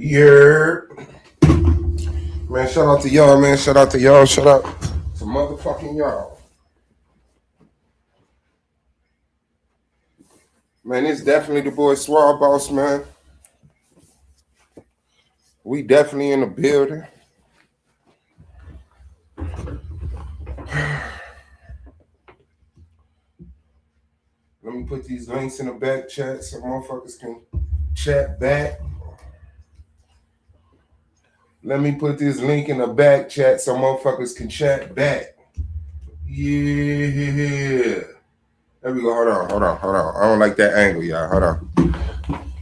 Yeah, man. Shout out to y'all, man. Shout out to y'all. Shout out to motherfucking y'all, man. It's definitely the boy Swab Boss, man. We definitely in the building. Let me put these links in the back chat so motherfuckers can chat back. Let me put this link in the back chat so motherfuckers can chat back. Yeah. There we go. Hold on. I don't like that angle, y'all. Hold on.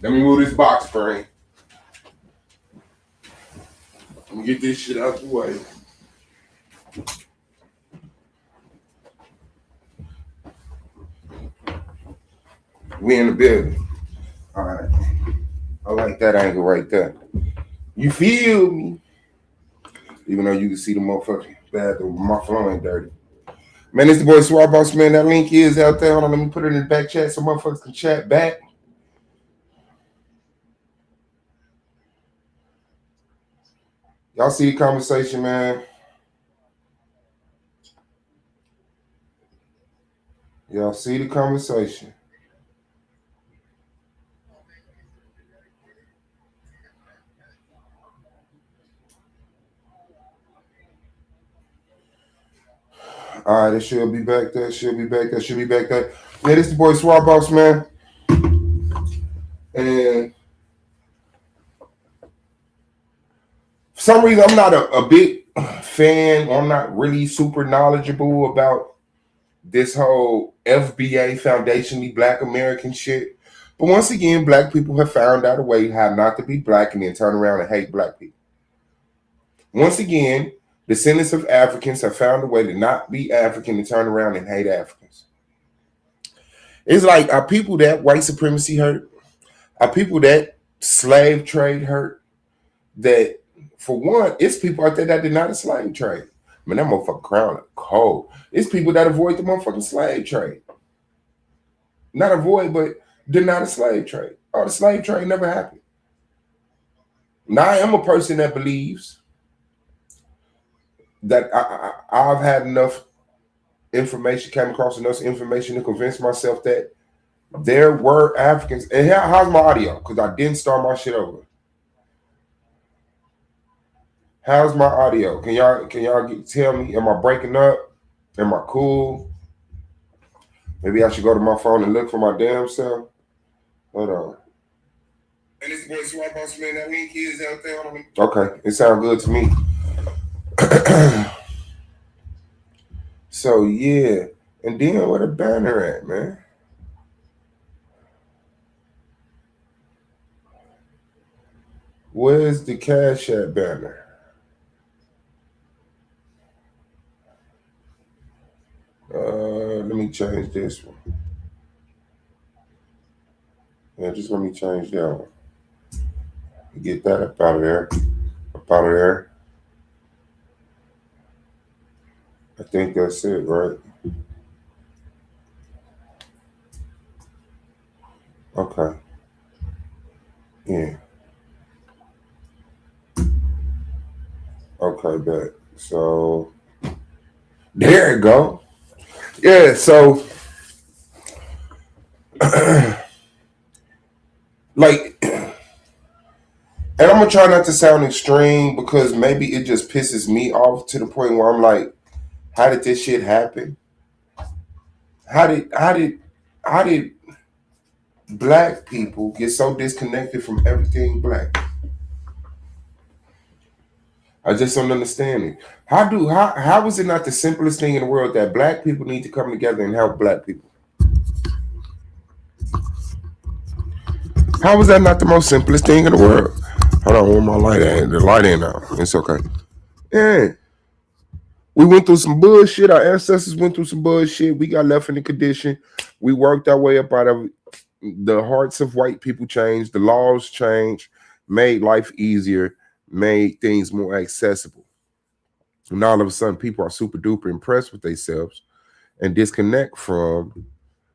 Let me move this box frame. Let me get this shit out the way. We in the building. All right. I like that angle right there. You feel me? Even though you can see the motherfucking bathroom, my floor ain't dirty. Man, it's the boy Swab Boss, man. That link is out there. Hold on, let me put it in the back chat so motherfuckers can chat back. Y'all see the conversation, man. Y'all see the conversation. All right, it should be back there. Should be back there. Should be back there. Yeah, this the boy Swab Boss, man. And for some reason, I'm not a big fan. I'm not really super knowledgeable about this whole FBA foundationally Black American shit. But once again, Black people have found out a way how not to be Black and then turn around and hate Black people. Once again, descendants of Africans have found a way to not be African and turn around and hate Africans. It's like, are people that white supremacy hurt? Are people that slave trade hurt? That, for one, it's people out there that did not a slave trade. Man, that motherfucking crown is cold. It's people that avoid the motherfucking slave trade. Not avoid, but deny the slave trade. Oh, the slave trade never happened. Now, I am a person that believes that I've had enough information, came across enough information to convince myself that there were Africans. And how's my audio? Because I didn't start my shit over. How's my audio? Can y'all tell me? Am I breaking up? Am I cool? Maybe I should go to my phone and look for my damn self. Hold on. And this boy Swap Boss, man. That link is out there. Okay, it sounds good to me. So yeah, and then where the banner at, man? Where's the Cash App banner? Let me change this one. Yeah, just let me change that one. Get that up out of there. Up out of there. I think that's it, right? Okay. Yeah. Okay, bet. So there you go. Yeah, so like, and I'm gonna try not to sound extreme because maybe it just pisses me off to the point where I'm like, how did this shit happen? How did Black people get so disconnected from everything Black? I just don't understand it. How is it not the simplest thing in the world that Black people need to come together and help Black people? How is that not the most simplest thing in the world? Hold on, where my light at? The light ain't out. It's okay. Yeah. We went through some bullshit. Our ancestors went through some bullshit. We got left in the condition. We worked our way up out of it. The hearts of white people changed. The laws changed, made life easier, made things more accessible. And all of a sudden, people are super duper impressed with themselves and disconnect from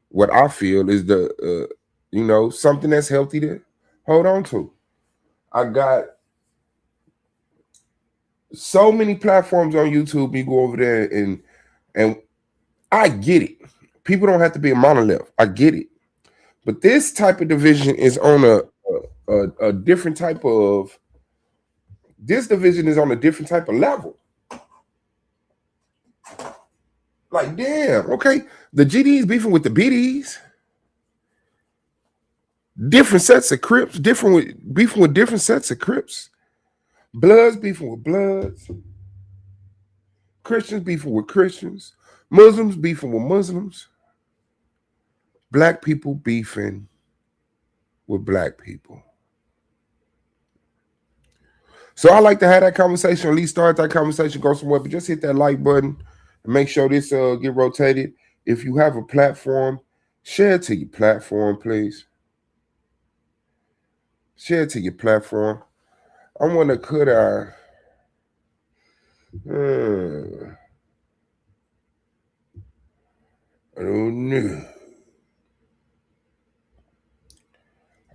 what I feel is the something that's healthy to hold on to. I got So many platforms on YouTube. You go over there and I get it. People don't have to be a monolith. I get it. But this type of division is on a different type of. This division is on a different type of level. Like, damn, okay. The GDs beefing with the BDs. Different sets of Crips, beefing with different sets of Crips. Bloods beefing with Bloods. Christians beefing with Christians. Muslims beefing with Muslims. Black people beefing with black people. So I like to have that conversation, at least start that conversation, go somewhere, but just hit that like button and make sure this get rotated. If you have a platform, share it to your platform, please. Share it to your platform. I want to cut our I don't know.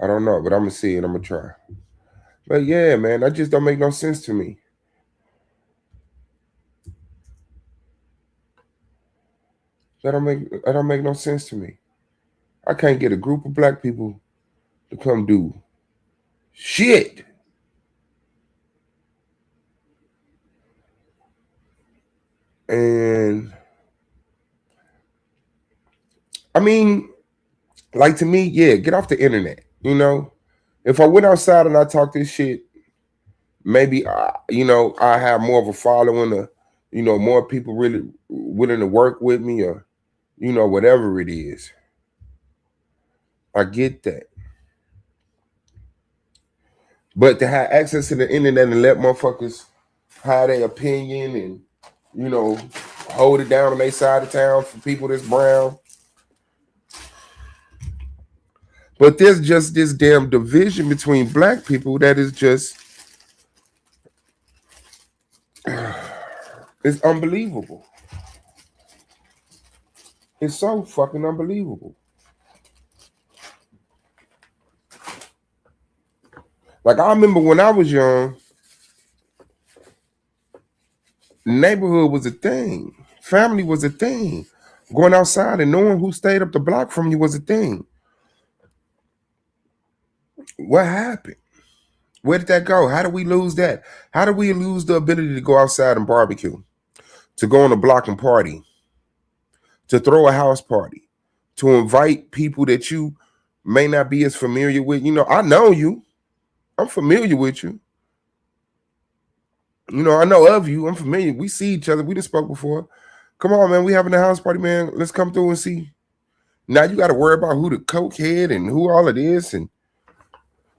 I don't know, but I'm gonna see it. I'm gonna try. But yeah, man, that just don't make no sense to me. That don't make no sense to me. I can't get a group of black people to come do shit. And I mean, like to me, yeah, get off the internet. You know, if I went outside and I talked this shit, maybe I have more of a following, or more people really willing to work with me, or whatever it is. I get that. But to have access to the internet and let motherfuckers have their opinion and, hold it down on their side of town for people that's brown. But there's just this damn division between black people that is just, it's unbelievable. It's so fucking unbelievable. Like, I remember when I was young, neighborhood was a thing. Family was a thing. Going outside and knowing who stayed up the block from you was a thing. What happened? Where did that go? How did we lose that? How did we lose the ability to go outside and barbecue? To go on a block and party? To throw a house party? To invite people that you may not be as familiar with? I know you. I'm familiar with you. I know of you. I'm familiar. We see each other. We done spoke before. Come on, man. We having a house party, man. Let's come through and see. Now you got to worry about who the cokehead and who all it is. And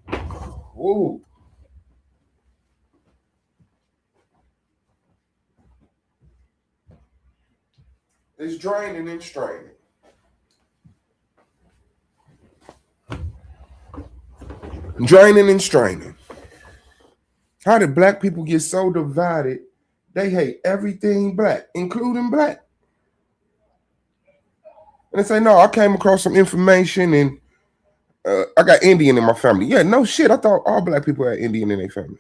whoa. It's draining and straining. Draining and straining. How did black people get so divided? They hate everything black, including black. And they say, no, I came across some information and I got Indian in my family. Yeah, no shit. I thought all black people had Indian in their family.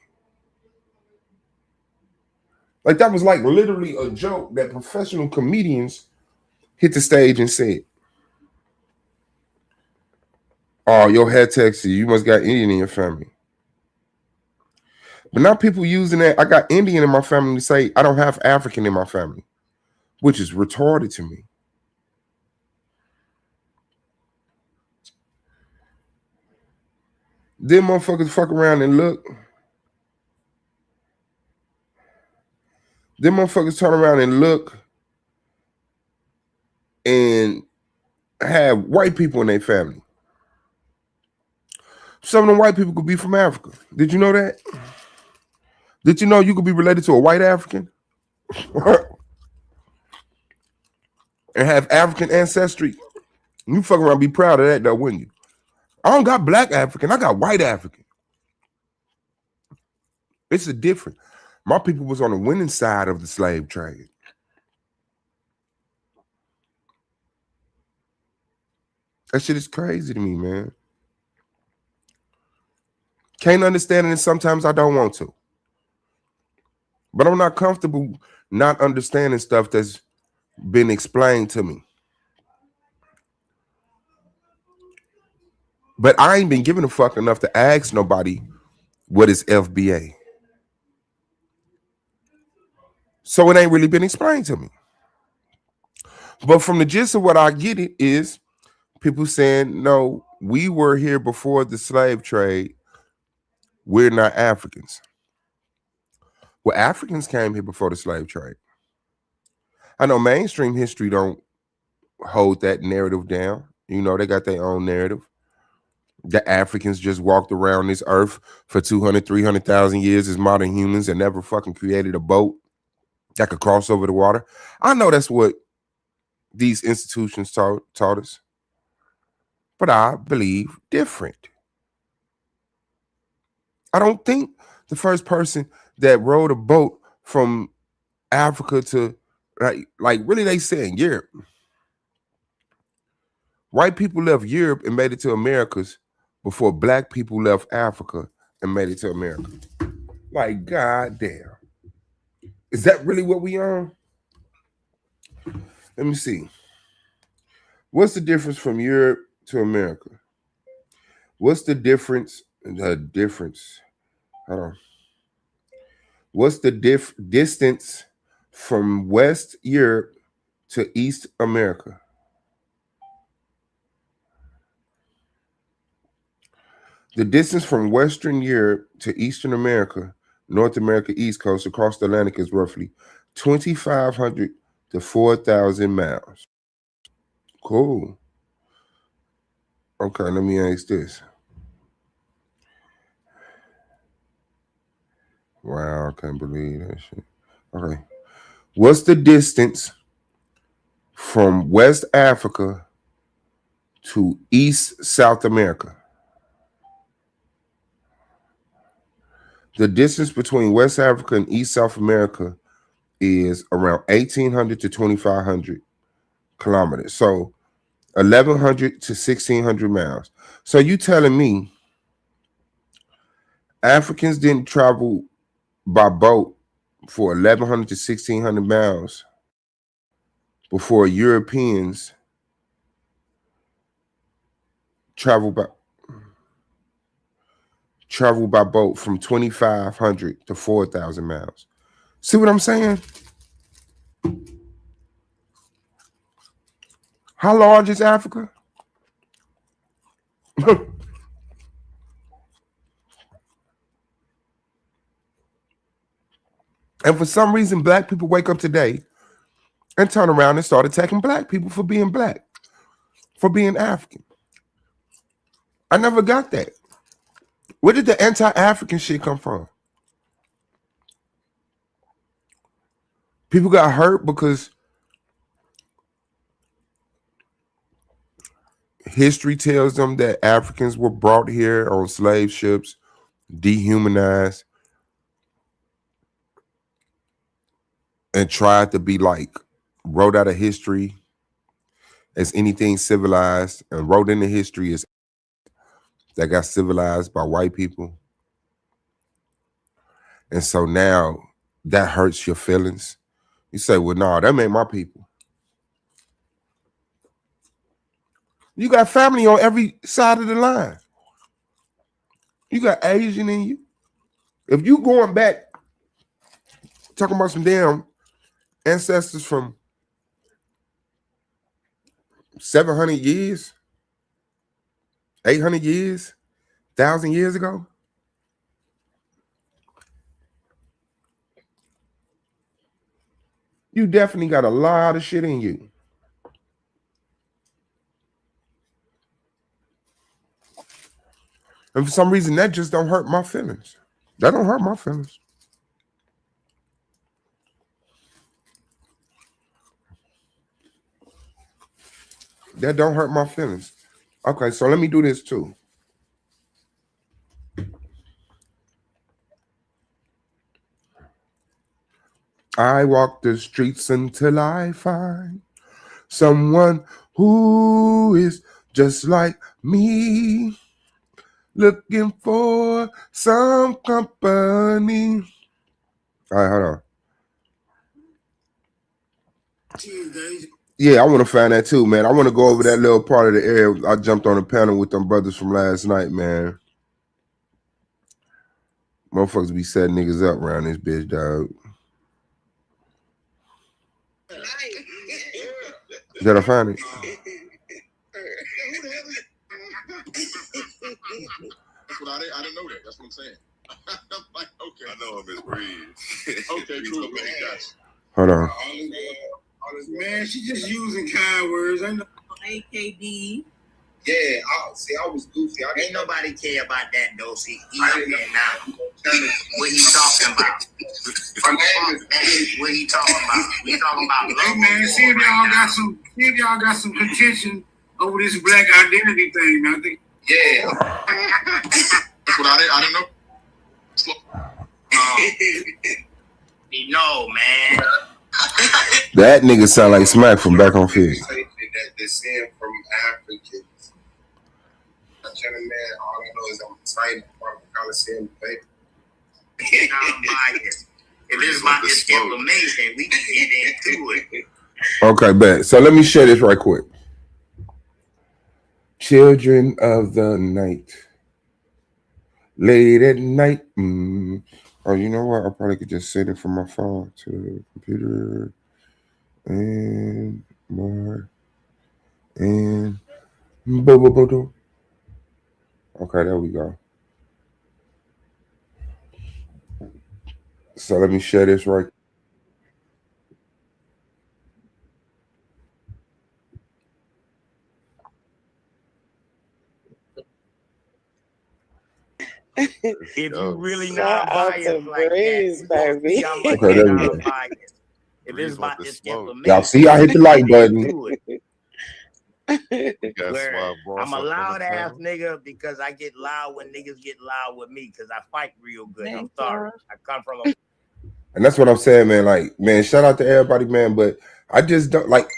Like, that was like literally a joke that professional comedians hit the stage and said, oh, your head Texas, you must got Indian in your family. But now people using that, I got Indian in my family, to say I don't have African in my family, which is retarded to me. Then motherfuckers fuck around and look. Then motherfuckers turn around and look and have white people in their family. Some of them white people could be from Africa. Did you know that? Did you know you could be related to a white African? And have African ancestry? You fuck around, be proud of that though, wouldn't you? I don't got black African, I got white African. It's a difference. My people was on the winning side of the slave trade. That shit is crazy to me, man. Can't understand it, and sometimes I don't want to. But I'm not comfortable not understanding stuff that's been explained to me. But I ain't been giving a fuck enough to ask nobody what is FBA. So it ain't really been explained to me. But from the gist of what I get it is people saying, no, we were here before the slave trade. We're not Africans. Well, Africans came here before the slave trade. I know mainstream history don't hold that narrative down. You know, they got their own narrative. The Africans just walked around this earth for 200, 300,000 years as modern humans and never fucking created a boat that could cross over the water. I know that's what these institutions taught us. But I believe different. I don't think the first person that rowed a boat from Africa to like really they saying Europe. White people left Europe and made it to Americas before black people left Africa and made it to America. Like, goddamn. Is that really what we on? Let me see. What's the difference from Europe to America? What's the difference? Hold on. What's the distance from West Europe to East America? The distance from Western Europe to Eastern America, North America, East Coast, across the Atlantic is roughly 2,500 to 4,000 miles. Cool. Okay, let me ask this. Wow, I can't believe that shit. Okay. What's the distance from West Africa to East South America? The distance between West Africa and East South America is around 1,800 to 2,500 kilometers. So 1,100 to 1,600 miles. So you telling me Africans didn't travel by boat for 1,100 to 1,600 miles before Europeans travel by boat from 2,500 to 4,000 miles. See what I'm saying? How large is Africa? And for some reason, black people wake up today and turn around and start attacking black people for being black, for being African. I never got that. Where did the anti-African shit come from? People got hurt because history tells them that Africans were brought here on slave ships, dehumanized, and tried to be like wrote out of history as anything civilized, and wrote into history as that got civilized by white people. And so now that hurts your feelings. You say, well, no, that ain't my people. You got family on every side of the line. You got Asian in you. If you going back, talking about some damn ancestors from 700 years, 800 years, 1,000 years ago, you definitely got a lot of shit in you. And for some reason, that just don't hurt my feelings. That don't hurt my feelings. That don't hurt my feelings. Okay, so let me do this too. I walk the streets until I find someone who is just like me, looking for some company. All right, hold on. Yeah, I want to find that too, man. I want to go over that little part of the area. I jumped on a panel with them brothers from last night, man. Motherfuckers be setting niggas up around this bitch, dog. Did I find it? I didn't know that. That's what I'm saying. I'm like, okay. I know him as Breeze. Okay, cool. Gotcha. Hold on. Man, she just using kind words. I know. AKD. Yeah, I was goofy. Ain't nobody care about that, though. See, he up there now. What he talking about? What he talking about? We talking about. Hey man, see if y'all got some contention over this black identity thing. I think. Yeah. That's what I didn't know. No, man. That nigga sound like Smack from back on Fig. That they're saying from Africans. I'm telling man, all I know is I'm trying from the Coliseum, baby. If it's about this information, we can get into it. Okay, bet. So let me share this right quick. Children of the night. Late at night. Oh, you know what? I probably could just send it from my phone to the computer. And more. And boom. Okay, there we go. So let me share this right. If you really not biased like Breeze, that, baby. Okay, there we go. If it's about this information, Y'all see, I hit the like button. I'm a loud ass nigga because I get loud when niggas get loud with me because I fight real good. I'm sorry. I come from a. And that's what I'm saying, man. Like, man, shout out to everybody, man. But I just don't like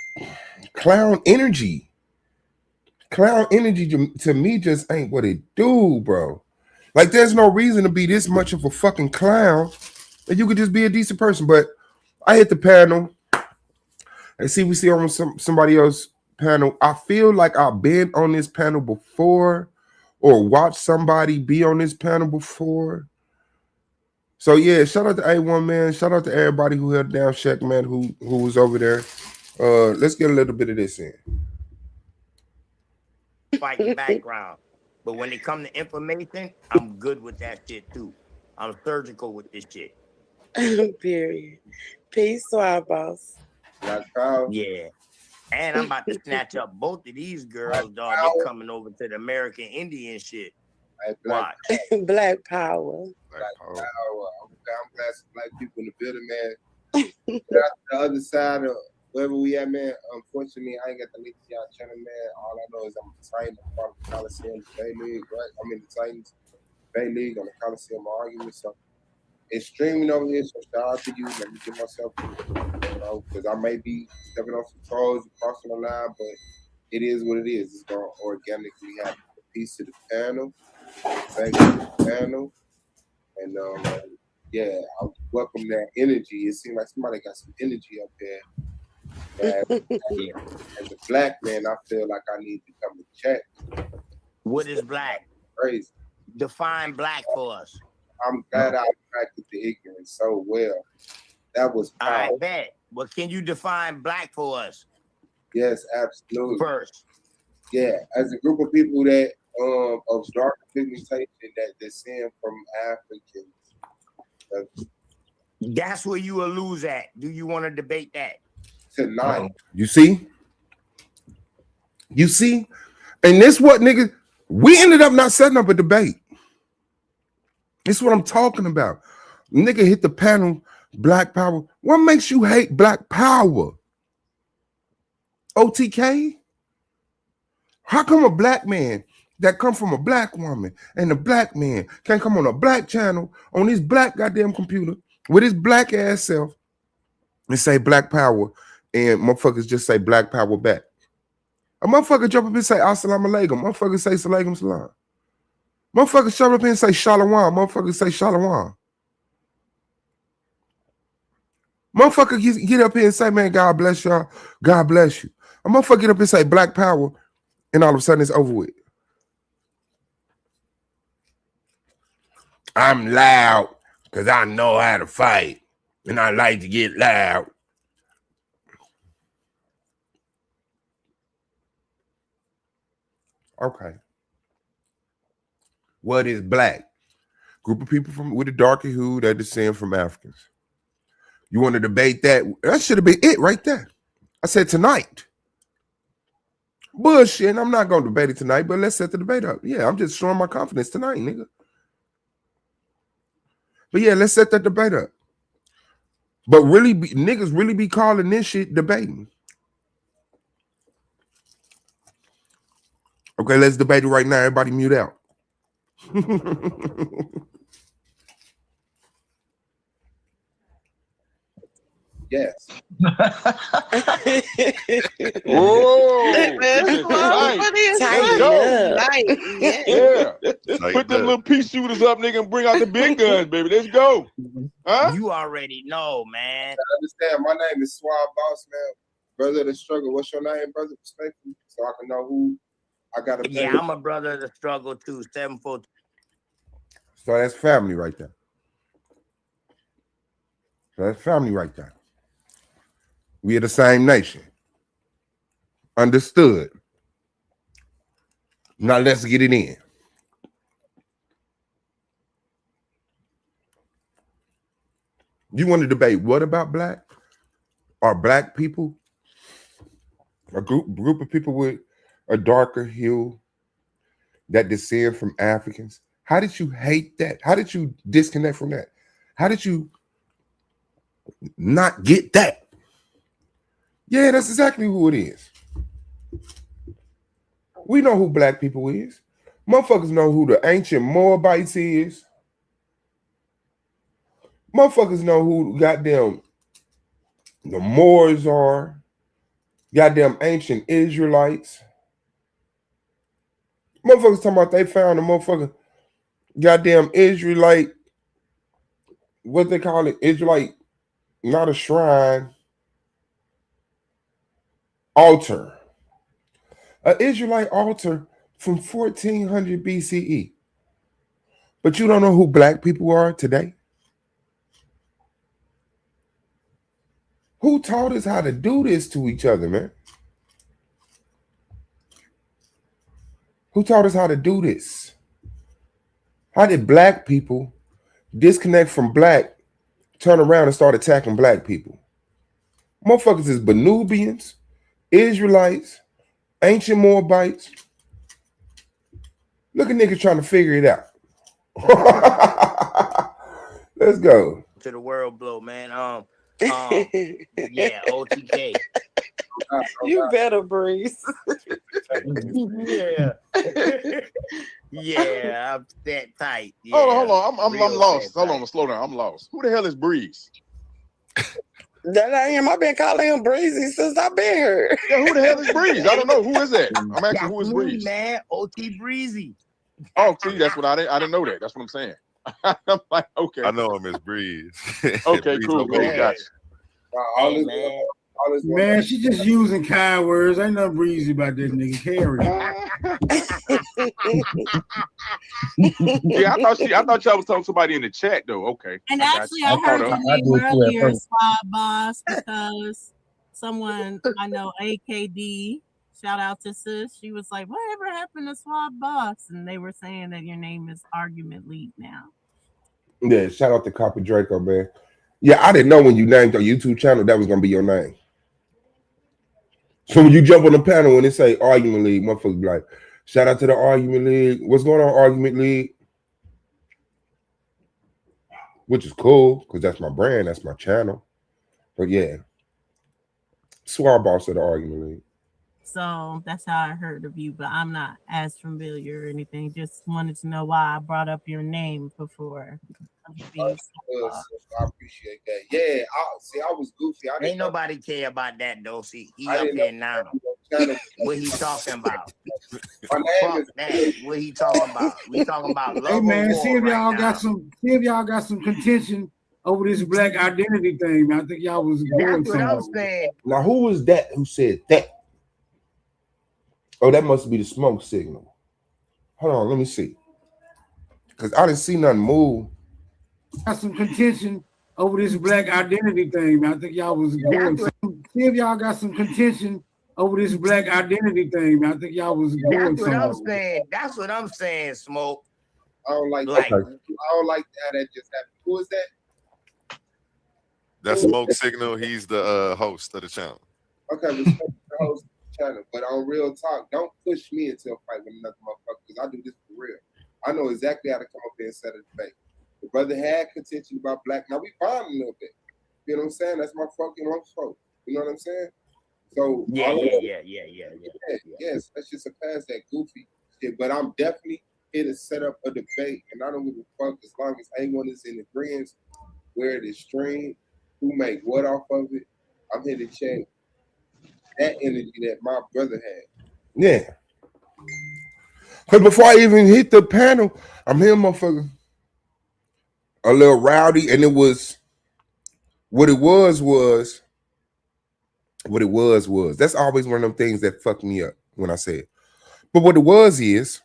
clown energy. Clown energy to me just ain't what it do, bro. Like, there's no reason to be this much of a fucking clown. And you could just be a decent person. But I hit the panel. And see, we see on somebody else panel. I feel like I've been on this panel before or watched somebody be on this panel before. So yeah, shout out to A1, man. Shout out to everybody who held down Shaq, man, who was over there. Let's get a little bit of this in. Fighting background. But when it comes to information, I'm good with that shit too. I'm surgical with this shit. Period. Peace, Swab Boss. Yeah. And I'm about to snatch up both of these girls, dog. They're coming over to the American Indian shit. Black Power. Black Power. I'm glad some black people in the building, man. The other side of wherever we at, man. Unfortunately, I ain't got the link to y'all channel, man. All I know is I'm Titan part of the Coliseum Bay League, right? I'm in the Titans Bay League on the Coliseum argument. So it's streaming over here. So shout out to you. Let me get myself, because I may be stepping on some toes, crossing the line, but it is what it is. It's going to organically happen. Peace to the panel. Thank you to the panel. And yeah, I welcome that energy. It seems like somebody got some energy up there. As a black man, I feel like I need to come to check. What is black? Crazy. Define black for us. I'm glad I practiced the ignorance so well. That was powerful. I bet. Well, can you define black for us? Yes, absolutely. First. Yeah, as a group of people that of dark pigmentation that descend from Africans. That's where you will lose at. Do you want to debate that? Tonight. You see? You see? And this what nigga, we ended up not setting up a debate. This is what I'm talking about. Nigga hit the panel, Black Power. What makes you hate Black Power? OTK? How come a black man that come from a black woman and a black man can come on a black channel on his black goddamn computer with his black ass self and say Black Power and motherfuckers just say Black Power back? A motherfucker jump up and say Assalamu alaikum. Motherfucker say Salaikum Salam. Motherfucker jump up and say Shalom. Motherfucker say Shalom. Motherfucker get up here and say, man, God bless y'all. God bless you. A motherfucker get up and say black power, and all of a sudden it's over with. I'm loud because I know how to fight, and I like to get loud. Okay. What is black? Group of people with a darker hue that descend from Africans. You want to debate that? That should have been it right there. I said tonight. Bullshit. And I'm not going to debate it tonight, but let's set the debate up. Yeah, I'm just showing my confidence tonight, nigga. But yeah, let's set that debate up. But really, niggas really be calling this shit debating. Okay, let's debate it right now. Everybody mute out. Yes. Oh, put them little pea shooters up, nigga, and bring out the big guns, baby. Let's go. Huh? You already know, man. I understand. My name is Swab Boss, man. Brother of the struggle. What's your name, brother? Respectfully, so I can know who I got to. Yeah, I'm a brother of the struggle too. 742. So that's family right there. We are the same nation. Understood. Now let's get it in. You want to debate what about black? Are black people a group of people with a darker hue that descend from Africans? How did you hate that? How did you disconnect from that? How did you not get that? Yeah, that's exactly who it is. We know who black people is. Motherfuckers know who the ancient Moabites is. Motherfuckers know who goddamn the Moors are. Goddamn ancient Israelites. Motherfuckers talking about they found a motherfucker goddamn Israelite, what they call it? Israelite, not a shrine. Altar. An Israelite altar from 1400 BCE. But you don't know who black people are today? Who taught us how to do this to each other, man? Who taught us how to do this? How did black people disconnect from black, turn around and start attacking black people? Motherfuckers is Benubians, Israelites, ancient Moabites. Look at niggas trying to figure it out. Let's go. To the world blow, man. Yeah, OTK. You better, Breeze. Yeah. Yeah, I'm that tight. Yeah, hold on. I'm lost. Hold on, slow down. I'm lost. Who the hell is Breeze? That I am. I've been calling him Breezy since I've been here. Yeah, who the hell is Breeze? I don't know. Who is that? I'm asking who is Breeze? Man, OT Breezy. Oh, see, that's what I didn't know that. That's what I'm saying. I'm like, okay. I know him as Breeze. Okay, Breeze cool. Gotcha. Man, she just using kind words. Ain't nothing breezy about this nigga. Carry. Yeah, I thought y'all was talking to somebody in the chat though. Okay. And actually, I heard your name earlier, Swab Boss, because someone I know, AKD, shout out to sis. She was like, "Whatever happened to Swab Boss?" And they were saying that your name is Argument Lead now. Yeah, shout out to Copper Draco, man. Yeah, I didn't know when you named your YouTube channel that was gonna be your name. So when you jump on the panel and it say Argument League, motherfuckers be like, shout out to the Argument League. What's going on, Argument League? Which is cool, because that's my brand, that's my channel. But yeah. Swab Boss of the Argument League. So that's how I heard of you, but I'm not as familiar or anything. Just wanted to know why I brought up your name before. I appreciate that. Yeah, I was goofy. Ain't nobody care about that though. See, he up here now. What he talking about? Fuck that. What he talking about? We talking about love. Hey man, see if y'all got some contention over this black identity thing. I think y'all was doing That's what I'm something. saying. Now, who was that who said that? Oh, that must be the smoke signal. Hold on, let me see. Because I didn't see nothing move. Got some contention over this black identity thing. I think y'all was doing something. See if y'all got some contention over this black identity thing. I think y'all was doing That's what I'm something. saying. That's what I'm saying, Smoke. I don't like Like- that. I don't like how that just happened. Who is that? That's Smoke Signal. He's the host of the channel. Okay, respect the host of the channel. But on real talk, don't push me into a fight with another motherfucker because I do this for real. I know exactly how to come up here and set a debate. The brother had contention about black. Now we bond a little bit. You know what I'm saying? That's my fucking wrong fault. You know what I'm saying? So Yeah. yes, let's just pass that goofy shit. But I'm definitely here to set up a debate, and I don't give a fuck as long as anyone is in agreement where it is streamed, who make what off of it. I'm here to check that energy that my brother had. Yeah. Because before I even hit the panel, I'm hearing motherfucker a little rowdy, and it was what it was. That's always one of them things that fuck me up when I say it. But what it was is,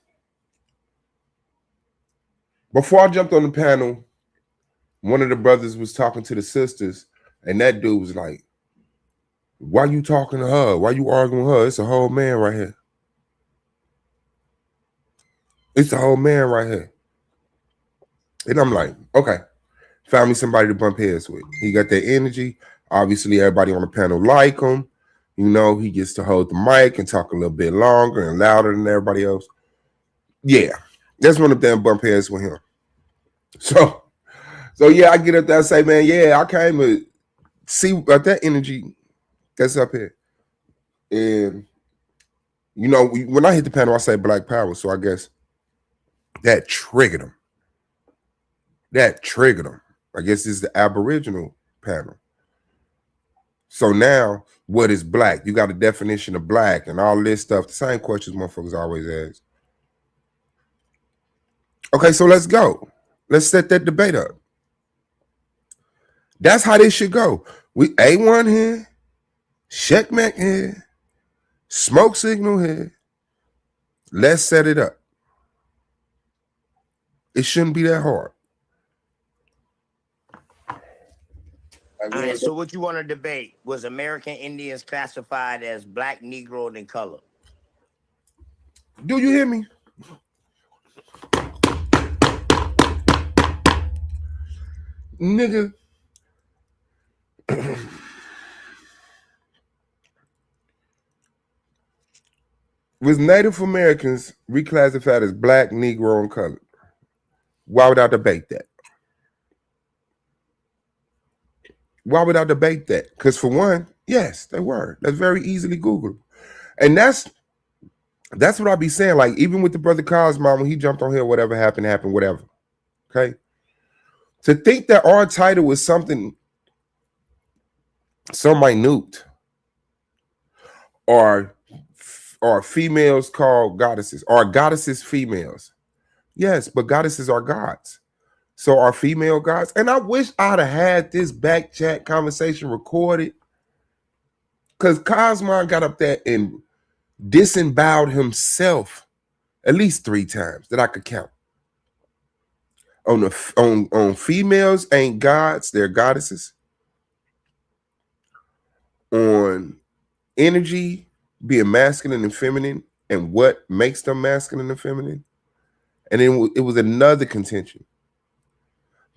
before I jumped on the panel, one of the brothers was talking to the sisters, and that dude was like, "Why you talking to her? Why you arguing with her? It's a whole man right here. It's a whole man right here." And I'm like, okay, found me somebody to bump heads with. He got that energy. Obviously, everybody on the panel like him. You know, he gets to hold the mic and talk a little bit longer and louder than everybody else. Yeah, that's one of them bump heads with him. So yeah, I get up there and say, man, yeah, I came to see about that energy that's up here. And, you know, when I hit the panel, I say Black Power. So I guess that triggered him. I guess it's the Aboriginal panel. So now, what is black? You got a definition of black and all this stuff. The same questions motherfuckers always ask. Okay, so let's go. Let's set that debate up. That's how this should go. We A1 here, Checkmate here, Smoke Signal here. Let's set it up. It shouldn't be that hard. All right, so what you want to debate? Was American Indians classified as black, Negro, and color? Do you hear me? Nigga. Was Native Americans reclassified as black, Negro, and colored? Why would I debate that? Why would I debate that? Because for one, yes, they were. That's very easily Googled. And that's what I be saying. Like, even with the brother Cosmo, when he jumped on here, whatever happened, whatever. Okay? To think that our title was something so minute, or females called goddesses, or goddesses females. Yes, but goddesses are gods. So are female gods. And I wish I'd have had this back chat conversation recorded, because Cosmo got up there and disemboweled himself at least 3 times that I could count. On females ain't gods, they're goddesses. On energy being masculine and feminine and what makes them masculine and feminine. And then it was another contention.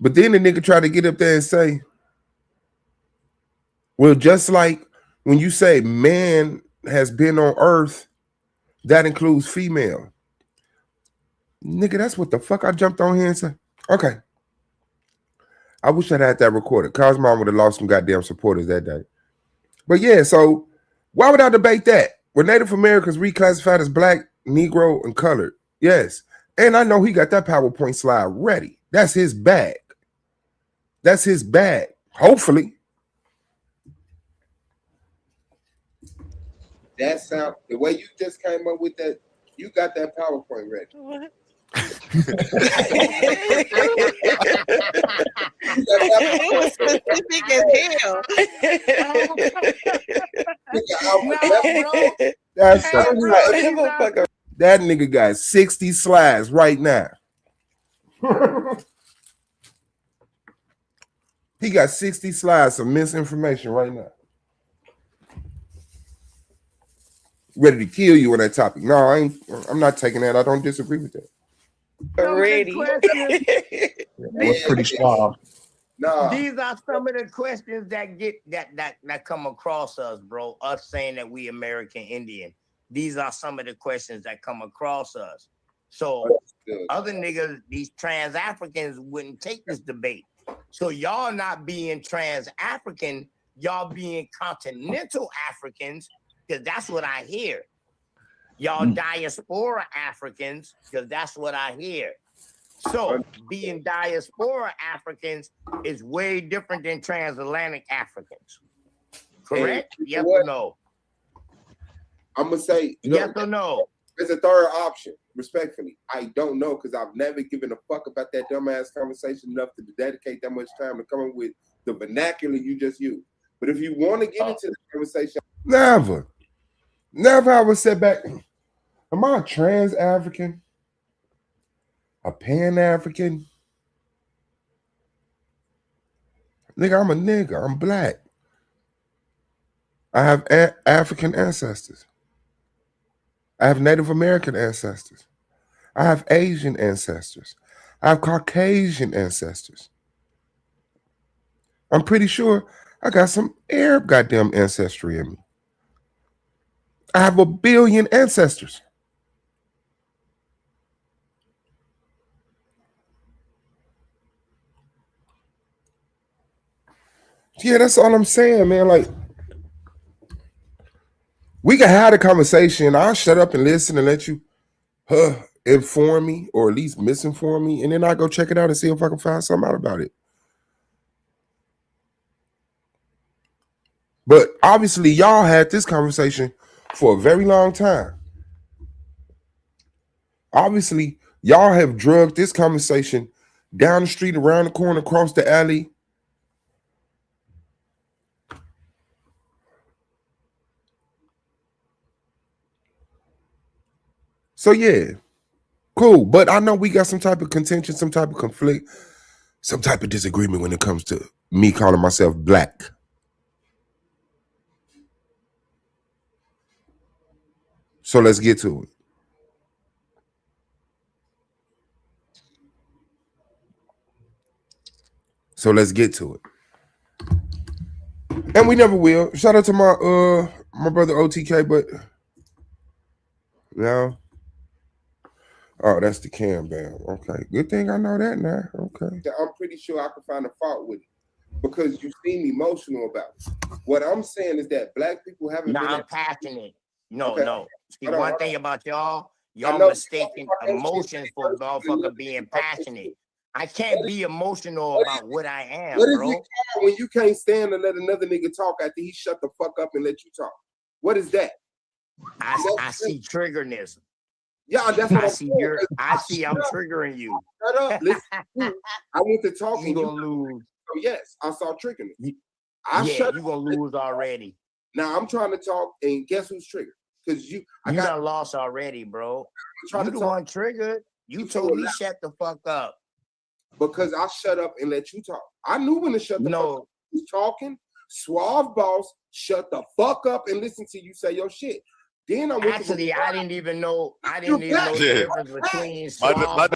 But then the nigga tried to get up there and say, well, just like when you say man has been on earth, that includes female. Nigga, that's what the fuck I jumped on here and said. Okay. I wish I'd had that recorded. Cosmo would have lost some goddamn supporters that day. But yeah, so why would I debate that? Were Native Americans reclassified as black, Negro, and colored? Yes. And I know he got that PowerPoint slide ready. That's his bag. That's his bag. Hopefully. That sound, the way you just came up with that, you got that PowerPoint ready. What? It was specific as hell. No, bro. That's that nigga got 60 slides right now. He got 60 slides of misinformation right now. Ready to kill you on that topic. No, I'm not taking that. I don't disagree with that. Ready. These pretty suave. Nah, These are some of the questions that get that come across us, bro. Us saying that we American Indian. These are some of the questions that come across us. So other niggas, these trans Africans wouldn't take this debate. So y'all not being trans African, y'all being continental Africans, because that's what I hear. Y'all diaspora Africans, because that's what I hear. So being diaspora Africans is way different than transatlantic Africans. Correct? Hey, yes or no? I'm gonna say yes or no. There's a third option. Respectfully, I don't know because I've never given a fuck about that dumbass conversation enough to dedicate that much time to come up with the vernacular you just used. But if you want to get into the conversation, Never I would sit back. Am I a trans African? A Pan African? Nigga, I'm a nigga. I'm black. I have African ancestors. I have Native American ancestors. I have Asian ancestors. I have Caucasian ancestors. I'm pretty sure I got some Arab goddamn ancestry in me. I have a billion ancestors. Yeah, that's all I'm saying, man. Like, we can have a conversation. I'll shut up and listen and let you inform me or at least misinform me, and then I'll go check it out and see if I can find something out about it. But obviously, y'all had this conversation for a very long time. Obviously, y'all have drugged this conversation down the street, around the corner, across the alley. So yeah, cool. But I know we got some type of contention, some type of conflict, some type of disagreement when it comes to me calling myself black. So let's get to it. So let's get to it. And we never will. Shout out to my brother OTK, but no. Oh, that's the Cam Bam. Okay. Good thing I know that now. Okay. I'm pretty sure I can find a fault with it because you seem emotional about it. What I'm saying is that black people haven't been. I'm passionate. No, Okay. no. See, Hold on, one thing about y'all mistaking emotions for motherfucker being passionate. I can't be emotional about what I am, what is bro. it called when you can't stand to let another nigga talk after he shut the fuck up and let you talk? What is that? I see triggerness. Yeah, that's what I see I'm triggering you. Shut up. Listen, I went to talk you and gonna lose. So yes, I saw triggerness. You shut gonna lose already. Now I'm trying to talk, and guess who's triggered? Because you done lost already, bro. You the one triggered. You told me shut the fuck up. Because I shut up and let you talk. I knew when to shut the fuck up. You talking, suave boss, shut the fuck up and listen to you say your shit. Then I went I didn't even know. I didn't even know the difference between suave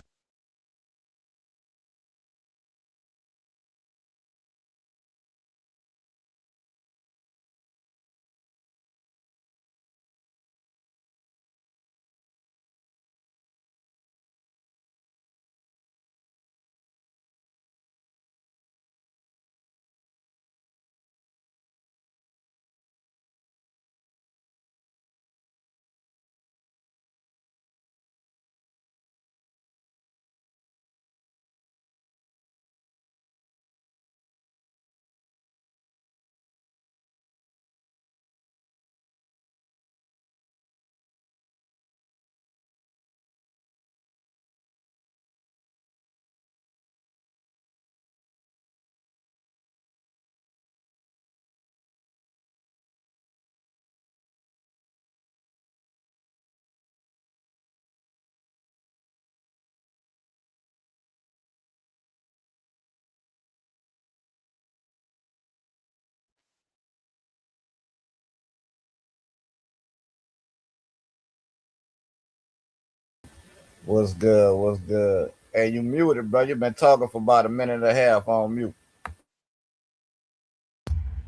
What's good? What's good? Hey, you muted, bro. You've been talking for about a minute and a half on mute.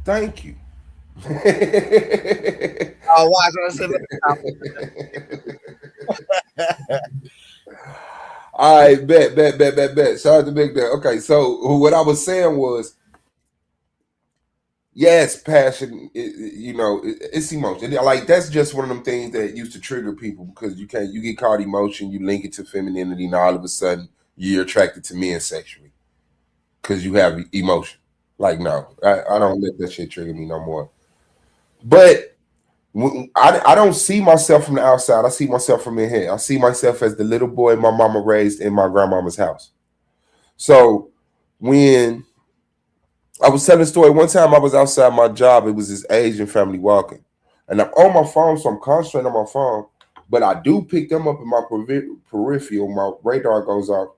Thank you. Oh, watch All right, bet. Shout out to Big Dad. Okay, so what I was saying was, yes, passion. It's emotion. Like that's just one of them things that used to trigger people because you get caught emotion, you link it to femininity, and all of a sudden you're attracted to men sexually because you have emotion. Like no, I don't let that shit trigger me no more. But I don't see myself from the outside. I see myself from in here. I see myself as the little boy my mama raised in my grandmama's house. So when I was telling a story, one time I was outside my job, it was this Asian family walking. And I'm on my phone, so I'm concentrating on my phone. But I do pick them up in my peripheral, my radar goes off.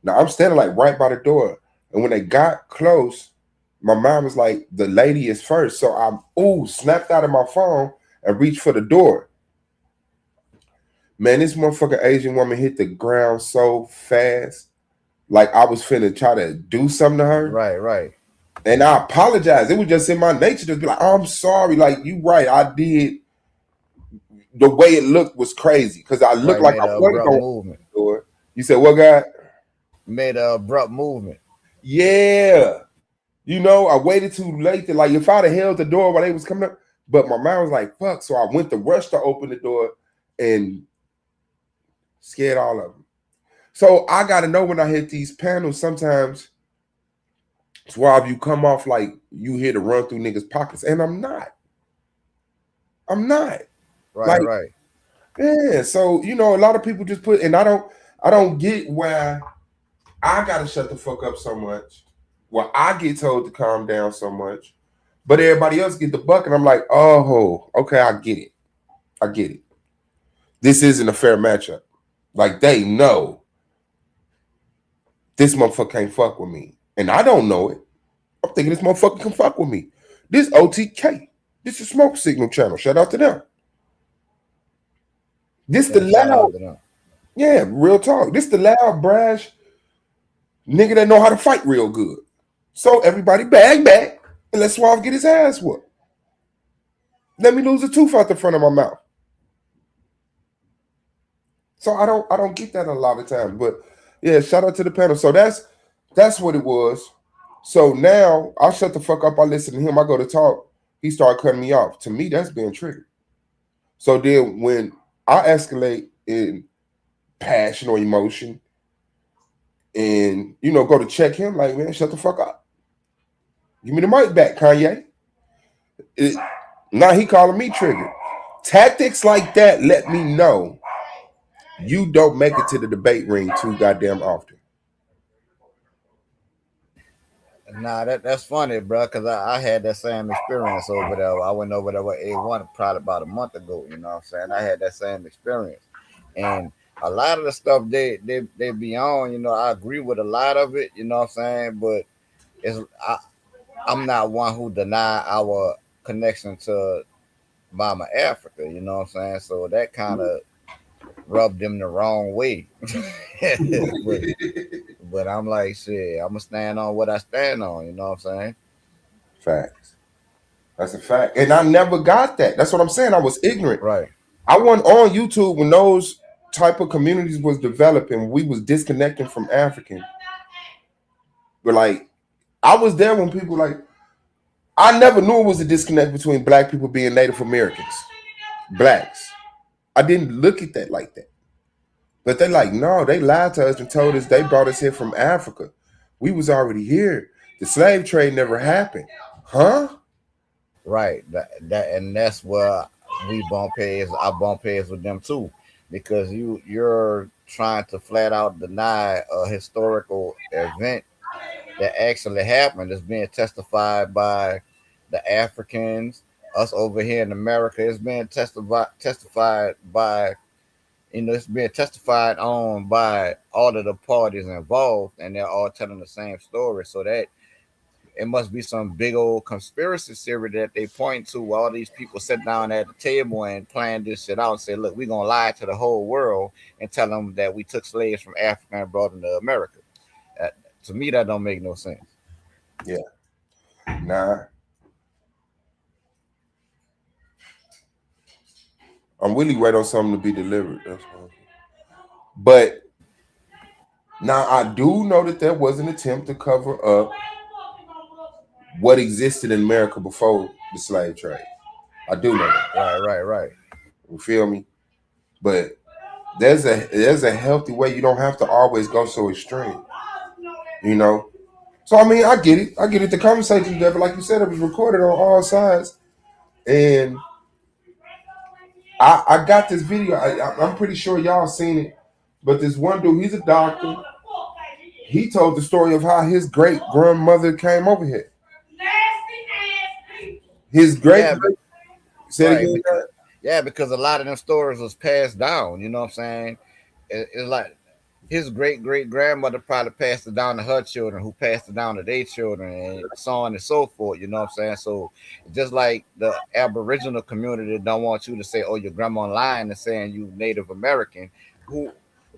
Now I'm standing like right by the door. And when they got close, my mom was like, the lady is first. So I'm snapped out of my phone and reached for the door. Man, this motherfucking Asian woman hit the ground so fast. Like I was finna try to do something to her. Right. And I apologize. It was just in my nature to be like, oh, I'm sorry. Like, you right. I did. The way it looked was crazy. Because I looked like I wasn't going movement. To do it. You said, what, guy? Made an abrupt movement. Yeah. I waited too late to, like, if I'd have held the door while they was coming up. But my mind was like, fuck. So I went to rush to open the door and scared all of them. So I got to know when I hit these panels, sometimes Suave, you come off like you here to run through niggas' pockets. And I'm not. Right. Yeah. So, a lot of people just put, and I don't get why I gotta shut the fuck up so much. Why I get told to calm down so much. But everybody else get the buck, and I'm like, oh, okay, I get it. This isn't a fair matchup. Like they know this motherfucker can't fuck with me. And I don't know it. I'm thinking this motherfucker can fuck with me. This OTK. This is Smoke Signal channel. Shout out to them. This the loud. Yeah, real talk. This the loud, brash nigga that know how to fight real good. So everybody bag back and let Suave get his ass whooped. Let me lose a tooth out the front of my mouth. So I don't get that a lot of times. But yeah, shout out to the panel. So that's what it was. So now I shut the fuck up. I listen to him. I go to talk. He started cutting me off. To me, that's being triggered. So then when I escalate in passion or emotion and, go to check him, like, man, shut the fuck up. Give me the mic back, Kanye. Now he calling me triggered. Tactics like that let me know you don't make it to the debate ring too goddamn often. Nah, that's funny, bro, because I had that same experience over there. I went over there with A1 probably about a month ago, you know what I'm saying? I had that same experience. And a lot of the stuff they be on, I agree with a lot of it, you know what I'm saying? But I'm not one who deny our connection to Mama Africa, you know what I'm saying? So that kind of rubbed them the wrong way. but I'm like, shit, I'm gonna stand on what I stand on, you know what I'm saying? Facts. That's a fact. And I never got that. That's what I'm saying. I was ignorant. Right. I wasn't on YouTube when those type of communities was developing. We was disconnecting from African. But like, I was there when people like, I never knew it was a disconnect between black people being Native Americans, blacks. I didn't look at that like that. But they like, no, they lied to us and told us they brought us here from Africa. We was already here. The slave trade never happened. Huh? Right. And that's where we bump heads. I bump heads with them too. Because you're trying to flat out deny a historical event that actually happened. It's being testified by the Africans, us over here in America. It's being testified by, it's being testified on by all of the parties involved, and they're all telling the same story. So that it must be some big old conspiracy theory that they point to while all these people sit down at the table and plan this shit out and say, look, we're gonna lie to the whole world and tell them that we took slaves from Africa and brought them to America. To me, that don't make no sense. Yeah. Nah. I'm really waiting on something to be delivered. That's all. But now I do know that there was an attempt to cover up what existed in America before the slave trade. I do know that. Right. You feel me? But there's a healthy way. You don't have to always go so extreme. You know? So I mean, I get it. The conversation there, but like you said, it was recorded on all sides. And I got this video. I'm pretty sure y'all seen it. But this one dude, he's a doctor. He told the story of how his great grandmother came over here. His great because a lot of them stories was passed down. You know what I'm saying? It's like his great grandmother probably passed it down to her children, who passed it down to their children, and so on and so forth. You know what I'm saying? So just like the Aboriginal community don't want you to say, "Oh, your grandma lying," and saying you Native American,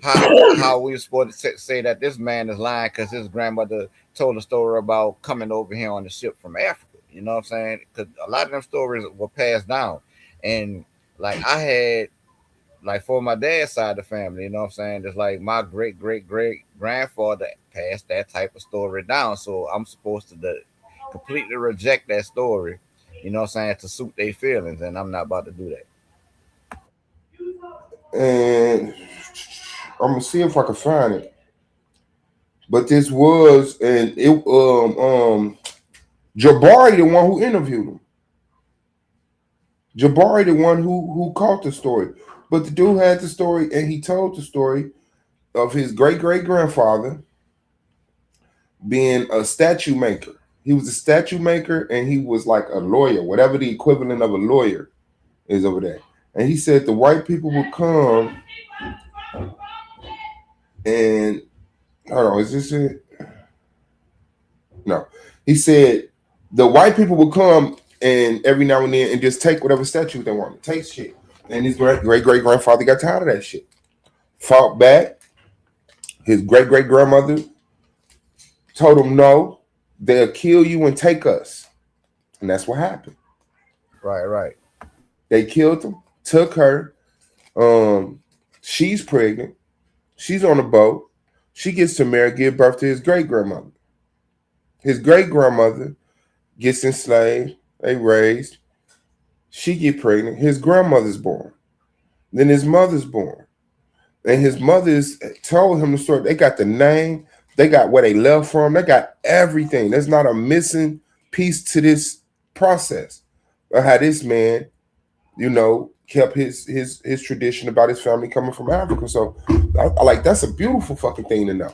how we supposed to say that this man is lying because his grandmother told a story about coming over here on the ship from Africa? You know what I'm saying? Because a lot of them stories were passed down, and like I had. Like for my dad's side of the family, you know what I'm saying? It's like my great grandfather passed that type of story down. So I'm supposed to completely reject that story, you know what I'm saying, to suit their feelings. And I'm not about to do that. And I'm gonna see if I can find it. But this was, and it Jabari, the one who interviewed him. Jabari, the one who caught the story. But the dude had the story, and he told the story of his great grandfather being a statue maker. He was a statue maker, and he was like a lawyer, whatever the equivalent of a lawyer is over there. And he said the white people would come and hold on, is this it? No. He said the white people would come and every now and then and just take whatever statue they wanted. Take shit. And his great grandfather got tired of that shit. Fought back. His great grandmother told him, no, they'll kill you and take us. And that's what happened. Right. They killed him, took her. She's pregnant. She's on a boat. She gets to marry, give birth to his great grandmother. His great grandmother gets enslaved. They raised. She get pregnant. His grandmother's born. Then his mother's born. And his mother's told him the story. They got the name. They got where they left from. They got everything. There's not a missing piece to this process of how this man, you know, kept his tradition about his family coming from Africa. So I like, that's a beautiful fucking thing to know.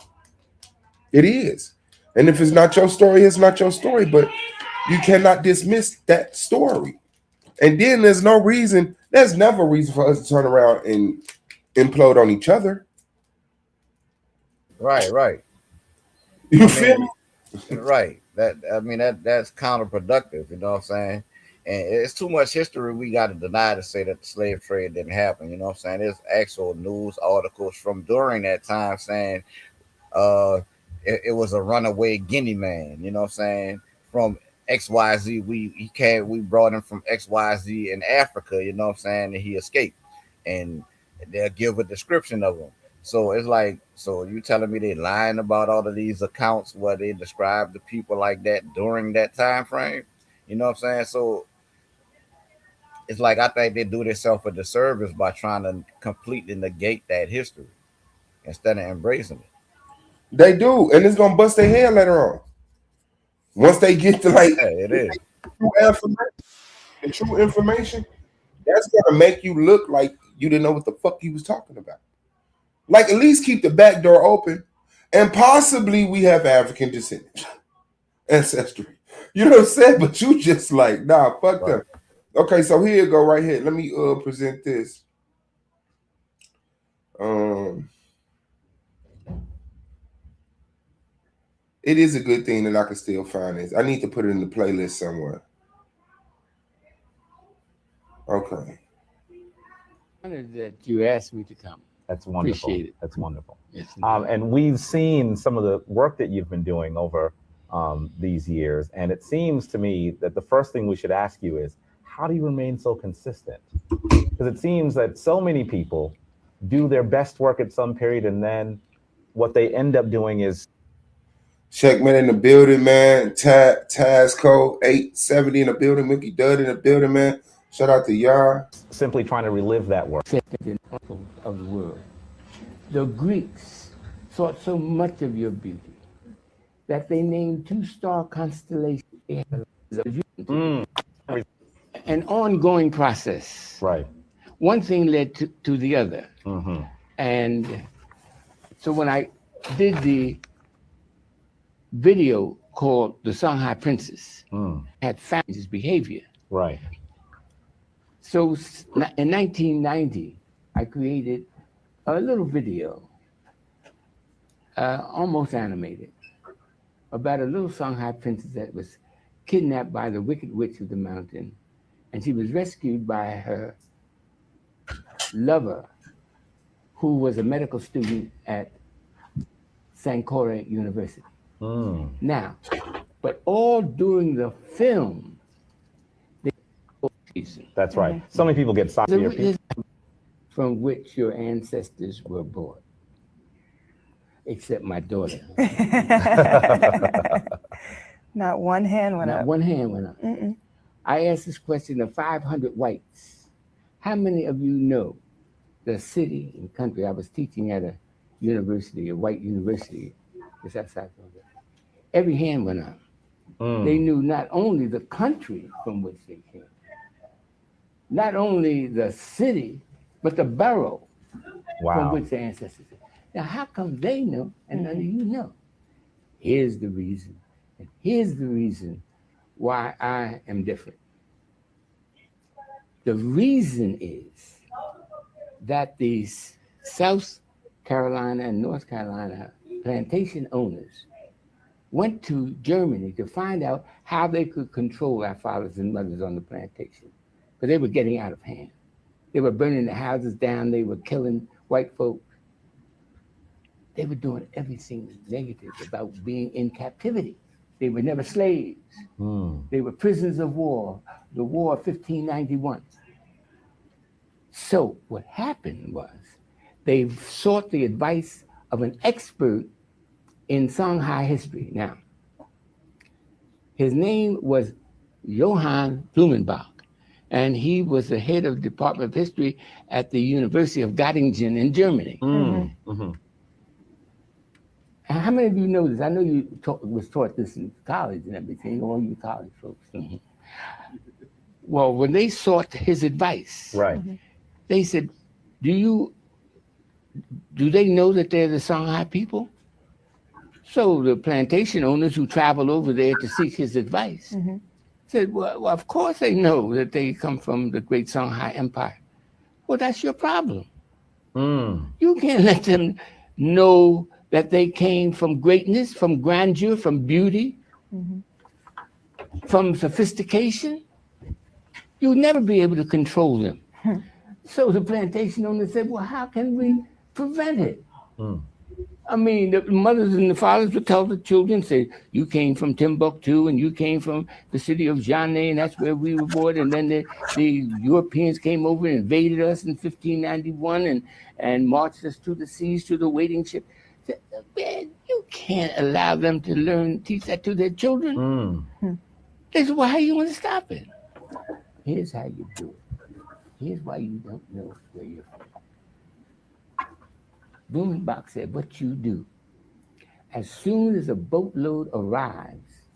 It is. And if it's not your story, it's not your story. But you cannot dismiss that story. And then there's never a reason for us to turn around and implode on each other. Right. You feel me? Right. That's counterproductive, you know what I'm saying? And it's too much history we got to deny to say that the slave trade didn't happen, you know what I'm saying? There's actual news articles from during that time saying it was a runaway Guinea man, you know what I'm saying? From XYZ, we brought him from XYZ in Africa, you know what I'm saying, and he escaped. And they'll give a description of him. So it's like, so you telling me they lying about all of these accounts where they describe the people like that during that time frame? You know what I'm saying? So it's like, I think they do themselves a disservice by trying to completely negate that history instead of embracing it. They do, and it's gonna bust their head later on. Once they get to it is true information, that's gonna make you look like you didn't know what the fuck you was talking about. Like, at least keep the back door open, and possibly we have African descendants, ancestry. You know what I'm saying? But you just like, nah, fuck them. Okay, so here you go, right here. Let me present this. it is a good thing that I can still find this. I need to put it in the playlist somewhere. Okay. Honored that you asked me to come. That's wonderful. Appreciate it. That's wonderful. Yes, And we've seen some of the work that you've been doing over these years, and it seems to me that the first thing we should ask you is, how do you remain so consistent? Because it seems that so many people do their best work at some period, and then what they end up doing is. Checkman in the building, man. Tazco 870 in the building. Mickey Dud in the building, man. Shout out to y'all. Simply trying to relive that work. Of the world. The Greeks sought so much of your beauty that they named 2-star constellations. An ongoing process. Right. One thing led to the other. Mm-hmm. And so when I did the video called The Shanghai Princess, had found his behavior. Right. So in 1990, I created a little video, almost animated, about a little Shanghai princess that was kidnapped by the Wicked Witch of the Mountain, and she was rescued by her lover, who was a medical student at Sankore University. Now, but all during the film, that's right. So many people get soppy. From which your ancestors were born, except my daughter. Not one hand went up. Not one hand went up. Mm-mm. I asked this question of 500 whites. How many of you know the city and country? I was teaching at a university, a white university, just outside Philadelphia. Every hand went up. They knew not only the country from which they came, not only the city, but the borough from which their ancestors came. Now, how come they know and none of you know? Here's the reason. And here's the reason why I am different. The reason is that these South Carolina and North Carolina plantation owners went to Germany to find out how they could control our fathers and mothers on the plantation, because they were getting out of hand. They were burning the houses down. They were killing white folk. They were doing everything negative about being in captivity. They were never slaves. They were prisoners of war, the War of 1591. So what happened was they sought the advice of an expert in Shanghai history. Now, his name was Johann Blumenbach, and he was the head of the Department of History at the University of Göttingen in Germany. And how many of you know this? I know you was taught this in college and everything, all you college folks. Well, when they sought his advice, they said, do they know that they're the Shanghai people? So the plantation owners who traveled over there to seek his advice said, well, of course they know that they come from the great Shanghai Empire. Well, that's your problem. You can't let them know that they came from greatness, from grandeur, from beauty, from sophistication. You'll never be able to control them. So the plantation owner said, well, how can we prevent it? I mean, the mothers and the fathers would tell the children, say, you came from Timbuktu and you came from the city of Jané, and that's where we were born. And then the Europeans came over and invaded us in 1591 and marched us through the seas to the waiting ship. Man, you can't allow them to teach that to their children. They said, well, how you want to stop it? Here's how you do it. Here's why you don't know where you're from. Blumenbach said, what you do, as soon as a boatload arrives,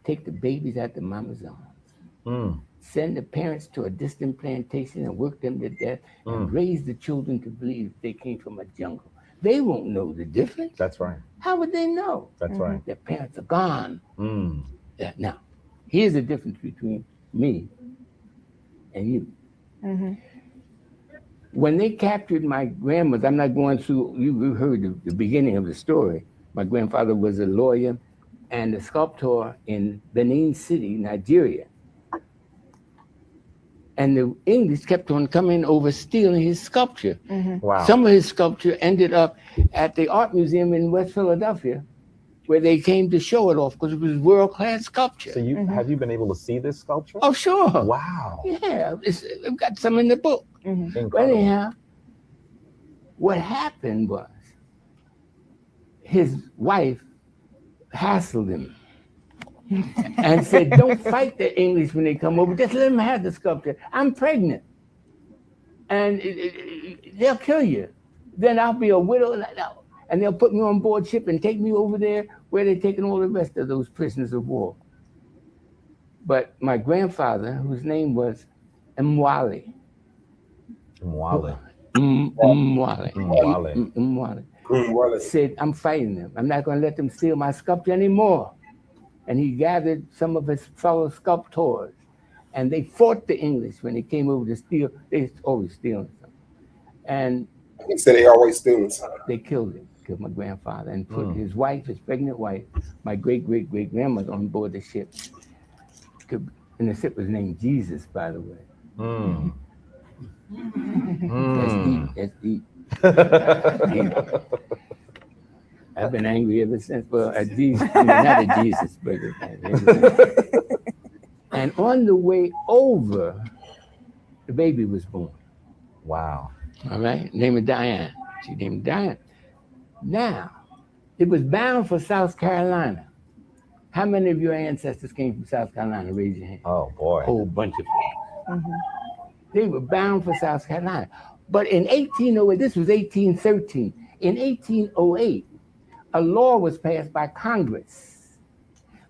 take the babies out the mama's arms, send the parents to a distant plantation and work them to death, and raise the children to believe they came from a jungle. They won't know the difference. That's right. How would they know? That's right. Their parents are gone. Now, here's the difference between me and you. When they captured my grandmother, I'm not going through, you heard the beginning of the story, My grandfather was a lawyer and a sculptor in Benin City, Nigeria. And the English kept on coming over stealing his sculpture. Wow. Some of his sculpture ended up at the Art Museum in West Philadelphia, where they came to show it off because it was world-class sculpture. So have you been able to see this sculpture? Oh, sure. Wow. Yeah, I've got some in the book. But anyhow, what happened was his wife hassled him and said, don't fight the English when they come over. Just let them have the sculpture. I'm pregnant. And they'll kill you. Then I'll be a widow. And they'll put me on board ship and take me over there where they're taking all the rest of those prisoners of war. But my grandfather, whose name was Mwale, said, I'm fighting them. I'm not going to let them steal my sculpture anymore. And he gathered some of his fellow sculptors, and they fought the English when they came over to steal. They always stealing something. And he said they always stealing something. They killed him, killed my grandfather, and put his wife, his pregnant wife, my great-great-great-grandmother on board the ship. And the ship was named Jesus, by the way. That's deep. I've been angry ever since. Well, at Jesus, not at Jesus, but and on the way over, the baby was born. Wow. All right, named Diane. She named Diane. Now, it was bound for South Carolina. How many of your ancestors came from South Carolina? Raise your hand. Oh boy, a whole bunch of them. They were bound for South Carolina. But in 1808, this was 1813. In 1808, a law was passed by Congress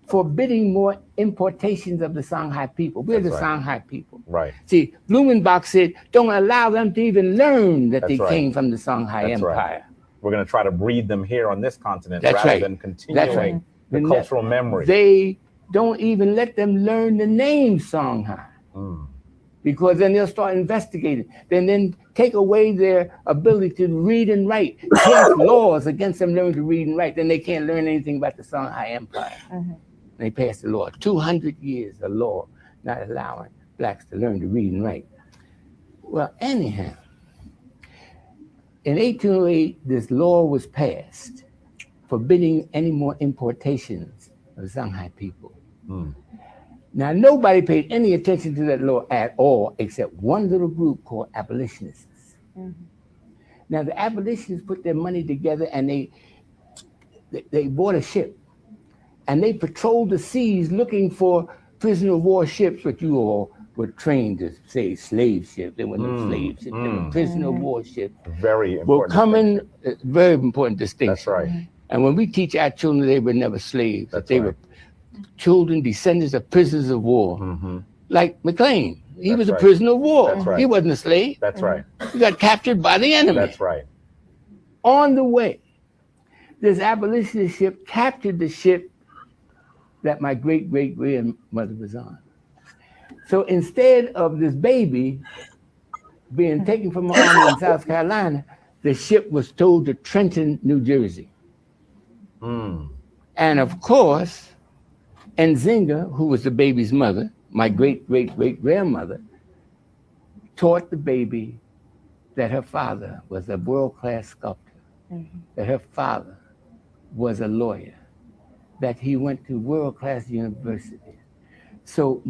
forbidding more importations of the Songhai people. We're the Songhai people. Right. See, Blumenbach said, don't allow them to even learn that they came from the Songhai Empire. Right. We're going to try to breed them here on this continent rather than continuing the cultural memory. They don't even let them learn the name Songhai. Because then they'll start investigating. Then take away their ability to read and write. Pass laws against them learning to read and write. Then they can't learn anything about the Songhai Empire. They passed the law. 200 years, a law not allowing blacks to learn to read and write. Well, anyhow, in 1808, this law was passed forbidding any more importations of Songhai people. Now, nobody paid any attention to that law at all, except one little group called abolitionists. Now, the abolitionists put their money together and they bought a ship. And they patrolled the seas looking for prisoner of war ships, but you all were trained to say slave ships. They weren't no slave ships, they were prisoner of war ships. Very important. Were coming, very important distinction. That's right. And when we teach our children, they were never slaves. They were children, descendants of prisoners of war. Like McLean, he was a prisoner of war. That's right. He wasn't a slave. That's right. He got captured by the enemy. That's right. On the way, this abolitionist ship captured the ship that my great-great-grandmother was on. So instead of this baby being taken from my army in South Carolina, the ship was towed to Trenton, New Jersey. And of course, Nzinga, who was the baby's mother, my great-great-great-grandmother, taught the baby that her father was a world-class sculptor, that her father was a lawyer, that he went to world-class universities. So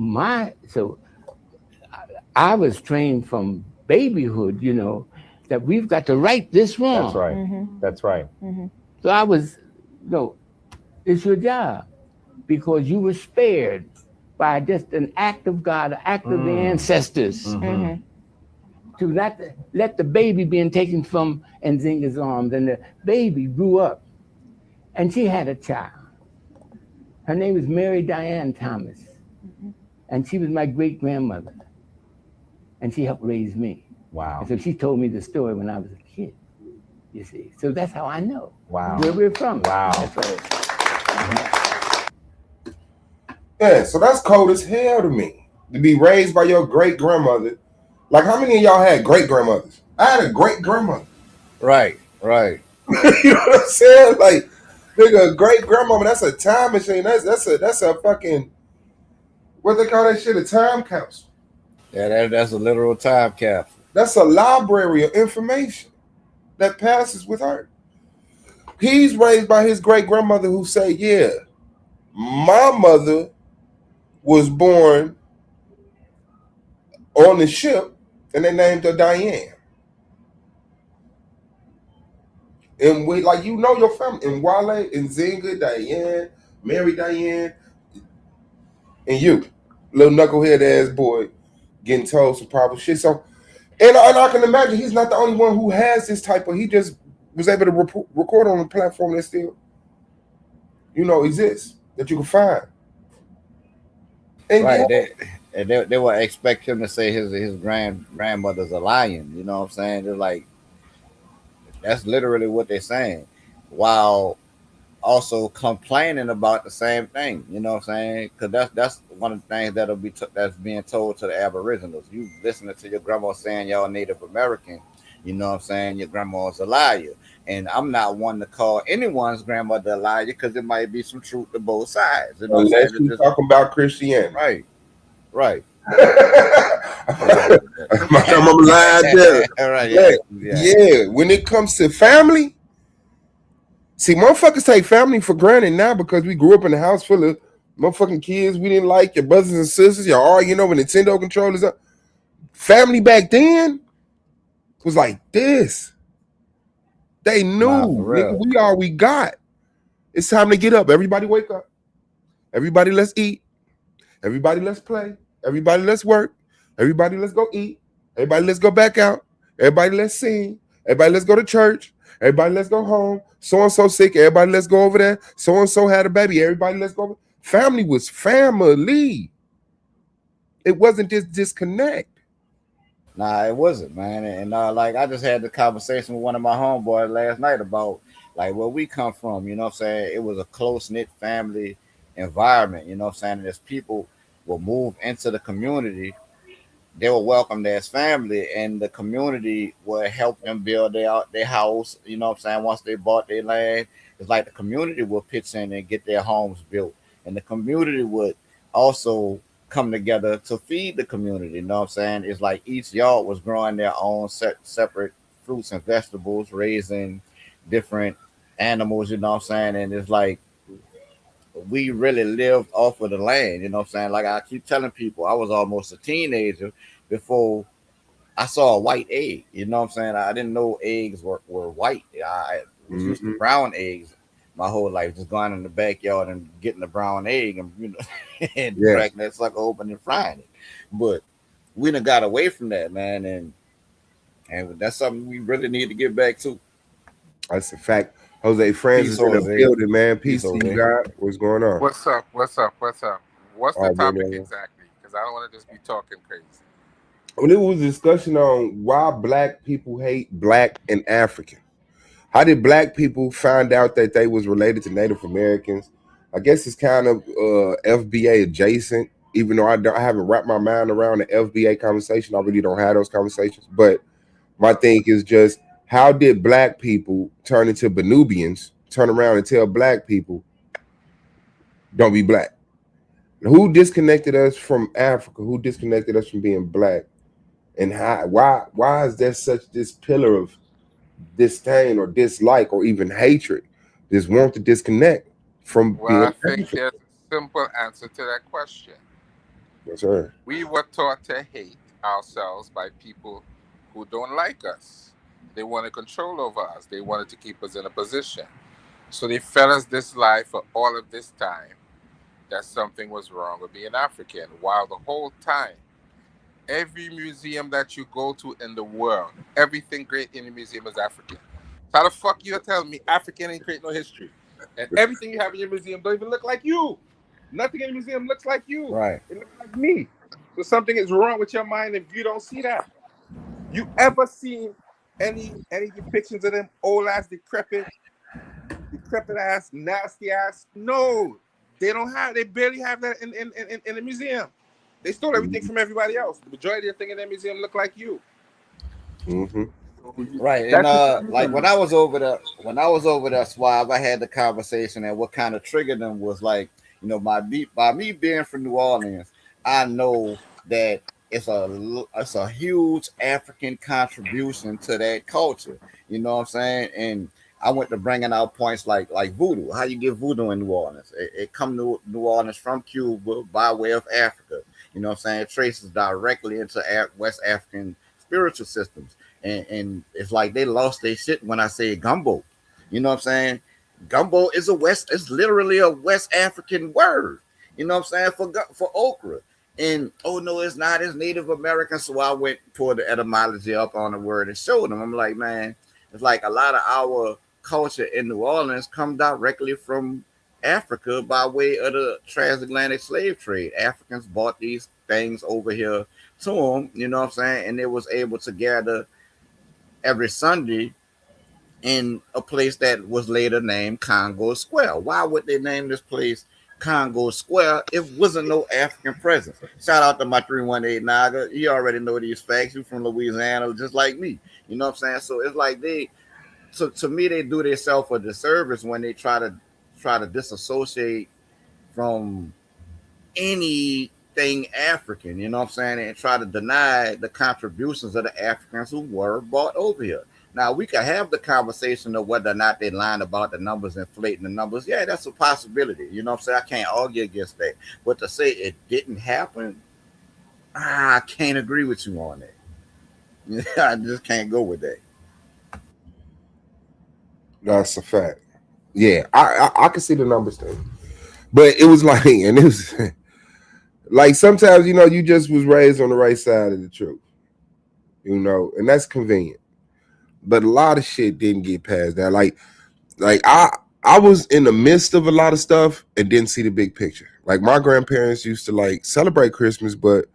I was trained from babyhood, you know, that we've got to right this wrong. That's right. That's right. So I was, it's your job, because you were spared by just an act of God, an act of the ancestors, to not let the baby being taken from Nzinga's arms. And the baby grew up, and she had a child. Her name was Mary Diane Thomas, and she was my great-grandmother, and she helped raise me. Wow. And so she told me the story when I was a kid, you see. So that's how I know where we're from. Wow. That's right. Yeah, so that's cold as hell to me, to be raised by your great-grandmother. Like, how many of y'all had great-grandmothers? I had a great-grandmother. Right. You know what I'm saying? Like, Nigga, great grandmama, that's a time machine. That's a fucking, what they call that shit, a time capsule. Yeah, that's a literal time capsule. That's a library of information that passes with her. He's raised by his great grandmother who said, yeah, my mother was born on the ship and they named her Diane. And we, like, you know your family. And Wale, and Zinga, Diane, Mary Diane, and you, little knucklehead ass boy, getting told some probable shit. So, and I can imagine he's not the only one who has this type of, he just was able to record on a platform that still, you know, exists, that you can find. And right, they would expect him to say his grandmother's a lion. You know what I'm saying? They're like, that's literally what they're saying, while also complaining about the same thing. You know what I'm saying? Because that's one of the things that's being told to the Aboriginals. You listening to your grandma saying y'all Native American, you know what I'm saying? Your grandma's a liar, and I'm not one to call anyone's grandmother a liar because there might be some truth to both sides. You know unless you're talking about Christianity, right. My grandmama lied there. Right, yeah. When it comes to family, see, motherfuckers take family for granted now because we grew up in a house full of motherfucking kids we didn't like, your brothers and sisters, y'all arguing over Nintendo controllers. Family back then was like this. They knew, nigga, we all we got. It's time to get up. Everybody wake up. Everybody let's eat. Everybody let's play. Everybody let's work. Everybody let's go eat. Everybody let's go back out. Everybody let's sing. Everybody let's go to church. Everybody let's go home. So-and-so sick. Everybody let's go over there. So-and-so had a baby. Everybody let's go. Family was family. It wasn't this disconnect. Nah, it wasn't, man. And like I just had the conversation with one of my homeboys last night about like where we come from. You know what I'm saying? It was a close-knit family environment. You know what I'm saying? And as people will move into the community, they were welcomed as family, and the community will help them build their house. You know what I'm saying? Once they bought their land, it's like the community will pitch in and get their homes built, and the community would also come together to feed the community. You know what I'm saying? It's like each yard was growing their own separate fruits and vegetables, raising different animals. You know what I'm saying? And it's like we really lived off of the land, you know what I'm saying? Like I keep telling people, I was almost a teenager before I saw a white egg, you know what I'm saying? I didn't know eggs were white. I was used to brown eggs my whole life, just going in the backyard and getting a brown egg and, you know, and cracking that sucker open and frying it. But we done got away from that, man, and that's something we really need to get back to. That's a fact. Jose Francis in the building, man. Peace to you, God. What's going on? What's up? What's the topic exactly? Because I don't want to just be talking crazy. Well, it was a discussion on why black people hate black and African. How did black people find out that they was related to Native Americans? I guess it's kind of FBA adjacent, even though I haven't wrapped my mind around the FBA conversation. I really don't have those conversations. But my thing is just, how did black people turn into Benubians, turn around and tell black people, don't be black? Who disconnected us from Africa? Who disconnected us from being black? And why is there such this pillar of disdain or dislike or even hatred? This want to disconnect from being I think African? there's a simple answer to that question. Yes, sir. We were taught to hate ourselves by people who don't like us. They wanted control over us. They wanted to keep us in a position. So they fed us this lie for all of this time that something was wrong with being African. While the whole time, every museum that you go to in the world, everything great in the museum is African. How the fuck you telling me African ain't create no history? And everything you have in your museum don't even look like you. Nothing in the museum looks like you. Right. It looks like me. So something is wrong with your mind if you don't see that. You ever seen any depictions of them old ass decrepit ass, nasty ass? No, they don't have. They barely have that in the museum. They stole everything from everybody else. The majority of the thing in that museum look like you. Right, and like when I was over there, Suave, I had the conversation, and what kind of triggered them was like, by me being from New Orleans, I know that it's a huge African contribution to that culture. You know what I'm saying? And I went to bringing out points like voodoo. How you get voodoo in New Orleans? It come to New Orleans from Cuba by way of Africa. You know what I'm saying? It traces directly into West African spiritual systems. And it's like they lost their shit when I say gumbo. You know what I'm saying? Gumbo is it's literally a West African word. You know what I'm saying? For okra. And oh no, it's not, it's Native American. So I went pulled the etymology up on the word and showed them. I'm like, man, it's like a lot of our culture in New Orleans come directly from Africa by way of the transatlantic slave trade. Africans bought these things over here to them, you know what I'm saying? And they was able to gather every Sunday in a place that was later named Congo Square. Why would they name this place Congo Square? It wasn't no African presence. Shout out to my 318 Naga. You already know these facts. You from Louisiana, just like me. You know what I'm saying? So it's like to me, they do themselves a disservice when they try to disassociate from anything African, you know what I'm saying, and try to deny the contributions of the Africans who were brought over here. Now, we can have the conversation of whether or not they lying about the numbers, inflating the numbers. Yeah, that's a possibility. You know what I'm saying? I can't argue against that. But to say it didn't happen, I can't agree with you on that. I just can't go with that. That's a fact. Yeah, I can see the numbers thing. But it was like, and it was like sometimes, you just was raised on the right side of the truth, and that's convenient. But a lot of shit didn't get past that. Like I was in the midst of a lot of stuff and didn't see the big picture. Like my grandparents used to like celebrate Christmas, but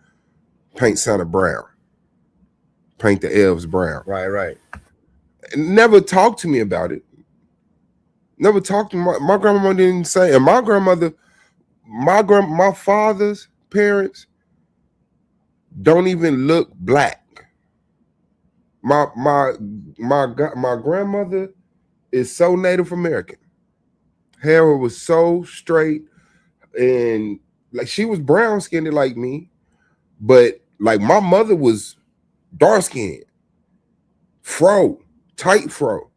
paint Santa brown, paint the elves brown. Right. And never talked to me about it. Never talked to my grandmama. Didn't say, and my grandmother, my father's parents don't even look black. My grandmother is so Native American. Hair was so straight, and like she was brown skinned like me, but like my mother was dark skinned, tight fro.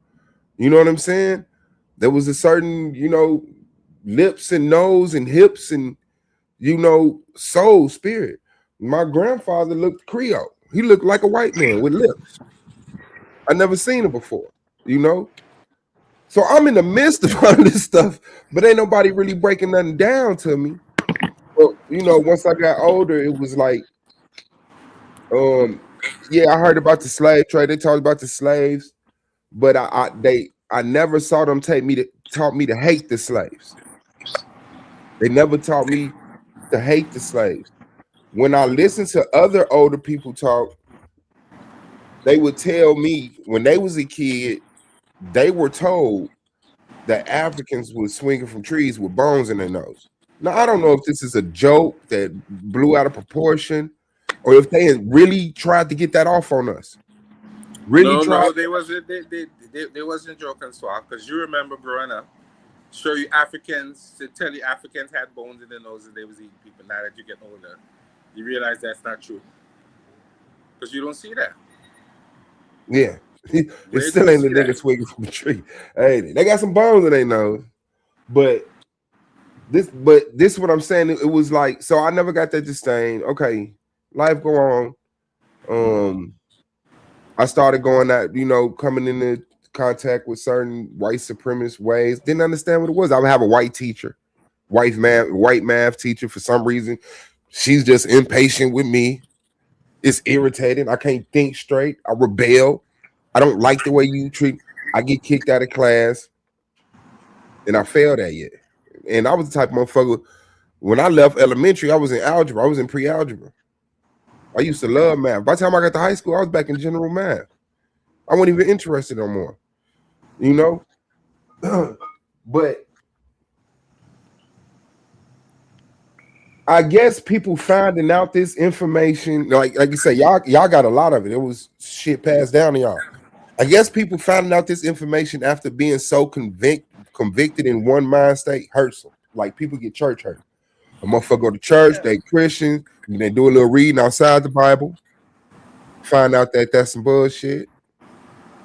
You know what I'm saying? There was a certain, lips and nose and hips and, soul spirit. My grandfather looked Creole. He looked like a white man with lips. I never seen him before, So I'm in the midst of all this stuff, but ain't nobody really breaking nothing down to me. But, once I got older, it was like, yeah, I heard about the slave trade. They talked about the slaves, but I never saw them taught me to hate the slaves. They never taught me to hate the slaves. When I listened to other older people talk, they would tell me when they was a kid, they were told that Africans were swinging from trees with bones in their nose. Now, I don't know if this is a joke that blew out of proportion or if they had really tried to get that off on us. No, they wasn't joking, Swag, because you remember growing up, tell you Africans had bones in their noses, they was eating people. Now that you get older, you realize that's not true. Because you don't see that. Yeah. It still ain't the nigga swinging from a tree. Hey, they got some bones in their nose. But this is what I'm saying. It was like, so I never got that disdain. Okay, life go on. I started going out, coming into contact with certain white supremacist ways. Didn't understand what it was. I would have a white teacher, white math teacher. For some reason, she's just impatient with me. It's irritating. I can't think straight. I rebel. I don't like the way you treat. I get kicked out of class, and I failed that year. And I was the type of motherfucker. When I left elementary, I was in algebra. I was in pre-algebra. I used to love math. By the time I got to high school, I was back in general math. I wasn't even interested no more, But I guess people finding out this information, like you say, y'all got a lot of it. It was shit passed down to y'all. I guess people finding out this information after being so convicted in one mind state hurts them. Like people get church hurt. A motherfucker go to church, they Christians, and they do a little reading outside the Bible, find out that that's some bullshit.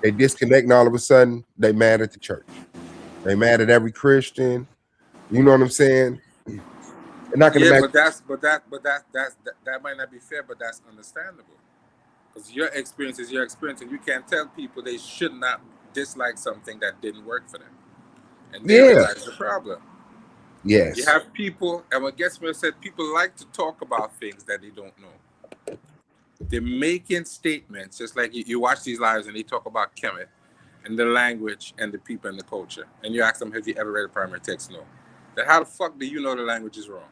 They disconnect, and all of a sudden they mad at the church. They mad at every Christian. You know what I'm saying? And I can imagine. That might not be fair, but that's understandable. Because your experience is your experience, and you can't tell people they should not dislike something that didn't work for them. And that's the problem. Yes. You have people, and what gets me said, people like to talk about things that they don't know. They're making statements, just like you watch these lives and they talk about Kemet and the language and the people and the culture. And you ask them, have you ever read a primary text? No. Then how the fuck do you know the language is wrong?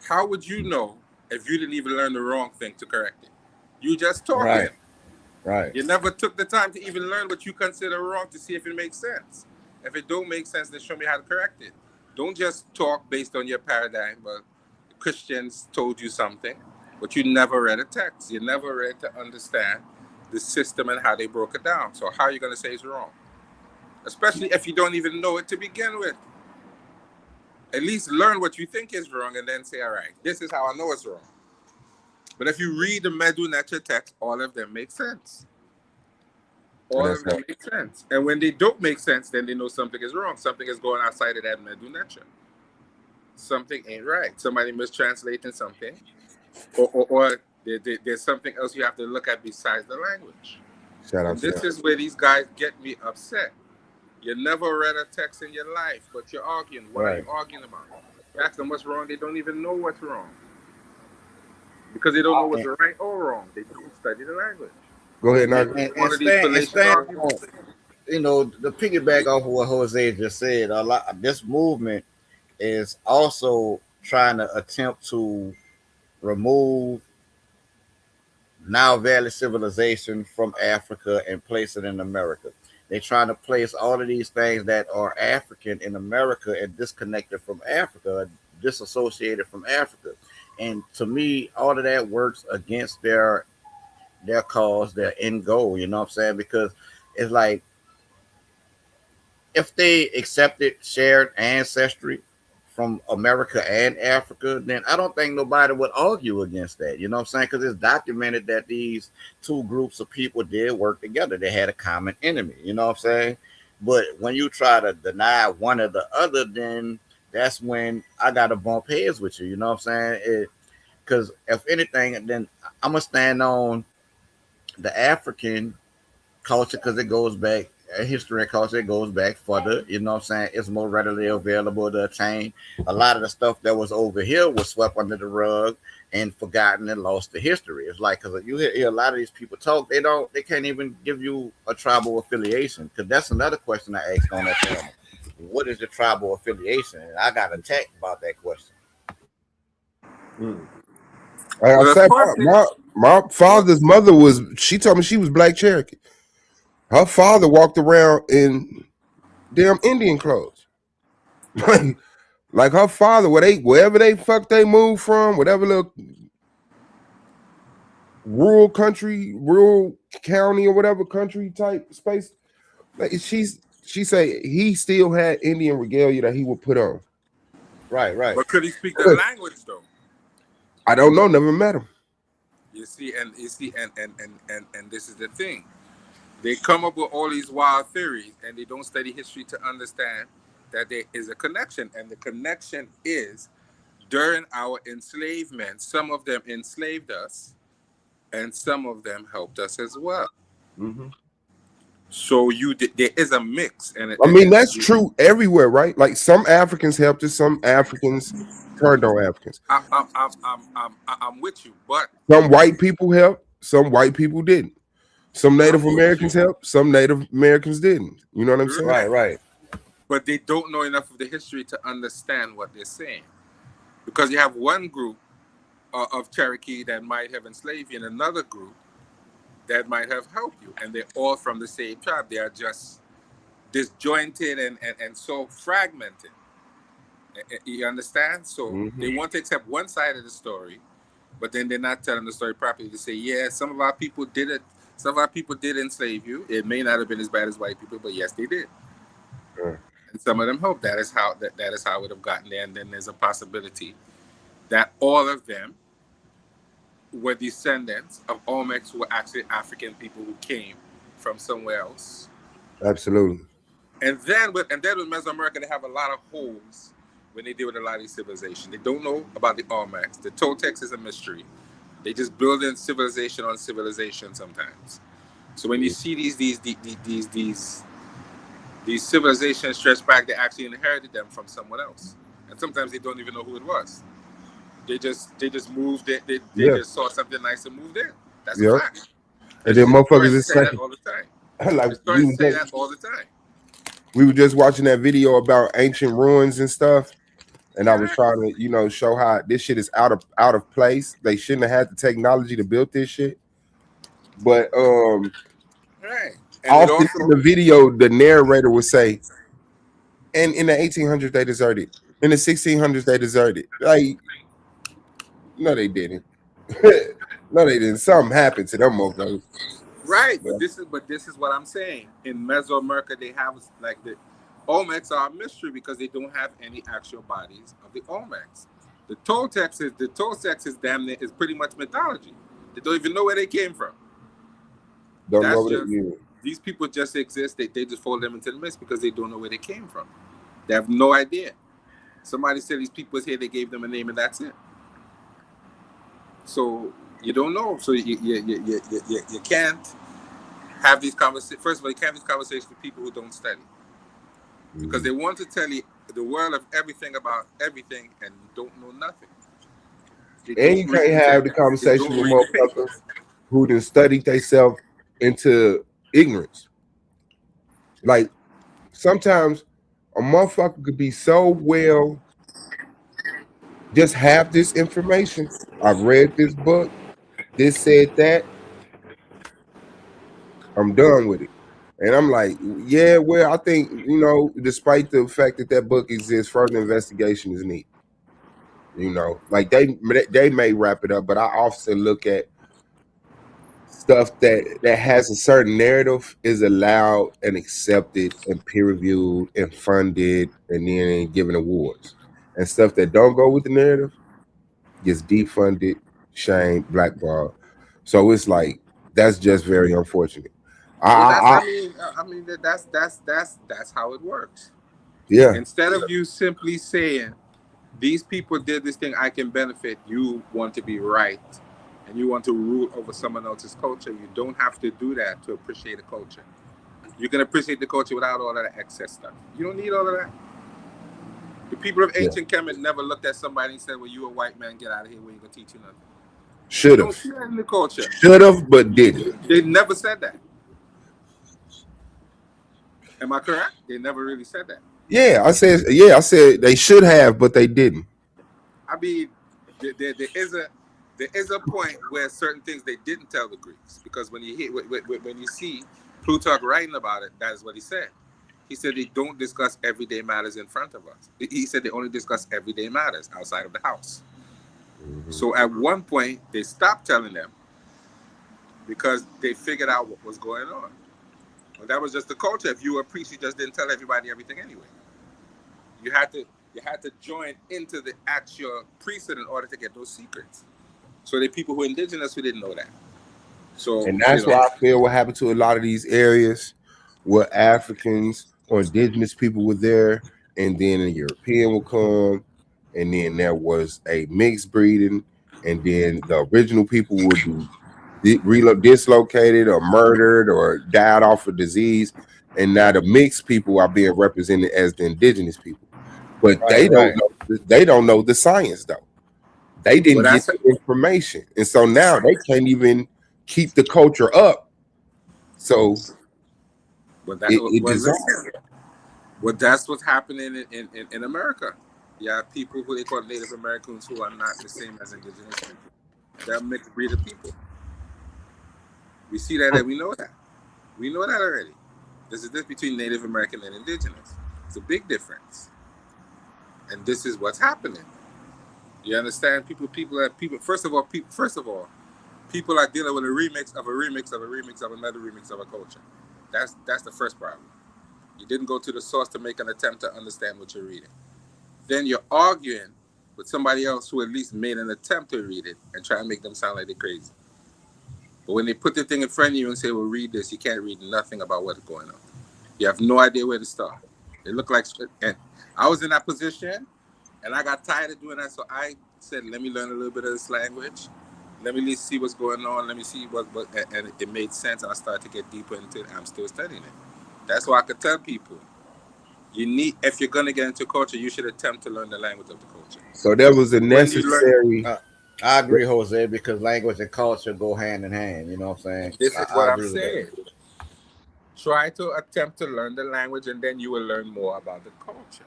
How would you know if you didn't even learn the wrong thing to correct it? You just talking. Right. You never took the time to even learn what you consider wrong to see if it makes sense. If it don't make sense, then show me how to correct it. Don't just talk based on your paradigm, but Christians told you something, but you never read a text. You never read to understand the system and how they broke it down. So how are you going to say it's wrong? Especially if you don't even know it to begin with. At least learn what you think is wrong and then say, all right, this is how I know it's wrong. But if you read the Medu Neter text, all of them make sense. All of them make sense. And when they don't make sense, then they know something is wrong. Something is going outside of that Medu Neter. Something ain't right. Somebody mistranslating something. Or there's something else you have to look at besides the language. Shout out This is where these guys get me upset. You never read a text in your life, but you're arguing. What are you arguing about? You ask them what's wrong, they don't even know what's wrong. Because they don't know what's right or wrong. They don't study the language. Go ahead, you know, the piggyback off of what Jose just said, a lot. This movement is also trying to attempt to remove Nile Valley civilization from Africa and place it in America. They're trying to place all of these things that are African in America and disconnected from Africa, disassociated from Africa. And to me, all of that works against their cause, their end goal, you know what I'm saying? Because it's like, if they accepted shared ancestry from America and Africa, then I don't think nobody would argue against that, you know what I'm saying? Because it's documented that these two groups of people did work together. They had a common enemy, you know what I'm saying? But when you try to deny one or the other, then that's when I got to bump heads with you, you know what I'm saying? Because if anything, then I'm going to stand on the African culture, because it goes back, history and culture, it goes back further, you know what I'm saying? It's more readily available to attain. A lot of the stuff that was over here was swept under the rug and forgotten and lost to history. It's like, because you hear a lot of these people talk, they can't even give you a tribal affiliation, because that's another question I asked on that panel. What is the tribal affiliation? And I got attacked about that question. I said, my father's mother she told me she was Black Cherokee. Her father walked around in damn Indian clothes. like her father, wherever they fuck they moved from, whatever little rural county or whatever country type space, like she say he still had Indian regalia that he would put on. Right. But could he speak the language though? I don't know, never met him. And this is the thing. They come up with all these wild theories and they don't study history to understand that there is a connection. And the connection is during our enslavement, some of them enslaved us and some of them helped us as well. Mm-hmm. So there is a mix. And that's true everywhere, right? Like some Africans helped us, some Africans turned on Africans. I'm with you, but some white people helped, some white people didn't. Some Native Americans helped, some Native Americans didn't. You know what I'm saying? Right. But they don't know enough of the history to understand what they're saying. Because you have one group of Cherokee that might have enslaved you and another group that might have helped you. And they're all from the same tribe. They are just disjointed and so fragmented. You understand? So they want to accept one side of the story, but then they're not telling the story properly to say, yeah, some of our people did it. Some of our people did enslave you. It may not have been as bad as white people, but yes, they did. And some of them hope that is how it would have gotten there. And then there's a possibility that all of them were descendants of Olmecs who were actually African people who came from somewhere else. Absolutely. And then with Mesoamerica, they have a lot of holes when they deal with a lot of these civilizations. They don't know about the Olmecs. The Toltecs is a mystery. They just build in civilization on civilization sometimes. So when you see these civilizations stretch back, they actually inherited them from someone else, and sometimes they don't even know who it was. They just moved it. They just saw something nice and moved in. That's a fact. And then motherfuckers is say that all the time. Like say that all the time. We were just watching that video about ancient ruins and stuff, and I was trying to, show how this shit is out of place. They shouldn't have had the technology to build this shit. But often in the video, the narrator would say, and in the 1800s they deserted. In the 1600s they deserted. Like, no, they didn't. No, they didn't. Something happened to them motherfuckers. Right, but this is what I'm saying. In Mesoamerica, they have like the Olmecs are a mystery because they don't have any actual bodies of the Olmecs. The Toltecs is damn near is pretty much mythology. They don't even know where they came from. These people just exist. They just fold them into the mist because they don't know where they came from. They have no idea. Somebody said these people was here. They gave them a name, and that's it. So you don't know. So you can't have these conversations. First of all, you can't have these conversations with people who don't study, because they want to tell you the world of everything about everything and don't know nothing. And you can't have the conversation with motherfuckers who done studied themselves into ignorance. Like, sometimes a motherfucker could be so well, just have this information. I've read this book. This said that. I'm done with it. And I'm like, yeah, well, I think, despite the fact that book exists, further investigation is needed. Like they may wrap it up, but I often look at stuff that has a certain narrative is allowed and accepted and peer reviewed and funded and then given awards. And stuff that don't go with the narrative gets defunded, shamed, blackballed. So it's like, that's just very unfortunate. I mean that's how it works. Yeah. Instead of you simply saying, these people did this thing, I can benefit, you want to be right and you want to rule over someone else's culture. You don't have to do that to appreciate a culture. You can appreciate the culture without all of that excess stuff. You don't need all of that. The people of ancient Kemet never looked at somebody and said, well, you a white man, get out of here, we ain't gonna teach you nothing. Should have. Don't see that in the culture. Should have, but didn't. They never said that. Am I correct? They never really said that. Yeah, I said they should have, but they didn't. I mean, there is a point where certain things they didn't tell the Greeks, because when you see Plutarch writing about it, that is what he said. He said they don't discuss everyday matters in front of us. He said they only discuss everyday matters outside of the house. Mm-hmm. So at one point they stopped telling them because they figured out what was going on. Well, that was just the culture. If you were a priest, you just didn't tell everybody everything anyway. You had to join into the actual priesthood in order to get those secrets. So the people who are indigenous who didn't know that. So, and that's why I feel what happened to a lot of these areas where Africans or indigenous people were there, and then a European will come, and then there was a mixed breeding, and then the original people would be dislocated or murdered or died off of disease, and now the mixed people are being represented as the indigenous people. But they don't know the science though. They didn't get the information, and so now they can't even keep the culture up. So that's what's happening in America. You have people who they call Native Americans who are not the same as indigenous people. They're mixed breed of people. We see that, and we know that. We know that already. There's a difference between Native American and indigenous. It's a big difference. And this is what's happening. You understand? People. First of all, people are dealing with a remix of a remix of a remix of another remix of a culture. That's the first problem. You didn't go to the source to make an attempt to understand what you're reading. Then you're arguing with somebody else who at least made an attempt to read it and try to make them sound like they're crazy. But when they put the thing in front of you and say, well, read this, you can't read nothing about what's going on. You have no idea where to start. It looked like, and I was in that position and I got tired of doing that. So I said, let me learn a little bit of this language. Let me at least see what's going on. Let me see what and it made sense. And I started to get deeper into it. I'm still studying it. That's why I could tell people, you need, if you're going to get into culture, you should attempt to learn the language of the culture. So that was a necessary. I agree, Jose, because language and culture go hand in hand. You know what I'm saying? This is what I'm saying. Try to attempt to learn the language, and then you will learn more about the culture.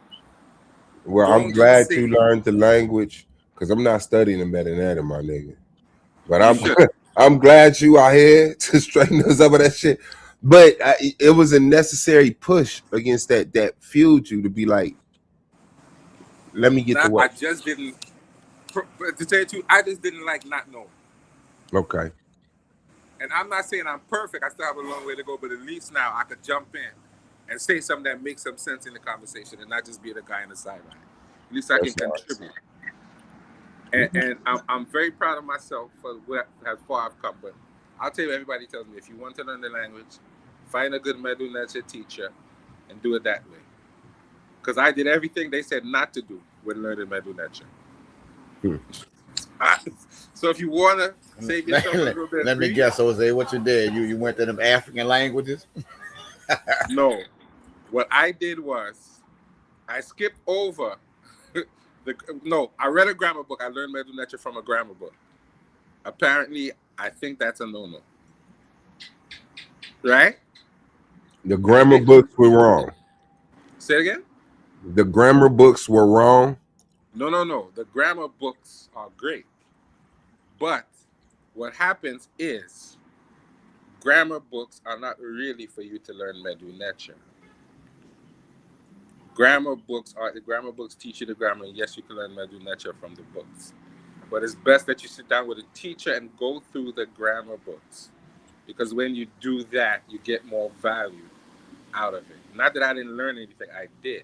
Well, I'm glad you learned the language because I'm not studying them better than that, my nigga. But I'm glad you are here to straighten us up with that shit. But it was a necessary push against that fueled you to be like, let me get the what. I just didn't. To tell you the truth, I just didn't like not knowing. Okay. And I'm not saying I'm perfect. I still have a long way to go, but at least now I could jump in and say something that makes some sense in the conversation and not just be the guy in the sideline. At least I can contribute. And I'm very proud of myself for how far I've come. But I'll tell you, everybody tells me, if you want to learn the language, find a good Medu Neter teacher and do it that way. Because I did everything they said not to do when learning Medu Neter. So if you want to save yourself a little bit. Let me guess, Jose, what you did? You went to them African languages? No. What I did was I skipped over I read a grammar book. I learned Medu Neter from a grammar book. Apparently, I think that's a no-no. Right? The grammar books were wrong. Say it again? The grammar books were wrong. No. The grammar books are great. But what happens is grammar books are not really for you to learn Medu Neter. Grammar books teach you the grammar. And yes, you can learn Medu Neter from the books. But it's best that you sit down with a teacher and go through the grammar books. Because when you do that, you get more value out of it. Not that I didn't learn anything, I did.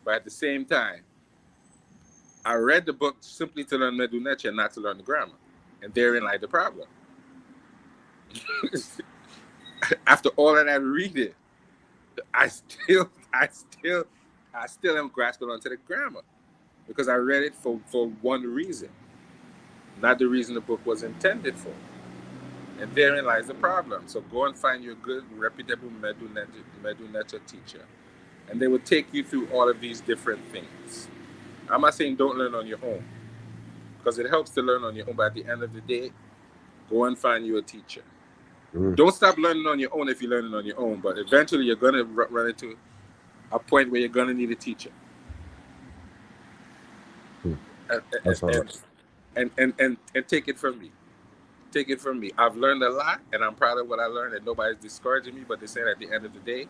But at the same time, I read the book simply to learn Medu Neter and not to learn the grammar. And therein lies the problem. After all of that reading, I still am grasping onto the grammar. Because I read it for one reason. Not the reason the book was intended for. And therein lies the problem. So go and find your good, reputable Medu Neter teacher. And they will take you through all of these different things. I'm not saying don't learn on your own. Because it helps to learn on your own. But at the end of the day, go and find you a teacher. Don't stop learning on your own if you're learning on your own. But eventually you're going to run into a point where you're going to need a teacher. And take it from me. Take it from me. I've learned a lot, and I'm proud of what I learned, and nobody's discouraging me, but they're saying at the end of the day,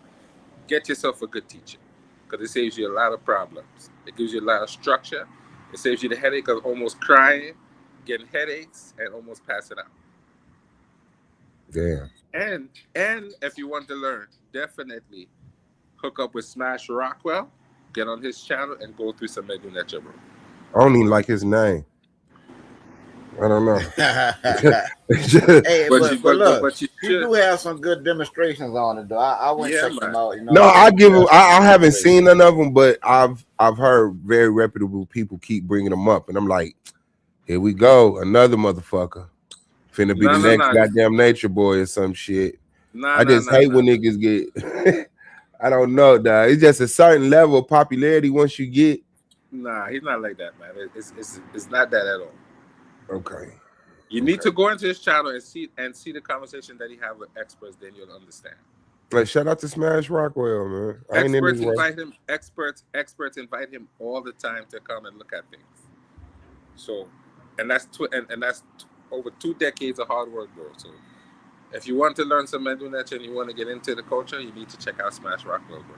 get yourself a good teacher, because it saves you a lot of problems. It gives you a lot of structure. It saves you the headache of almost crying, getting headaches, and almost passing out. Yeah. And if you want to learn, definitely hook up with Smash Rockwell, get on his channel, and go through some Medu Neter, bro. I don't even like his name. I don't know. Hey, but look, you do have some good demonstrations on it, though. I went check them out. You know? No, I haven't seen none of them, but I've heard very reputable people keep bringing them up, and I'm like, here we go, another motherfucker, finna be the next goddamn Nature Boy or some shit. I just hate when niggas get. I don't know, dog. It's just a certain level of popularity once you get. Nah, he's not like that, man. It's not that at all. Okay. You need to go into his channel and see the conversation that he have with experts. Then you'll understand. Like, shout out to Smash Rockwell, man. Experts invite him all the time to come and look at things. So, and that's over 2 decades of hard work, bro. So, if you want to learn some Medu Neter and you want to get into the culture, you need to check out Smash Rockwell, bro.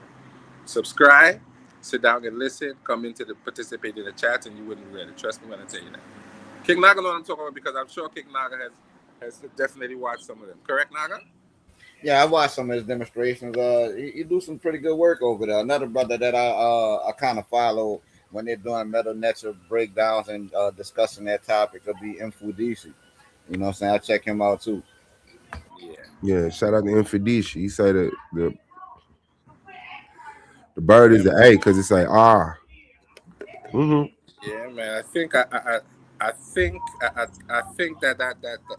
Subscribe, sit down and listen, participate in the chat, and you wouldn't regret it. Trust me when I tell you that. King Naga know what I'm talking about because I'm sure King Naga has definitely watched some of them. Correct, Naga? Yeah, I watched some of his demonstrations. He do some pretty good work over there. Another brother that I kind of follow when they're doing metal nature breakdowns and discussing that topic will be Infudisi. You know what I'm saying? I check him out too. Yeah, shout out to Infidisha. He said the bird is the A because it's like Yeah, man. I think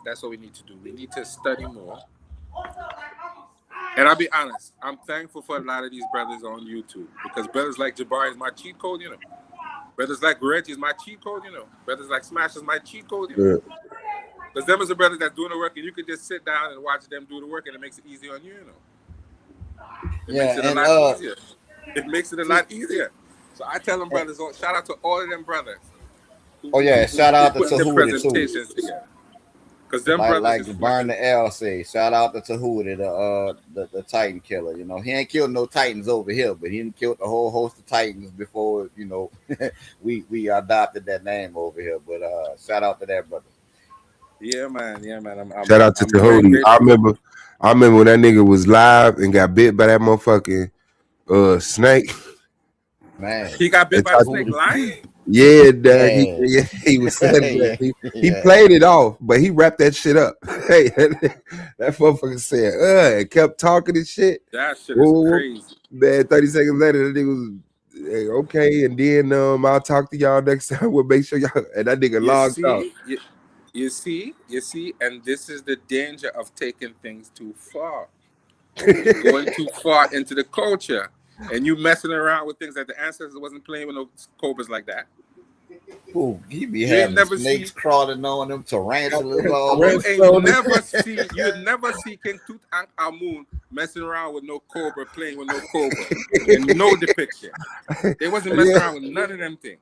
that's what we need to do. We need to study more. And I'll be honest, I'm thankful for a lot of these brothers on YouTube because brothers like Jabari is my cheat code, you know. Brothers like Reggie is my cheat code, you know. Brothers like Smash is my cheat code, you know. Because them is the brothers that's doing the work and you can just sit down and watch them do the work and it makes it easy on you, you know. It makes it a lot easier. It makes it a lot easier. So I tell them brothers, shout out to all of them brothers. Shout out to the Tahuti presentations too. together. Because them like brothers Burn the L say, shout out to Tahuti, the Titan killer. You know, he ain't killed no Titans over here, but he done killed a whole host of Titans before, you know, we adopted that name over here. But shout out to that brother. Yeah, man. shout out to Tahuti. I remember when that nigga was live and got bit by that motherfucking snake. Man, he got bit by a snake live? Yeah, Doug. He was saying that. He played it off, but he wrapped that shit up. Hey, that motherfucker said, and kept talking and shit. That shit is crazy. Man, 30 seconds later, that nigga was hey, okay, and then I'll talk to y'all next time. We'll make sure y'all and that nigga logged out. You see, and this is the danger of taking things too far. Going too far into the culture. And you messing around with things that the ancestors wasn't playing with no cobras like that. Ooh, he be having snakes crawling on them, tarantulas. You'd never see King Tutankhamun messing around with no cobra, playing with no cobra, and no depiction. They wasn't messing around with none of them things.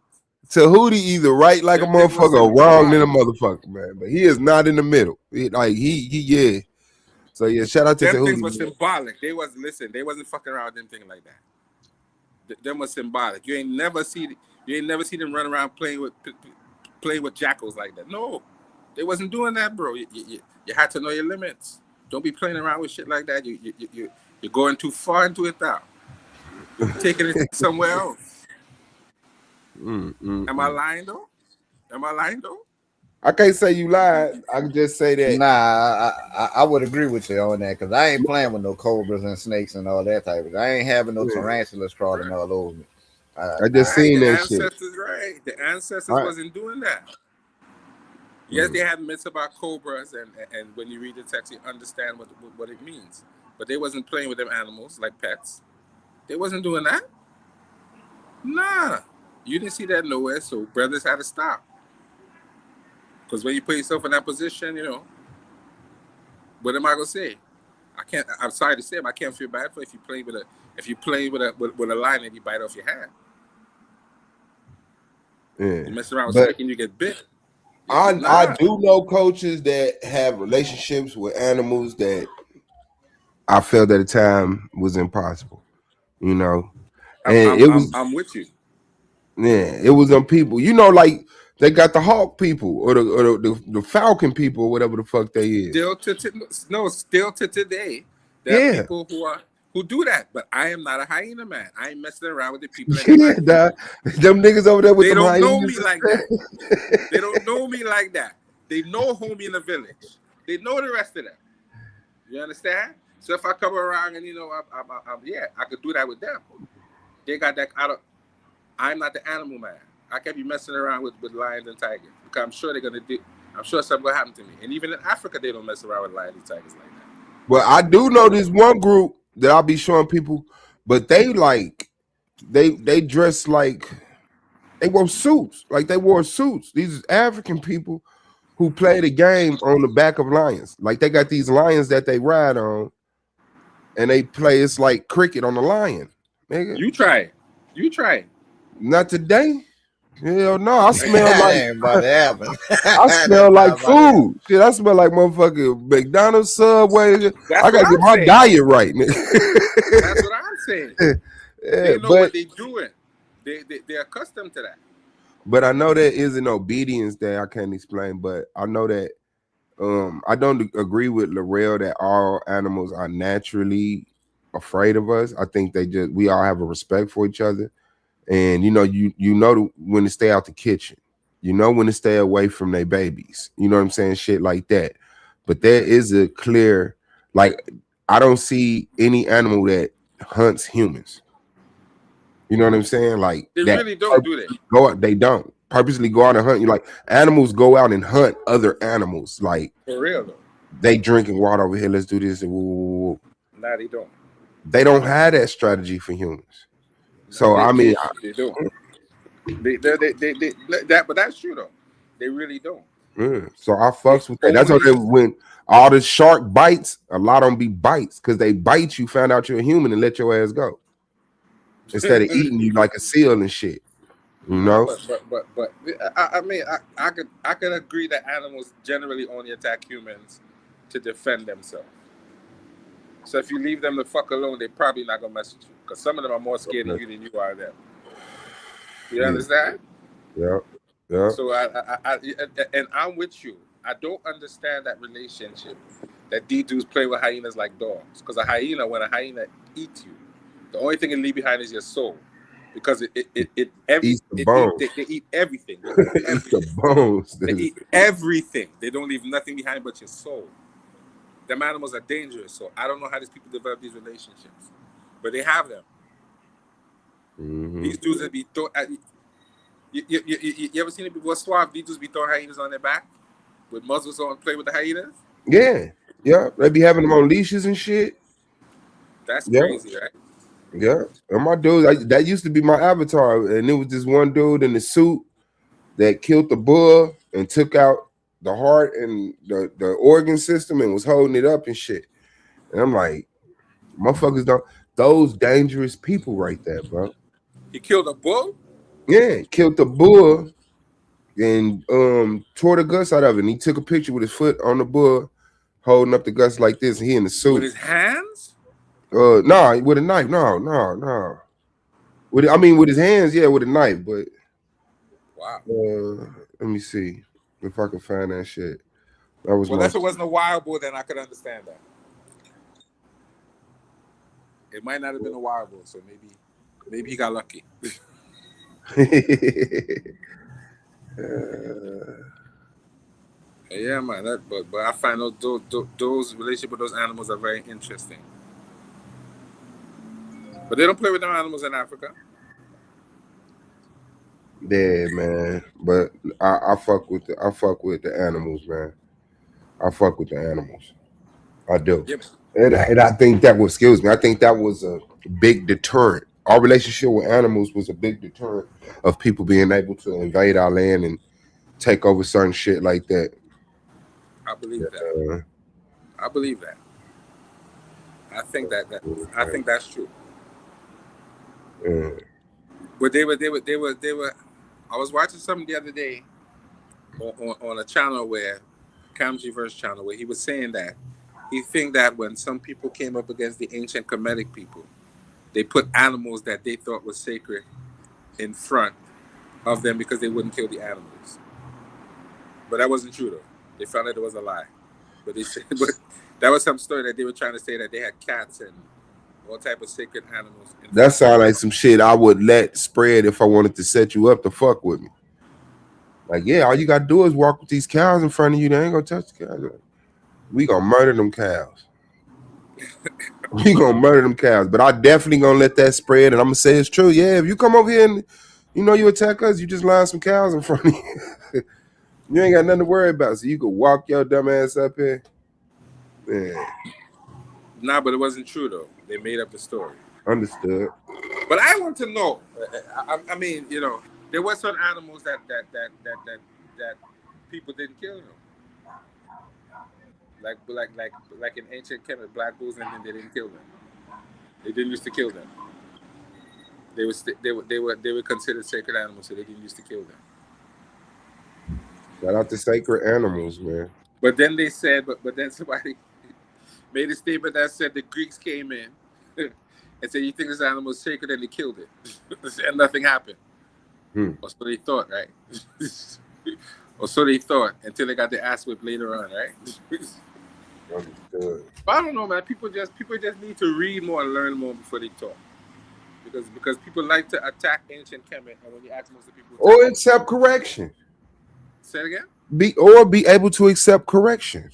Tahuti either right like a motherfucker or wrong than a motherfucker, man. But he is not in the middle. Yeah. So yeah, shout out to them Tahuti. Things were symbolic. They wasn't fucking around with them things like that. Them was symbolic. You ain't never see them run around playing with jackals like that. No, they wasn't doing that, bro. You had to know your limits. Don't be playing around with shit like that. You're going too far into it now. You're taking it somewhere else. Am I lying though? I can't say you lied. I can just say that. Nah, I would agree with you on that because I ain't playing with no cobras and snakes and all that type of thing. I ain't having no tarantulas crawling all over me. I just seen that shit. Right. The ancestors wasn't doing that. Yes, they had myths about cobras, and when you read the text, you understand what it means. But they wasn't playing with them animals like pets. They wasn't doing that. Nah. You didn't see that nowhere, so brothers had to stop. Because when you put yourself in that position, you know, what am I gonna say? I'm sorry to say, but I can't feel bad for if you play with a lion and you bite off your hand. Yeah. You mess around with snake and you get bit. I do know coaches that have relationships with animals that I felt at the time was impossible. You know, and I'm with you. Yeah, it was them people. You know, like they got the hawk people or the falcon people or whatever the fuck they is. Still to today, there are people who do that. But I am not a hyena man. I ain't messing around with the people. Them niggas over there with they them don't know hyenas. me like that. They don't know me like that. They know homie in the village. They know the rest of them. You understand? So if I come around and I could do that with them. They got that. I'm not the animal man. I can't be messing around with lions and tigers because I'm sure they're gonna do. I'm sure something will happen to me. And even in Africa, they don't mess around with lions and tigers like that. Well, I do know this one group that I'll be showing people, but they dress like they wore suits, like they wore suits. These African people who play the game on the back of lions, like they got these lions that they ride on, and they play. It's like cricket on the lion. Nigga. You try it. Not today. Hell no, I smell I smell like food. Shit, I smell like motherfucking McDonald's, Subway. I gotta get my diet right, nigga. That's what I'm saying. They know what they're doing. They're accustomed to that. But I know there is an obedience that I can't explain. But I know that I don't agree with Laurel that all animals are naturally afraid of us. I think we all have a respect for each other, and you know when to stay out the kitchen. You know when to stay away from their babies. You know what I'm saying? Shit like that. But there is a clear, like, I don't see any animal that hunts humans. You know what I'm saying? Like They that really don't, do they? go out, they don't purposely go out and hunt you. Like animals go out and hunt other animals. Like For real though. they drinking water over here. Let's do this. And woo, woo, woo. Nah, they don't. They don't have that strategy for humans. So I mean, they don't. That, but that's true though. They really don't. So I fucks with that. That's why when all the shark bites, a lot of them be bites because they bite you, found out you're a human, and let your ass go instead of eating you like a seal and shit. You know. But I mean, I could agree that animals generally only attack humans to defend themselves. So if you leave them the fuck alone, they're probably not gonna mess with you because some of them are more scared of you than you are them. You understand? Yeah. Yeah. So and I'm with you. I don't understand that relationship that these dudes play with hyenas like dogs. Because when a hyena eats you, the only thing it leave behind is your soul. Because it eats the bones. They eat everything. They eat the bones. They eat everything. They don't leave nothing behind but your soul. Them animals are dangerous. So I don't know how these people develop these relationships, but they have them. Mm-hmm. These dudes that be thrown. You ever seen it before? Suave. These dudes be throwing hyenas on their back with muzzles on, play with the hyenas. Yeah. They be having them on leashes and shit. That's crazy, right? Yeah, and my dude, that used to be my avatar, and it was this one dude in the suit that killed the bull and took out the heart and the organ system and was holding it up and shit. And I'm like, motherfuckers don't, those dangerous people right there, bro. He killed a bull? Yeah, killed the bull and tore the guts out of it. And he took a picture with his foot on the bull, holding up the guts like this, and he in the suit. With his hands? No, with a knife. No. With his hands, yeah, with a knife. But wow. Let me see if I can find that shit. That was if it wasn't a wild bull, then I could understand that. It might not have been a wild bull, so maybe he got lucky. Yeah, man. But I find those relationships with those animals are very interesting. But they don't play with them animals in Africa. Yeah, man. But I fuck with the animals, man. I fuck with the animals. I do. Yep. And I think that was, I think that was a big deterrent. Our relationship with animals was a big deterrent of people being able to invade our land and take over certain shit like that. I believe that. I believe that. I think that's true. But they were. I was watching something the other day on a channel where Kamjiverse channel where he was saying that he think that when some people came up against the ancient Kemetic people, they put animals that they thought was sacred in front of them because they wouldn't kill the animals. But that wasn't true though. They found out it was a lie. But they said, but that was some story that they were trying to say that they had cats and all type of sacred animals. That sounds like some shit I would let spread if I wanted to set you up to fuck with me. Like, yeah, all you gotta do is walk with these cows in front of you. They ain't gonna touch the cows. We gonna murder them cows. We gonna murder them cows. But I definitely gonna let that spread, and I'm gonna say it's true. Yeah, if you come over here and you attack us, you just line some cows in front of you. You ain't got nothing to worry about. So you could walk your dumb ass up here. Yeah. Nah, but it wasn't true though. They made up the story. Understood. But I want to know. I mean, there were some animals that people didn't kill them. Like in ancient Kemet, black bulls, and then they didn't kill them. They didn't used to kill them. They were considered sacred animals, so they didn't used to kill them. Shout out to sacred animals, man. But then they said, but then somebody made a statement that said the Greeks came in and said, "You think this animal is sacred?" And they killed it, and nothing happened. Or so they thought, right? Or so they thought until they got the ass whipped later on, right? Understood. But I don't know, man. People just need to read more and learn more before they talk. Because people like to attack ancient Kemet, and when you ask most of the people, Or accept correction. say it again. Be able to accept correction.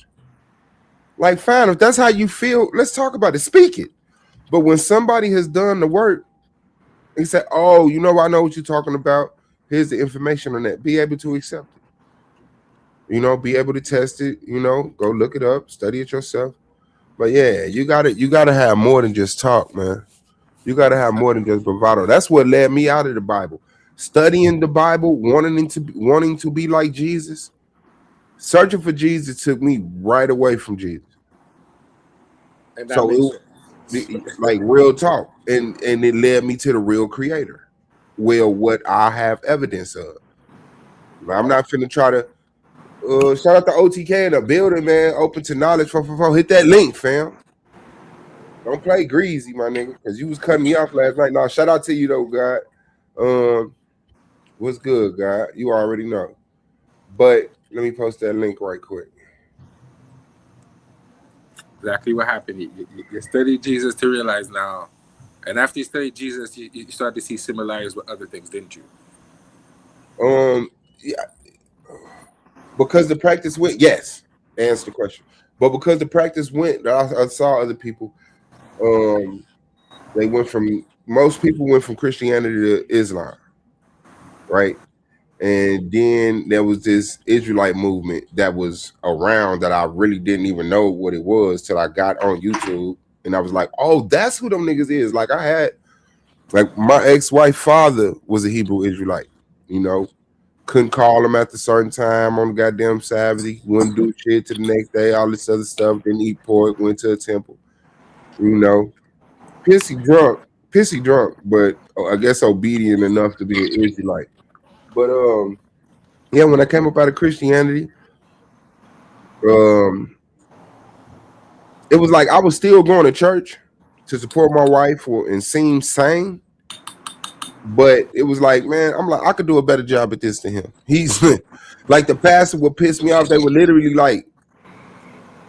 Like, fine, if that's how you feel, let's talk about it. Speak it. But when somebody has done the work and said, "Oh, you know, I know what you're talking about. Here's the information on that," be able to accept it. You know, be able to test it. You know, go look it up, study it yourself. But yeah, you gotta have more than just talk, man. You gotta have more than just bravado. That's what led me out of the Bible. Studying the Bible, wanting to be like Jesus. Searching for Jesus took me right away from Jesus. And that So makes it, like real talk, and it led me to the real Creator. Well, what I have evidence of. I'm not finna try to. Shout out to OTK in the building, man. Open to knowledge. Hit that link, fam. Don't play greasy, my nigga, because you was cutting me off last night. No, shout out to you though, God. What's good, God? You already know. But let me post that link right quick. exactly what happened. You studied Jesus to realize now, and after you studied Jesus, you started to see similarities with other things, didn't you? Yeah, because the practice went. Yes, answer the question. But because the practice went, I saw other people. They went from most people went from Christianity to Islam, right? And then there was this Israelite movement that was around that I really didn't even know what it was till I got on YouTube, and I was like, "Oh, that's who them niggas is." Like my ex-wife father was a Hebrew Israelite, you know. Couldn't call him at a certain time on the goddamn Sabbath. He wouldn't do shit to the next day, all this other stuff. Didn't eat pork, went to a temple, you know. Pissy drunk, but I guess obedient enough to be an Israelite. But yeah, when I came up out of Christianity, it was like I was still going to church to support my wife and seem sane. But it was like, man, I'm like, I could do a better job at this than him. He's like, the pastor would piss me off. They would literally like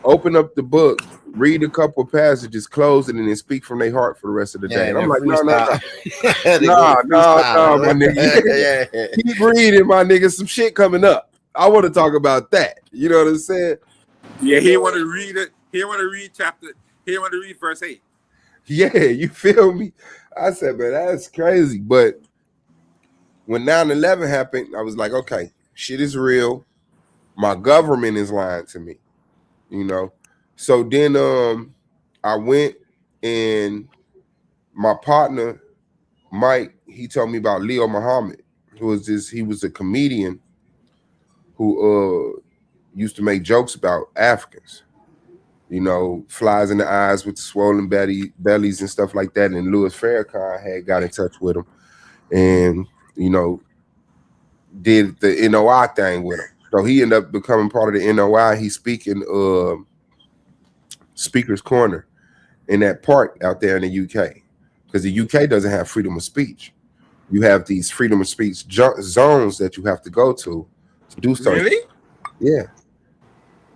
open up the book, read a couple of passages, close it, and then speak from their heart for the rest of the day. And I'm like, no, my nigga. Keep reading, my nigga. Some shit coming up. I want to talk about that. You know what I'm saying? Yeah, he want to read it. He want to read chapter. He want to read verse 8. Yeah, you feel me? I said, man, that's crazy. But when 9/11 happened, I was like, okay, shit is real. My government is lying to me, you know. So then I went, and my partner, Mike, he told me about Leo Muhammad, he was a comedian who used to make jokes about Africans. You know, flies in the eyes with the swollen bellies and stuff like that. And Louis Farrakhan had got in touch with him and, you know, did the NOI thing with him. So he ended up becoming part of the NOI. He's speaking Speaker's Corner in that park out there in the UK, because the UK doesn't have freedom of speech. You have these freedom of speech zones that you have to go to do stuff. Really? Yeah.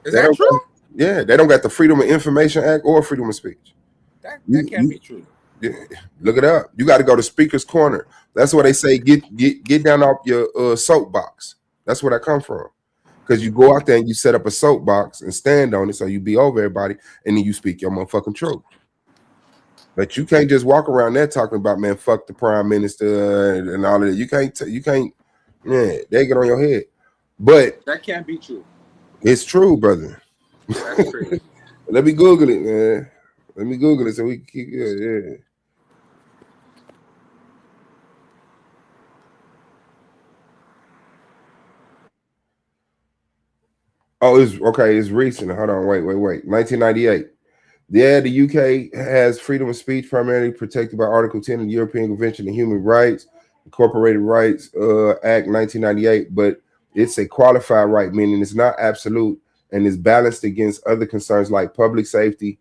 Is that true? Yeah, they don't got the Freedom of Information Act or freedom of speech. That can't be true. Yeah, look it up. You got to go to Speaker's Corner. That's where they say get down off your soapbox. That's where that comes from. Because you go out there and you set up a soapbox and stand on it, so you be over everybody, and then you speak your motherfucking truth. But you can't just walk around there talking about, man, fuck the prime minister and all of that. You can't. Yeah, they get on your head. But that can't be true. It's true, brother. That's crazy. Let me Google it, man. Let me Google it so we can keep it. Yeah. Oh, it's okay. It's recent. Hold on. Wait. 1998. Yeah, the UK has freedom of speech primarily protected by Article 10 of the European Convention on Human Rights, Incorporated Rights Act 1998, but it's a qualified right, meaning it's not absolute and is balanced against other concerns like public safety,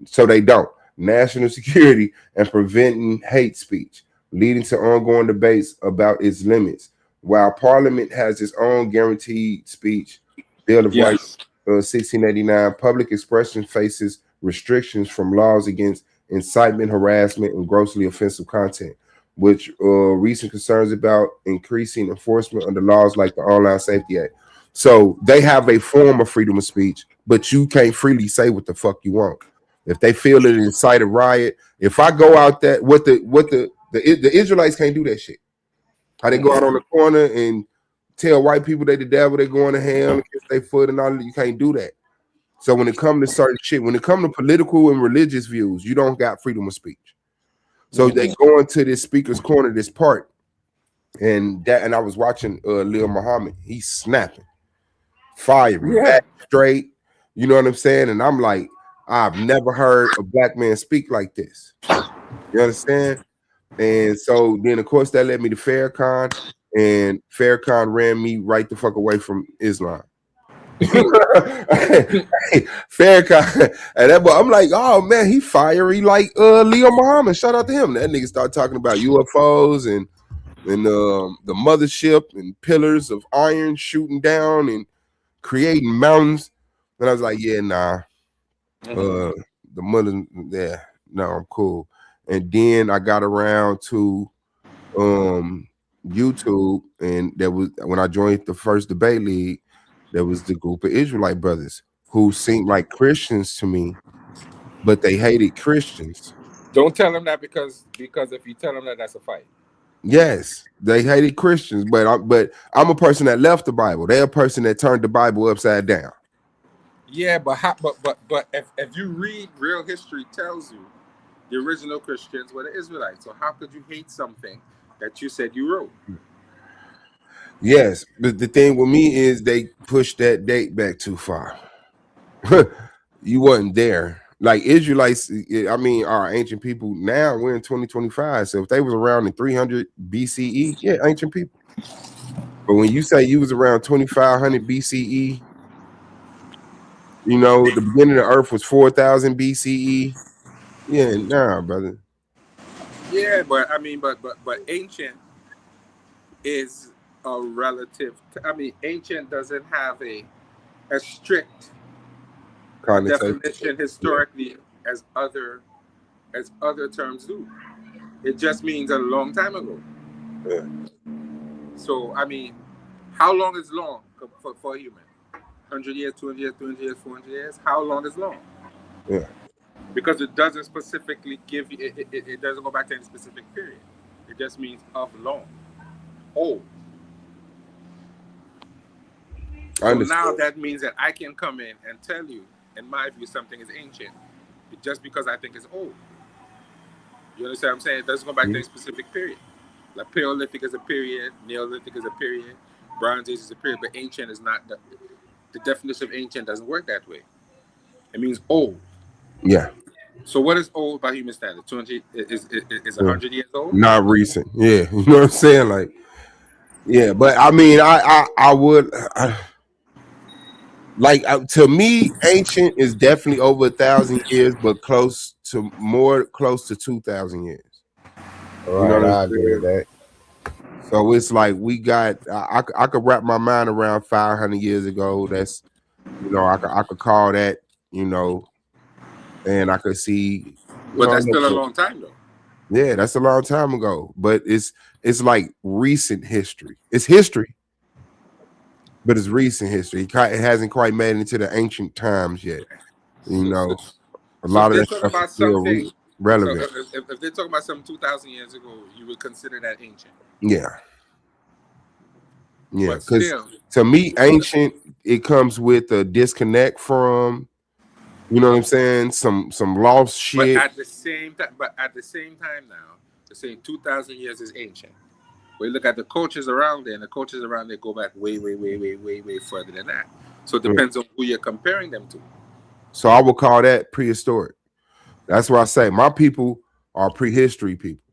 so they don't, national security, and preventing hate speech, leading to ongoing debates about its limits. while Parliament has its own guaranteed speech, Bill of Rights, 1689, public expression faces restrictions from laws against incitement, harassment, and grossly offensive content, which recent concerns about increasing enforcement under laws like the Online Safety Act. So they have a form of freedom of speech, but you can't freely say what the fuck you want. If they feel it incite a riot, if I go out there, the Israelites can't do that shit. How they go out on the corner and tell white people they the devil, they going to hell and kiss their foot and all that, you can't do that. So when it comes to certain shit, when it comes to political and religious views, you don't got freedom of speech. So they go into this speaker's corner, this part, and I was watching Lil Muhammad. He's snapping, fiery, back straight. You know what I'm saying? And I'm like, I've never heard a black man speak like this. You understand? And so then, of course, that led me to Farrakhan, and Farrakhan ran me right the fuck away from Islam. Farrakhan, and that boy, I'm like, oh man, he fiery like Leo Muhammad. Shout out to him. That nigga started talking about UFOs and the mothership and pillars of iron shooting down and creating mountains. And I was like, yeah, nah. The mother, yeah, no, I'm cool. And then I got around to YouTube, and there was when I joined the first debate league, there was the group of Israelite brothers who seemed like Christians to me, but they hated Christians. Don't tell them that because if you tell them that, that's a fight. Yes, they hated Christians, but I'm a person that left the Bible. They're a person that turned the Bible upside down. Yeah, but if you read real history, tells you the original Christians were the Israelites. So how could you hate something that you said you wrote? Yes, but the thing with me is they pushed that date back too far. You wasn't there. Like Israelites, I mean, our ancient people. Now we're in 2025. So if they was around in 300 BCE, yeah, ancient people. But when you say you was around 2500 BCE, you know, the beginning of the earth was 4000 BCE. Yeah, nah, brother. Yeah, but I mean, but ancient is a relative. I mean, ancient doesn't have a strict definition historically as other terms do. It just means a long time ago. Yeah. So I mean, how long is long for a human? 100 years, 200 years, 300 years, 400 years. How long is long? Yeah. Because it doesn't specifically give you. It doesn't go back to any specific period. It just means of long, old. So now that means that I can come in and tell you, in my view, something is ancient, just because I think it's old. You understand what I'm saying? It doesn't go back to any specific period. Like Paleolithic is a period, Neolithic is a period, Bronze Age is a period, but ancient is not. The definition of ancient doesn't work that way. It means old. Yeah. So what is old by human standard? 200 is 100 years old? Not recent. Yeah. You know what I'm saying? Like, yeah, but I mean, I would to me, ancient is definitely over 1,000 years, but close to 2,000 years. Right, you know I agree with that. So it's like we got. I could wrap my mind around 500 years ago. That's, you know, I could call that, you know, and I could see. But that's still a long time though. Yeah, that's a long time ago. But it's like recent history. It's history, but it's recent history. It hasn't quite made it into the ancient times yet. You know, a lot of that stuff is still relevant. So if they're talking about something 2,000 years ago, you would consider that ancient. Yeah. Yeah, because to me, ancient, it comes with a disconnect from, you know what I'm saying, some lost shit. But at the same time now, they're saying 2,000 years is ancient. We look at the cultures around there, and the cultures around there go back way further than that. So it depends on who you're comparing them to. So I would call that prehistoric. That's why I say my people are prehistory people.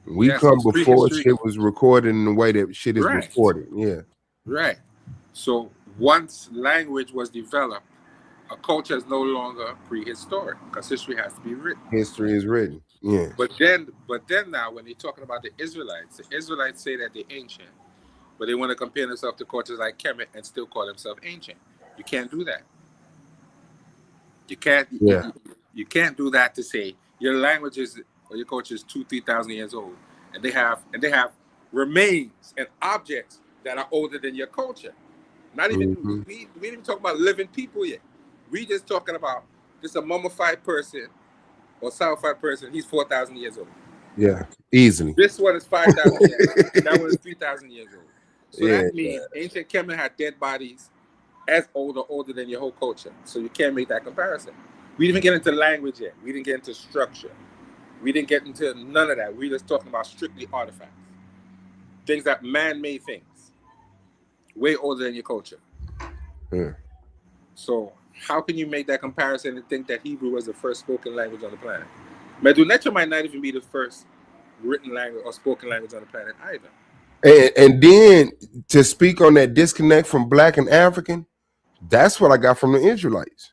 We come before shit was recorded in the way that shit is recorded. Yeah. Right. So once language was developed, a culture is no longer prehistoric because history has to be written. History is written. Yeah. But then now when they're talking about the Israelites say that they're ancient but they want to compare themselves to cultures like Kemet and still call themselves ancient. You can't do that. You can't. Yeah. You can't do that to say your language is or your culture is 2,000-3,000 years old, and they have remains and objects that are older than your culture. Not even we didn't even talk about living people yet. We just talking about just a mummified person or zombified person. He's 4,000 years old. Yeah, easily. This one is 5,000 years old. That one is 3,000 years old. So Yeah, that means ancient Kemet had dead bodies as older than your whole culture. So you can't make that comparison. We didn't even get into language yet. We didn't get into structure. We didn't get into none of that. We're just talking about strictly artifacts. Things that man-made things. Way older than your culture. Yeah. So how can you make that comparison and think that Hebrew was the first spoken language on the planet? Medu Neter might not even be the first written language or spoken language on the planet either. And then to speak on that disconnect from Black and African, that's what I got from the Israelites.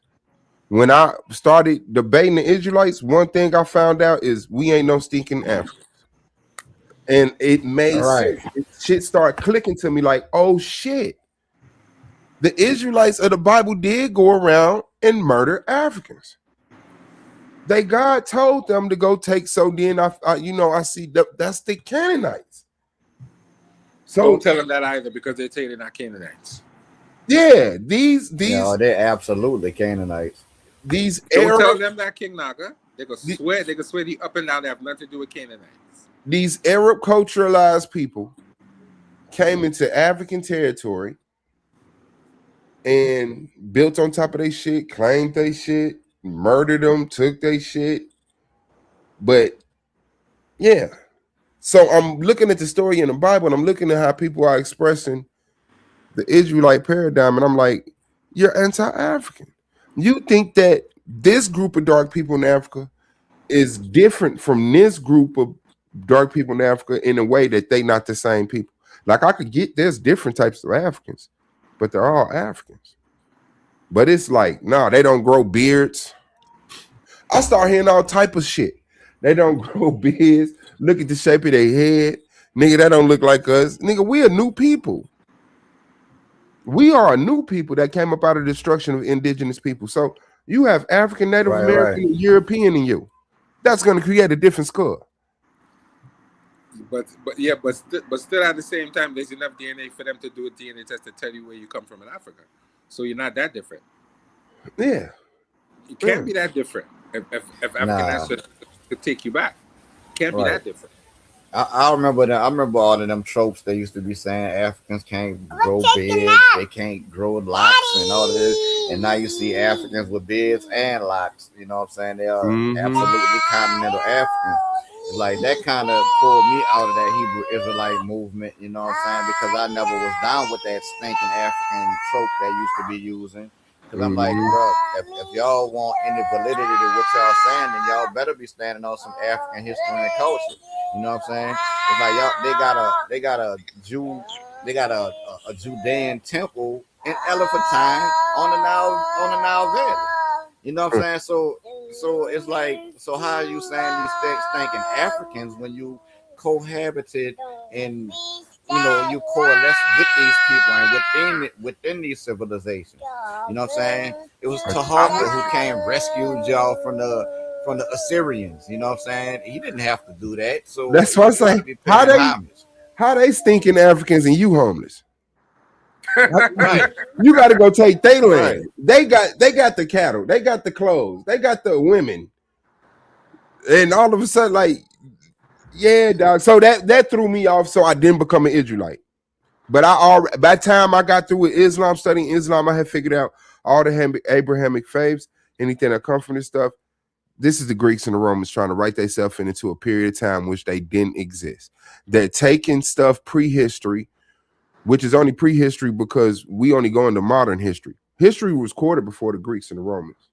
When I started debating the Israelites, one thing I found out is we ain't no stinking Africans. And it made sense. Shit started clicking to me like, oh shit. The Israelites of the Bible did go around and murder Africans. God told them to go take. So then I see that's the Canaanites. So don't tell them that either, because they tell you they're not Canaanites. Yeah, these no, they're absolutely Canaanites. These don't tell them that, King Naga. They can swear you up and down. They have nothing to do with Canaanites. These Arab culturalized people came into African territory and built on top of their shit, claimed their shit, murdered them, took their shit. But yeah, so I'm looking at the story in the Bible and I'm looking at how people are expressing the Israelite paradigm, and I'm like, you're anti-African. You think that this group of dark people in Africa is different from this group of dark people in Africa in a way that they not the same people. Like I could get there's different types of Africans, but they're all Africans. But it's like, no, they don't grow beards. I start hearing all type of shit. They don't grow beards. Look at the shape of their head. Nigga, that don't look like us. Nigga, we are new people. We are a new people that came up out of the destruction of indigenous people. So you have African, Native American, and European in you. That's going to create a different skull. But still at the same time, there's enough DNA for them to do a DNA test to tell you where you come from in Africa. So you're not that different. Yeah. You can't be that different if African ancestors could take you back. Can't be that different. I remember that. I remember all of them tropes they used to be saying Africans can't grow beards, they can't grow locks and all of this. And now you see Africans with beards and locks. You know what I'm saying? They are absolutely continental Africans. Like that kind of pulled me out of that Hebrew Israelite movement. You know what I'm saying? Because I never was down with that stinking African trope they used to be using. Because I'm like, bro, if y'all want any validity to what y'all saying, then y'all better be standing on some African history and culture. You know what I'm saying? It's like y'all, they got a Judean temple in Elephantine on the Nile Valley. You know what I'm saying? So it's like, so how are you saying these stinking Africans when you cohabited and you coalesce with these people and within these civilizations? You know what I'm saying? It was Taharka who came rescued y'all from the Assyrians. You know what I'm saying? He didn't have to do that. So that's what I'm saying. How they stinking Africans and you homeless? Right. You got to go take their land. Right. They got the cattle, they got the clothes, they got the women, and all of a sudden, like, yeah, dog. So that threw me off. So I didn't become an Israelite. But by the time I got through with Islam, studying Islam, I had figured out all the Abrahamic faiths, anything that come from this stuff. This is the Greeks and the Romans trying to write themselves into a period of time which they didn't exist. They're taking stuff prehistory, which is only prehistory because we only go into modern history. History was recorded before the Greeks and the Romans.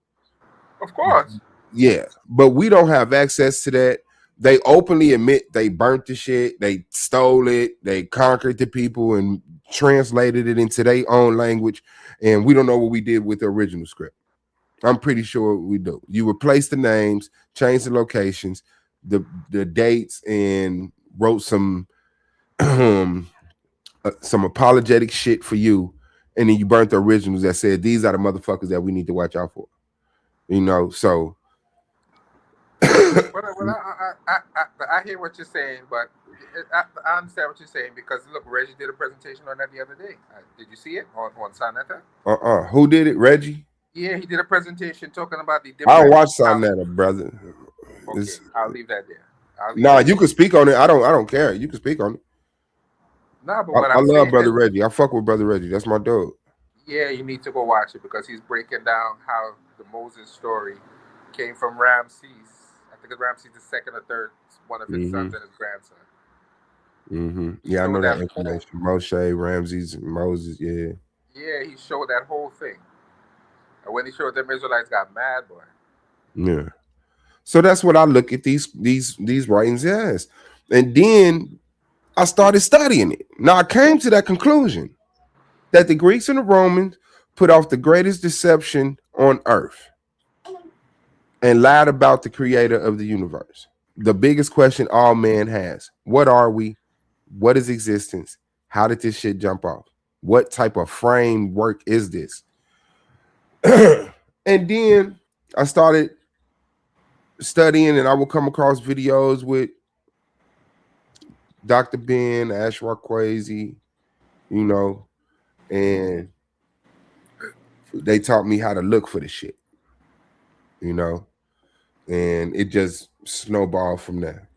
Of course. Yeah, but we don't have access to that. They openly admit they burnt the shit, they stole it, they conquered the people and translated it into their own language, and we don't know what we did with the original script. I'm pretty sure we do. You replaced the names, changed the locations, the dates, and wrote some some apologetic shit for you, and then you burnt the originals that said these are the motherfuckers that we need to watch out for. You know, so. I hear what you're saying, but I understand what you're saying because look, Reggie did a presentation on that the other day. Did you see it on Sonetta? Who did it? Reggie? Yeah, he did a presentation talking about the I don't watch Sonetta, brother. Okay, I'll leave that there. You can speak on it. I don't care. You can speak on it. No, but what I love Brother Reggie. I fuck with Brother Reggie. That's my dog. Yeah, you need to go watch it because he's breaking down how the Moses story came from Ramses. I think it's Ramses the second or third, one of his sons and his grandson. Yeah, I know that information. Moshe, Ramses, Moses. Yeah. Yeah, he showed that whole thing. And when he showed them, Israelites got mad, boy. Yeah. So that's what I look at these writings as. And then I started studying it. Now I came to that conclusion that the Greeks and the Romans put off the greatest deception on earth and lied about the creator of the universe. The biggest question all man has: what are we? What is existence? How did this shit jump off? What type of framework is this? And then I started studying, and I would come across videos with Dr. Ben, Ashra Kwesi, you know, and they taught me how to look for the shit, you know, and it just snowballed from there.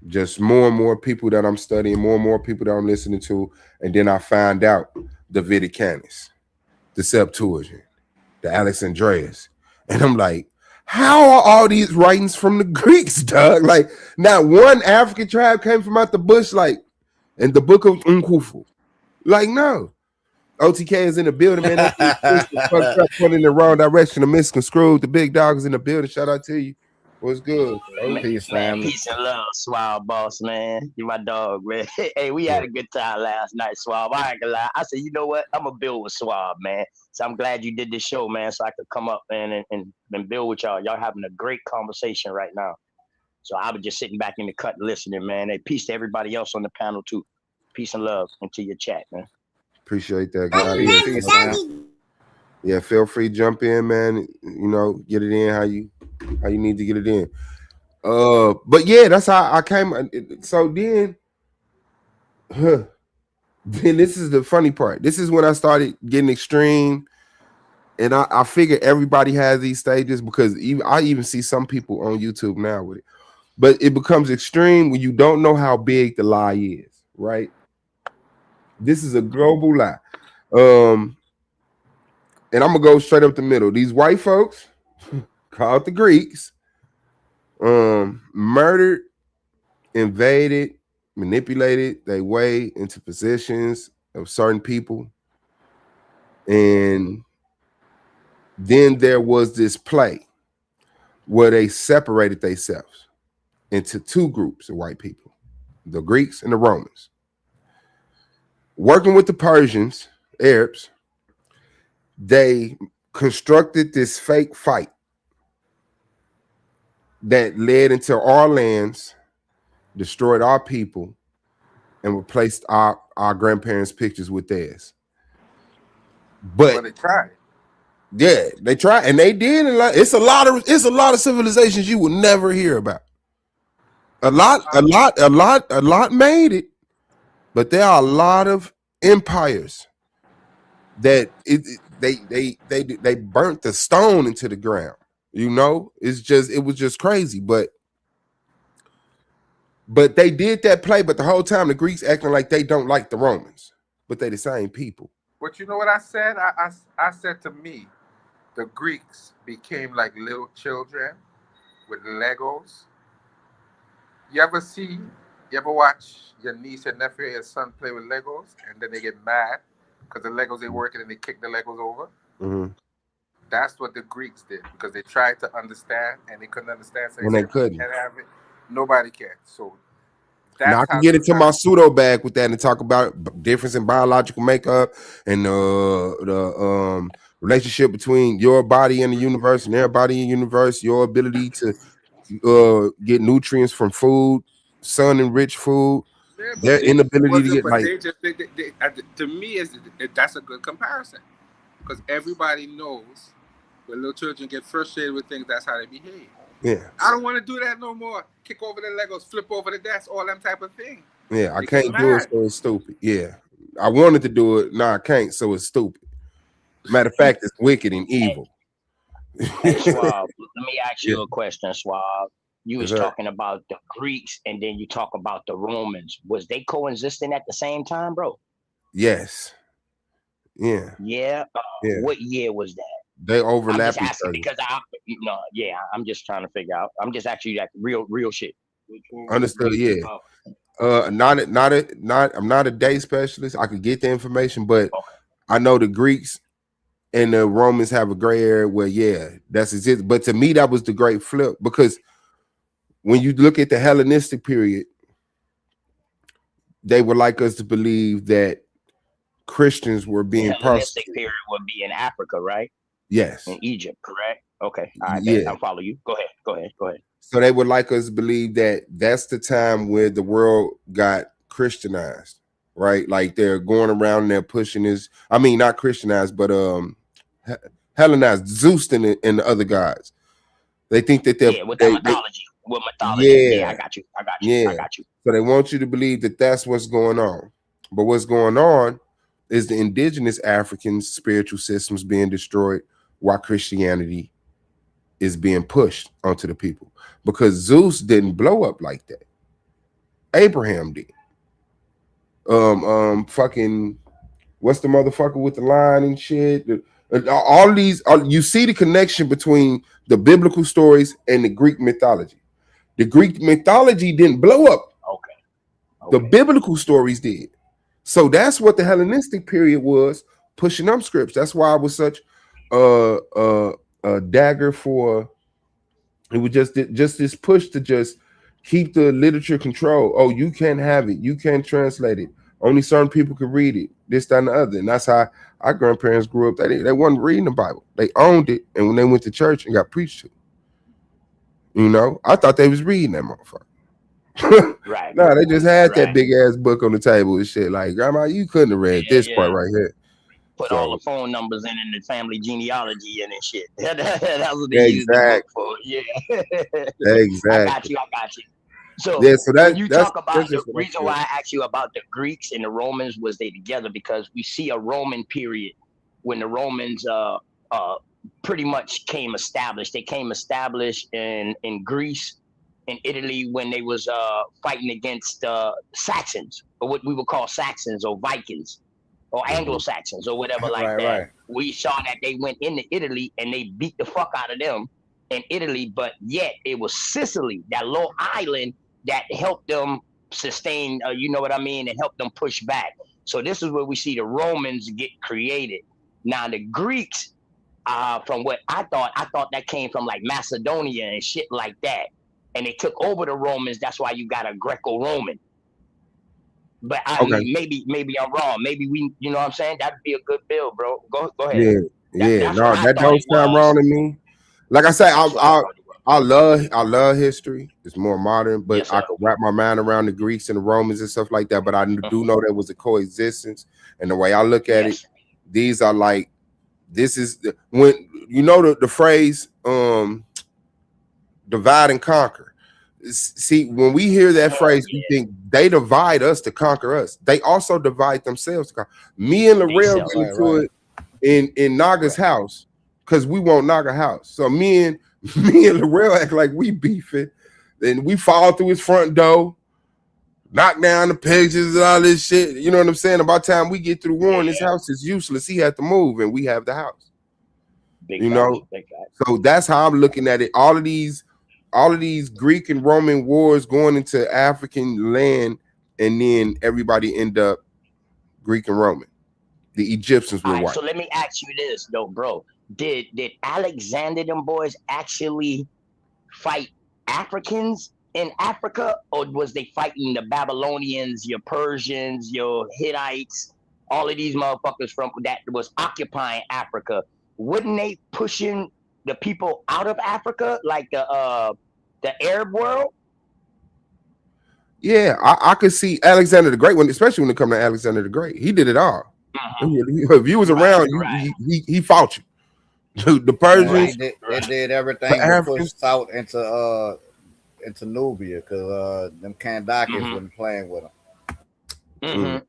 Just more and more people that I'm studying, more and more people that I'm listening to, and then I find out the Vaticanus, the Septuagint, the Alexandrias, and I'm like, how are all these writings from the Greeks, dog? Like, not one African tribe came from out the bush, like, in the book of Nkufu. Like, no. OTK is in the building, man. That's fucked up, put in the wrong direction. The misconstrued. The big dog is in the building. Shout out to you. What's good? Peace, man. Peace and love, Swab boss, man. You my dog, man. Hey, we had a good time last night, Swab. I ain't gonna lie. I said, you know what? I'm gonna build with Swab, man. So I'm glad you did this show, man, so I could come up, man, and build with y'all. Y'all having a great conversation right now. So I was just sitting back in the cut listening, man. Hey, peace to everybody else on the panel too. Peace and love into your chat, man. Appreciate that, guys. Yeah, feel free to jump in, man. You know, get it in how you need to get it in. But yeah, that's how I came. So then this is the funny part. This is when I started getting extreme, and I figure everybody has these stages because I even see some people on YouTube now with it. But it becomes extreme when you don't know how big the lie is, right? This is a global lie. And I'm gonna go straight up the middle. These white folks, called the Greeks, murdered, invaded, manipulated their way into positions of certain people. And then there was this play where they separated themselves into two groups of white people, the Greeks and the Romans. Working with the Persians, Arabs, they constructed this fake fight that led into our lands, destroyed our people, and replaced our grandparents' pictures with theirs. But they tried. Yeah, they tried, and they did. It's a lot of civilizations you will never hear about. A lot made it, but there are a lot of empires that they burnt the stone into the ground. You know, it was just crazy. But they did that play. But the whole time the Greeks acting like they don't like the Romans, but they the same people. But you know what I said? I said to me, the Greeks became like little children with Legos. You ever watch your niece, your nephew, your son play with Legos, and then they get mad because the Legos ain't working and they kick the Legos over? Mm-hmm. That's what the Greeks did because they tried to understand and they couldn't understand. So when they couldn't. Can't have it. Nobody can. So now I can get into my pseudo bag with that and talk about difference in biological makeup and the relationship between your body and the universe and their body and universe, your ability to get nutrients from food, sun-enriched food, Yeah, but Their inability to wasn't, get but like, they just to me that's a good comparison because everybody knows when little children get frustrated with things, that's how they behave. yeah, I don't want to do that no more. Kick over the Legos, flip over the desk, all them type of thing. yeah, I They get can't do it, mad. so it's stupid. Yeah, I wanted to do it, no, I can't, so it's stupid. Matter of fact, it's wicked and evil. Hey, Swab, let me ask you Yeah. a question, Swab. You was Yes, sir. talking about the Greeks, and then you talk about the Romans. Was they coexisting at the same time, bro? Yes. Yeah. Yeah. Yeah. What year was that? They I'm overlap just each asking other. because I'm just trying to figure out. I'm just asking you that real shit. Understood. Yeah. I'm not a day specialist. I could get the information, but I know the Greeks and the Romans have a gray area where, yeah, that's it. But to me, that was the great flip, because when you look at the Hellenistic period, they would like us to believe that Christians were The being Hellenistic persecuted. period would be in Africa, right? Yes. In Egypt, correct? Okay. All right, Yeah. I'll follow you. Go ahead. So they would like us to believe that that's the time where the world got Christianized, right? Like they're going around and they're pushing this. I mean, not Christianized, but Hellenized, Zeus and the other gods. They think that they're With the mythology. With mythology. Yeah, I got you. Yeah. So they want you to believe that that's what's going on. But what's going on is the indigenous African spiritual systems being destroyed while Christianity is being pushed onto the people. Because Zeus didn't blow up like that. Abraham did. Fucking, what's the motherfucker with the line and shit? All these, you see the connection between the biblical stories and the Greek mythology. The Greek mythology didn't blow up. Okay. The biblical stories did. So that's what the Hellenistic period was, pushing up scripts. That's why it was such a dagger for. It was just this push to just keep the literature control. Oh, you can't have it. You can't translate it. Only certain people can read it. This, that, and the other. And that's how our grandparents grew up. They wasn't reading the Bible. They owned it. And when they went to church and got preached to, you know, I thought they was reading that motherfucker. Right. No, they just had that big ass book on the table and shit. Like, Grandma, you couldn't have read this part right here. Put So- all the phone numbers in the family genealogy and shit. That's what they used the book for. Yeah. Exactly. I got you. So, Yeah, so when you that's talk about that's the just what I reason feel. why I asked you about the Greeks and the Romans was they together, because we see a Roman period when the Romans pretty much came established. They came established in Greece and Italy when they was fighting against Saxons, or what we would call Saxons or Vikings or Anglo-Saxons or whatever like that. Right. We saw that they went into Italy and they beat the fuck out of them in Italy, but yet it was Sicily, that little island, that helped them sustain, you know what I mean, and help them push back. So this is where we see the Romans get created. Now the Greeks, from what I thought that came from like Macedonia and shit like that, and they took over the Romans. That's why you got a Greco-Roman. But I mean, maybe I'm wrong. Maybe we, you know what I'm saying? That'd be a good bill, bro. Go ahead. Yeah. That's No, what I that thought don't it sound was. wrong to me. Like I said, That's what I thought it was. I love history. It's more modern, but Yes, I sir. could wrap my mind around the Greeks and the Romans and stuff like that. But I do know there was a coexistence, and the way I look at it, these are like, this is when you know the phrase divide and conquer. See, when we hear that phrase, we think they divide us to conquer us. They also divide themselves to conquer. Me and Larell get into it in Naga's house because we want Naga house. So me and Larell act like we beefing. Then we fall through his front door, knock down the pictures and all this shit. You know what I'm saying? By the time we get through Warren, his house is useless. He had to move, and we have the house. Big You facts, know, big facts. so that's how I'm looking at it. All of these Greek and Roman wars going into African land, and then everybody end up Greek and Roman. The Egyptians were All right, white. so let me ask you this though, bro. Did Alexander them boys actually fight Africans in Africa, or was they fighting the Babylonians, your Persians, your Hittites, all of these motherfuckers from that was occupying Africa? Wouldn't they pushing the people out of Africa, like the Arab world? Yeah, I could see Alexander the Great when, especially when it comes to Alexander the Great. He did it all. If you was around, he fought you. The Persians, They did everything the to push Africans. south into Nubia because them Kandakis wasn't playing with them.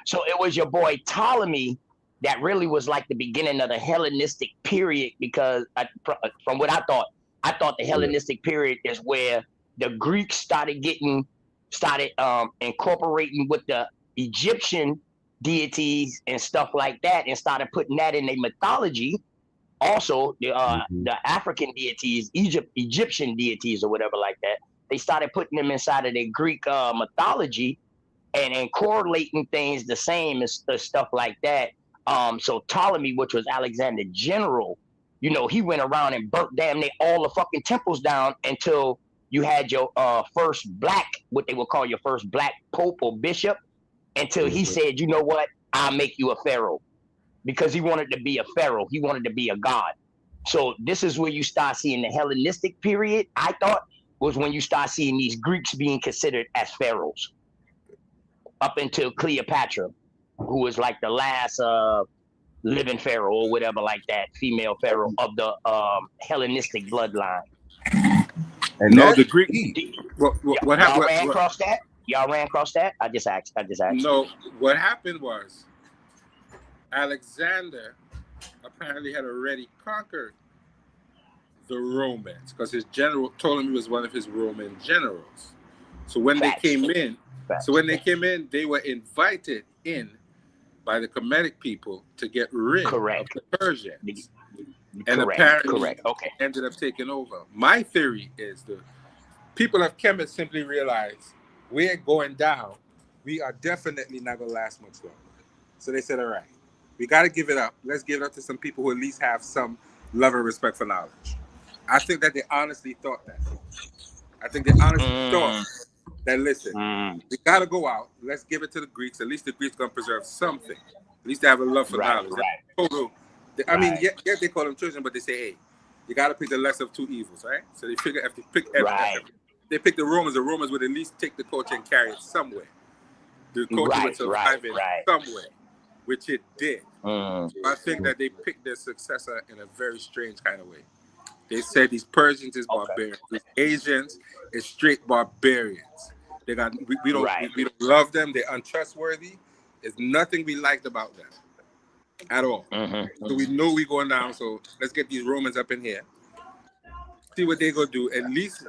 So it was your boy Ptolemy that really was like the beginning of the Hellenistic period, because from what I thought the Hellenistic period is where the Greeks started incorporating with the Egyptian deities and stuff like that, and started putting that in their mythology. Also, the African deities, Egyptian deities or whatever like that, they started putting them inside of their Greek mythology and correlating things the same as stuff like that. So Ptolemy, which was Alexander's general, you know, he went around and burnt damn near all the fucking temples down until you had your first black, what they would call your first black pope or bishop, until he said, you know what, I'll make you a pharaoh. Because he wanted to be a pharaoh. He wanted to be a god. So this is where you start seeing the Hellenistic period, I thought, was when you start seeing these Greeks being considered as pharaohs. Up until Cleopatra, who was like the last living pharaoh or whatever like that, female pharaoh of the Hellenistic bloodline. And no, the Greek. What Y'all happened? ran across that? Y'all ran across that? I just asked. No, what happened was Alexander apparently had already conquered the Romans because his general Ptolemy was one of his Roman generals. So when they came in, they were invited in by the Kemetic people to get rid of the Persians. And apparently ended up taking over. My theory is the people of Kemet simply realized we're going down. We are definitely not going to last much longer. So they said, all right, we got to give it up. Let's give it up to some people who at least have some love and respect for knowledge. I think that they honestly thought that. I think they honestly thought that, listen, we got to go out. Let's give it to the Greeks. At least the Greeks going to preserve something. At least they have a love for knowledge. I mean, yeah, they call them children, but they say, hey, you got to pick the lesser of two evils, right? So they figure if they pick they pick the Romans would at least take the culture and carry it somewhere. The culture would survive it somewhere, which it did. So I think that they picked their successor in a very strange kind of way. They said these Persians is barbarians. These Asians is straight barbarians. They got we don't love them. They're untrustworthy. There's nothing we liked about them at all. So we know we going down. So let's get these Romans up in here. See what they gonna do. At least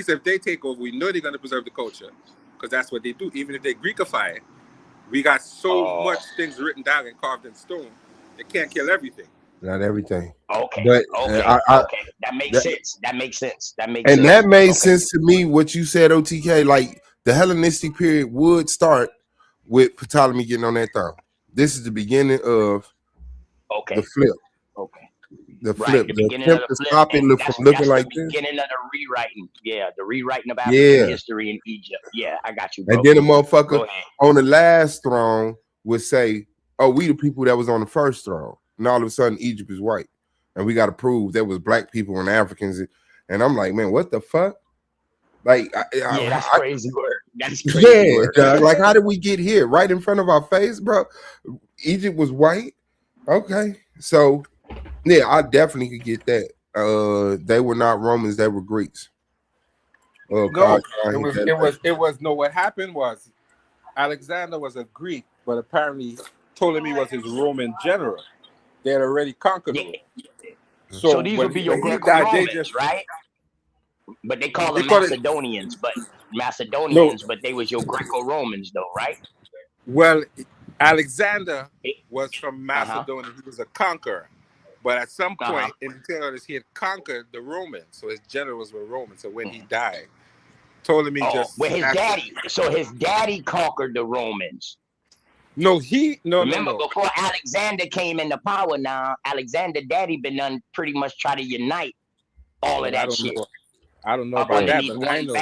if they take over, we know they're gonna preserve the culture because that's what they do. Even if they Greekify it, we got so much things written down and carved in stone. They can't kill everything. Not everything. Okay. But that makes sense. That makes sense. That made sense to me. What you said, OTK, like the Hellenistic period would start with Ptolemy getting on that throne. This is the beginning of the flip. The flip. The attempt to stop it from looking like this. Beginning of the rewriting. Yeah, the rewriting of African history in Egypt. Yeah, I got you, bro. And then a motherfucker on the last throne would say, oh, we the people that was on the first throne. And all of a sudden, Egypt is white. And we got to prove there was black people and Africans. And I'm like, man, what the fuck? Like, that's crazy word. That's crazy word. Dog, like, how did we get here? Right in front of our face, bro. Egypt was white. Okay. So, yeah, I definitely could get that. They were not Romans, they were Greeks. What happened was Alexander was a Greek, but apparently Ptolemy was his Roman general. They had already conquered him. So these would be your Greco-Romans, right? But they call them Macedonians, but they was your Greco-Romans though, right? Well, Alexander was from Macedonia. He was a conqueror. But at some point in the tale of this, he had conquered the Romans. So his generals were Romans. So when he died, Ptolemy his daddy conquered the Romans. Remember, before Alexander came into power now, Alexander daddy been done pretty much try to unite all of that shit. I don't know about that, but I know.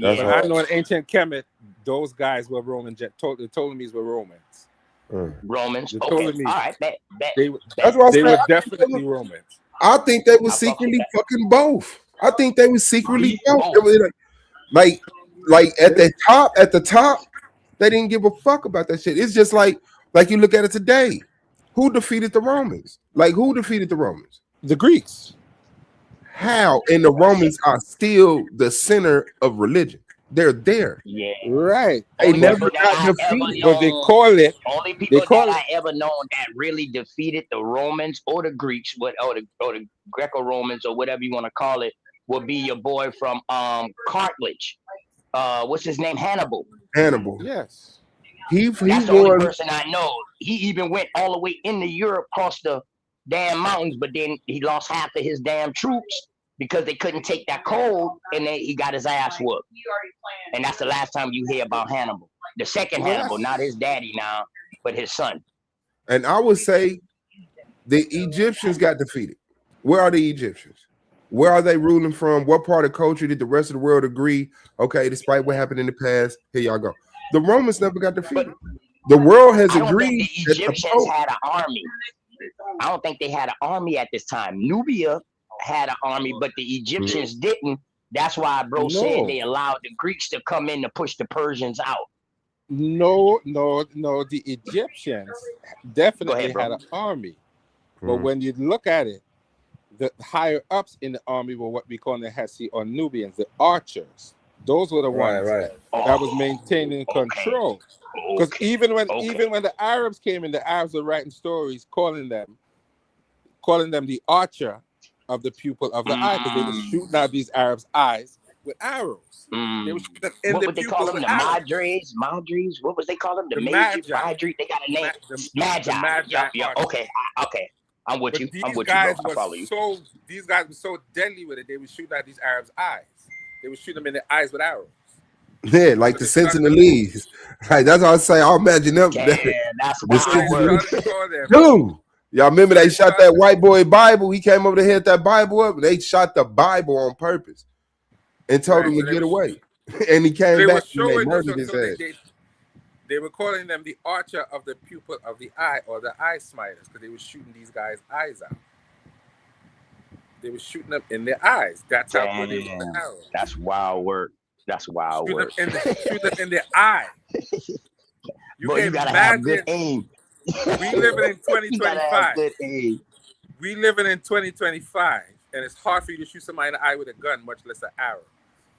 I know in ancient Kemet, those guys were Roman. The Ptolemies were Romans. Romans. The Okay. Ptolemies, All right. They were definitely Romans. I think they were secretly fucking both. I think they were secretly both. Like like at the top, they didn't give a fuck about that shit. It's just like you look at it today. Who defeated the Romans? Like who defeated the Romans? The Greeks. How? And the Romans are still the center of religion. They're there. Yeah. Right. They Only never people that got I ever defeated. But they known- call it. Only They people call that it. I ever known that really defeated the Romans or the Greeks, or the Greco-Romans or whatever you want to call it, would be your boy from Carthage. What's his name? Hannibal. Hannibal. Yes. That's the only person I know. He even went all the way into Europe, across the damn mountains, but then he lost half of his damn troops because they couldn't take that cold, and then he got his ass whooped. And that's the last time you hear about Hannibal. The second Hannibal, not his daddy now, but his son. And I would say the Egyptians got defeated. Where are the Egyptians? Where are they ruling from? What part of culture did the rest of the world agree? Okay, despite what happened in the past, here y'all go. The Romans never got defeated. The world has I don't agreed think the Egyptians had an army. I don't think they had an army at this time. Nubia had an army, but the Egyptians didn't. That's why bro said they allowed the Greeks to come in to push the Persians out. No. The Egyptians definitely bro. had an army, but when you look at it, the higher ups in the army were what we call the Hessi or Nubians, the archers. Those were the ones that was maintaining control. Because even when the Arabs came in, the Arabs were writing stories calling them the archer of the pupil of the eye, because they were shooting out these Arabs' eyes with arrows. They were shooting in What the would they pupil call them? with The arrows. Madres? What was they call them? The Magi. Madri? They got a name. Magi. Yeah. Okay. I'm with you. I'm with you, bro. I follow you. These guys were so deadly with it. They were shooting at these Arabs' eyes. They were shooting them in the eyes with arrows. Yeah, like the Sentinelese. Like that's what I say. I'll imagine them. That's Dude, y'all remember they shot that white boy Bible? He came over to hit that Bible up. They shot the Bible on purpose and told him to get away. And he came back and they murdered his ass. They were calling them the archer of the pupil of the eye, or the eye smiters, because they were shooting these guys' eyes out. They were shooting them in their eyes. That's how good they were with arrows. That's wild work. That's wild work. Shoot them in their eye. You gotta have good aim. We living in 2025. We living in 2025, and it's hard for you to shoot somebody in the eye with a gun, much less an arrow.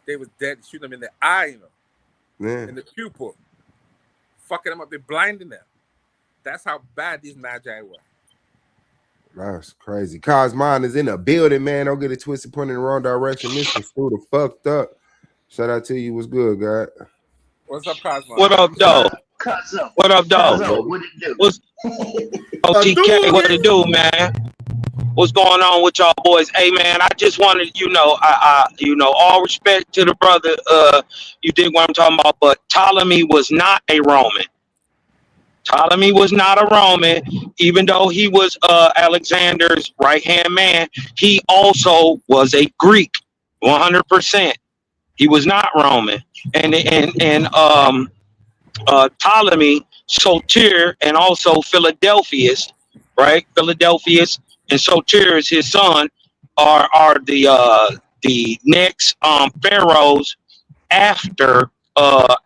They was dead. Shoot them in the eye, in the pupil, fucking them up. They're blinding them. That's how bad these Magi were. That's crazy. Cosmon is in the building, man. Don't get it twisted, pointing in the wrong direction. Mr. Scooter fucked up. Shout out to you. What's good, God? What's up, Cosmon? What up, dog? What up, dog? What it do? What's OTK? What it do, man? What's going on with y'all boys? Hey, man, I just wanted, all respect to the brother. You dig what I'm talking about? But Ptolemy was not a Roman. Ptolemy was not a Roman, even though he was Alexander's right-hand man. He also was a Greek, 100%. He was not Roman. And Ptolemy, Soter, and also Philadelphus, right? Philadelphus and Soter, his son, are the next pharaohs after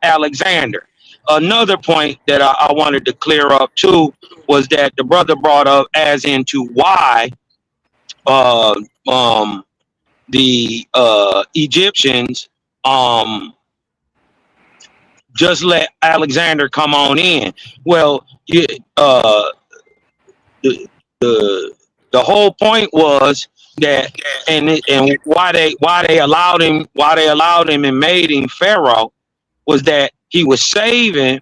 Alexander. Another point that I wanted to clear up too was that the brother brought up as into why the Egyptians just let Alexander come on in. Well, the whole point was that, and why they allowed him and made him Pharaoh was that he was saving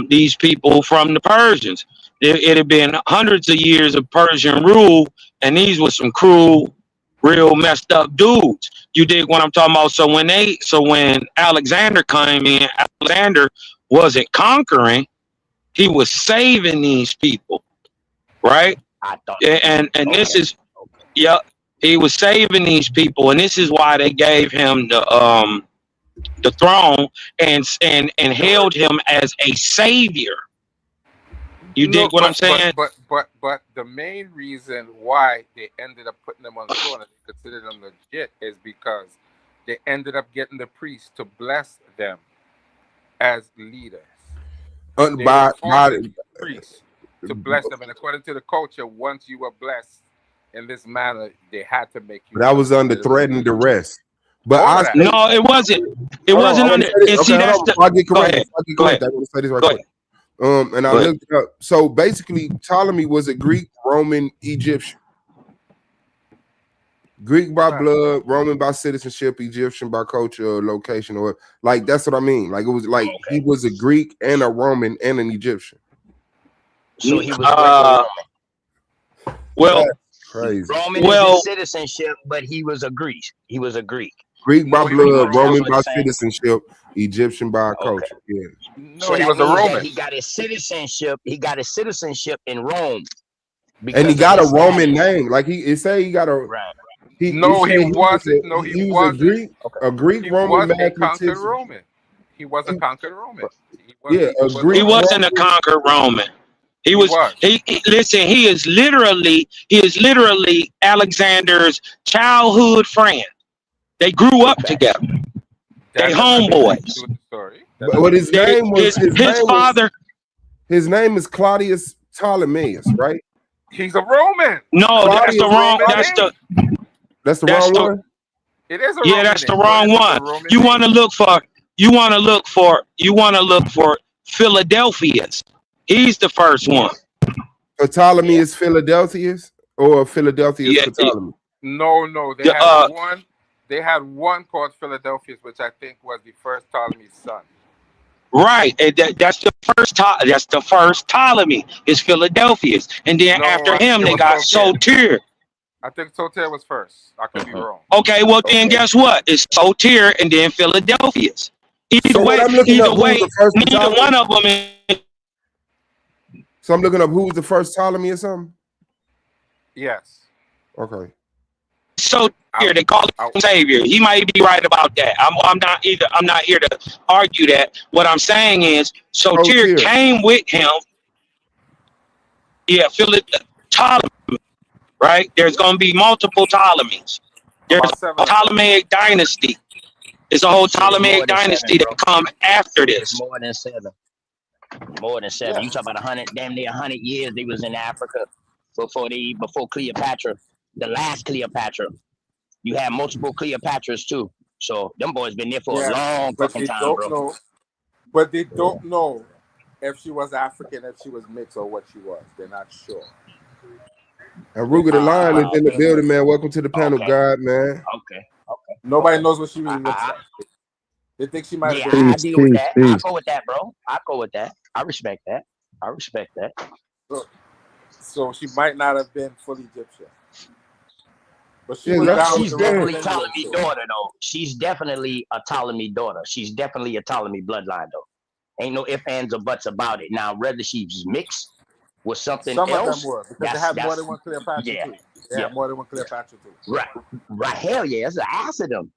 these people from the Persians. It had been hundreds of years of Persian rule, and these were some cruel, real messed up dudes. You dig what I'm talking about? So when Alexander came in, Alexander wasn't conquering, he was saving these people, right? And this is, he was saving these people, and this is why they gave him the throne and held him as a savior. You dig what I'm saying? But the main reason why they ended up putting them on the throne and they considered them legit is because they ended up getting the priests to bless them as leaders. They by forced the priests to bless them, and according to the culture, once you were blessed in this manner, they had to make you. that was under threat and duress. But All I that. No, it wasn't. It hold on, wasn't I wanna under. say this. And Okay, see, hold that's on, the. before I get Go correct. ahead. Before I get Go correct, ahead. I want to say this right Go quick. ahead. And I Go ahead. looked it up. So basically, Ptolemy was a Greek, Roman, Egyptian. Greek by blood, Roman by citizenship, Egyptian by culture or location, or like that's what I mean. Like it was like he was a Greek and a Roman and an Egyptian. So he was Greco-Roman. Well, That's crazy. Roman is his citizenship, but he was a Greek. He was a Greek. Greek by No, he was blood, Roman. Roman That's by what I'm saying. citizenship, Egyptian by culture. Yeah. So he that was a means that Roman. he got his citizenship. He got his citizenship in Rome. And he because got of a his Roman status. name. Like he say he got a No, say he was wasn't. a- No, he he was wasn't. a Greek He Roman was a conquered mathematician. Roman. He was a conquered Roman. Yeah, a Greek He wasn't a conquered Roman. He was. Listen. He is literally Alexander's childhood friend. They grew up together. They homeboys. But his name was his father. His name is Claudius Ptolemaeus, right? He's a Roman. No, that's the wrong. That's the that's wrong the- one. It is a Yeah, Roman that's the name, wrong but it's a one. Roman You name. want to look for Philadelphia's. He's the first one. Ptolemy is Philadelphia's or Philadelphia is Ptolemy. No. They Yeah, had one. They had one called Philadelphus, which I think was the first Ptolemy's son. Right, and that's the first. That's the first Ptolemy is Philadelphia's, and then No, after I think him it they was got Soter. Soter. I think Soter was first. I could be wrong. Okay, well then guess what? It's Soter and then Philadelphia's. Either So when way, I'm looking up who was the first neither Ptolemy, one of them is. so I'm looking up who was the first Ptolemy or something. Yes. Okay. So here they call him Savior. He might be right about that. I'm not here to argue that. What I'm saying is Soter came with him. Yeah, Ptolemy. Right? There's going to be multiple Ptolemies. There's a Ptolemaic dynasty. It's a whole Ptolemaic dynasty that come after this. More than seven. More than seven. You talk about 100, damn near 100 years they was in Africa before Cleopatra, the last Cleopatra. You have multiple Cleopatras too. So them boys been there for a long but fucking they time, don't bro. know. But they don't know if she was African, if she was mixed, or what she was. They're not sure. And Ruger the Lion is in the building, man. Welcome to the panel, God, man. Okay. Nobody knows what she really looks like. They think she might have Yeah, been. I deal with that. I go with that, bro. I go with that. I respect that. So she might not have been fully Egyptian. But she Yeah, was that's- down with She's the definitely Roman Ptolemy too. daughter, though. She's definitely a Ptolemy daughter. She's definitely a Ptolemy bloodline, though. Ain't no ifs, ands, or buts about it. Now, whether she's mixed with something Some else, of them were because they had more than one Cleopatra too. They had more than one Cleopatra too. Right. Hell yeah, it's an ass of them.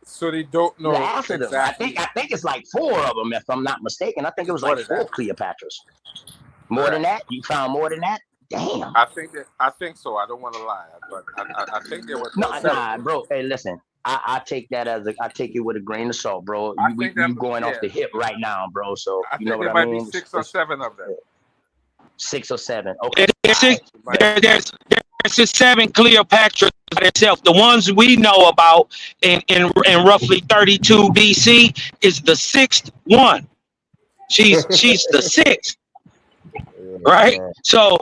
So they don't know Ass of them. exactly. I think it's like 4 of them, if I'm not mistaken. I think it was More like than 4 Cleopatras. More than that? You found more than that? Damn. I think so. I don't want to lie, but I think there was Nah, bro. Hey, listen. I take that I take it with a grain of salt, bro. You going off the hip right now, bro. So I you know think what there I might mean? be 6 or 7 of them. 6 or 7. Okay. There's 7 Cleopatra itself. The ones we know about in roughly 32 BC is the 6th one. She's the 6th, right? So,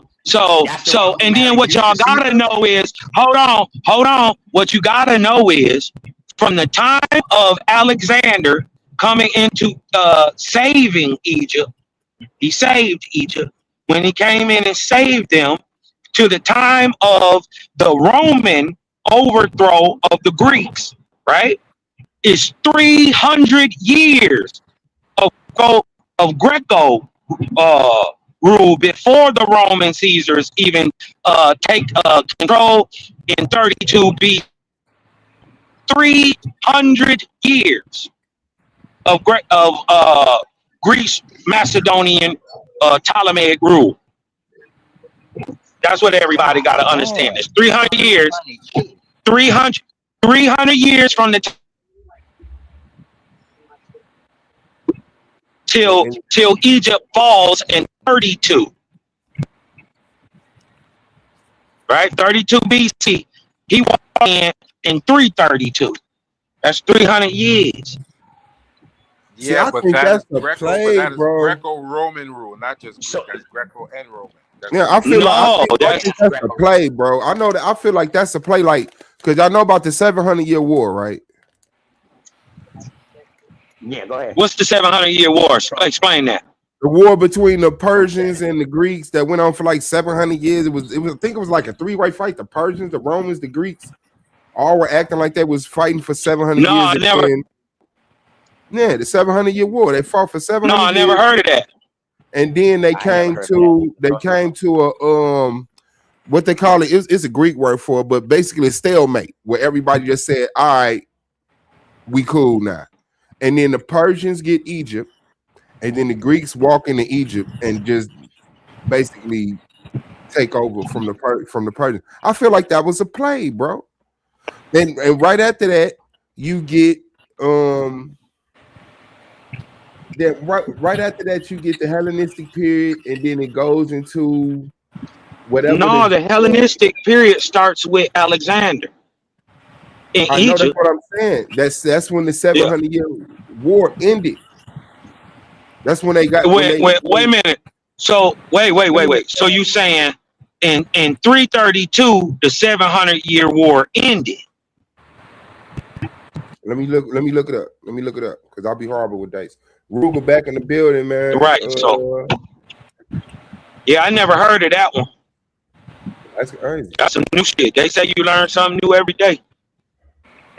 and then what y'all gotta know is, hold on. What you gotta know is, from the time of Alexander coming into saving Egypt, he saved Egypt. When he came in and saved them, to the time of the Roman overthrow of the Greeks, right? Is 300 years of Greco rule before the Roman Caesars even take control in 32 BC. 300 years of Greece, Macedonian, Ptolemaic rule. That's what everybody got to understand. It's 300 years. 300 years from the till Egypt falls in 32. Right, 32 BC. He walked in 332. That's 300 years. See, Yeah, I but think that that's is the Greco, play, but that is bro. Greco-Roman rule, not just Greek. That's Greco and Roman. That's Yeah, I feel like I think that's the play, bro. I know that. I feel like that's the play, like, because y'all know about the 700-year war, right? Yeah, go ahead. What's the 700-year war? Explain that. The war between the Persians and the Greeks that went on for like 700 years. It was. I think it was like a three-way fight. The Persians, the Romans, the Greeks, all were acting like they was fighting for 700 No, years. I never. Yeah, the 700-year war. They fought for 700 No, I never years. heard of that. And then they came to a what they call it. It's a Greek word for it, but basically a stalemate where everybody just said, "All right, we cool now." And then the Persians get Egypt, and then the Greeks walk into Egypt and just basically take over from the Persians. I feel like that was a play, bro. And right after that, you get right after that, you get the Hellenistic period, and then it goes into whatever. No, the Hellenistic period starts with Alexander in I know Egypt. that's what I'm saying. That's when the 700-year war ended. That's when they got. Wait a minute. So wait. So you saying in 332 the 700-year war ended? Let me look it up. Let me look it up because I'll be horrible with dates. Ruger back in the building, man. Right. So yeah, I never heard of that one. That's crazy. That's some new shit. They say you learn something new every day.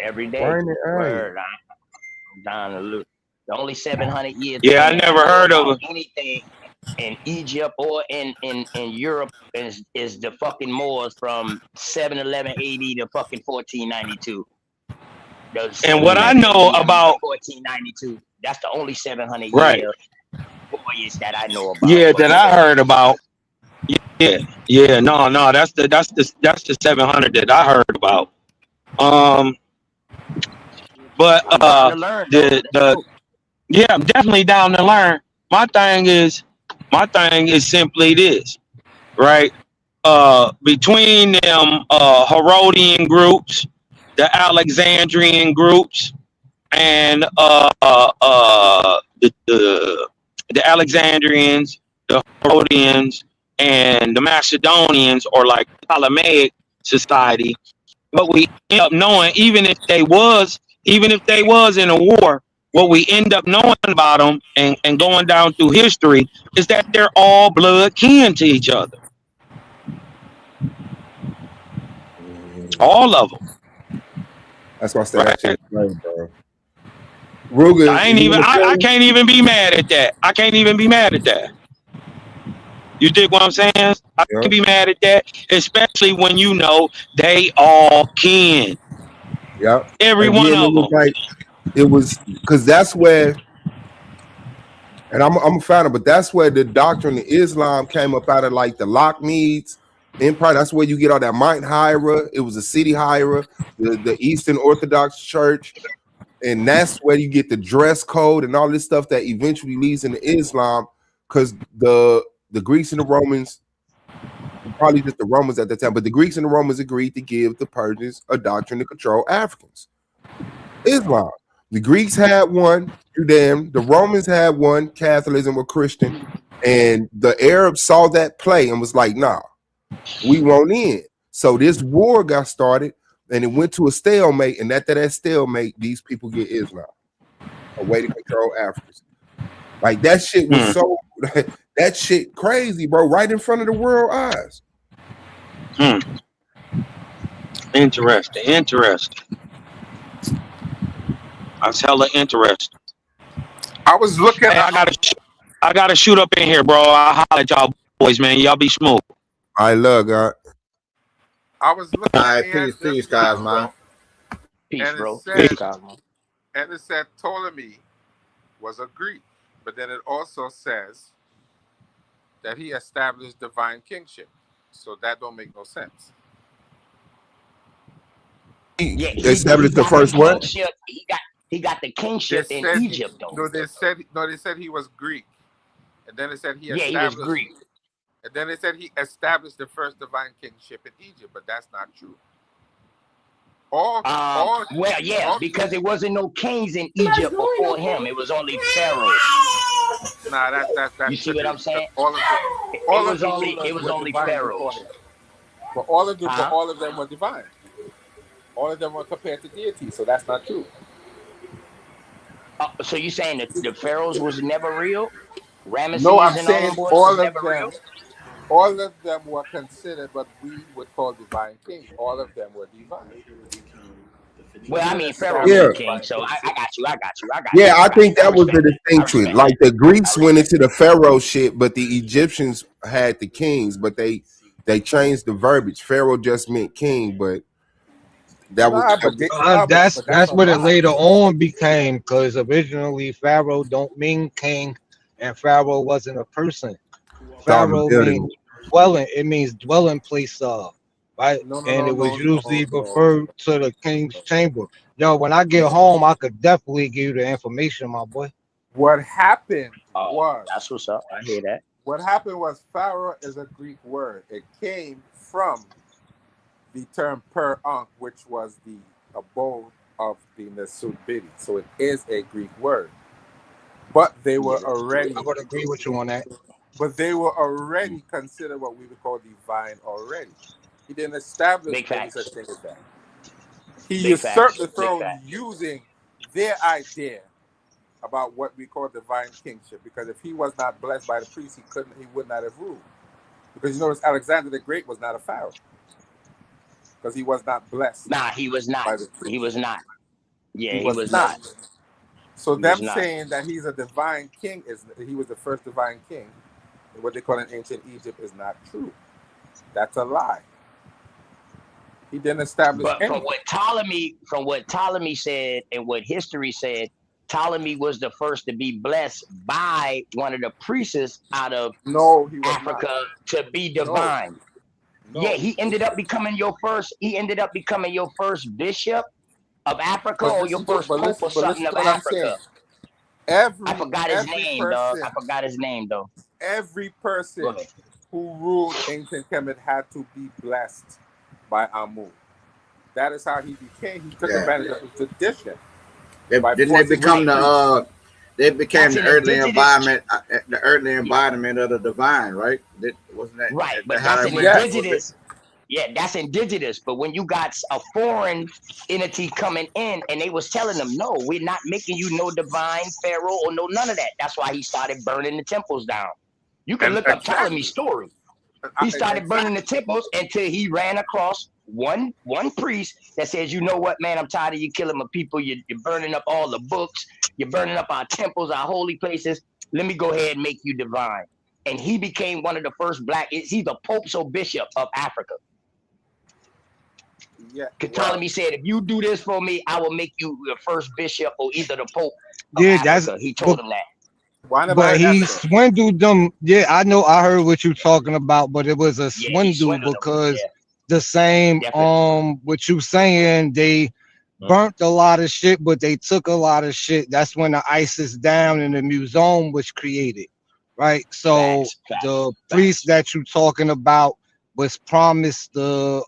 Every day. Word. I'm down to look. The only 700 years. Yeah, I never heard of it. Anything in Egypt or in Europe is the fucking Moors from 711 AD to fucking 1492. And what I know about 1492, that's the only 700 right. year voyage that I know about. Yeah, that I heard about. Yeah, no, that's the 700 that I heard about. But yeah, I'm definitely down to learn. My thing is simply this, right? Between them Herodian groups, the Alexandrian groups, and the Alexandrians, the Herodians, and the Macedonians, or like Ptolemaic society. What we end up knowing, even if they was in a war, what we end up knowing about them and going down through history is that they're all blood kin to each other. All of them. That's why I said that shit, bro. Ruger, I can't even be mad at that. I can't even be mad at that. You dig what I'm saying? I can be mad at that, especially when you know they all kin. Yeah. Every one of them. Like, it was because that's where, and I'm a fan of, but that's where the doctrine of Islam came up out of, like the Lakhmids Empire. That's where you get all that Mount Hira. It was a city Hira, the Eastern Orthodox Church, and that's where you get the dress code and all this stuff that eventually leads into Islam, because the Greeks and the Romans, probably just the Romans at the time, but the Greeks and the Romans agreed to give the Persians a doctrine to control Africans. Islam. The Greeks had one, Judaism. The Romans had one, Catholicism or Christian. And the Arabs saw that play and was like, nah, we won't end. So this war got started and it went to a stalemate. And after that stalemate, these people get Islam, a way to control Africans. Like that shit was so, that shit crazy, bro, right in front of the world eyes. Interesting. That's hella interesting. I was looking. Hey, I gotta shoot up in here, bro. I'll holler at y'all boys, man. Y'all be smooth. I love God. I was looking. All right, peace, guys, man. Peace, bro. And it said Ptolemy was a Greek, but then it also says that he established divine kingship. So that don't make no sense. Established the first what? He got He got the kingship in Egypt, though. No, they said he was Greek, and then they said he Yeah, he was established. Greek. And then they said he established the first divine kingship in Egypt, but that's not true. Because there wasn't no kings in Egypt before him. It was only pharaohs. Nah, that's you see what I'm saying? It was only pharaohs. But all of them were divine. All of them were compared to deity, so that's not true. So you saying that the pharaohs was never real? Ramesses No, I'm and saying all of them. All of them were considered what we would call divine kings. All of them were divine. Well, I mean, Pharaoh was a king, so I got you. Yeah, I think that was the distinction. Like the Greeks went into the Pharaoh shit, but the Egyptians had the kings, but they changed the verbiage. Pharaoh just meant king, but that was that's what it later on became, because originally Pharaoh don't mean king, and Pharaoh wasn't a person. Pharaoh means dwelling. It means dwelling place of, right? It was usually referred to the king's chamber. Yo, when I get home, I could definitely give you the information, my boy. What happened was that's what's up. I hear that. What happened was Pharaoh is a Greek word. It came from the term per Ankh, which was the abode of the Nesut Bidi. So it is a Greek word. But they were already. I would agree with you on that. But they were already considered what we would call divine already. He didn't establish any such thing as that. He usurped the throne using their idea about what we call divine kingship. Because if he was not blessed by the priest, he would not have ruled. Because you notice Alexander the Great was not a pharaoh. Because he was not blessed. Nah, he was not. He was not. Yeah, he was not. So them saying that he's a divine king he was the first divine king, what they call in ancient Egypt, is not true. That's a lie. He didn't establish anything. From what Ptolemy said and what history said, Ptolemy was the first to be blessed by one of the priests out of Africa to be divine. No. Yeah, he ended up becoming your first. He ended up becoming your first bishop of Africa or your first pope or something of Africa. I forgot his name, dog. I forgot his name, though. Every person who ruled ancient Kemet had to be blessed by Amun. That is how he became. He took advantage of the tradition. Didn't they become they became the earthly environment, of the divine, right? Wasn't that right? But that's an indigenous. Yeah, that's indigenous. But when you got a foreign entity coming in and they was telling them, no, we're not making you no divine pharaoh or no none of that. That's why he started burning the temples down. You can look up Ptolemy's story. He started burning the temples until he ran across one priest that says, you know what, man, I'm tired of you killing my people. You're burning up all the books. You're burning up our temples, our holy places. Let me go ahead and make you divine. And he became one of the first he's the pope or bishop of Africa. Yeah. Ptolemy said, if you do this for me, I will make you the first bishop or either the pope of Africa. He told him that. But he swindled them. Yeah, I know. I heard what you're talking about, but it was a swindle because the same what you saying, they burnt a lot of shit, but they took a lot of shit. That's when the ISIS down in the museum was created, right? So the priest that you're talking about was promised to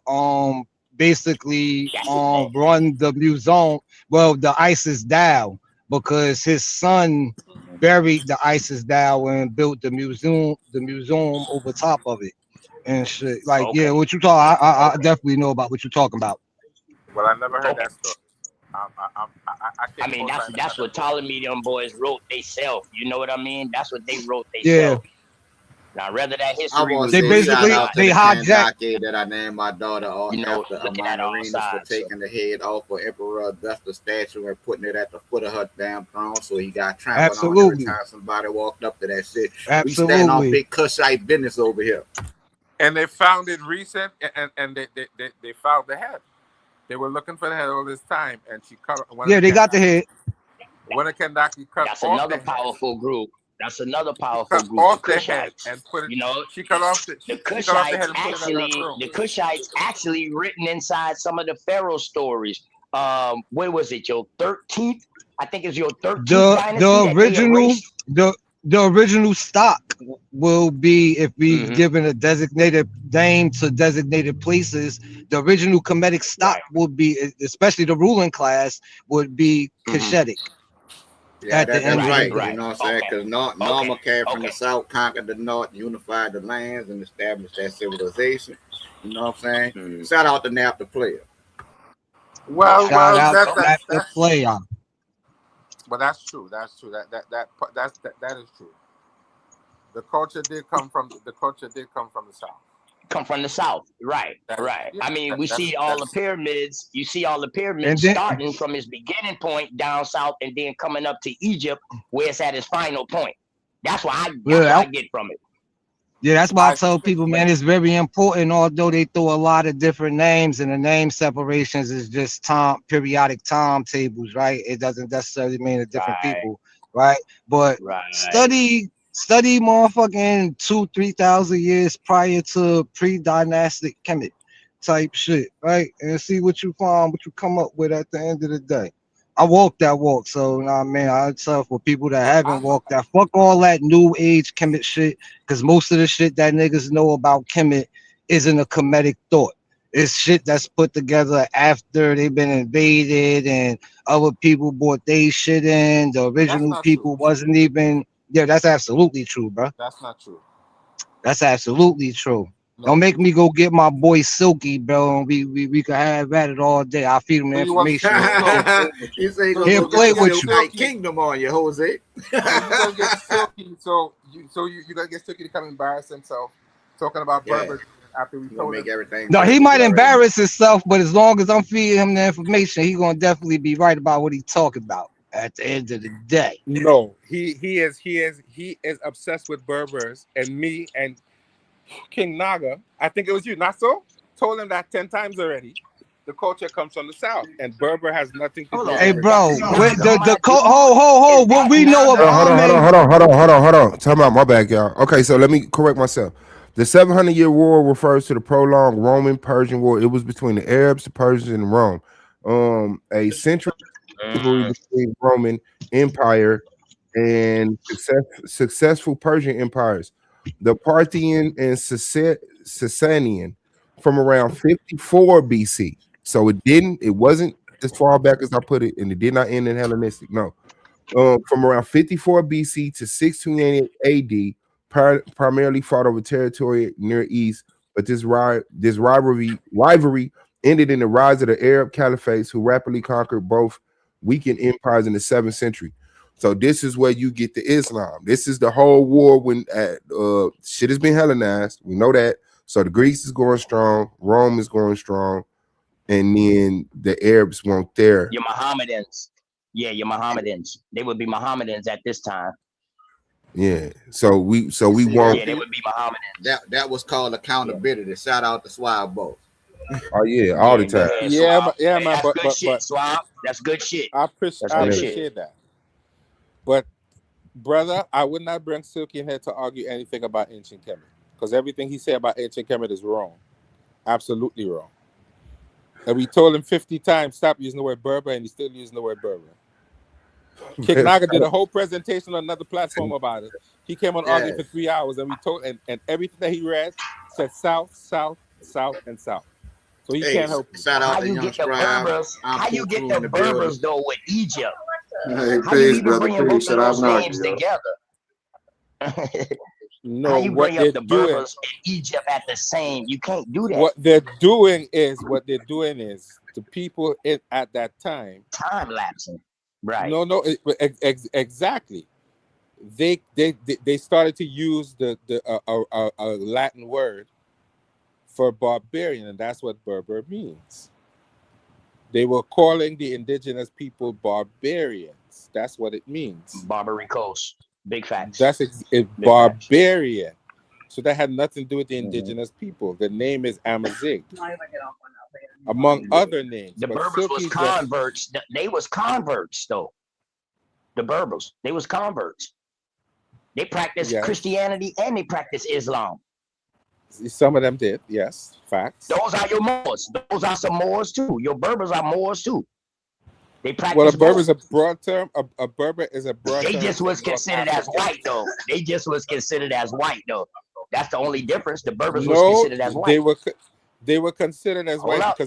basically run the museum, the ISIS down, because his son buried the ISIS down and built the museum over top of it and shit. Like, yeah, what you talk, I definitely know about what you're talking about. Well, I never heard that story. I mean, that's what Ptolemy them boys wrote theyself. You know what I mean? That's what they wrote theyself. Yeah. Now, rather that history, they basically hijacked that I named my daughter after Amanirenas for taking the head off of Emperor Augustus' statue and putting it at the foot of her damn throne, so he got trampled on every time somebody walked up to that shit. We stand on big Cushite business over here. And they found it recent, and they found the head. They were looking for the head all this time, and she cut. They got the head. When a Kendaki cut that's off another the powerful head. Group. That's another powerful group. Off the the head and put it. You know, she cut off the Cushites actually written inside some of the Pharaoh stories. What was it, your 13th? I think it's your 13th dynasty The that they erased. the original stock will be, if we given a designated name to designated places, the original Kemetic stock would be, especially the ruling class, would be Cushitic. Yeah, At the that's end of the right. day. You know what I'm saying? Because Norma came from the south, conquered the north, unified the lands, and established that civilization. You know what I'm saying? Shout out to Nap the Player. Well, Shout out to that's the player. but that's true. That's true. That is true. The culture did come from the south. Come from the south, right? Right. Yeah, I mean, we see that's- all the pyramids. You see all the pyramids And then- starting from its beginning point down south, and then coming up to Egypt, where it's at its final point. That's what I get from it. Yeah, that's why I tell people, man, it's very important. Although they throw a lot of different names, and the name separations is just periodic timetables, right? It doesn't necessarily mean a different people, right? But study motherfucking 2,000-3,000 years prior to pre-dynastic Kemet type shit, right? And see what you find, what you come up with at the end of the day. I walked that walk, so nah, man, I tell for people that haven't walked that, fuck all that new age Kemet shit, because most of the shit that niggas know about Kemet isn't a Kemetic thought. It's shit that's put together after they've been invaded and other people brought they shit in. The original people wasn't even. Yeah, that's absolutely true, bro. That's not true. That's absolutely true. Don't make me go get my boy Silky, bro. And we can have at it all day. I'll feed him the information. You say you He'll play with you. Like Kingdom on you, Jose. You gonna get Silky, so you gonna get Silky to come embarrass himself talking about Berbers after we told him everything. No, he might embarrass himself, but as long as I'm feeding him the information, he gonna definitely be right about what he's talking about at the end of the day. No, he is obsessed with Berbers, and me and King Naga, I think it was you, not so? Told him that 10 times already. The culture comes from the south, and Berber has nothing to do with it. Hey, bro, what we know about Hold on. Time out, my bad, y'all. Okay, so let me correct myself. The 700-year war refers to the prolonged Roman-Persian war. It was between the Arabs, the Persians, and Rome. A century between Roman Empire and successful Persian empires. The Parthian and Sasanian from around 54 BC. So it wasn't as far back as I put it, and it did not end in Hellenistic. No. From around 54 BC to 628 AD, primarily fought over territory near east, but this rivalry ended in the rise of the Arab caliphates, who rapidly conquered both weakened empires in the 7th century. So this is where you get the Islam. This is the whole war when shit has been Hellenized. We know that. So the Greeks is going strong, Rome is going strong, and then the Arabs want their Your Mohammedans. Yeah, your Mohammedans. They would be Mohammedans at this time. Yeah. So we want. Yeah, they would be Mohammedans. That was called accountability. Shout out to Swab Boat. Oh yeah, all the time. Yeah, man. That's good shit, Swab. That's good shit. I appreciate that. But brother, I would not bring Silky in here to argue anything about ancient Kemet, because everything he said about ancient Kemet is wrong, absolutely wrong. And we told him 50 times stop using the word Berber, and he's still using the word Berber. King Naga did a whole presentation on another platform about it. He came on arguing for 3 hours, and we told and everything that he read said south, south, south, and south. So he can't help you. How you get the Berbers? How you get the Berbers though with Egypt? Hey, How you peace, even brother. bring both Peace. of Shut up, those knock names you. together? No, How you what bring up they're the doing, Berbers and Egypt at the same? You can't do that. what they're doing is the people at that time time lapsing, right? No, exactly. They started to use the Latin word for barbarian, and that's what Berber means. They were calling the indigenous people barbarians. That's what it means. Barbaricos. Big facts. That's barbarian. So that had nothing to do with the indigenous people. The name is Amazigh, among other names. The But Berbers was Silky converts. They was converts, though. The Berbers, they was converts. They practiced Yes. Christianity and they practiced Islam. Some of them did, yes, facts. Those are your Moors. Those are some Moors too. Your Berbers are Moors too. They Well, practice a Berber both. is a broad term. A Berber is a broad They term just for was North considered as African. white though. They just was considered as white though. That's the only difference. The Berbers was No, considered as white. they were considered as Hold white up.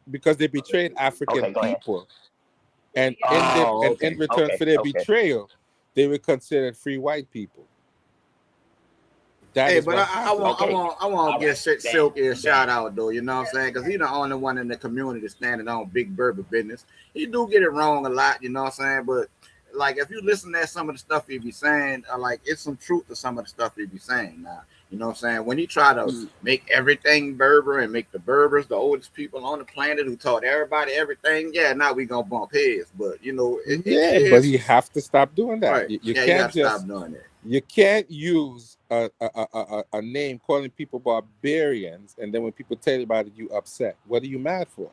because they betrayed African Okay, go ahead. people, and Oh, in return for their betrayal, they were considered free white people. That Hey, is but what I want Okay. to give Bam. Silky a shout out though. You know what I'm saying? Because he's the only one in the community standing on big Berber business. He do get it wrong a lot. You know what I'm saying? But like if you listen to some of the stuff he be saying, like it's some truth to some of the stuff he be saying. Now, you know what I'm saying? When he try to make everything Berber and make the Berbers the oldest people on the planet who taught everybody everything, yeah, now we gonna bump heads. But you know, but you have to stop doing that. Right. You You can't have to just stop doing that. you can't use a name calling people barbarians, and then when people tell you about it, you upset. What are you mad for?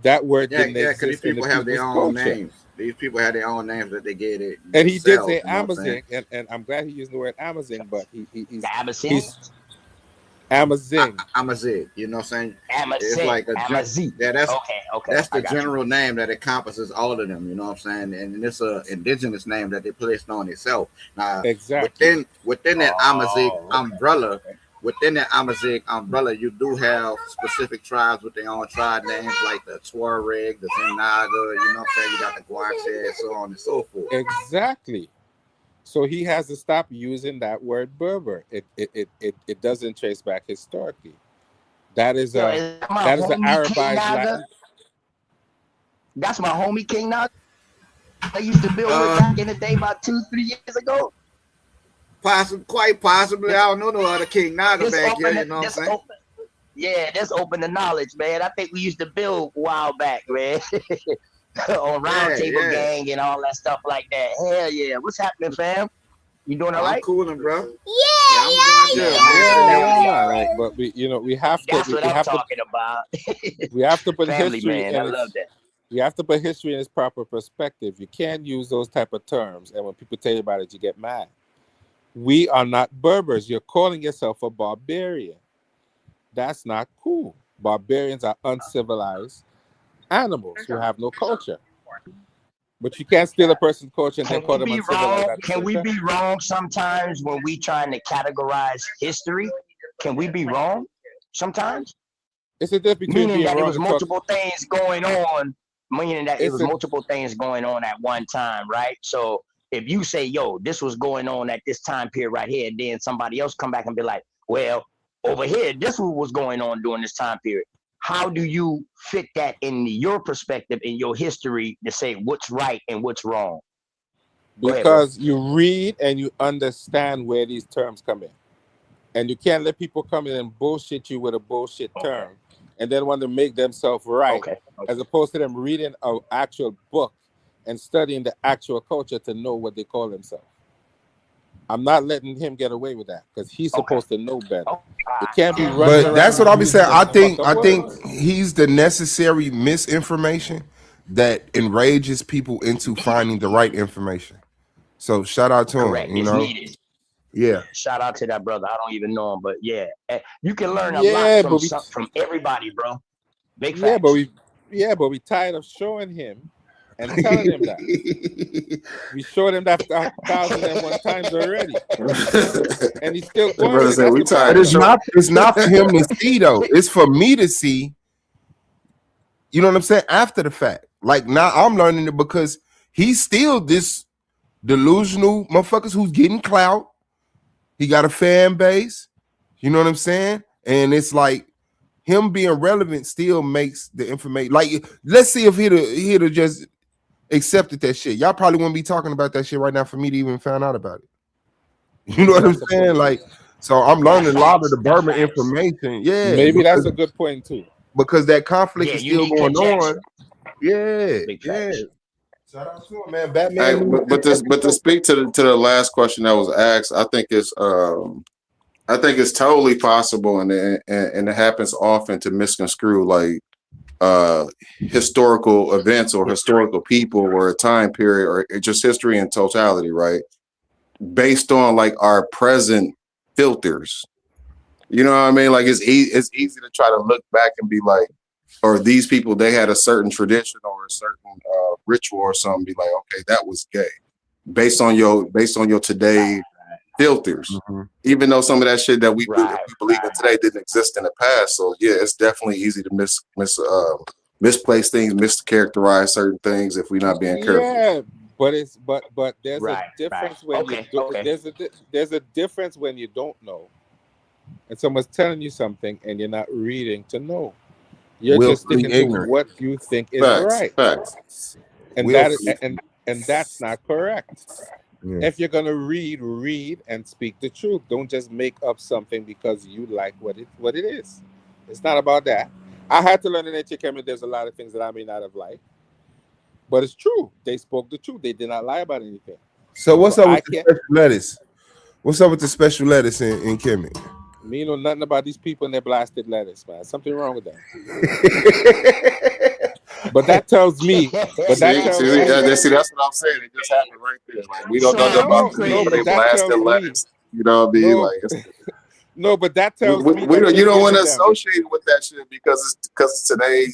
That word Yeah, didn't because these exist in the people have their people's own culture. names. These people have their own names that they gave it. And he did say themselves, you know what I'm saying? Amazigh, and I'm glad he used the word Amazigh, but he's Amazigh? Amazigh. Amazigh, you know what I'm saying? It's Amazigh. like Amazigh. yeah, that's Okay. that's I the got you. general name that encompasses all of them, you know what I'm saying? And it's a indigenous name that they placed on itself. Now Exactly. within that Amazigh umbrella, you do have specific tribes with their own tribe names like the Tuareg, the Zinaga, you know what I'm saying? You got the Guanche, so on and so forth. Exactly. So he has to stop using that word Berber. It doesn't trace back historically. That is Yo, a is that my that is the homie King Arabized Naga? Latin. That's my homie King Naga. I used to build with back in the day about 2-3 years ago. Quite possibly. I don't know no other King Naga back here, you know what I'm saying? Yeah, that's open the knowledge, man. I think we used to build a while back, man. On Roundtable Gang and all that stuff like that. Hell yeah. What's happening, fam? You doing all right? I'm cooling, bro. Yeah. But we have to. That's we what I'm have to. talking about. We have to put Family, history man. in I love that. We have to put history in its proper perspective. You can't use those type of terms, and when people tell you about it, you get mad. We are not Berbers. You're calling yourself a barbarian. That's not cool. Barbarians are uncivilized animals who have no culture. But you can't steal a person's culture and then call them uncivilized. Can we be wrong sometimes when we trying to categorize history? Can we be wrong sometimes? It's a difference between Meaning being that it wrong was and multiple things going on. Meaning that it was multiple things going on at one time, right? So if you say, yo, this was going on at this time period right here, and then somebody else come back and be like, well, over here, this was going on during this time period. How do you fit that in your perspective, in your history, to say what's right and what's wrong? Because you read and you understand where these terms come in. And you can't let people come in and bullshit you with a bullshit term and then want to make themselves right, as opposed to them reading an actual book and studying the actual culture to know what they call themselves. I'm not letting him get away with that because he's supposed to know better. It can't be running But around that's what I'll be using saying. I fucked up think words. he's the necessary misinformation that enrages people into finding the right information. So shout out to Correct. him. You It's know, needed. yeah. Shout out to that brother. I don't even know him, but yeah, you can learn a Yeah, lot from everybody, bro. Big facts. But we tired of showing him and telling him that. We showed him that 1,001 times already, and he's still going. But it's not for him to see though. It's for me to see. You know what I'm saying? After the fact, like now I'm learning it because he's still this delusional motherfuckers who's getting clout. He got a fan base. You know what I'm saying? And it's like him being relevant still makes the information. Like, let's see if he'd have just accepted that shit. Y'all probably wouldn't be talking about that shit right now for me to even find out about it. You know what I'm saying? Like, so I'm learning a lot of the Burma information. Yeah, maybe that's a good point too. Because that conflict is still going on. Yeah, yeah. Shout out to him, man. Batman. Hey, but to speak to the last question that was asked, I think it's totally possible, and it happens often to misconstrue like historical events or historical people or a time period or just history in totality, right? Based on like our present filters. You know what I mean? Like it's easy to try to look back and be like, or these people, they had a certain tradition or a certain ritual or something, be like, okay, that was gay, based on your today filters. Even though some of that shit that we believe in today didn't exist in the past. So yeah, it's definitely easy to misplace things, mischaracterize certain things if we're not being careful. Yeah, but there's a difference when you do, there's a difference when you don't know, and someone's telling you something and you're not reading to know. You're just sticking to what you think is right. And and that's not correct. Yeah. If you're gonna read and speak the truth. Don't just make up something because you like what it is. It's not about that. I had to learn in nature chemistry. There's a lot of things that I may not have liked, but it's true. They spoke the truth. They did not lie about anything. So what's up with the special lettuce? What's up with the special lettuce in Kemet? Me know nothing about these people and their blasted lettuce, man. Something wrong with them. But that tells me. But that tells me. See, that's what I'm saying. It just happened right there. Like, we don't know about the people. They blasted lettuce. You know what I mean? Like, no, but that tells me. You don't want to associate with that shit because today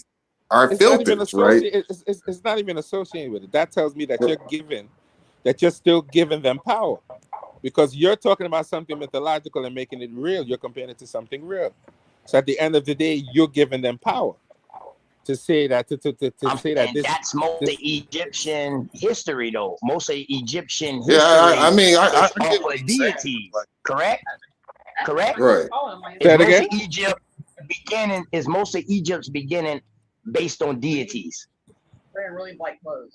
our filters, right? It's not even associated with it. That tells me that you're still giving them power. Because you're talking about something mythological and making it real. You're comparing it to something real. So at the end of the day, you're giving them power to say that say that this. That's mostly Egyptian history, though. Mostly Egyptian history. Yeah, I mean, I get what you're deities, correct? Correct. Right. Is most of Egypt's beginning based on deities. Wearing really white clothes.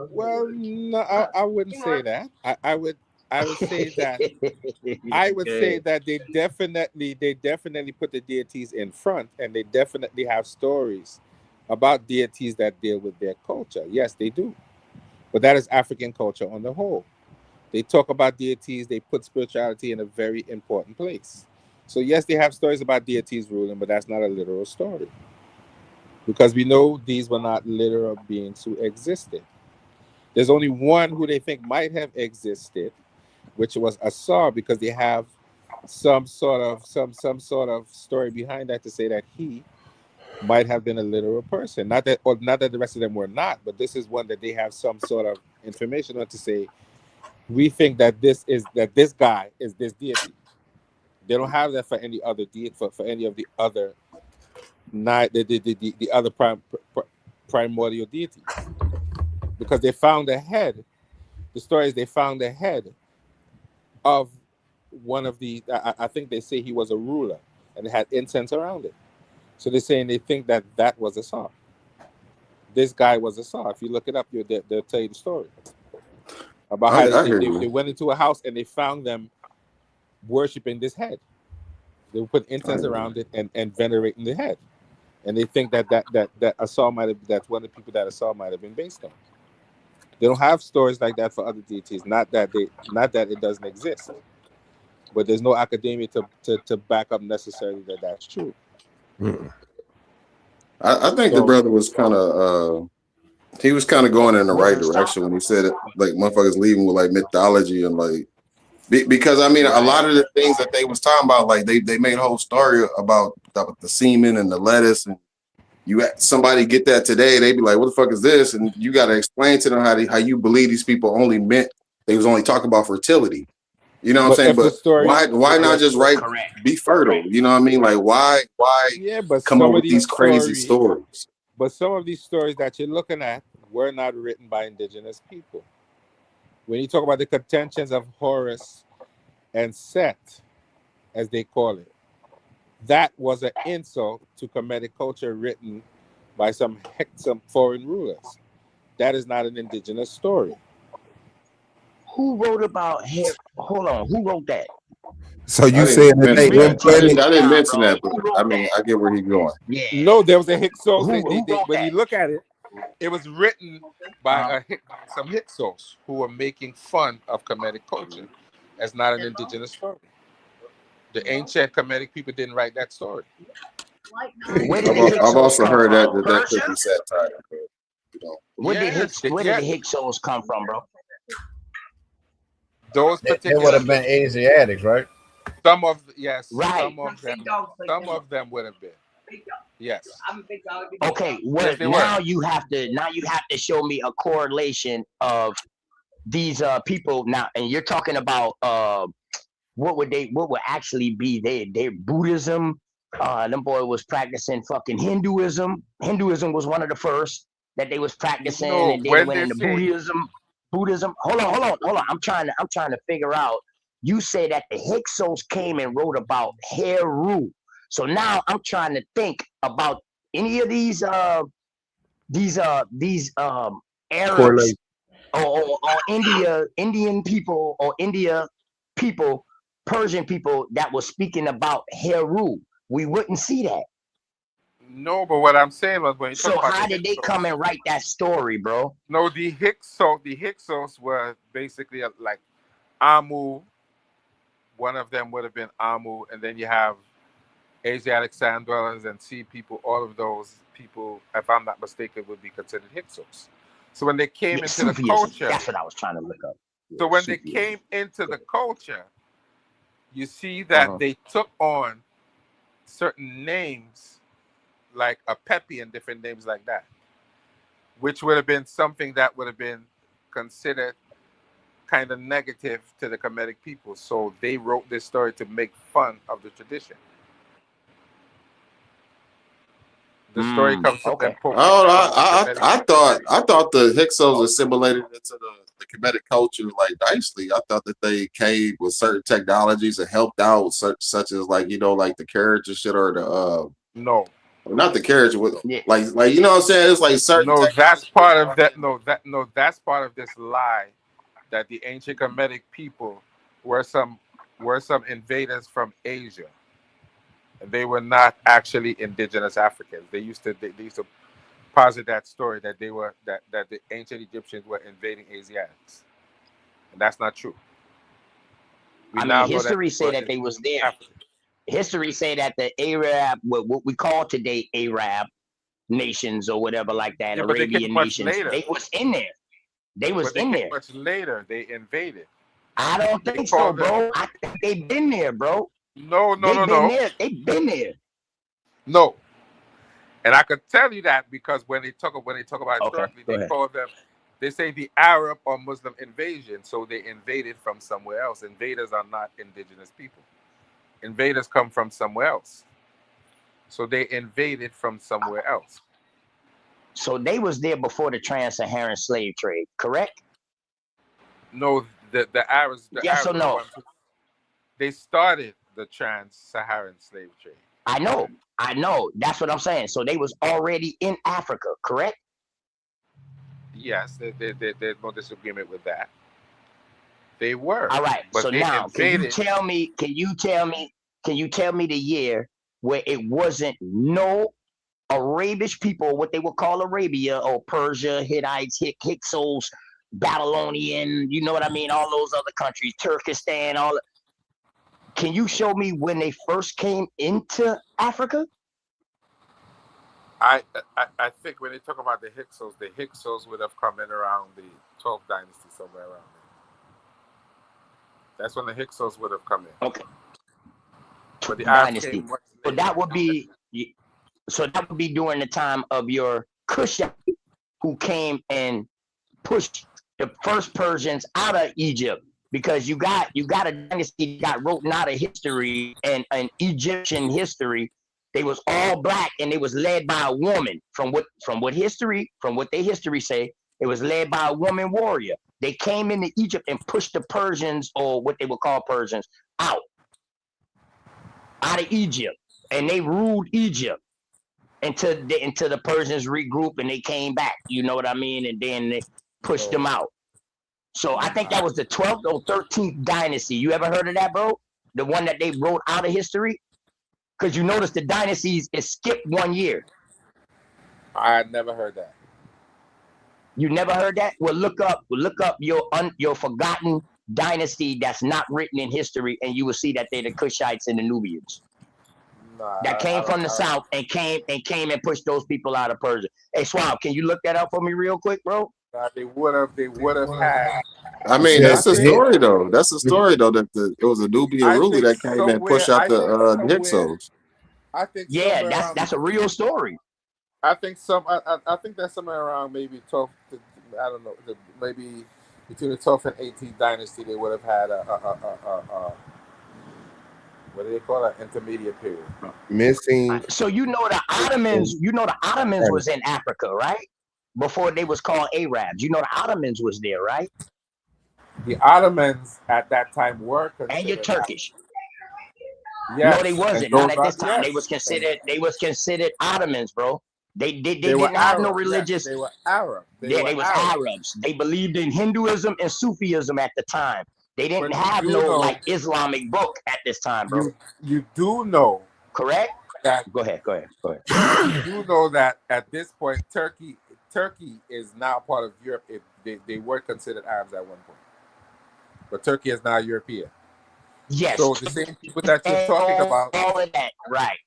Well, no, I wouldn't say that. I would say that they definitely put the deities in front, and they definitely have stories about deities that deal with their culture. Yes, they do. But that is African culture on the whole. They talk about deities, they put spirituality in a very important place. So yes, they have stories about deities ruling, but that's not a literal story. Because we know these were not literal beings who existed. There's only one who they think might have existed, which was Asar, because they have some sort of story behind that to say that he might have been a literal person. Not that the rest of them were not, but this is one that they have some sort of information on to say, we think that this guy is this deity. They don't have that for any other deity, for any of the other the other primordial deities. Because they found the head. The story is they found the head of one of the, I think they say he was a ruler and it had incense around it. So they're saying they think that was Asar. This guy was Asar. If you look it up, they'll tell you the story about how they went into a house and they found them worshiping this head. They put incense around it and venerating the head. And they think that Asar might have, that's one of the people that Asar might have been based on. They don't have stories like that for other deities. Not that it doesn't exist, but there's no academia to back up necessarily that that's true. I think the brother was kind of he was kind of going in the right direction when he said it, like motherfuckers leaving with like mythology and like because I mean a lot of the things that they was talking about, like they made a whole story about the semen and the lettuce, and you somebody get that today, they be like, what the fuck is this? And you got to explain to them how you believe these people only meant they was only talking about fertility. You know what I'm saying? But why not just be fertile? You know what I mean? Like why come up with these crazy stories? But some of these stories that you're looking at were not written by indigenous people. When you talk about the contentions of Horus and Set, as they call it, that was an insult to Kemetic culture written by some foreign rulers. That is not an indigenous story. Who wrote about him? Hold on, who wrote that? So you saying that they I didn't mention that, but I mean I get where he's going. Yeah. No, there was a Hyksos. When you look at it, it was written by some Hyksos who were making fun of Kemetic culture as not an indigenous story. The ancient Kemetic people didn't write that story. I've also heard that could be satire. Where did the Hyksos come from, bro? Those they would have been Asiatics, right? Some of right. some of them would have been. Yes. Okay, well Yes, they now were. you have to show me a correlation of these people now, and you're talking about what would actually be their Buddhism. Them boy was practicing fucking Hinduism. Hinduism was one of the first that they was practicing, No, and then they when went they into say Buddhism. Hold on. I'm trying to figure out. You say that the Hyksos came and wrote about Heru. So now I'm trying to think about any of these Arabs or Indian people or India people, Persian people that was speaking about Heru. We wouldn't see that. no, but what I'm saying was when you talk So about how the did they come and write that story, bro? No, the Hyksos were basically like Amu. One of them would have been Amu, and then you have Asiatic sand dwellers and sea people. All of those people, if I'm not mistaken, would be considered Hyksos. So when they came into Sufism. the culture, That's what I was trying to look up. so when Sufism. they came into the culture, you see that they took on certain names like a Pepi and different names like that, which would have been something that would have been considered kind of negative to the Kemetic people. So they wrote this story to make fun of the tradition. The story comes from them poking fun at the Kemetic I thought the Hyksos assimilated into the Kemetic culture like nicely. I thought that they came with certain technologies and helped out, such as like like the carriage and shit, or the no, not the carriage with like you know what I'm saying. It's like certain. No, that's part of that. No, that's part of this lie that the ancient Kemetic people were some invaders from Asia. They were not actually indigenous Africans. They used to posit that story that they were that the ancient Egyptians were invading Asiatics, and that's not true. History say that they was there. History say that the Arab, what we call today Arab nations or whatever like that, Yeah, but they Arabian came much nations, later. they was in there. They was in there. Much later, they invaded. I don't think so, bro. I think they've been there, bro. No. They've been there. No, and I could tell you that because when they talk about historically, they call them. They say the Arab or Muslim invasion, so they invaded from somewhere else. Invaders are not indigenous people. Invaders come from somewhere else, so they invaded from somewhere else. So they was there before the trans-Saharan slave trade, correct? No, the Arabs. Yes or no? They started the trans-Saharan slave trade. I know. That's what I'm saying. So they was already in Africa, correct? Yes, there's no disagreement with that. They were. All right. But So now, can you tell me the year where it wasn't no Arabic people, what they would call Arabia or Persia, Hittites, Hyksos, Babylonian, you know what I mean? All those other countries, Turkestan, all. Can you show me when they first came into Africa? I think when they talk about the Hyksos would have come in around the 12th dynasty, somewhere around there. That's when the Hyksos would have come in. Okay. But the dynasty. So that would be during the time of your Kushite, who came and pushed the first Persians out of Egypt, because you got a dynasty that wrote out of history and Egyptian history. They was all black and they was led by a woman. From what their history say, it was led by a woman warrior. They came into Egypt and pushed the Persians, or what they would call Persians, out of Egypt, and they ruled Egypt until the Persians regrouped and they came back. You know what I mean? And then they pushed them out. So I think that was the 12th or 13th dynasty. You ever heard of that, bro? The one that they wrote out of history? Because you notice the dynasties is skipped 1 year. I had never heard that. You never heard that? Well, look up your forgotten dynasty that's not written in history, and you will see that they're the Kushites and the Nubians. That came from the south and came and pushed those people out of Persia. Hey, Swab, can you look that up for me real quick, bro? They would have had. I mean, that's the story though. That's the story though, that it was a Nubian ruler that came and pushed out the Hyksos. I think Yeah, that's a real story. I think I think that's somewhere around maybe 12th. I don't know. Maybe between the 12th and 18th dynasty, they would have had a what do they call it? Intermediate period. Missing. So you know the Ottomans was in Africa, right? Before they was called Arabs. You know the Ottomans was there, right? The Ottomans at that time were considered. And you're Turkish. Yes. No, they wasn't. Not at this time. They was considered Ottomans, bro. They didn't have no religious. Yes, they were Arab. They was Arabs. They believed in Hinduism and Sufism at the time. They didn't have no like Islamic book at this time, bro. You do know, correct? That go ahead. You do know that at this point, Turkey is now part of Europe. They were considered Arabs at one point, but Turkey is now European. Yes. So the same people that you're talking about, all of that, right?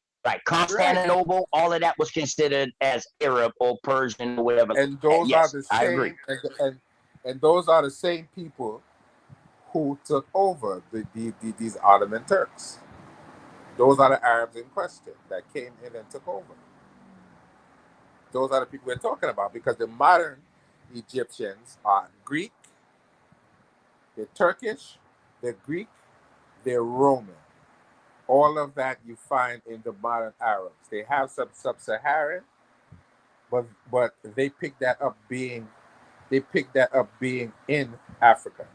Constantinople, all of that was considered as Arab or Persian or whatever. And those yes, are the I same. agree. And those are the same people who took over these Ottoman Turks. Those are the Arabs in question that came in and took over. Those are the people we're talking about, because the modern Egyptians are Greek, they're Turkish, they're Greek, they're Roman. All of that you find in the modern Arabs. They have some sub-Saharan, but they picked that up being in Africa.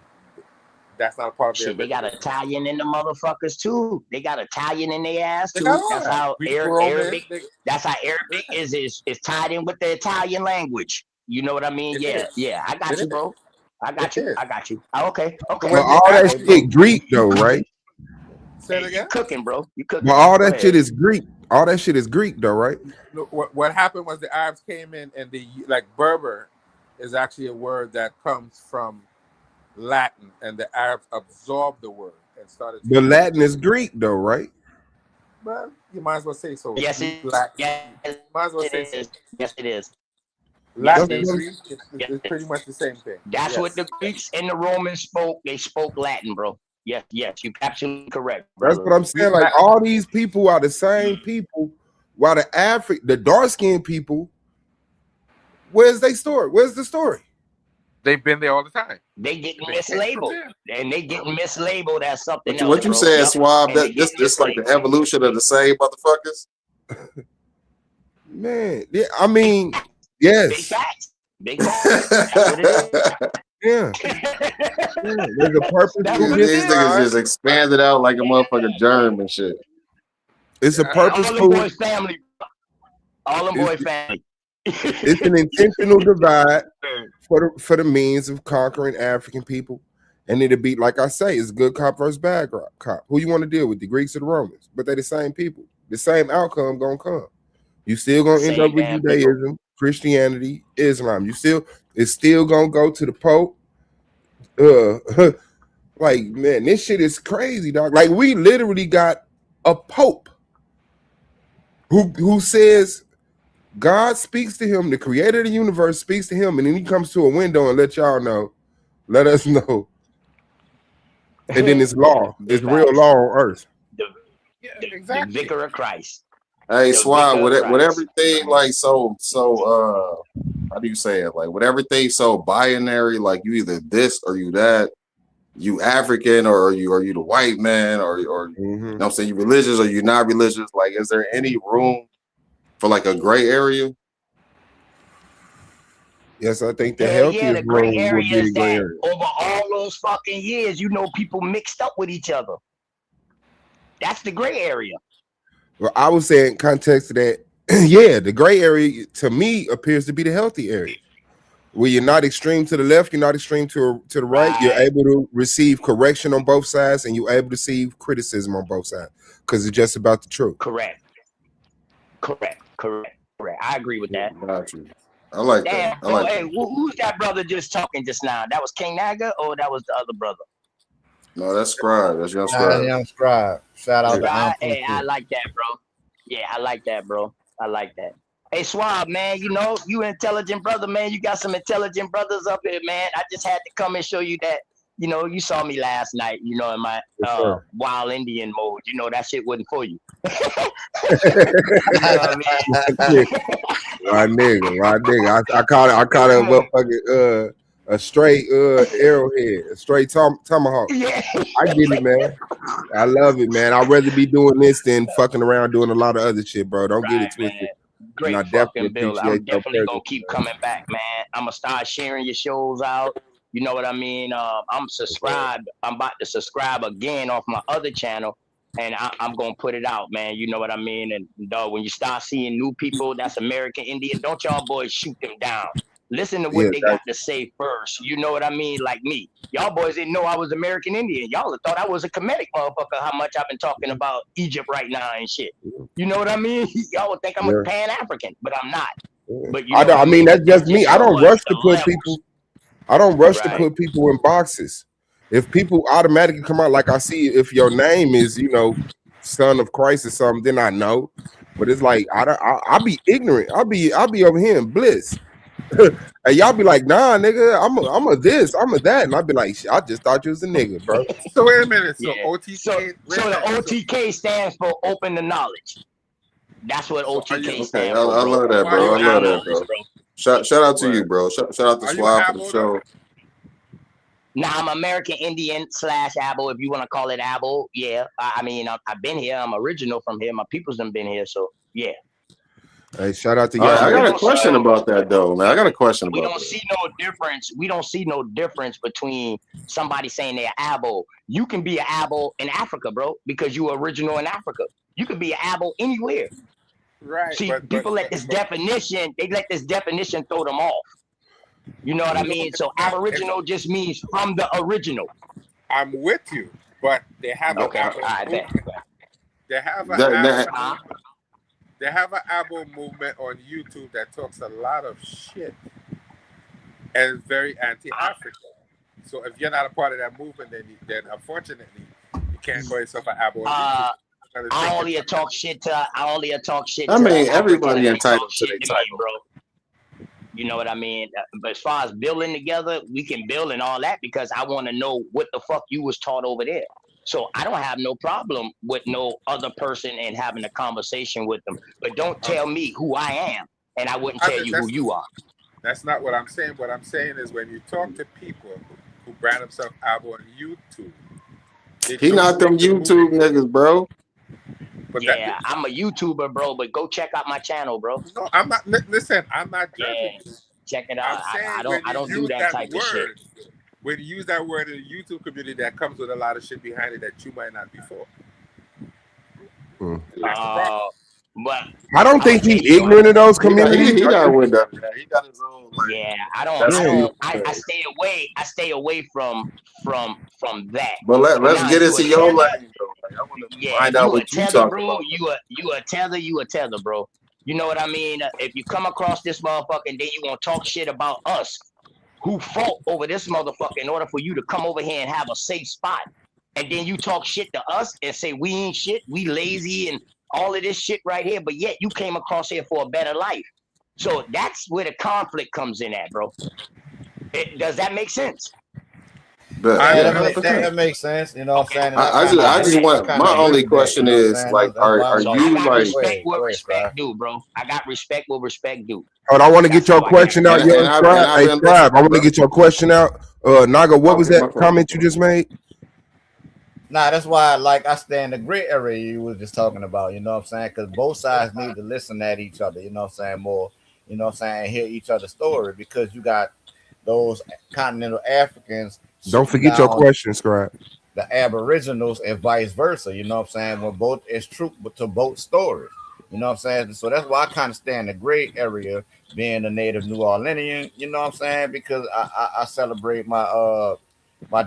That's not a part of their. Shit, they got Italian in the motherfuckers too. They got Italian in their ass too. That's how Arabic. That's how Arabic is tied in with the Italian language. You know what I mean? Yeah. I got you, bro. I got you. Oh, okay. Well, all that shit Greek though, right? Say it again. You cooking, bro. You cooking. Well, all that shit is Greek. All that shit is Greek though, right? What happened was the Arabs came in, and Berber is actually a word that comes from Latin, and the Arabs absorbed the word and started. But Latin is Greek though, right? Well, you might as well say so. Yes, Greek, yes, might as well say so. Yes, it is. Latin and Greek, it's pretty much the same thing. That's what the Greeks and the Romans spoke. They spoke Latin, bro. Yes, you're absolutely correct, brother. That's what I'm saying. Like all these people are the same people, while the dark-skinned people, where's their story? Where's the story? They've been there all the time. They getting mislabeled, and they getting mislabeled as something else. What you said, Swab? That this like the evolution of the same motherfuckers. Man, yeah, I mean, yes. Big facts. Big facts. That's what it is. Yeah. There's a purpose. These niggas just expanded out like a motherfucking germ and shit. It's a purposeful. All them boys family. All them boy family. It's an intentional divide for the means of conquering African people, and it'll be like I say, it's good cop versus bad cop. Who you want to deal with, the Greeks or the Romans? But they're the same people. The same outcome gonna come. You still gonna end up with Judaism, Christianity, Islam. It's still gonna go to the Pope. Like, man, this shit is crazy, dog. Like, we literally got a Pope who says God speaks to him, the creator of the universe speaks to him, and then he comes to a window and let us know. And then it's law. It's real law on earth. The vicar of Christ. Hey, Swab, with everything like so how do you say it? Like with everything so binary, like you either this or you that, you African or you the white man or you know what I'm saying, you religious or you not religious. Like, is there any room for like a gray area? Yes, I think the healthiest gray room would area be is the gray that area. over all those fucking years, people mixed up with each other. That's the gray area. Well, I would say in context of that, yeah, the gray area to me appears to be the healthy area, where you're not extreme to the left, you're not extreme to the right. You're able to receive correction on both sides, and you're able to receive criticism on both sides because it's just about the truth. Correct. I agree with that. Got you. I like that. I like hey, that. who's that brother just talking just now? That was King Naga, or that was the other brother? No, that's Scribe. That's Young Scribe. Young Scribe. Shout out to Hey, I like that, bro. Yeah, I like that, bro. I like that. Hey, Swab, man, you intelligent brother, man. You got some intelligent brothers up here, man. I just had to come and show you that you know, you saw me last night, you know, in my wild Indian mode. You know, that shit wasn't for you. You know what I mean? Right nigga. I caught a motherfucking a straight arrowhead, a straight tomahawk. Yeah. I get it, man. I love it, man. I'd rather be doing this than fucking around doing a lot of other shit, bro. Don't get it twisted. Great and I definitely fucking Bill. I'm appreciate your definitely gonna presence, keep man. coming back, man. I'm gonna start sharing your shows out. You know what I mean? I'm subscribed. I'm about to subscribe again off my other channel, and I'm gonna put it out, man. You know what I mean? And dog, when you start seeing new people that's American Indian, don't y'all boys shoot them down. Listen to what Yeah, they got to say first. You know what I mean? Like me. Y'all boys didn't know I was American Indian. Y'all thought I was a Kemetic motherfucker, how much I've been talking about Egypt right now and shit. You know what I mean? Y'all would think I'm a Pan-African, but I'm not. But you know I mean, that's just me. I don't rush to put people. I don't rush to put people in boxes. If people automatically come out, like I see, if your name is, you know, Son of Christ or something, then I know. But it's like I be ignorant. I'll be over here in bliss. And y'all be like, nah, nigga, I'm a this, I'm a that, and I'll be like, I just thought you was a nigga, bro. So wait a minute. So Yeah. OTK. So the OTK stands for open to knowledge. That's what OTK Okay, stands I for. love that, bro. I love that, bro. Shout out to you, bro. Shout out to Swab for the show. Now I'm American Indian / Abo, if you want to call it Abo. Yeah, I mean, I've been here. I'm original from here. My people's done been here, so yeah. Hey, shout out to All y'all. right, I got a question about that though, man. I got a question We about don't that. see no difference. We don't see no difference between somebody saying they're Abo. You can be an Abo in Africa, bro, because you are original in Africa. You could be an Abo anywhere. Right. See, people let this definition. They let this definition throw them off. You know what I mean? So Aboriginal just means from the original. I'm with you, but they have Okay, an all right, bet. They have an they have an Abo movement on YouTube that talks a lot of shit and is very anti-African. So if you're not a part of that movement, then unfortunately you can't call yourself an Abo on YouTube. I only talk shit to. I mean, to everybody Africans that entitled talk to shit their to me, title. bro. You know what I mean? But as far as building together, we can build and all that because I want to know what the fuck you was taught over there. So I don't have no problem with no other person and having a conversation with them. But don't tell me who I am, and I wouldn't tell you who you are. That's not what I'm saying. What I'm saying is when you talk to people who brand themselves Abo on YouTube, He not them YouTube niggas, bro. But yeah, I'm a YouTuber, bro. But go check out my channel, bro. No, I'm not. Listen, I'm not judging you. Check it out. I don't do that type of shit. When you use that word in the YouTube community, that comes with a lot of shit behind it that you might not be for. But I don't think he ignorant of those communities. He got with that. He got his own. Like, yeah, I stay away. I stay away from that. But let's Now, get into you a your tether? lane, though. Like, I want to find out what you tether, talking bro. about. You a tether, bro. You know what I mean? If you come across this motherfucker and then you gonna talk shit about us, who fought over this motherfucker in order for you to come over here and have a safe spot, and then you talk shit to us and say we ain't shit, we lazy and all of this shit right here, but yet you came across here for a better life. So that's where the conflict comes in at, bro. Does that make sense? That makes sense. You know what I'm saying? I just want my only question is like, are you like? Respect what respect do, bro. I got respect what respect do. Hold on, I want to get your question out. Yo, Scribe. Hey, Scribe, I want to get your question out. Naga, what was that comment you just made? Nah, that's why I stay in the gray area you was just talking about, you know what I'm saying? Because both sides need to listen at each other, you know what I'm saying, more, you know what I'm saying, hear each other's story, because you got those continental Africans. Don't forget your question, Scribe. The Aboriginals and vice versa, you know what I'm saying? When both is true to both stories, you know what I'm saying? So that's why I kind of stay in the gray area, being a native New Orleanian, you know what I'm saying? Because I celebrate my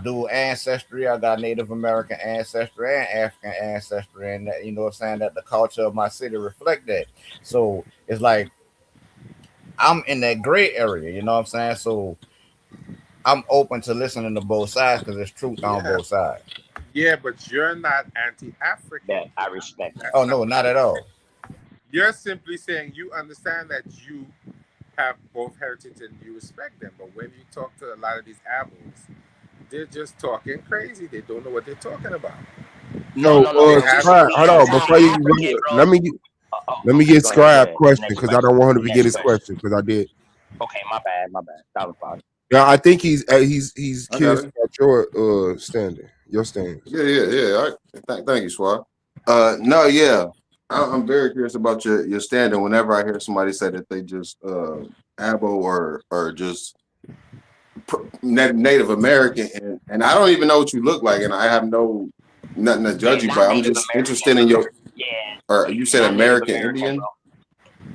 dual ancestry. I got Native American ancestry and African ancestry, and that, you know what I'm saying, that the culture of my city reflect that. So it's like I'm in that gray area, you know what I'm saying? So I'm open to listening to both sides because there's truth on both sides. Yeah, but you're not anti-African. Yeah, I respect that. Oh no, not at all. You're simply saying you understand that you have both heritage and you respect them. But when you talk to a lot of these Abos, They're just talking crazy. They don't know what they're talking about. No, Scribe, hold on. Before you let me get Go ahead, Scribe go ahead. question Next because I don't want him to Next forget his question. question because I did. Okay, my bad. That was fine. Yeah, I think he's I got curious it. about your standing, your stance. Yeah. Thank you, Swab. No, yeah. I'm very curious about your standing. Whenever I hear somebody say that they just abo or just Native American, and I don't even know what you look like, and I have nothing to judge you by. I'm just interested in your. Yeah. Or you said Not Native American American, Indian? bro.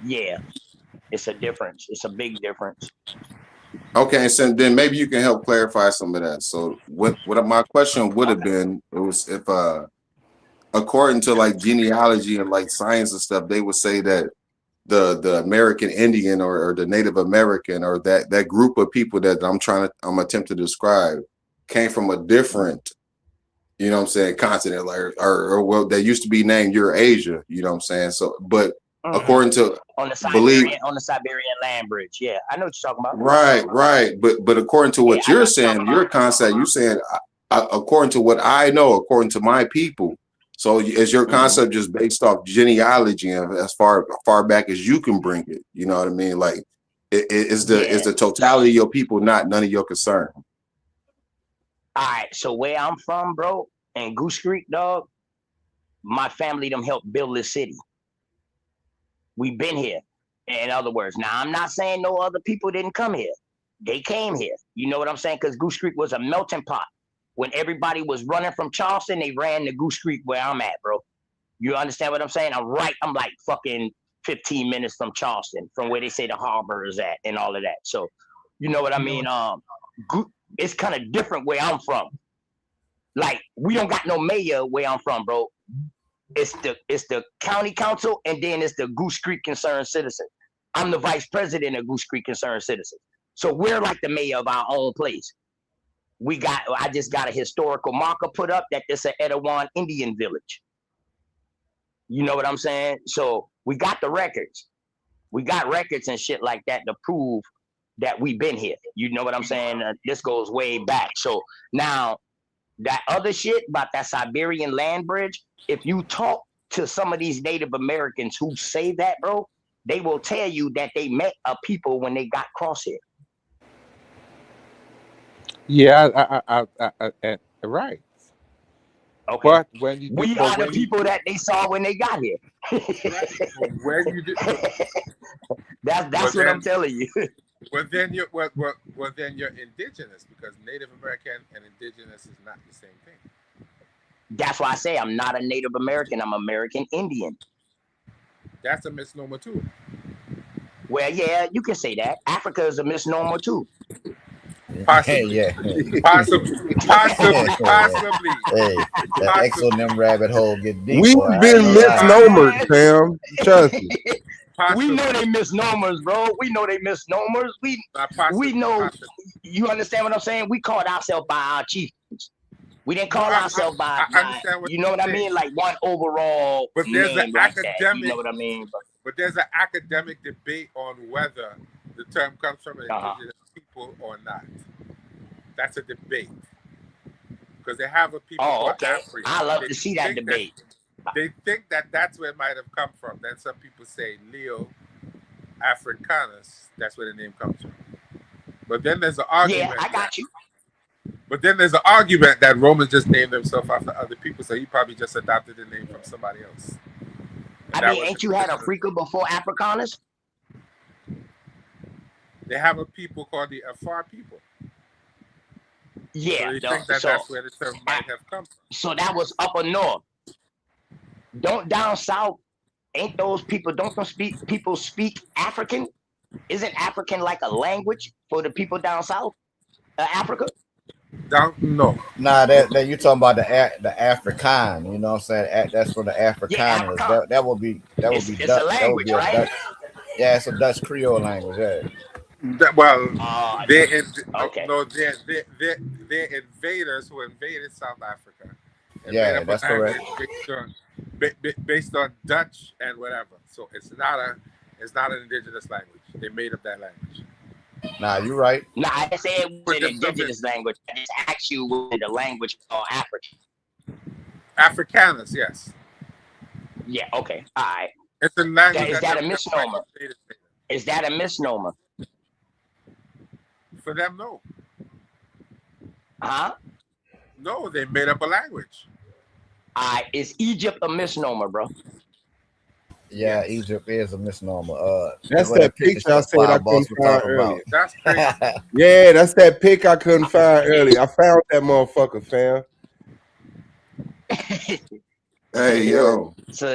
Yeah. It's a difference. It's a big difference. Okay, so then maybe you can help clarify some of that. So what my question would have been, it was if according to like genealogy and like science and stuff, they would say that the American Indian or the Native American or that group of people that I'm attempting to describe came from a different, you know what I'm saying, continent, like or well, they used to be named Eurasia, you know what I'm saying? So but according to on the belief, Siberian land bridge. Yeah, I know what you're talking about. right. But according to what you're saying, your concept, you saying according to what I know, according to my people. So is your concept just based off genealogy and as far back as you can bring it? You know what I mean? Like, is the totality of your people not none of your concern? All right, so where I'm from, bro, in Goose Creek, dog, my family them helped build this city. We've been here. In other words, now I'm not saying no other people didn't come here. They came here. You know what I'm saying? Because Goose Creek was a melting pot. When everybody was running from Charleston, they ran to Goose Creek where I'm at, bro. You understand what I'm saying? I'm like fucking 15 minutes from Charleston, from where they say the harbor is at and all of that. So, you know what I mean? It's kind of different where I'm from. Like, we don't got no mayor where I'm from, bro. It's the county council, and then it's the Goose Creek Concerned Citizen. I'm the vice president of Goose Creek Concerned Citizen. So we're like the mayor of our own place. I just got a historical marker put up that it's an Etowah Indian village. You know what I'm saying? So we got the records. We got records and shit like that to prove that we've been here. You know what I'm saying? This goes way back. So now that other shit about that Siberian land bridge, if you talk to some of these Native Americans who say that, bro, they will tell you that they met a people when they got cross here. Yeah, right. Okay. But when you we are the people that they saw when they got here. When you do, that's what I'm telling you. Well, then you're indigenous, because Native American and indigenous is not the same thing. That's why I say I'm not a Native American. I'm American Indian. That's a misnomer too. Well, yeah, you can say that. Africa is a misnomer too. Possibly. Possibly. Hey, that exonym rabbit hole get deep. We've been misnomered, Sam. Trust me. We know they misnomers, bro. We know they misnomers. We know. You understand what I'm saying? We called ourselves by our chiefs. We didn't call ourselves by you know what I mean? Like one overall. But there's name an like academic. that. You know what I mean? But there's an academic debate on whether the term comes from indigenous people or not. That's a debate, because they have a people called African. I love to see that debate. They think that that's where it might have come from. Then some people say Leo Africanus. That's where the name comes from. But then there's an argument. Yeah, I got you. But then there's an argument that Romans just named themselves after other people, so he probably just adopted the name from somebody else. I mean, ain't you had Africa before Africanus? They have a people called the Afar people. Yeah, so you think that that's where the term might have come from. So that was upper north. Don't down south. Ain't those people? Don't those people speak African? Isn't African like a language for the people down south, Africa? No. Nah, that you talking about the Afrikaan. You know what I'm saying? That's what the Afrikaan is. That would be it's Dutch. A language, that would be right? Yeah, it's a Dutch Creole language. Yeah. They're invaders who invaded South Africa. Yeah, that's correct. Based on Dutch and whatever. So it's not an indigenous language. They made up that language. Nah, you're right. Nah, I didn't say it was an indigenous language. I just asked you was the language called African. Afrikaners, yes. Yeah, okay. All right. It's a language. Is that a misnomer? Is that a misnomer? For them, no. Huh? No, they made up a language. All right. Is Egypt a misnomer, bro? Yeah, Egypt is a misnomer. That's that picture I said I couldn't find earlier. That's crazy. Yeah, that's that pic I couldn't find earlier. I found that motherfucker, fam. Hey, yo. So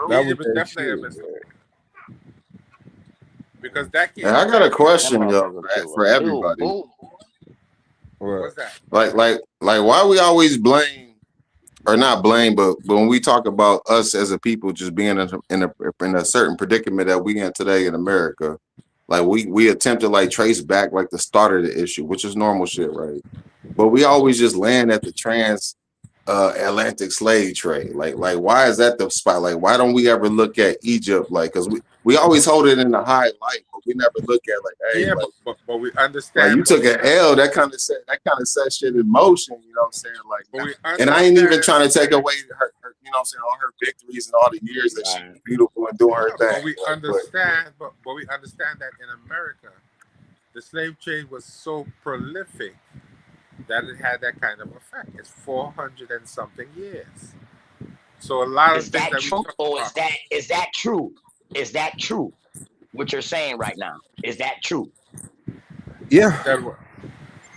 that Egypt was is that definitely a shit, misnomer. Because that came. And I got a question, yo, for everybody. What's that? Like, why we always blame, or not blame, but when we talk about us as a people just being in a certain predicament that we in today in America, like we attempt to like trace back like the start of the issue, which is normal shit, right? But we always just land at the Atlantic slave trade. Like why is that the spot? Like, why don't we ever look at Egypt? Like, because we always hold it in a high light, but we never look at like, hey, Yeah, like, but we understand. like you took an L, that kind of set shit in motion, you know what I'm saying? Like, and I ain't even trying to take away her, you know what I'm saying, all her victories and all the years that she was beautiful and doing her thing. But we understand, but we understand that in America, the slave trade was so prolific that it had that kind of effect. It's 400 and something years. So a lot of things that we talk about. Is that true? Is that true? What you're saying right now, is that true? Yeah.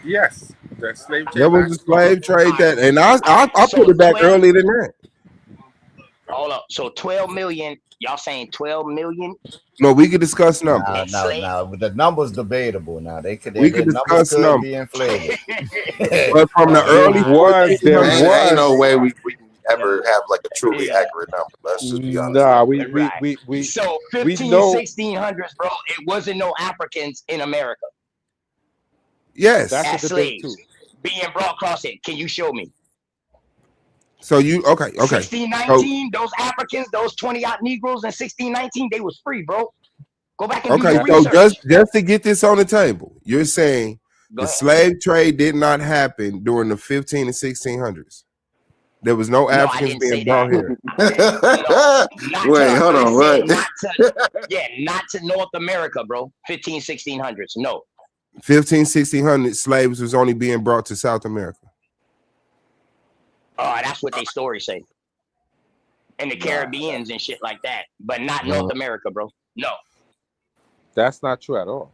Yes. The slave trade. There was a slave trade that, and I put it back earlier than that. Hold up. So 12 million. Y'all saying 12 million? No, we could discuss numbers. No, the numbers debatable. Now we could discuss numbers. be inflated. But from the early there ain't no way we can ever have like a truly accurate number. Let's just be honest. Nah, we So we 15, know 1600s, bro. It wasn't no Africans in America. Yes. As slaves being brought across it. Can you show me? So you okay? 1619, those Africans, those 20-odd Negroes in 1619, they was free, bro. Go back and do Okay, your so research. just to get this on the table, you're saying the slave trade did not happen during the 15 and 1600s. There was no Africans being brought here. Wait, hold on, what? Not to North America, bro. 15, 1600s. No. 15, 1600 slaves was only being brought to South America. Oh, that's what they stories say. And the Caribbeans and shit like that, but not North America, bro. No. That's not true at all.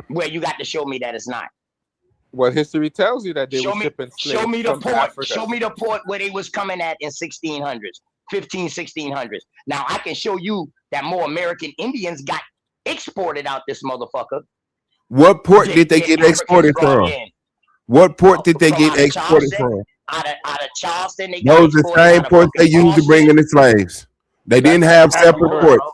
Well, you got to show me that it's not. Well, history tells you that they were shipping slaves Show me the from port. Africa. Show me the port where they was coming at in 1600s, 15, 1600s. Now I can show you that more American Indians got exported out this motherfucker. What port did they get exported from? What port did they get exported from? Out of Charleston, they Those are the same ports they used to bring in the slaves. They didn't have separate ports.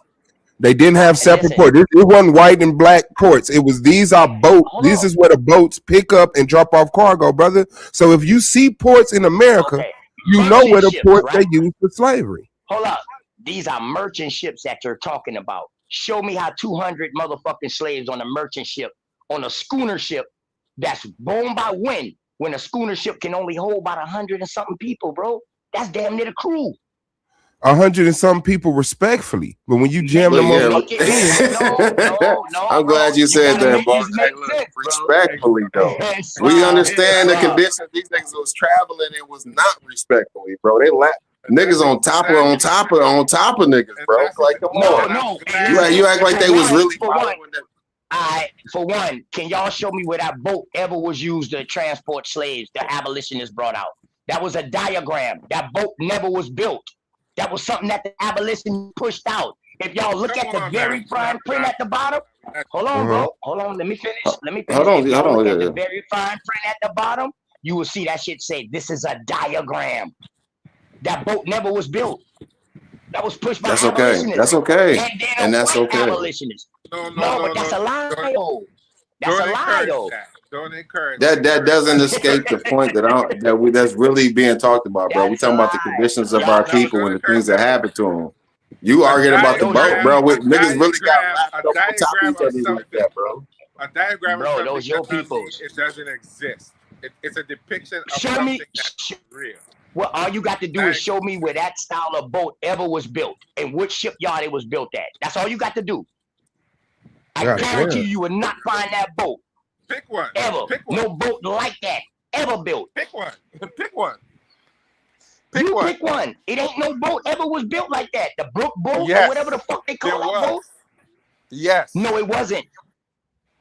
They didn't have separate ports. It wasn't white and black ports. It was these are boats. This is where the boats pick up and drop off cargo, brother. So if you see ports in America, you know where the ports they use for slavery. Hold up. These are merchant ships that you're talking about. Show me how 200 motherfucking slaves on a merchant ship, on a schooner ship that's blown by wind, when a schooner ship can only hold about 100 and something people, bro. That's damn near the crew. 100 and some people respectfully, but when you jam them on, I'm glad you said that, boy. Hey, look, respectfully though, we understand the conditions these niggas was traveling. It was not respectfully, bro. They niggas on top of niggas, bro. Like, come on, you act like they was really following them. For one, can y'all show me where that boat ever was used to transport slaves? The abolitionists brought out. That was a diagram. That boat never was built. That was something that the abolitionists pushed out. If y'all look at the very fine print at the bottom, hold on, bro. Hold on. Let me finish. Hold on. The very fine print at the bottom, you will see that shit say, "This is a diagram." That boat never was built. That was pushed by abolitionists. That's okay. And that's okay. Abolitionists. No, but that's a lie, though. That's a lie, though. Don't encourage that doesn't escape the point that's really being talked about, bro. We talking about the conditions of our people and the things that happen to them. You arguing about the boat, bro? With niggas really got a on top of diagram each other of like something, that, bro. A diagram Bro, of something those your that doesn't peoples. mean it doesn't exist. It's a depiction of Show something me. that's real. Well, all you got to do is show me where that style of boat ever was built and which shipyard it was built at. That's all you got to do. I God guarantee damn. you will not find that boat Pick one. ever. Pick one. No boat like that ever built. Pick one. Pick one. You one. pick one. It ain't no boat ever was built like that. The Brook boat Yes, or whatever the fuck they call there that was. boat. Yes. No, it wasn't.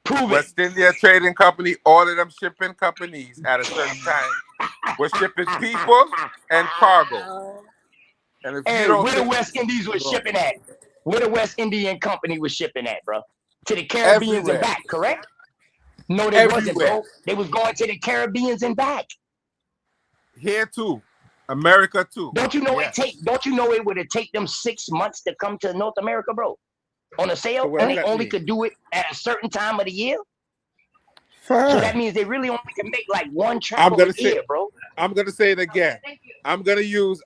Prove it. West India Trading Company, all of them shipping companies at a certain time were shipping people and cargo. And if Hey, you don't where the think- West Indies was shipping at? Where the West Indian Company was shipping at, bro? To the Caribbeans Everywhere. and back, correct? No, they wasn't, Everywhere. bro. They was going to the Caribbeans and back. Here too, America too. Don't you know Yes. Don't you know it would have take them 6 months to come to North America, bro? On a sail, So what and does they that only mean? could do it at a certain time of the year. So that means they really only can make like one I'm travel gonna a say, year, bro. I'm gonna say it again. I'm gonna use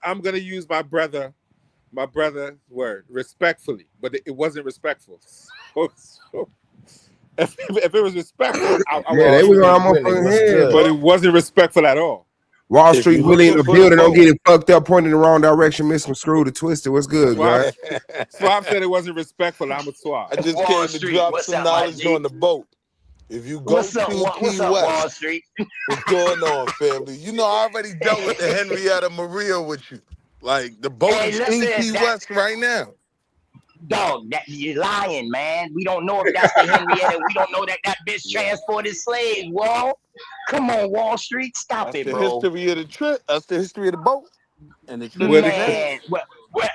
my brother's word respectfully, but it wasn't respectful. So if it was respectful, I Yeah, they was on my Really, fucking what's head. good? but it wasn't respectful at all. Wall If Street you really in the looking for the building. Don't boat. get it fucked up, pointing in the wrong direction, misconstrued or twisted. What's good, Swab, guys? Swab said it wasn't respectful. I'm a Swab. I just Wall came to Street, drop what's some up, my knowledge G? on the boat. If you go What's up, to what's Key up, Wall West, Street? what's going on, family? You know, I already dealt with the Henrietta Maria with you. Like, the boat Hey, is in listen, Key that- West right now. Dog, that you're lying, man. We don't know if that's the Henrietta. We don't know that bitch transported slaves. Wall, come on, Wall Street, stop That's it, the bro. history of the trip. That's the history of the boat. And the trip Well, is Man, well,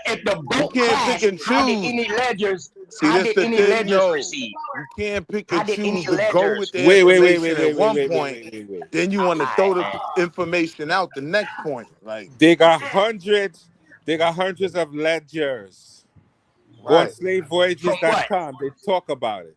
if the boat can't crashed, pick and how did choose. any ledgers? See, How that's did the any thing, ledgers though. receive? You can't pick How and did any choose to go ledgers? with the Wait, information at one wait, point. Then you want to throw the information out the next point. Like, They got hundreds of ledgers. Go on Right. slavevoyages.com. They talk about it.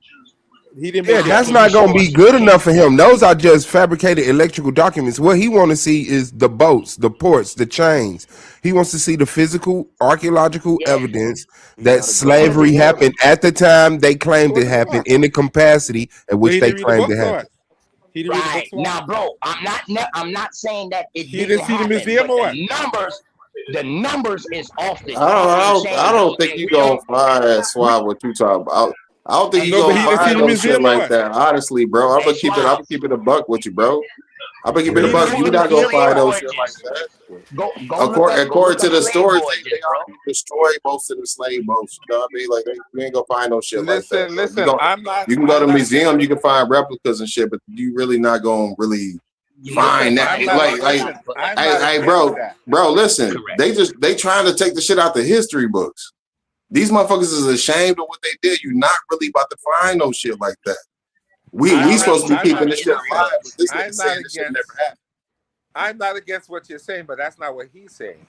He didn't Yeah, make that's it. not gonna be good enough for him. Those are just fabricated electrical documents. What he want to see is the boats, the ports, the chains. He wants to see the physical, archaeological evidence that slavery happened at the time they claimed it happened in the capacity at which he they didn't read the claimed book it for happened. us. He didn't read the Right book for us. now, bro, I'm not saying that it He didn't didn't see the happen, museum but or what? the numbers is off the I don't think you gonna find Swab what you talking about. I don't think you No, but gonna he didn't see find the no museum shit or like what? that. Honestly, bro, I'm gonna keep it a buck with you, bro. I'm gonna keep it a buck. You not gonna find no shit like that. Go look According to up the slave stories, voyages, they already destroyed most of the slave boats. You know what I mean? Like you ain't gonna find no shit like that. bro. Listen, You can go to the museum, you can find replicas and shit, but you really not gonna really find that. Hey, bro, listen. They trying to take the shit out the history books. These motherfuckers is ashamed of what they did. You're not really about to find no shit like that. We supposed to be keeping this shit alive, but this nigga saying this shit never happened. I'm not against what you're saying, but that's not what he's saying.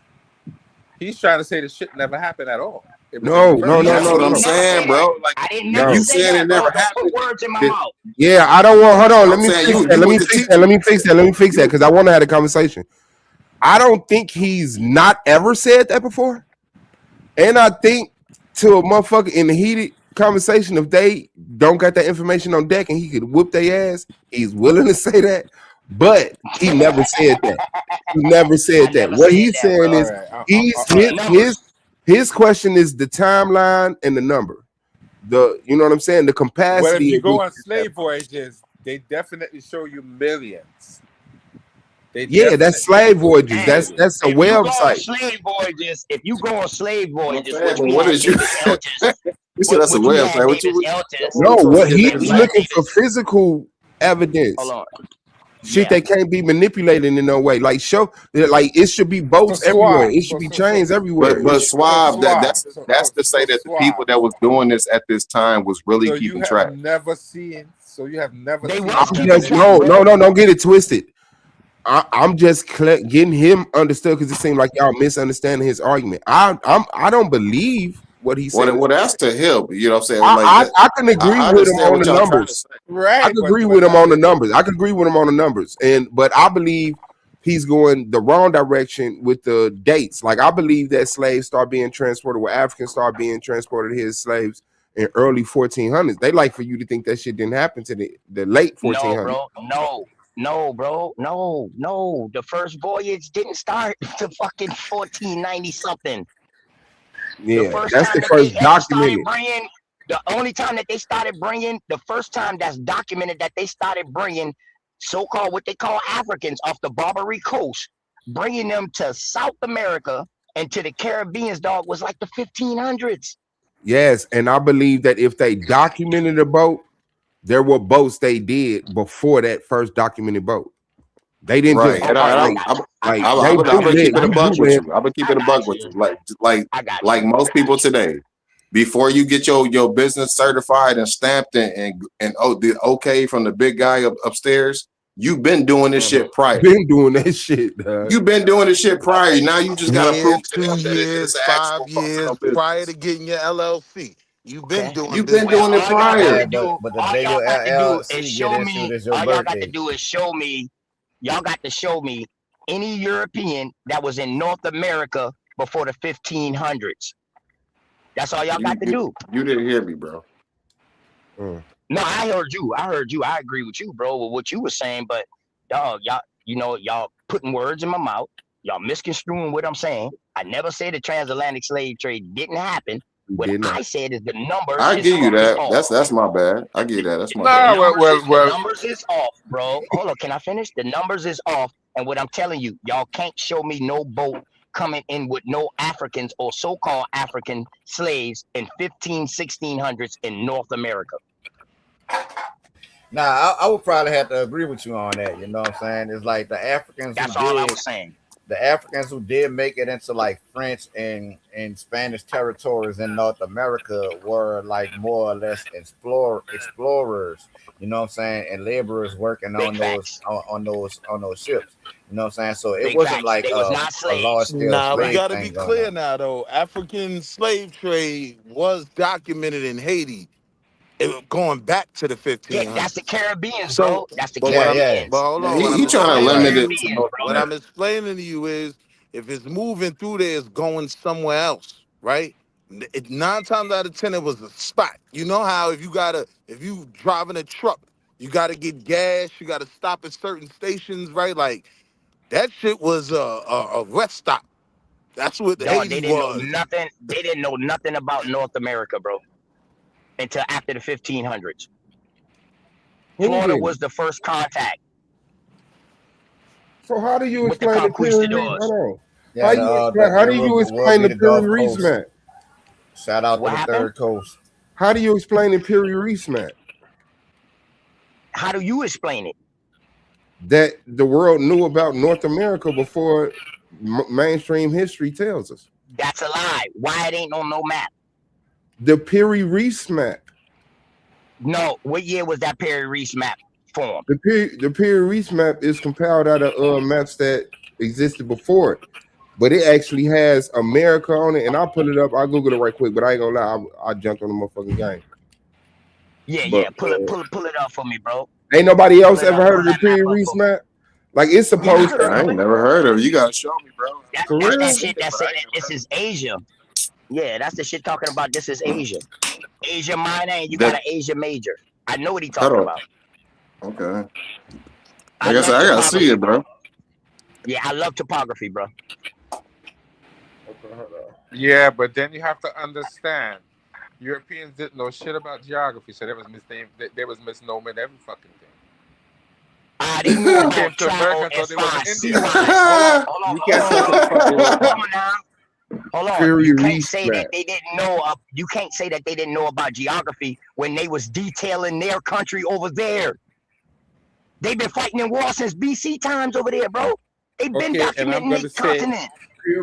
He's trying to say the shit never happened at all. No. That's what I'm saying, bro. Like I didn't No. never you say said that, it bro. never Don't happened. put words in my mouth. Yeah, I don't want. Hold on, let I'm me saying fix you that. Let me went to fix teach that. Let me fix that. Let me fix that because I want to have a conversation. I don't think he's not ever said that before, and I think to a motherfucker in the heated conversation, if they don't got that information on deck and he could whoop their ass, he's willing to say that. But he never said that. He never said that. What he's saying is his question is the timeline and the number. You know what I'm saying? The capacity. Well, if you of go which- on slave voyages, they definitely show you millions. Yeah, that's slave voyages. That's a If you go on website. slave voyages, if you go on slave voyages, saying, which but we what had is you- Davis Eltis, You said that's a which we had website. What Davis you? Eltis. No, what Davis he's Eltis. looking for physical evidence. Hold on. Shit that can't be manipulated in no way. Like it should be boats So everywhere. Swab, It should be chains everywhere. But Swab, that's Swab. to say that the Swab. people that was doing this at this time was really So you keeping have track. never seen. So you have never They seen. was I'm keeping just track, no, bro. don't get it twisted. I'm just getting him understood because it seemed like y'all misunderstanding his argument. I don't believe what he said. Well, that's to help. You know what I'm saying? I can agree with him understand on what the y'all trying to numbers. say. Right. I can agree with him on the numbers. I can agree with him on the numbers, but I believe he's going the wrong direction with the dates. Like I believe that slaves start being transported, where Africans start being transported here as slaves in early 1400s. They like for you to think that shit didn't happen to the late 1400s. No, bro. No. The first voyage didn't start to fucking 1490 something. Yeah, that's the first documented. The only time that they started bringing, the first time that's documented that they started bringing so-called what they call Africans off the Barbary Coast, bringing them to South America and to the Caribbeans, dog, was like the 1500s. Yes, and I believe that if they documented a boat, there were boats they did before that first documented boat. They didn't right. just I'm gonna keep it a buck with you. I'm gonna keep it a buck with you. Like most people today, before you get your business certified and stamped and the okay from the big guy upstairs, you've been doing this shit prior. Been doing that shit. Dog. You've been doing this shit prior. Now you just gotta prove 2 years, 5 years prior to getting your LLC. You've been doing it prior. But the day your LLC get issued is your all y'all got birthday. to do is show me. Y'all got to show me any European that was in North America before the 1500s. That's all y'all got to do. You didn't hear me, bro. No, I heard you. I agree with you, bro, with what you were saying. But dog, y'all putting words in my mouth. Y'all misconstruing what I'm saying. I never said the transatlantic slave trade didn't happen. What I said is the numbers. I give you that. That's my bad. I give you that. That's my bad. The numbers is off, bro. Hold on, can I finish? The numbers is off. And what I'm telling you, y'all can't show me no boat coming in with no Africans or so-called African slaves in 1600s in North America. Nah, I would probably have to agree with you on that. You know what I'm saying? It's like the Africans. That's all I was saying. The Africans who did make it into like French and Spanish territories in North America were like more or less explorers, you know what I'm saying, and laborers working on those ships. You know what I'm saying? So it wasn't like a large scale. Nah, we gotta thing be going clear on. now though. African slave trade was documented in Haiti. Going back to the 1500s. Yeah, that's the Caribbeans, bro. That's the But Caribbeans. But hold on. He trying to limit it. What I'm explaining to you is, if it's moving through there, it's going somewhere else, right? 9 times out of 10, it was a spot. You know how if you driving a truck, you got to get gas, you got to stop at certain stations, right? Like that shit was a rest stop. That's what the Haiti They didn't was. know nothing. They didn't know nothing about North America, bro, until after the 1500s. Florida was the first contact. So how do you with the explain the Piri conquistadors. Reis? Yeah, How do you explain the Piri Reis map? Shout out What to the happened? Third Coast. How do you explain the Piri Reis map? How do you explain it? That the world knew about North America before mainstream history tells us. That's a lie. Why it ain't on no map? The Piri Reis map. No, what year was that Piri Reis map formed? The Piri Reis map is compiled out of maps that existed before it, but it actually has America on it. And I'll pull it up. I'll Google it right quick. But I ain't gonna lie, I jumped on the motherfucking game. Yeah, pull it up for me, bro. Ain't nobody else ever heard of the Piri Reis map? Like it's supposed to. I ain't never heard of it. You gotta show me, bro. That's that shit that said that this is Asia. Yeah, that's the shit talking about this is Asia. Asia minor and you got an Asia major. I know what he talking about. Okay. I guess I gotta see it, bro. Yeah, I love topography, bro. Yeah, but then you have to understand, Europeans didn't know shit about geography, so there was misnomer in every fucking thing. They knew They came about to America travel and thought they was as Indians. far You can't say what the fuck you want. Hold on. Piri You can't Reis say map. that they didn't know. You can't say that they didn't know about geography when they was detailing their country over there. They've been fighting in war since BC times over there, bro. They've been Okay, and I'm documenting gonna their say- continent.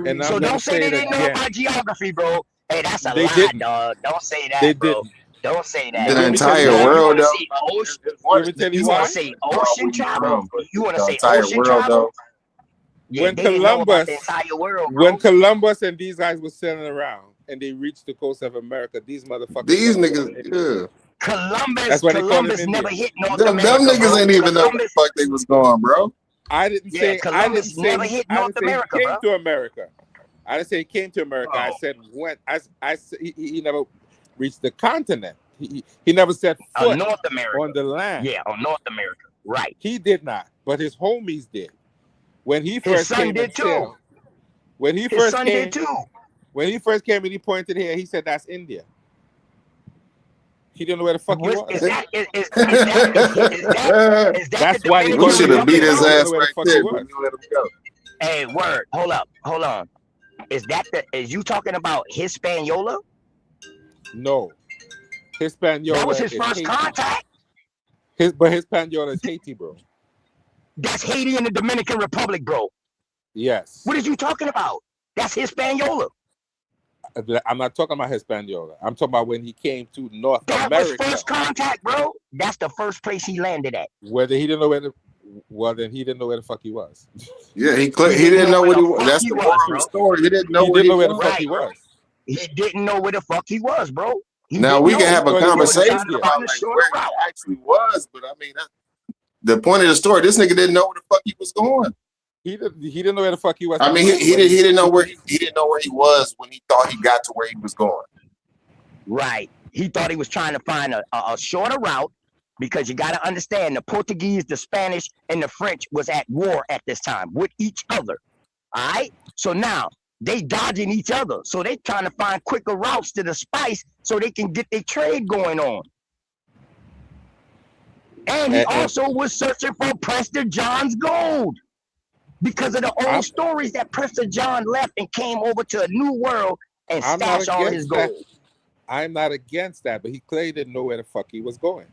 And So I'm don't gonna say they say it didn't know again. about geography, bro. Hey, that's a They lie, didn't. dog. Don't say that, They bro. didn't. Don't say that. The Let me tell entire you why. world, You though. wanna say ocean? Let me tell you You why. wanna say ocean travel? You wanna The say entire ocean world, travel? though. Yeah, When they didn't know about Columbus, the entire world, bro. when Columbus and these guys were sailing around and they reached the coast of America, these motherfuckers. These thought they were niggas, Indians. yeah. That's why they call them Columbus never Indians. hit North Them America, niggas bro. ain't even know where the Columbus, fuck they was going, bro. I didn't Yeah, say. I didn't Columbus say. never hit I North didn't say America, he came bro. to America. I didn't say he came to America. I Oh. said when. I said he never reached the continent. He never set foot North America. on the land. Yeah, on North America. Right. He did not, but his homies did. When he His first son came did and too. sailed, when he His first son came, did too. when he first came and he pointed here, he said that's India. He didn't know where the fuck he was. Is that That's the why he Dominican We called should him have beat his Republic? ass where the right fuck he there, was. but you let him go. Hey, word. Hold on. Is you talking about Hispaniola? No, Hispaniola. That was his is first Haiti. contact? But Hispaniola is Haiti, bro. That's Haiti and the Dominican Republic, bro. Yes. What are you talking about? That's Hispaniola. I'm not talking about Hispaniola. I'm talking about when he came to North That America. was first contact, bro. That's the first place he landed at. Whether he didn't know where the then he didn't know where the fuck he was. Yeah, he didn't know what he was. That's the moral of the bro. story. He didn't know He where didn't he know where the was. fuck he was. He didn't know where the fuck he was, bro. He Now didn't we know. can have a He was in conversation India. about like where he actually was, but I mean, the point of the story, this nigga didn't know where the fuck he was going. He didn't know where the fuck he was. I mean, he didn't know where he was when he thought he got to where he was going. Right. He thought he was trying to find a shorter route, because you got to understand the Portuguese, the Spanish, and the French was at war at this time with each other. All right. So now they dodging each other. So they trying to find quicker routes to the spice so they can get their trade going on. And he also was searching for Prester John's gold because of the old stories that Prester John left and came over to a new world and stashed all his gold. I'm not against that, but he clearly didn't know where the fuck he was going.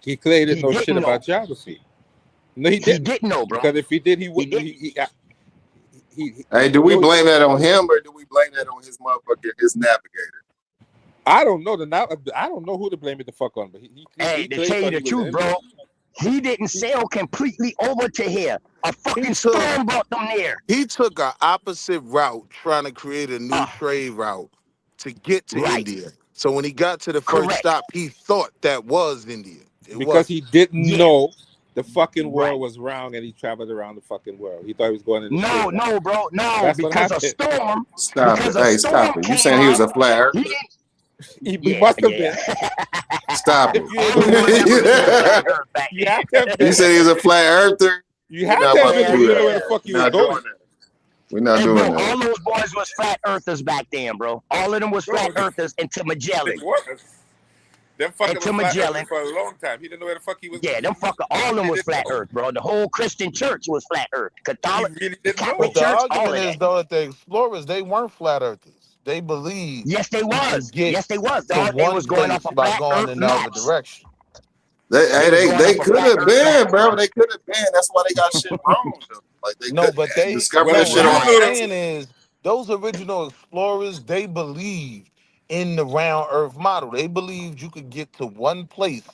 He clearly didn't know shit about geography. No, he didn't know, bro. Because if he did, he wouldn't. Hey, do we blame that on him or do we blame that on his motherfucker, his navigator? I don't know. I don't know who to blame it the fuck on. But Hey, to tell you the truth, bro, he didn't sail completely over to here. A fucking storm brought them there. He took an opposite route, trying to create a new trade route to get to India. So when he got to the first stop, he thought that was India. Because he didn't know the fucking world was round, and he traveled around the fucking world. He thought he was going in the No, bro, no. That's what because a happened. storm. Stop it. Hey, stop it. You saying he was a flat earther? He must have been. Stop it. You have to You said he was a flat earther? You have to have been. You know where the fuck he was going. We're not doing that. All those boys was flat earthers back then, bro. All of them was flat earthers until Magellan. Them fuckers Until was flat Magellan. earthers for a long time. He didn't know where the fuck he was. Yeah, them fucker, all of them was flat earth, bro. The whole Christian church was flat earth. Catholic, Catholic But the church, all of argument is that. though that the explorers, they weren't flat earthers. They believed. Yes, they was. Yes, they was. To They one was going place off of by flat going earth in another maps. direction. They could have been, bro. They could have been. That's why they got shit wrong. Though. Like they discovered that shit what on I'm saying is those original explorers, they believed in the round earth model. They believed you could get to one place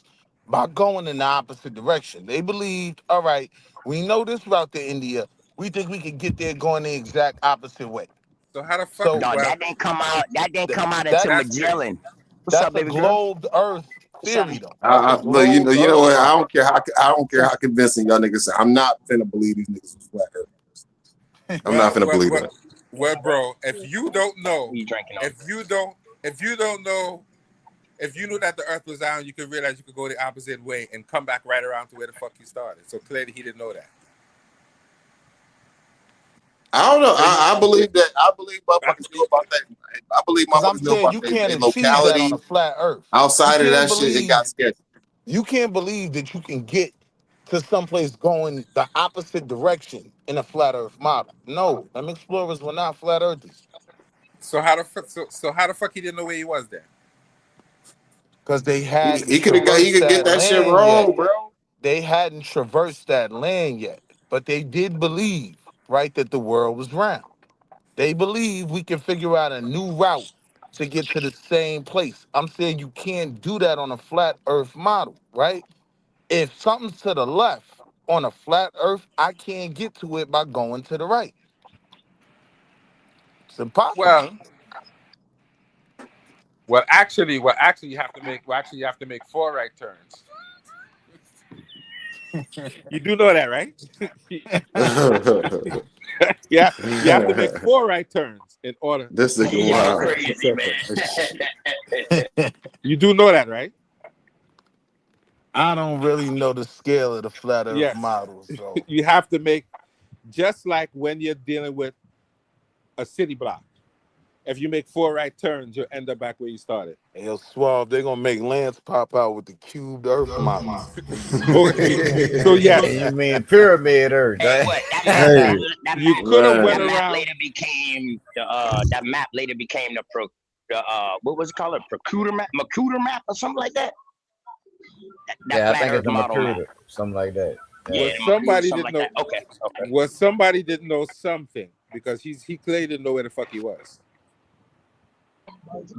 by going in the opposite direction. They believed, all right, we know this route to India. We think we could get there going the exact opposite way. So how the fuck? No, that didn't come out. That didn't come out until Magellan. What's That's up, baby a girl? globed earth theory, though. Look, you know what? I don't care how convincing y'all niggas say. I'm not finna believe these niggas was flat earthers. I'm not finna believe that. Well, bro, if you don't know, if you knew that the earth was round, you could realize you could go the opposite way and come back right around to where the fuck you started. So clearly he didn't know that. I don't know. I believe that. I believe motherfuckers knew about that. I believe motherfuckers knew about you their can't achieve that locality. on a flat earth. Outside You of can't that shit, it got sketchy. You can't believe that you can get to someplace going the opposite direction in a flat earth model. No, them explorers were not flat earthers. So how the fuck he didn't know where he was then? Because they hadn't. He could get that shit wrong, yet. bro. They hadn't traversed that land yet, but they did believe, right, that the world was round. They believe we can figure out a new route to get to the same place. I'm saying you can't do that on a flat earth model, right? If something's to the left on a flat earth, I can't get to it by going to the right. It's impossible. Well, actually, you have to make 4 right turns. You do know that, right? Yeah, you have to make 4 right turns in order. This is Y'all wild. crazy, man. You do know that, right? I don't really know the scale of the flat Earth Yes. model, so You have to make, just like when you're dealing with a city block. If you make 4 right turns, you'll end up back where you started. hey, yo, Suave, they're gonna make Lance pop out with the cubed Earth model. So yes, You mean pyramid Earth? Hey, Right? what? Hey, you could have went That map around. later became the what was it called? A Macuter map or something like that. That Yeah, I flat think Earth it's a model map. Macuda, something like that. Yeah, Well, the somebody something didn't like know. that. Okay. Well, somebody didn't know something because he clearly didn't know where the fuck he was.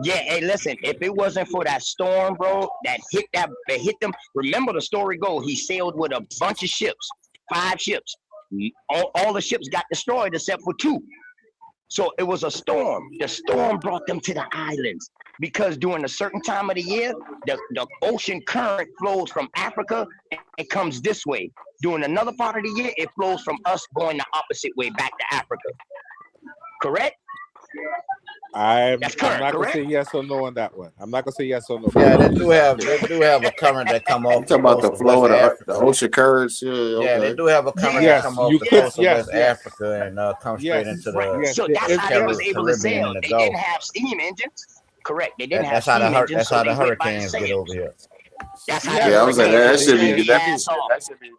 Yeah, hey, listen, if it wasn't for that storm, bro, that hit them. Remember the story go, he sailed with a bunch of ships, 5 ships. All the ships got destroyed except for 2. So it was a storm. The storm brought them to the islands because during a certain time of the year, the ocean current flows from Africa and comes this way. During another part of the year, it flows from us going the opposite way back to Africa. Correct? I'm That's not gonna correct? say yes or no on that one. I'm not gonna say yes or no. Yeah, they do have a current that come off You the talking about coast the of flow West of the Africa. ocean currents? Yeah, Yeah, they okay. do have a current Yes, that come off you the could. coast of Yes, West yes, Africa and come straight yes, into Right. the yes. So There that's is, how they was yes. able to Caribbean sail. and the They Gulf. didn't have steam engines. Correct. They didn't have That's how steam engines, that's so how they the went by the hurricanes get sails. over here. That's how Yeah, the Yeah, I was like, hurricanes that would should sail be their that ass off. should be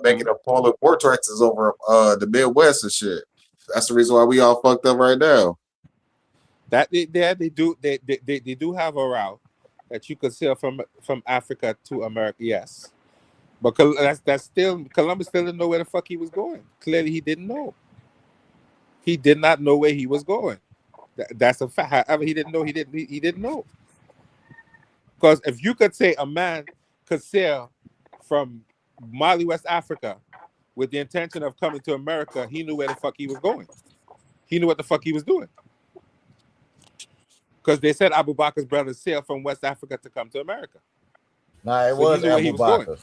making a polar vortexes over the Midwest and shit. That's the reason why we all fucked up right now. That they do have a route that you could sail from Africa to America. Yes, but that's still Columbus still didn't know where the fuck he was going. Clearly, he didn't know. He did not know where he was going. That's a fact. However, he didn't know. He didn't know. Because if you could say a man could sail from Mali, West Africa, with the intention of coming to America, he knew where the fuck he was going. He knew what the fuck he was doing. Because they said Abu Bakr's brothers sailed from West Africa to come to America. Nah, it So he was knew where he Abu was going. Bakr.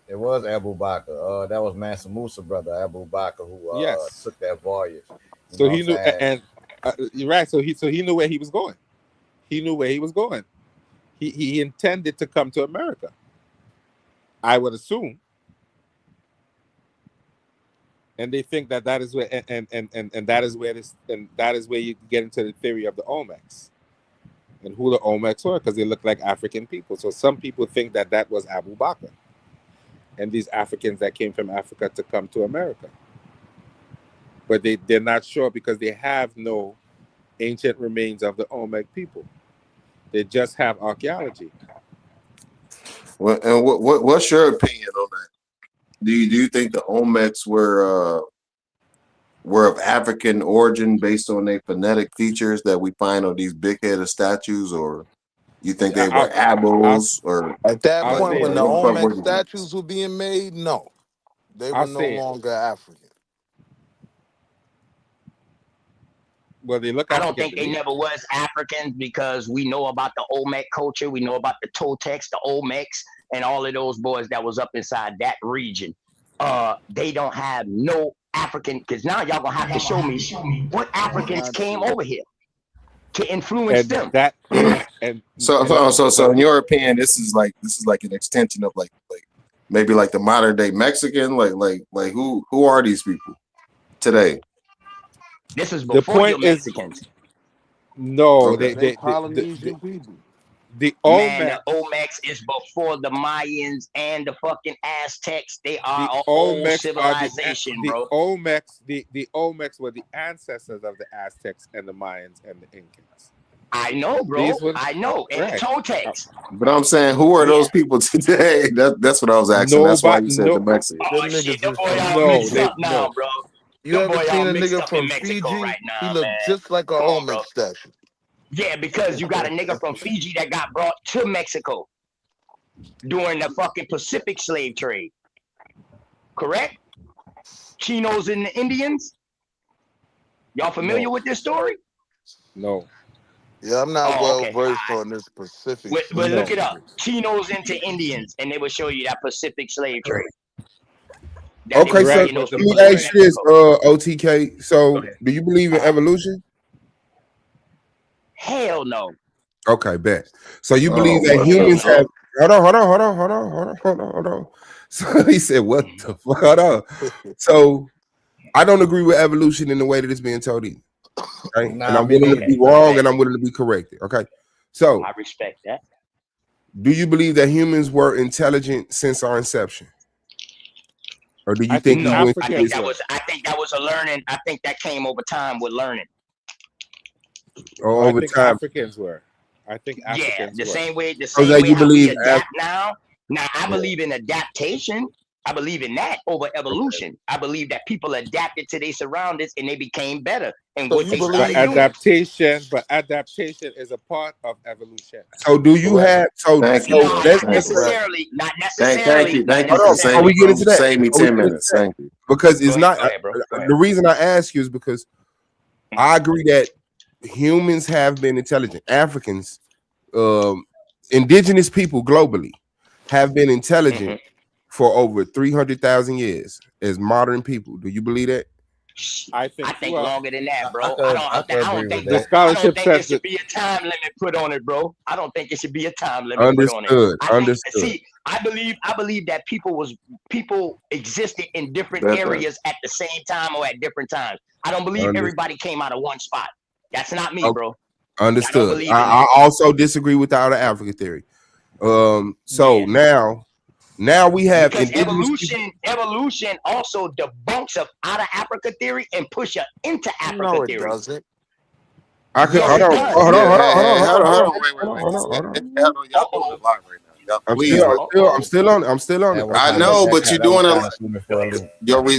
It was Abu Bakr. That was Mansa Musa brother Abu Bakr who Yes. took that voyage. You So know he what knew, I'm saying? and you're right. So he knew where he was going. He knew where he was going. He intended to come to America, I would assume. And they think that is where and that is where this and that is where you get into the theory of the Olmecs and who the Olmecs were, because they look like African people. So some people think that was Abu Bakr and these Africans that came from Africa to come to America. But they're not sure because they have no ancient remains of the Olmec people. They just have archaeology. Well, and what's your opinion on that? Do you think the Olmecs were of African origin based on their phonetic features that we find on these big-headed statues, or you think they were Abels? Or at that I'll point, say when the what the fuck Olmec were these? statues were being made, no, they I'll were no say it. longer African. Well, they look I don't African think to they me. never was Africans because we know about the Olmec culture. We know about the Toltecs, the Olmecs, and all of those boys that was up inside that region. They don't have no African, because now y'all gonna have to show me what Africans came over here to influence And them. that is and So in your opinion, this is like an extension of like maybe like the modern day Mexican, like who are these people today? This is the before your point is Mexicans. no, Okay. They Polynesian people. the Man, Olmecs. the Olmecs is before the Mayans and the fucking Aztecs. They are The a whole Olmecs are civilization, the bro. Olmecs. The Olmecs were the ancestors of the Aztecs and the Mayans and the Incans. I know, bro. These were I know. And right. the Toltecs. But I'm saying, who are those people today? That's what I was asking. That's why you said the Mexicans. Oh, Them shit, niggas them is boy from all No, mixed they up now, no. bro. You Them ever boy seen all a mixed nigga up in from Mexico Fiji? right He now, looked man. just like an Come on, Olmec bro. statue. Yeah, because you got a nigga from Fiji that got brought to Mexico during the fucking Pacific slave trade. Correct? Chinos and the Indians? Y'all familiar with this story? No. Yeah, I'm not Oh, well okay. versed on this Pacific. Well, look it No. up. Chinos into Indians, and they will show you that Pacific slave trade. Okay, so let me ask you this, OTK. So, do you believe in evolution? Hell no. Okay, bet. So you believe that humans have? Hold on. So he said, "What the fuck?" Hold on. So I don't agree with evolution in the way that it's being told either. Right? Nah, and I'm me willing to neither. be wrong, and I'm willing to be corrected. Okay. So I respect that. do you believe that humans were intelligent since our inception, or do you think we No, went I through think this? that was a learning. I think that came over time with learning. Or I over think time? Africans were. I think Yeah, Africans the were. same way. The So same that way you how we believe adapt now. Now I believe in adaptation. I believe in that over evolution. I believe that people adapted to their surroundings and they became better. And So what you they believe started doing. adaptation is a part of evolution. So do you have? So Thank so you. No, let's not necessarily. Not Thank necessarily. you. Not Thank you for hold on. necessarily. Before we get into that, save me before we 10 get into minutes. that, Thank you. because it's Go not ahead, bro. Go ahead. the reason I ask you is because I agree that humans have been intelligent. Africans, indigenous people globally have been intelligent for over 300,000 years as modern people. Do you believe that? I think longer than that, bro. I could agree with that. I don't think there should be a time limit put on it, bro. I don't think it should be a time limit put on it. Understood. I believe that people existed in different That's areas at the same time or at different times. I don't believe everybody came out of one spot. That's not me, bro. Understood. believe in I that. also disagree with the outer Africa theory. So now we have Because indigenous people. evolution also debunks of out of Africa theory and push you into Africa No, it theory. doesn't. I could Yes, hold it on, does. hold on, hold on, Hold on. hold on. Y'all doing a lot right now. Y'all, I'm please. still on it. I know, but you're doing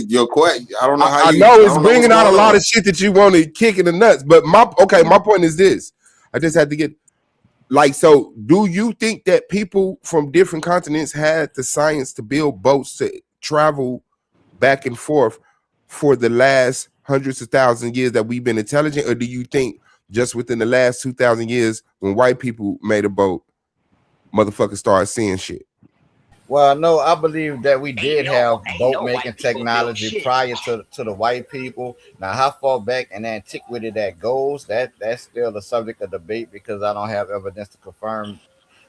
your question. I don't know how I you. know I it's don't know bringing what's out a going lot on. of shit that you want to kick in the nuts. But my point is this. I just had to get so do you think that people from different continents had the science to build boats to travel back and forth for the last hundreds of thousands of years that we've been intelligent? Or do you think just within the last 2,000 years when white people made a boat, motherfuckers started seeing shit? Well, no, I believe that we did have boat making technology prior to the white people. Now, how far back in antiquity that goes, that's still a subject of debate because I don't have evidence to confirm,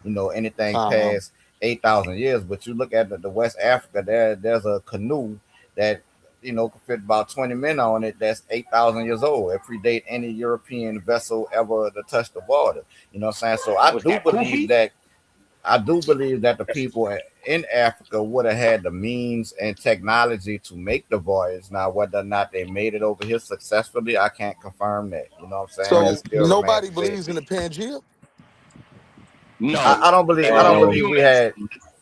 anything past 8,000 years. But you look at the West Africa, there's a canoe that could fit about 20 men on it. That's 8,000 years old. It predate any European vessel ever to touch the water. You know what I'm saying? So I do believe that the people in Africa would have had the means and technology to make the voyage. Now, whether or not they made it over here successfully, I can't confirm that. You know what I'm saying? So nobody believes in the Pangea? No, I don't believe we had.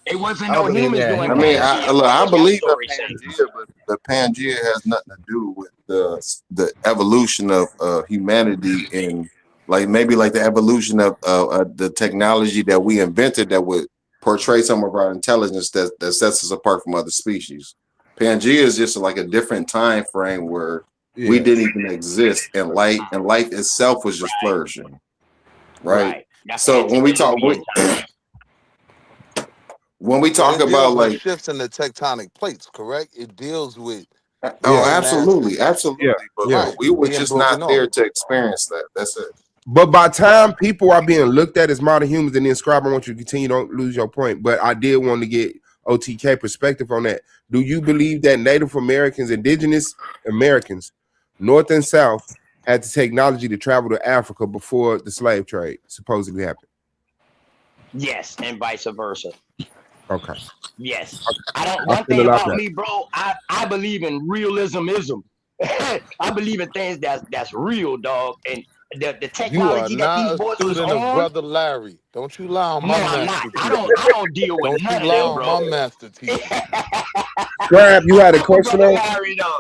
It wasn't I no don't believe we humans had doing humans. I believe the Pangea, but the Pangea has nothing to do with the evolution of humanity and maybe the evolution of the technology that we invented that would portray some of our intelligence that sets us apart from other species. Pangea is just like a different time frame where we didn't even exist, and life itself was just flourishing. Right. So when we talk about shifts in the tectonic plates, correct? It deals with absolutely. But Yeah. we were Being just broken not there off. to experience that. That's it. But by time people are being looked at as modern humans, and then Scribe, I want you to continue, don't lose your point. But I did want to get OTK perspective on that. Do you believe that Native Americans, indigenous Americans, North and South, had the technology to travel to Africa before the slave trade supposedly happened? Yes, and vice versa. Okay. Yes. One thing about me, bro, I believe in realismism. I believe in things that's real, dog. And the technology that these boys was student of on. Brother Larry. Don't you lie on my master teacher. I don't deal with Don't none you lie of them, on bro. my master teacher. Scribe, you had a question Brother on? Larry, though.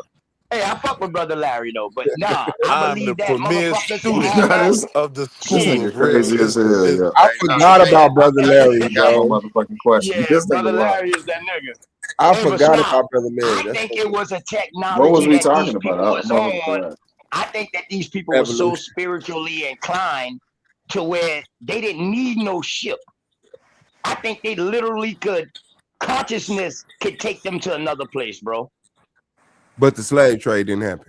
Hey, I fuck with Brother Larry though, but nah, I I'm the believe that premier motherfuckers student had of the This school nigga of crazy as hell. Yeah. I forgot about Brother Larry, Got my bro. motherfucking question. Yeah, This nigga Brother wild. Larry is that nigga. I Hey, but forgot Snob, about Brother Larry. I think it was a What was technology we that these talking people about? was I'm over for on. that. I think that these people were so Evolution. spiritually inclined to where they didn't need no ship. I think they literally consciousness could take them to another place, bro. But the slave trade didn't happen.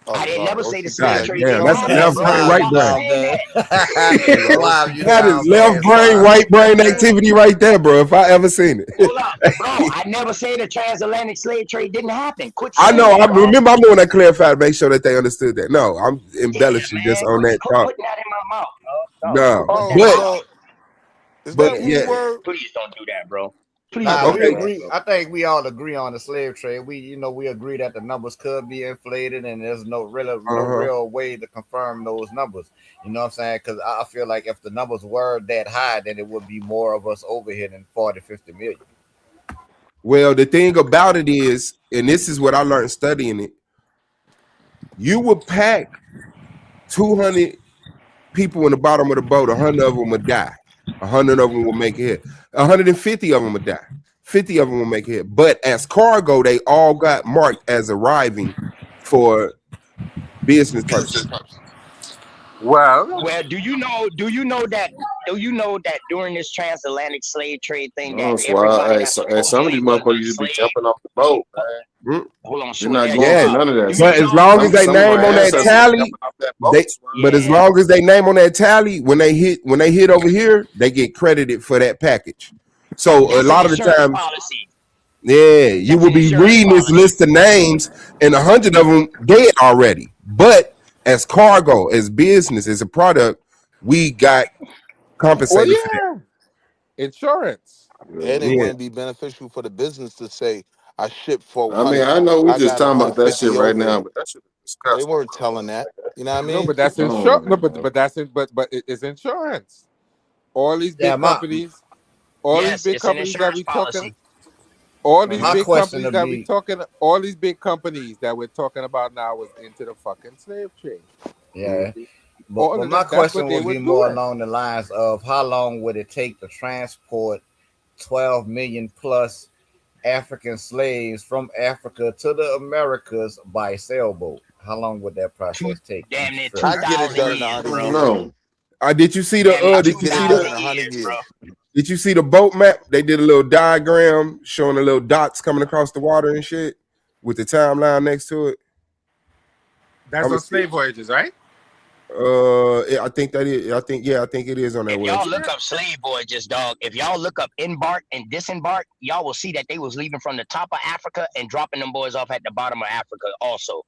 I didn't never say the God slave trade damn, didn't that's happen, left bro. brain, right brain. Wow, you That is down left bad, brain, son. right brain activity right there, bro. If I ever seen it. Hold up, bro. I never said the transatlantic slave trade didn't happen. Quit I saying know. that, I bro. remember. I'm doing that clarify to make sure that they understood that. No, I'm embellishing just Man, on that quit thought. putting that in my mouth, bro. No, Put that but in my mouth. Is but that yeah, word? Please don't do that, bro. Please Nah, don't we do that. agree. I think we all agree on the slave trade. We agree that the numbers could be inflated, and there's no real way to confirm those numbers. You know what I'm saying? Because I feel like if the numbers were that high, then it would be more of us over here than 40, 50 million. well, the thing about it is, and this is what I learned studying it. You would pack 200 people in the bottom of the boat. 100 of them would die. 100 of them will make it. 150 of them would die. 50 of them will make it. But as cargo, they all got marked as arriving for business purposes. Well, do you know that during this transatlantic slave trade thing that That's everybody why that's some of these motherfuckers just be jumping off the boat, man. hold on, They're not going Yeah, through none of that. but as long as they Some of name our on that ancestors tally, jumping off that boat, they. Swab. But as long as they name on that tally, when they hit over here, they get credited for that package. So a That's lot an of the insurance time, policy. yeah, you will be reading this list of names, and 100 of them dead already. But as cargo, as business, as a product, we got compensated for that. Insurance. And it Yeah. wouldn't be beneficial for the business to say I shipped for I mean, 100. I know we I just got talking about that shit 150 right over. now, but that shit is They disgusting. weren't telling that. You know what I mean? No, but that's Oh, insurance. No, man. but it's insurance. All these big Yeah, companies, all these big It's an companies that insurance we policy. talking, all these My big question companies would that we be, talking, all these big companies that we're talking about now was into the fucking slave trade. yeah. All But of my that, that's question what they would be were more doing. along the lines of how long would it take to transport 12 million plus African slaves from Africa to the Americas by sailboat? How long would that process take? Damn near Trip. I get it 2,000 done in years, 100 bro. years. No. Did you see the? Damn near Did you see 2,000 the? in 100 years, years. bro. Did you see the boat map? They did a little diagram showing the little dots coming across the water and shit with the timeline next to it. That's on slave voyages, right? I think that is. I think it is on that If y'all website. look up slave voyages, dog, if y'all look up embark and disembark, y'all will see that they was leaving from the top of Africa and dropping them boys off at the bottom of Africa also.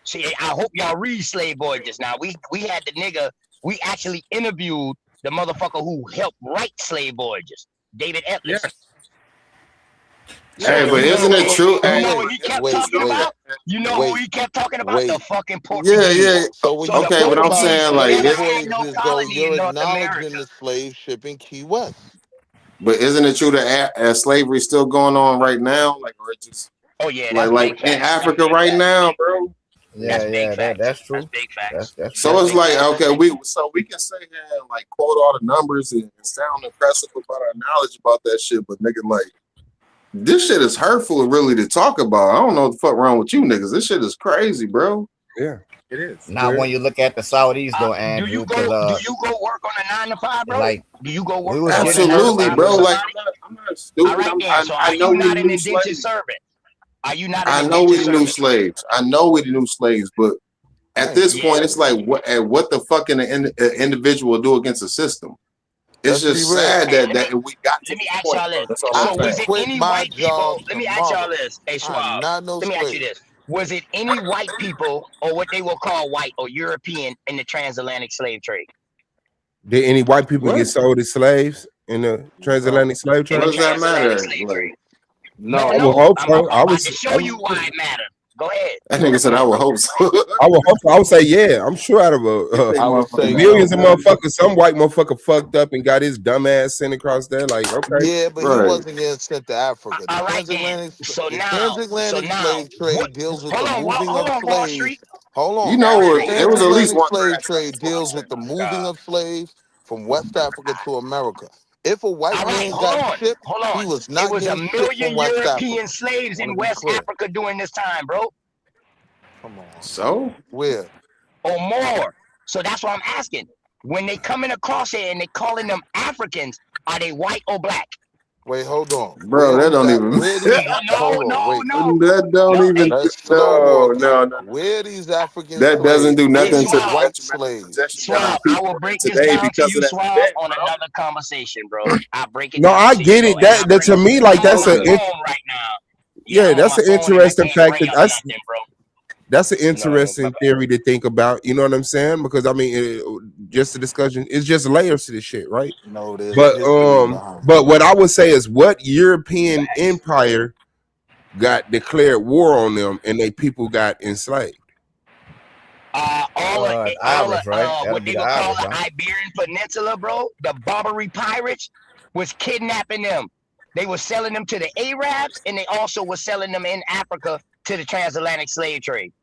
See, I hope y'all read slave voyages. Now, we had the nigga, we actually interviewed the motherfucker who helped write slave voyages, David Etlis. Yes. Hey, but isn't it true? You know what he kept talking about? You know who he wait, kept talking about? The fucking Yeah, Portuguese. yeah. So when So you the Okay, but I'm Portuguese saying like, never slave had no voyages, though, colony in you're North acknowledging America. the slave ship in Key West. but isn't it true that slavery is still going on right now? Like, or it just Oh yeah, that's like big in facts. Africa right now, bro? Yeah, that's true. That's big facts. So it's like, okay, we can say and like quote all the numbers and sound impressive about our knowledge about that shit, but nigga, like this shit is hurtful really to talk about. I don't know what the fuck wrong with you niggas. This shit is crazy, bro. Yeah, it is. Now, when you look at the Saudis, though, Andrew, Do you go work on a 9 to 5, bro? like, do you go work? we was on a getting 9 to Absolutely, 5 bro. for Like somebody? I'm not stupid. All right, then. So I are know you we not the an new indentured slaves. servant? Are you not an I know we indentured the new servant? slaves. I know we the new slaves, but at this point, it's like what the fuck can an individual do against the system? It's Let's just be real. sad that we got to Let me this ask point, y'all bro. this. That's all So I'm was saying. it quit any my white people? job Let me ask y'all tomorrow. this. Hey, I'm Schwab. not no Let me ask you slave. this. Was it any white people or what they will call white or European in the transatlantic slave trade? Did any white people What? get sold as slaves in the transatlantic slave In What trade? the does that matter? transatlantic slave Like, trade? No. I would hope so. I'm about to show you why it matters. Go ahead. that nigga said I would hope so. I would hope so. I would say yeah. I'm sure out of I would say millions of motherfuckers, some white motherfucker fucked up and got his dumb ass sent across there. Like, okay, Yeah, but he Right. wasn't getting sent to Africa. The All right then. transatlantic slave trade deals with the moving hold of on, Wall slaves. Street. Hold on. You know, The there was at least transatlantic one slave crash. trade deals with the moving of slaves from West Africa to America. If a white All right, man got shipped, hold he on. was It not was a getting shipped from million West European Africa. slaves I in want to be West clear. Africa during this time, bro, Come on. So Where? or more. So that's what I'm asking. When they coming across here and they calling them Africans, are they white or black? Wait, hold on. Bro, that don't even. Hold on, wait. That don't even. Let's slow walk No. it. Where these African That doesn't do slaves nothing and to the white detrimental slaves? possession that our Swab, I people will are in break this today down to because you, of that Swab, bet, on bro. another conversation, bro. I break it No, down I to you, get bro. it. And I That to me, I'm like on that's my a phone right now. yeah, I'm on that's my an phone and I interesting can't fact. bring up That's nothing, bro. an No, interesting theory to think about. You know what I'm saying? Because I mean, just a discussion. It's just layers to this shit, right? No, there's But history behind it. but what I would say is, what European empire got declared war on them, and they people got enslaved? Irish, right? That'll What be they the would call Irish, the right? Iberian Peninsula, bro. The Barbary pirates was kidnapping them. They were selling them to the Arabs, and they also were selling them in Africa to the transatlantic slave trade.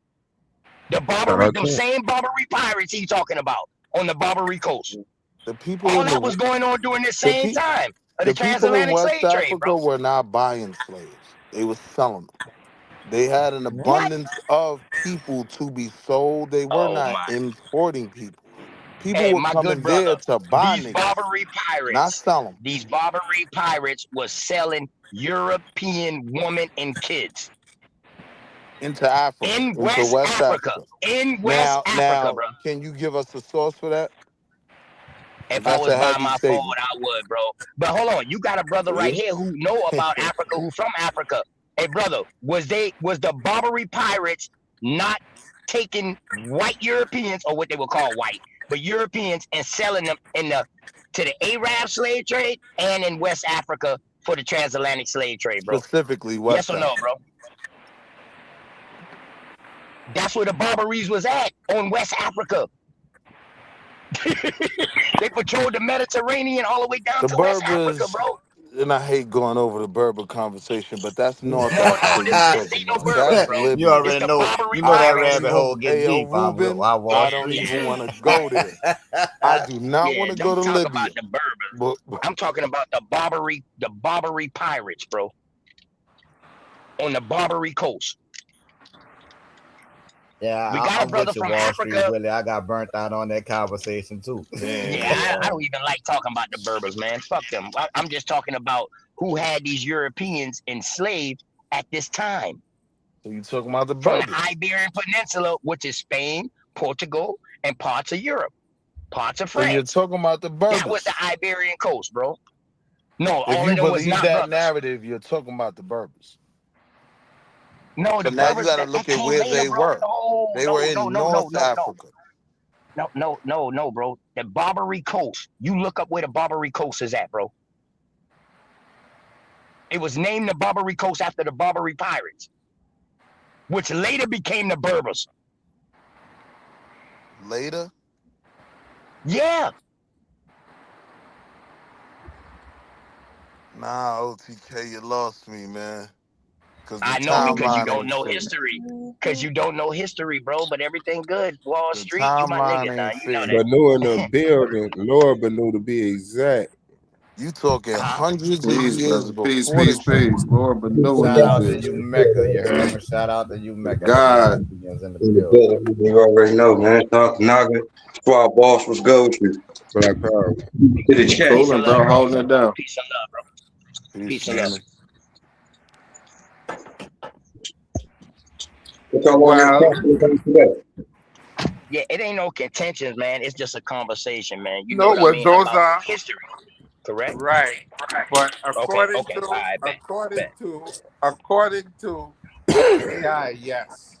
Those same Barbary pirates he talking about on the Barbary coast. The people All in that was going on during the same time of the the people in transatlantic West slave trade, Africa bro. were not buying slaves. They were selling them. They had an abundance of people to be sold. They were Oh not my! importing people. People Hey, were my good coming there brother, to buy these niggas, Barbary not pirates, sell them. these Barbary pirates was selling European women and kids Into Africa, in into West West Africa. Africa. In West Africa, Now, bro. can you give us the source for that? If I That's was a by heavy my phone, statement. I would, bro. But hold on, you got a brother right here who know about Africa, who from Africa. Hey, brother, was the Barbary pirates not taking white Europeans, or what they would call white, but Europeans, and selling them to the Arab slave trade and in West Africa for the transatlantic slave trade, bro? Specifically Yes West or Africa. no, bro? That's where the Barbaries was at, on West Africa. They patrolled the Mediterranean all the way down The to West Africa, Berbers, bro. and I hate going over the Berber conversation, but that's North No, Africa this you ain't talking no about. Berbers, That's bro. You Libya. It's already the know. Barbary You know that pirates. rabbit hole get Hey, deep. Reuben, I I Wall don't Street. even want to go there. I do not Yeah, want to go don't to talk Libya. about the Berbers. I'm talking about the Barbary pirates, bro. On the Barbary coast. Yeah, We got a I'm brother with you, from Wall Street Africa. Willie. I got burnt out on that conversation too. Yeah, I don't even like talking about the Berbers, man. Fuck them. I'm just talking about who had these Europeans enslaved at this time. So you talking about the From Berbers? the Iberian Peninsula, which is Spain, Portugal, and parts of Europe, parts of So you're France. talking about the Berbers? That was the Iberian coast, bro. No, If all you of them was believe not that brothers. narrative, you're talking about the Berbers. No, So the now you Berbers got to that look at came where later, they bro. were. They were in North Africa. No, bro. The Barbary Coast. You look up where the Barbary Coast is at, bro. It was named the Barbary Coast after the Barbary pirates, which later became the Berbers. Later? Yeah. Nah, OTK, you lost me, man. I know, because you don't know history. Because you don't know history, bro. But everything good. Wall Street, you my nigga now. You know that. Banu in the building, Lord Banu to be exact. You talking hundreds of Peace, years brother. Peace, before peace, the peace. Lord, but no in Shout out this to bitch. you, Mecca. You heard me? Shout out to you, Mecca. God. In the building. You already know, man. Talk Naga. Squad boss, what's good with you? Black Power. To the chat. Cooling, bro. Holding it down. Peace and love, bro. Peace and love. What y'all want to today? Yeah, it ain't no contentions, man. It's just a conversation, man. You No, know what I well, mean? those About are history, correct? right. But according Okay. to All right, bet. according to AI, yes,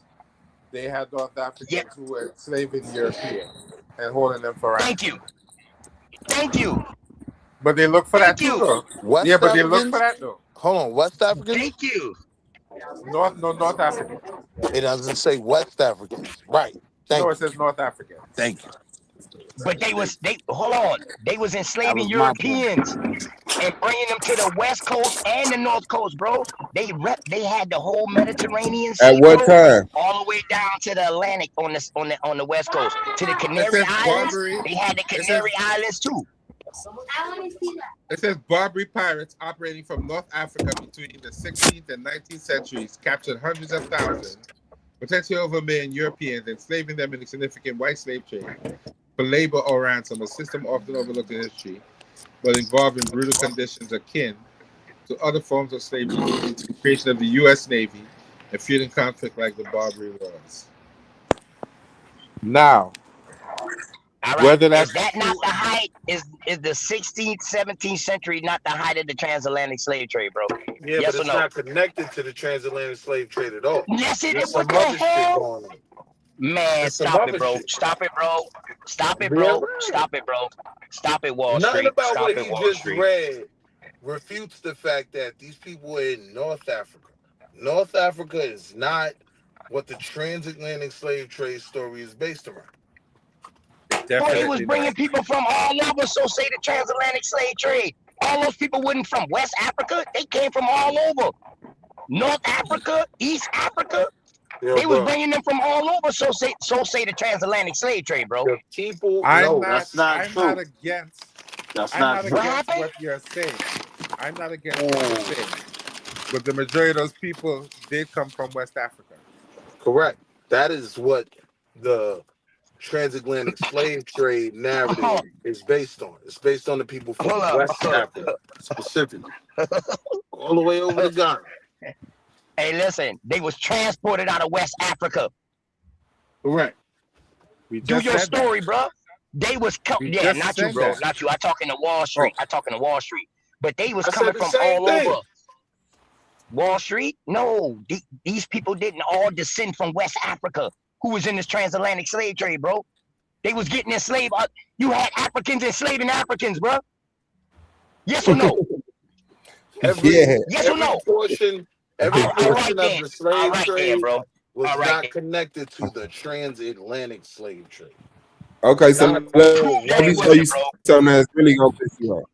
they had North Africans who were enslaving Europeans and holding them for ransom. Thank you. But they look for that too, though. West Yeah, but they look Africans? for that though. Hold on, West Africans? Thank you. North African. It doesn't say West Africans. Right. Thank No, you. it says North African. Thank you. But they hold on. They was enslaving was my point. Europeans and bringing them to the West Coast and the North Coast, bro. They had the whole Mediterranean Sea, At what bro, time? all the way down to the Atlantic on the West Coast, to the Canary Islands. They had the Canary Islands too. It says Barbary pirates operating from North Africa between the 16th and 19th centuries captured hundreds of thousands, potentially over a million Europeans, enslaving them in a significant white slave trade for labor or ransom, a system often overlooked in history, but involved in brutal conditions akin to other forms of slavery, leading to the creation of the U.S. Navy and fueling conflict like the Barbary Wars. Now, All right. whether that's Is that true, not the height? Is the 16th, 17th century not the height of the transatlantic slave trade, bro? Yeah, Yes but or it's no? not connected to the transatlantic slave trade at all. Yes, it There's is. What some the other shit hell? going on. Man, There's some stop it, other bro. shit. Stop it, bro. Stop it, Yeah, bro. right. Stop it, bro. Stop it, Wall Nothing Street. about Stop what it, he Wall just Street. read refutes the fact that these people were in North Africa. North Africa is not what the transatlantic slave trade story is based around. Boy, they was bringing people from all over, so say the transatlantic slave trade. All those people wasn't from West Africa. They came from all over. North Africa, East Africa. Yo, they was bro. bringing them from all over, so say the transatlantic slave trade, bro. The people, I'm that's not I'm true. not against. That's I'm not not true. against what you're saying. I'm not against what you're saying. But the majority of those people did come from West Africa. Correct. That is what the transatlantic slave trade narrative is based on. It's based on the people from West Africa, specifically. All the way over to Ghana. Hey, listen, they was transported out of West Africa. Correct. Do your story, bro. They was yeah, not you, bro. Not you. I talking to Wall Street. I talking to Wall Street. But they was I coming said the from same all thing. over. Wall Street? No, these people didn't all descend from West Africa. Who was in this transatlantic slave trade, bro? They was getting enslaved. You had Africans enslaving Africans, bro. Yes or no? Yes or no? Every portion then. of the slave trade then, bro. was All right not then. connected to the transatlantic slave trade. Okay, so Not- let me show you something that's really gonna piss you off.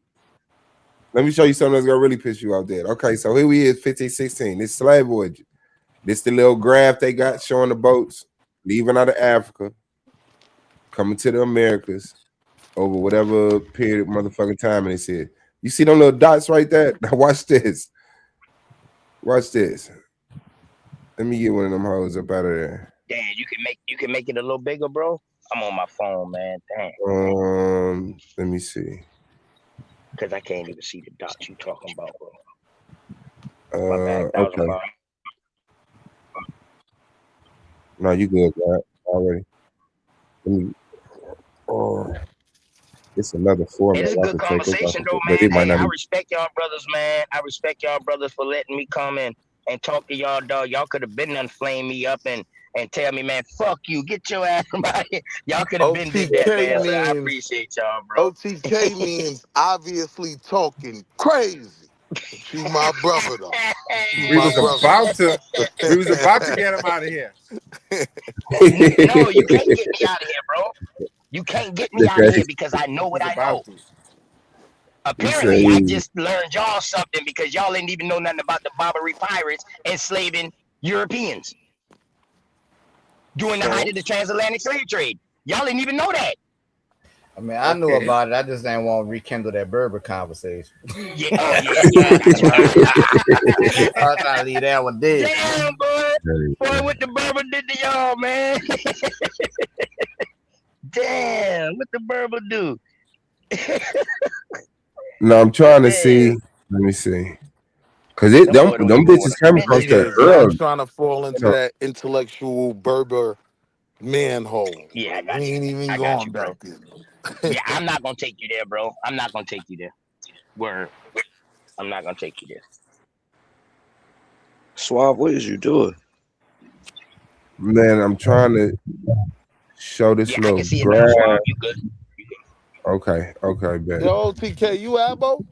Let me show you something that's gonna really piss you off, Dad. Okay, so here we is, 1516. This slave voyage. This the little graph they got showing the boats leaving out of Africa, coming to the Americas over whatever period of motherfucking time. And they said, you see them little dots right there? Now watch this. Watch this. Let me get one of them hoes up out of there. Damn, you can make it a little bigger, bro. I'm on my phone, man. Damn. Let me see. Because I can't even see the dots you talking about, bro. Okay. No, you good, right? Already. Let me. It's another format. It is a good conversation, though, man. It might Hey, not I be. respect y'all brothers, man. I respect y'all brothers for letting me come in and talk to y'all, dog. Y'all could have been done flame me up and tell me, man, fuck you, get your ass from out here. Y'all could have been did that, man. So I appreciate y'all, bro. OTK means obviously talking crazy. She's my brother, though. We was about to get him out of here. No, you can't get me out of here, bro. You can't get me out of here because I know what I know. Apparently, I just learned y'all something because y'all didn't even know nothing about the Barbary pirates enslaving Europeans during the height of the transatlantic slave trade. Y'all didn't even know that. I mean, I knew about it. I just didn't want to rekindle that Berber conversation. Yeah, that's right. I was trying to leave that one dead. Damn, boy, what the Berber did to y'all, man? Damn, what the Berber do? No, I'm trying to see. Let me see. Cause them bitches coming across that I'm early. trying to fall into that intellectual Berber manhole. Yeah, I got we you. ain't even I going got you, bro. back in. Yeah, I'm not gonna take you there, bro. I'm not gonna take you there. Word. I'm not gonna take you there. Suave, what is you doing? Man, I'm trying to show this Yeah, I little can see it now, graph. Swab. You good? Okay, bet. Yo, TK, you Abo?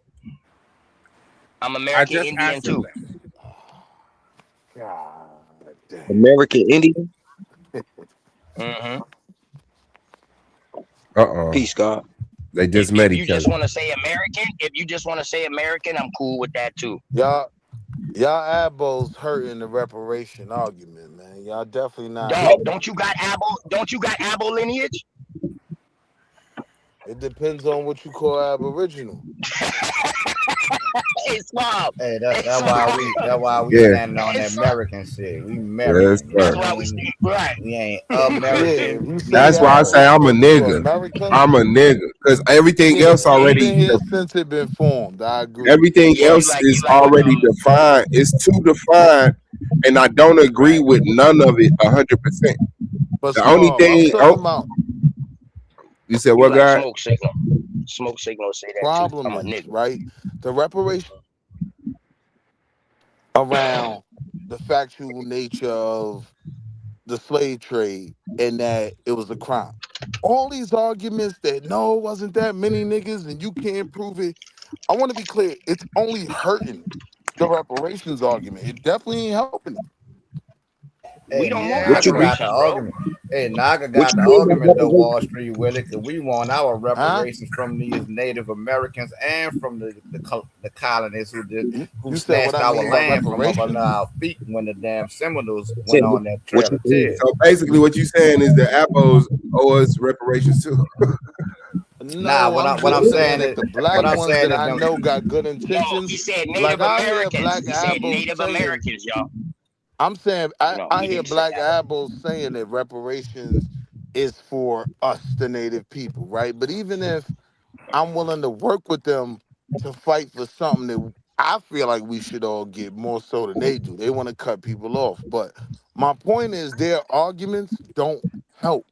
I'm American Indian too. American Indian? Mm-hmm. Peace, God. They just met If you each other. just want to say American, I'm cool with that too. Y'all Abos hurting the reparation argument, man. Y'all definitely not. Dog, don't you got Abo lineage? It depends on what you call Aboriginal. Hey, Swab. Hey, Hey, that's Swab. why we Yeah. standing on Hey, that Swab. American shit. We Yes, American. That's sir. why we stay right. We ain't Yeah, if American. you say That's that, why I are say I'm a you nigga. America? I'm a nigga. Because everything Yeah, else we've already been here since it been formed. I agree. everything Yeah, else you is like what already defined. It's too defined, and I don't agree with none of it 100%. But The only Swab, I'm thing talking about you said, you what like guy? Smoke Signal. Smoke Signal say that too. problem I'm a is, nigga. right? The reparation around the factual nature of the slave trade and that it was a crime. All these arguments that no, it wasn't that many niggas and you can't prove it. I want to be clear, it's only hurting the reparations argument. It definitely ain't helping it. Hey, We don't want What you Naga mean? got the reparations, bro. argument. Hey, Naga What got you the mean by argument though, Wall reparation? Street Willie, because we want our Huh? reparations from these Native Americans and from the colonists who You said what snatched I our mean by land from up under reparations? our feet when the damn Seminoles Say, went on that what trail you of mean? tears. So basically, what you saying is the Apples owe us reparations too. Nah, No, what I'm I'm just saying saying if is the black what I'm ones saying that is I them. know got good No, he intentions, said like Native I hear Americans. Black He said Abel Native saying, Americans, y'all. I'm saying No, I he hear didn't say Black that. Abel saying that reparations is for us, the native people, right? But even if I'm willing to work with them to fight for something that I feel like we should all get more so than they do. They want to cut people off. But my point is their arguments don't help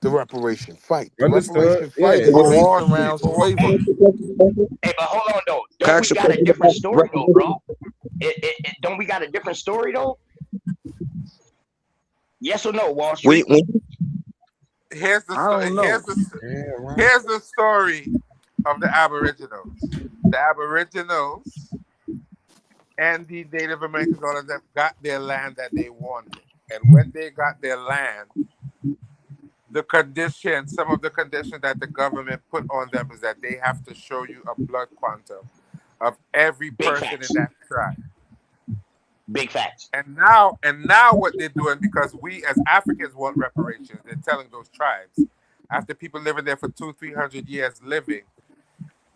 the reparation fight. The Understood? reparation fight Yeah. is But based Wall Street, around but what, slavery. Hey, but hold on though. Can I Don't ask we you a got a question different about story though, reparations? bro? Don't we got a different story though? Yes or no, Wall When, Street? when, here's the I story. don't know. Here's the story of the Aboriginals. The Aboriginals and the Native Americans, all of them, got their land that they wanted. And when they got their land, some of the conditions that the government put on them is that they have to show you a blood quantum of every Big person in facts. that tribe. Big facts. And now what they're doing, because we as Africans want reparations, they're telling those tribes, after people living there for 200-300 years living,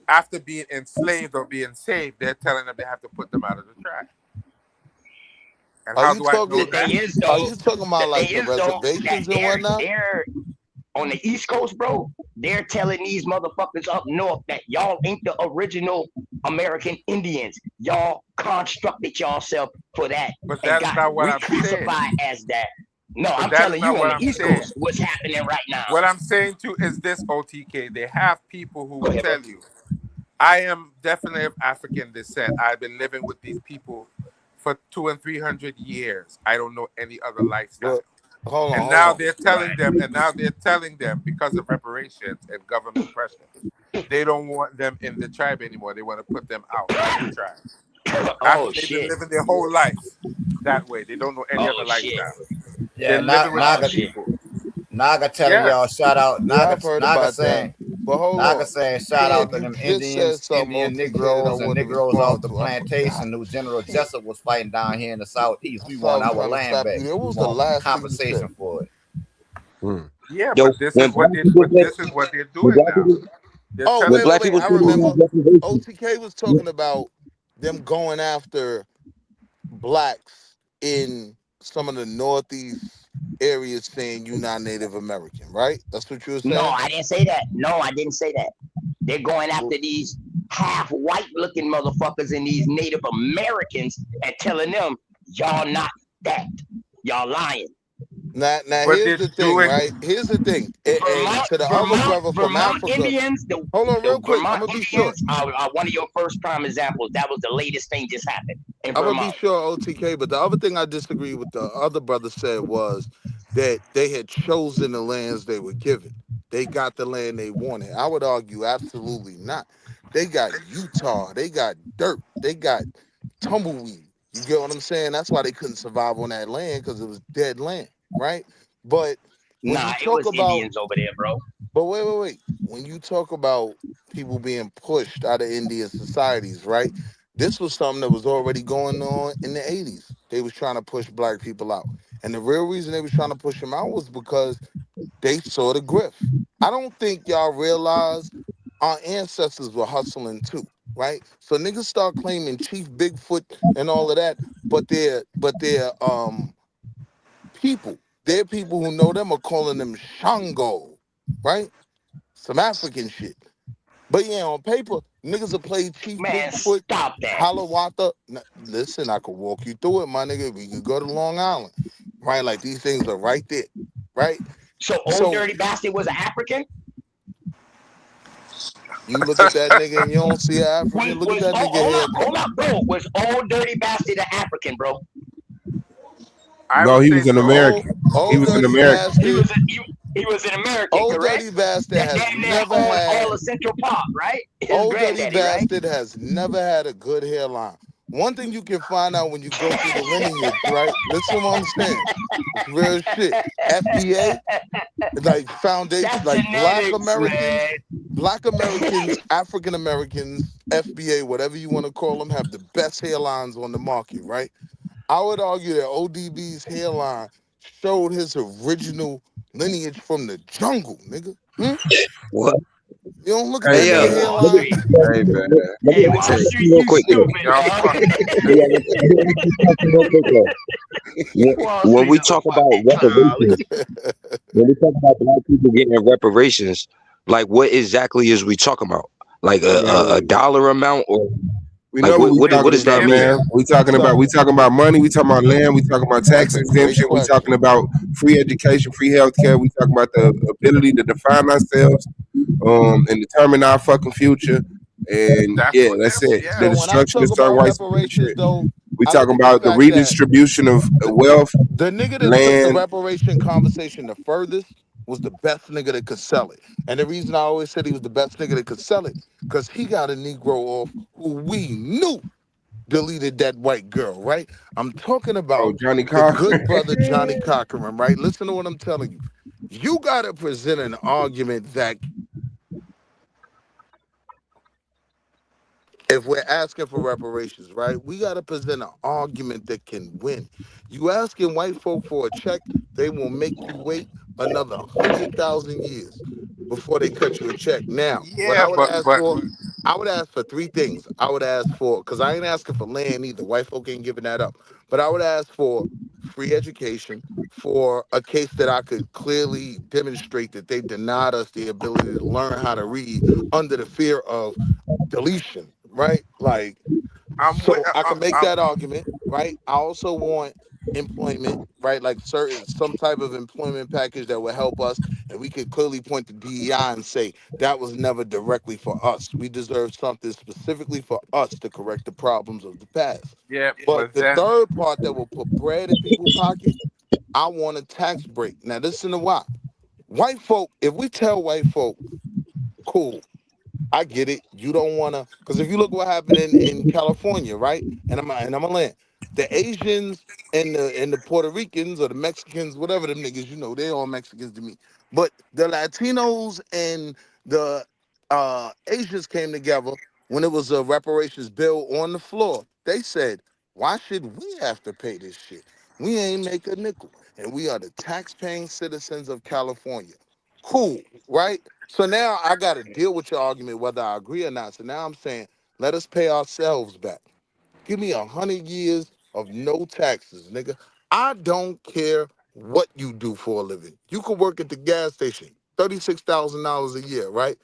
after being enslaved or being saved, they're telling them they have to put them out of the tribe. And Are how you do I The know talking thing that? is are though, you talking about like the that reservations and whatnot? they're on the East Coast, bro. They're telling these motherfuckers up north that y'all ain't the original American Indians. Y'all constructed yourself for that But and that's got not what I'm saying. reclassified as that. No, But I'm that is telling you not on what the I'm East saying. Coast what's happening right now. What I'm saying to is this, OTK. They have people who Go will ahead, bro. tell you, I am definitely of African descent. I've been living with these people for 200 and 300 years. I don't know any other lifestyle. But hold on, And hold now on. they're telling them because of reparations and government pressure, they don't want them in the tribe anymore. They want to put them out of the tribe. After Oh they've been shit. living their whole life that way. They don't know any Oh other shit. lifestyle. Yeah, They're living with Oh these shit. people. Naga telling y'all Yes. shout out. Yeah, I've heard Naga about that. saying But hold Naga on. saying shout Ted, out to you them just said Indians, something Indian OTK that I Negroes, and wanted to Negroes off respond the to. plantation who General Jessup was fighting down here in the southeast. I'm We want sorry, I'm our trying to land stop back. you there. What We was the want last thing you said? compensation for it. Yeah, yo, but this is what they're when doing black now. people, They're Oh, when telling black wait. people I get remember. these reparations, OTK was talking about them going after blacks in some of the northeast areas saying you're not Native American, right? That's what you were No, saying? I didn't say that. No, I didn't say that. They're going after these half white looking motherfuckers and these Native Americans and telling them y'all not that. Y'all lying. Now But here's they're the thing, doing right? Here's the thing. And to the other brother from Vermont Africa, Indians, hold on the real quick. I'm Vermont gonna be short. Indians are one of your first prime examples. That was the latest thing just happened in I'm gonna be Vermont. sure, OTK, but the other thing I disagree with the other brother said was that they had chosen the lands they were given. They got the land they wanted. I would argue absolutely not. They got Utah, they got dirt, they got tumbleweed. You get what I'm saying? That's why they couldn't survive on that land, because it was dead land, right? But when Nah, you it talk was about Indians over there, bro. but wait. When you talk about people being pushed out of Indian societies, right? This was something that was already going on in the 80s. They was trying to push black people out. And the real reason they was trying to push them out was because they saw the grift. I don't think y'all realize our ancestors were hustling too. right? So niggas start claiming Chief Bigfoot and all of that, but they're people. They're people who know them are calling them Shango, right? Some African shit. But yeah, on paper, niggas will play Chief Man, Bigfoot, stop that. Halawatha. Listen, I could walk you through it, my nigga. We could go to Long Island, right? Like these things are right there, right? So Old Dirty Bastard was an African? You look at that nigga and you don't see an African. Look at that nigga haircut. Hold up, bro. Was Old Dirty Bastard an African, bro? No, he was an American. He was an American. He was an American, Old correct? Dirty Bastard has never had all of Central Park, right? His Old Dirty granddaddy, right? Bastard has never had a good hairline. One thing you can find out when you go through the lineage, right? Listen to what I'm saying. It's real shit. FBA, like foundation, That's like genetics, Black Americans, African Americans, FBA, whatever you want to call them, have the best hairlines on the market, right? I would argue that ODB's hairline showed his original lineage from the jungle, nigga. What? You don't look at that nigga hairline. Hey, man. Let me say real quick. When we talk about reparations, when we talk about black people getting reparations, like what exactly is we talking about? Like a dollar amount, or We like know what does that mean? man. We talking about money. We talking about land. We talking about tax exemption. We talking about free education, free healthcare. We talking about the ability to define ourselves, and determine our fucking future. And yeah, that's it. The destruction of certain white shit. We talking about the redistribution of wealth, The nigga that took land. the reparation conversation the furthest was the best nigga that could sell it. And the reason I always said he was the best nigga that could sell it, because he got a Negro off who we knew deleted that white girl, right? I'm talking about Johnny the Cochran. good brother Johnny Cochran, right? Listen to what I'm telling you. You got to present an argument that if we're asking for reparations, right, we got to present an argument that can win. You asking white folk for a check, they will make you wait another 100,000 years before they cut you a check. Now, what Yeah, I would ask for three things. I would ask for, because I ain't asking for land either. White folk ain't giving that up. But I would ask for free education, for a case that I could clearly demonstrate that they denied us the ability to learn how to read under the fear of deletion, right? Like, so I can make that argument, right? I also want employment, right? Like some type of employment package that will help us, and we could clearly point to DEI and say that was never directly for us. We deserve something specifically for us to correct the problems of the past. Yeah, But the then third part that will put bread in people's pocket, I want a tax break. Now listen to why. White folk, if we tell white folk, cool, I get it. You don't want to, because if you look what happened in California, right? And I'm a land. The Asians and the Puerto Ricans or the Mexicans, whatever them niggas, you know, they all Mexicans to me. But the Latinos and the Asians came together when it was a reparations bill on the floor. They said, why should we have to pay this shit? We ain't make a nickel. And we are the tax-paying citizens of California. Cool, right? So now I got to deal with your argument whether I agree or not. So now I'm saying, let us pay ourselves back. Give me 100 years of no taxes, nigga. I don't care what you do for a living. You could work at the gas station, $36,000 a year, right?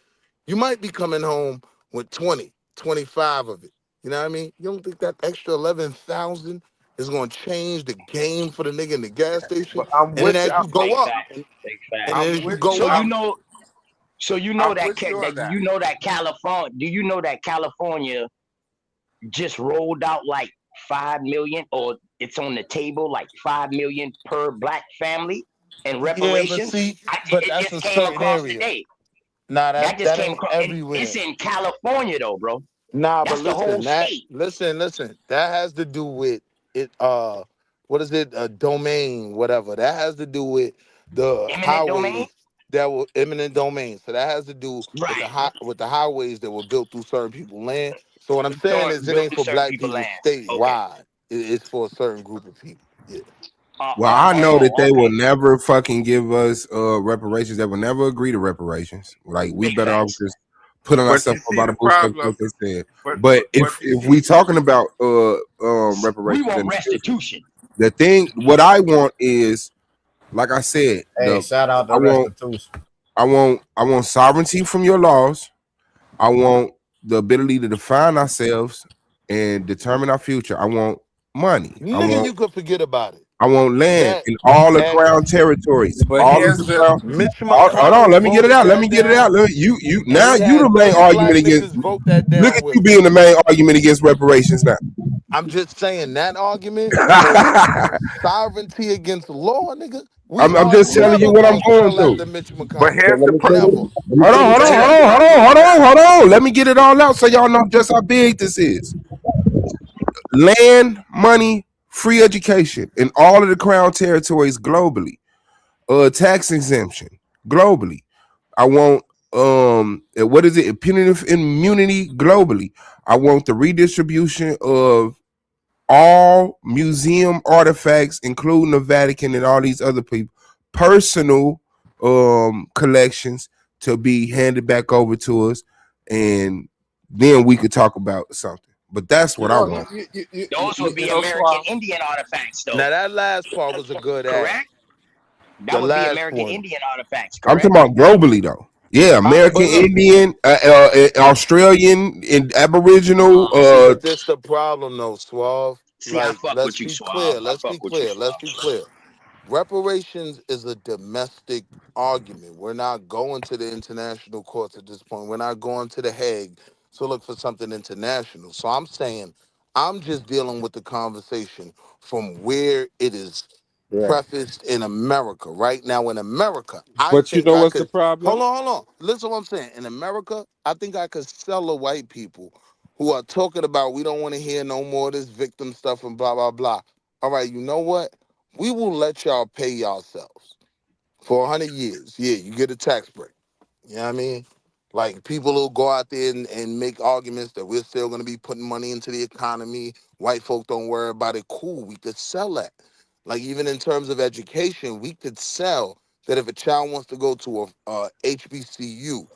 You might be coming home with 20, 25 of it. You know what I mean? You don't think that extra 11,000 is going to change the game for the nigga in the gas station? But I'm And then with as you. you go up, Exactly. and then as you go So up, you know I'm that with you on that. California. Do you know that California just rolled out like 5 million, or it's on the table like 5 million per black family in reparations? but It that's just a came certain across area. today. Nah, That just that came ain't across. everywhere. It's in California though, bro. Nah, That's but the whole listen, state. listen. That has to do with it. What is it? A domain, whatever. That has to do with the Eminent domain. highways that were eminent domain. So that has to do with the highways that were built through certain people's land. So what I'm saying is, it Built ain't to for certain black people people land. Okay. statewide. It's for a certain group of people. Yeah. Well, I know that they will never fucking give us reparations. They will never agree to reparations. Like, we better off just put on But ourselves you for see about the a bullshit problem. like they said. But But if we talking about We reparations, want and restitution. the thing, what I want is, like I said, Hey, shout out to I want restitution. sovereignty from your laws. I want the ability to define ourselves and determine our future. I want money. Nigga, you could forget about it. I want land That in all the at crown territories. But All of here's the the crown. Mitch Hold on, McConnell let me get it voted out. Let that me get it down. out. You And now we you had the main 30 argument black against. niggas vote that Look down at with you him. being the main argument against reparations now. I'm just saying that argument for sovereignty against law, nigga. We I'm are just telling you never what I'm going to going sell through. after Mitch but McConnell. here's the problem. Never. Hold on. Let me get it all out so y'all know just how big this is. Land, money, free education in all of the crown territories globally. Tax exemption globally. I want what is it? Punitive immunity globally. I want the redistribution of all museum artifacts, including the Vatican and all these other people, personal collections to be handed back over to us, and then we could talk about something. But that's what I want. Those would be American Indian artifacts, though. Now that last part was a good ad. Correct? The That would be last American one. Indian artifacts, I'm correct? talking about globally though. Yeah, American but look- Indian, Australian, and Aboriginal. See, but this the problem though, Suave. See, I Like, fuck let's with you, be Suave. clear. I Let's fuck be with you, clear. Let's Suave. be clear. Reparations is a domestic argument. We're not going to the international courts at this point. We're not going to The Hague to look for something international. So I'm saying I'm just dealing with the conversation from where it is Right. prefaced in America. Right now in America, I But you think know I what's could the problem? hold on. Listen to what I'm saying. In America, I think I could sell the white people who are talking about we don't want to hear no more of this victim stuff and blah blah blah. All right, you know what? We will let y'all pay yourselves for 100 years. Yeah, you get a tax break. You know what I mean? Like, people will go out there and make arguments that we're still going to be putting money into the economy. White folk don't worry about it. Cool, we could sell that. Like, even in terms of education, we could sell that if a child wants to go to a HBCU,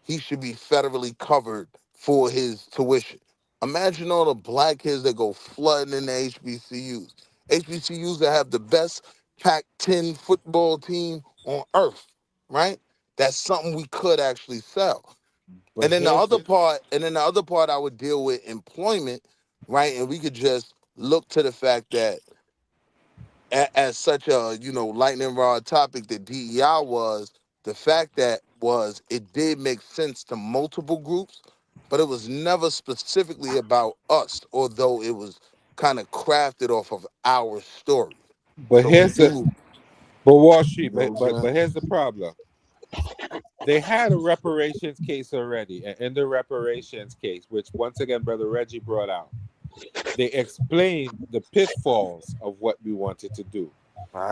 he should be federally covered for his tuition. Imagine all the black kids that go flooding into HBCUs. HBCUs that have the best Pac-10 football team on earth, right? That's something we could actually sell. But And then the here's other part, I would deal with employment, right? And we could just look to the fact that as such a lightning rod topic that DEI was, the fact that was it did make sense to multiple groups, but it was never specifically about us, although it was kind of crafted off of our story. But So here's we the do. but Wall Street, You know what I'm but saying? here's the problem. They had a reparations case already, and in the reparations case, which once again Brother Reggie brought out, they explained the pitfalls of what we wanted to do,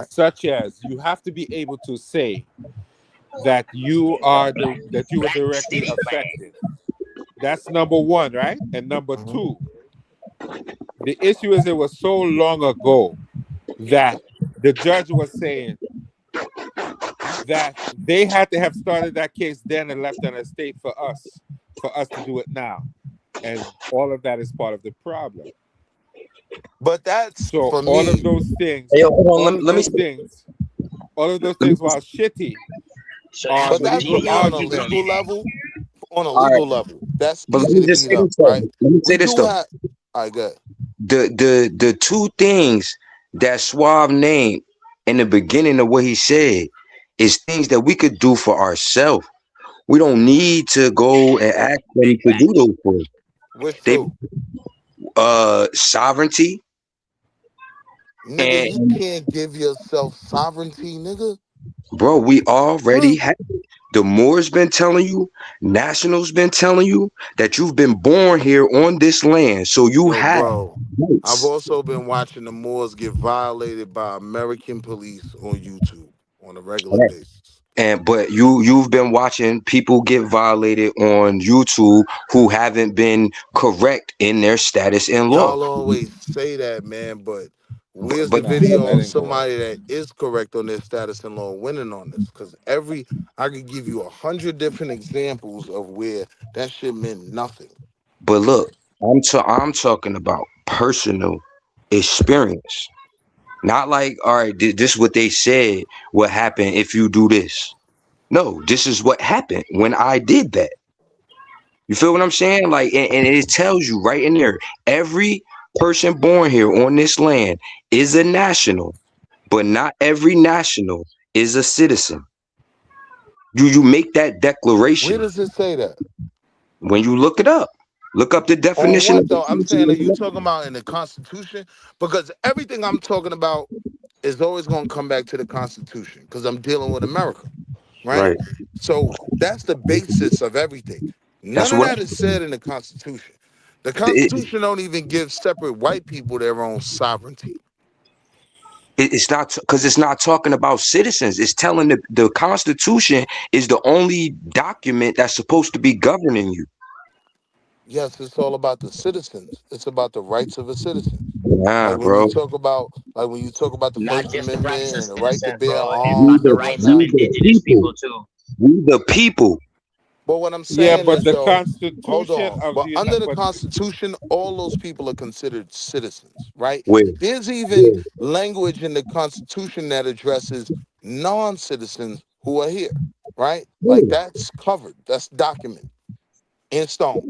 such as you have to be able to say that you were directly affected. That's number one, right? And number two, the issue is it was so long ago that the judge was saying that they had to have started that case then and left an estate for us to do it now. And all of that is part of the problem. But that's so for all me. of those things, Hey, hold on, all let of me those say- things, all of those things while shitty are But the that's for legal me on a arguments. legal level. On a All legal right. level, that's But let easy me to just beat say up, this though. right? Let me say We this do though. have. All right, good. The two things that Suave named in the beginning of what he said is things that we could do for ourselves. We don't need to go and ask them to do those things. Which They two? Sovereignty. Nigga, you And can't give yourself sovereignty, nigga. bro, we already have it. The Moors been telling you, Nationals been telling you that you've been born here on this land, so you Yo, have bro. rights. I've also been watching the Moors get violated by American police on YouTube on a regular Right. basis. But you've been watching people get violated on YouTube who haven't been correct in their status and law. Y'all always say that, man, but Where's But the video that of ain't somebody that is correct on their status-in-law winning on this? Because I could give you 100 different examples of where that shit meant nothing. but look, I'm talking about personal experience. Not like, all right, this is what they said would happen if you do this. No, this is what happened when I did that. You feel what I'm saying? Like, and it tells you right in there, every person born here on this land is a national, but not every national is a citizen. You make that declaration. Where does it say that? When you look it up. Look up the On definition what of though? I'm the saying, are you talking about in the Constitution? Because everything I'm talking about is always going to come back to the Constitution because I'm dealing with America, right? Right. So that's the basis of everything. That's None of what that is said in the Constitution. The it, Constitution don't even give separate white people their own sovereignty. it's not, because it's not talking about citizens. It's telling the Constitution is the only document that's supposed to be governing you. Yes, it's all about the citizens. It's about the rights of a citizen. Nah, Like when you bro. talk about, the Not First just the rights Amendment of and the right to citizens, bear bro. It's We arms about the the and rights of whatnot. indigenous people too. We the people. But what I'm Yeah, saying but is the though, hold Constitution on. of But the under the but Constitution, all those people are considered citizens, right? Where? There's even language in the Constitution that addresses non-citizens who are here, right? Like that's covered. That's documented in stone.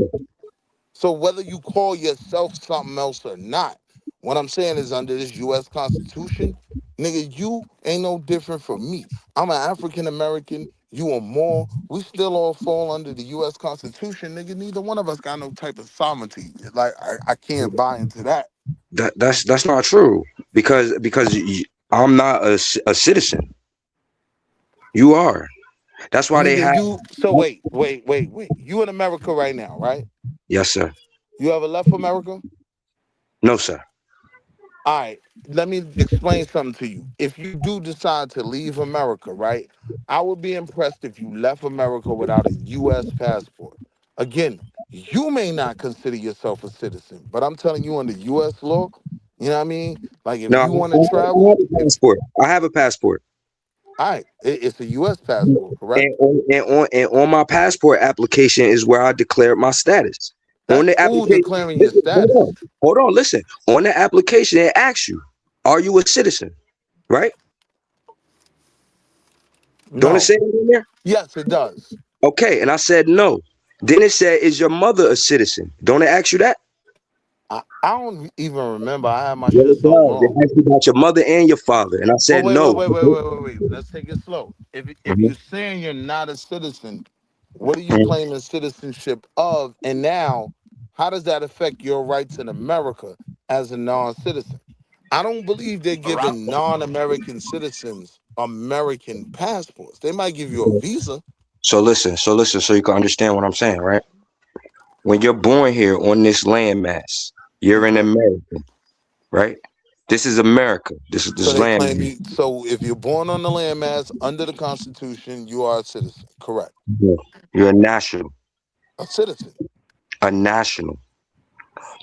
So whether you call yourself something else or not, what I'm saying is under this U.S. Constitution, nigga, you ain't no different from me. I'm an African American. You are more. We still all fall under the U.S. Constitution, nigga. Neither one of us got no type of sovereignty. Like I can't buy into that. That's not true, because I'm not a citizen. You are. That's why they Nigga, have. you. So wait. You in America right now, right? Yes, sir. You ever left America? No, sir. All right, let me explain something to you. If you do decide to leave America, right, I would be impressed if you left America without a U.S. passport. Again, you may not consider yourself a citizen, but I'm telling you under U.S. law, you know what I mean? Like if No, you want to travel, I have a passport. All right, it's a U.S. passport, correct? And on my passport application is where I declared my status. That's On the cool application, declaring your status. hold on, listen. On the application, it asks you, "Are you a citizen?" Right? Don't No. it say that in there? Yes, it does. Okay, and I said no. Then it said, "Is your mother a citizen?" Don't it ask you that? I don't even remember. I had my Yeah, shit it so does. It long. asks you about your mother and your father, and I But said no. wait. Let's take it slow. If you're saying you're not a citizen, what are you claiming citizenship of? And now, how does that affect your rights in America as a non-citizen? I don't believe they're giving non-American citizens American passports. They might give you a visa. So listen, so you can understand what I'm saying, right? When you're born here on this landmass, you're an American, right? This is America. This is So they claim land. you. So if you're born on the landmass under the Constitution, you are a citizen. Correct. You're a national. A citizen. A national.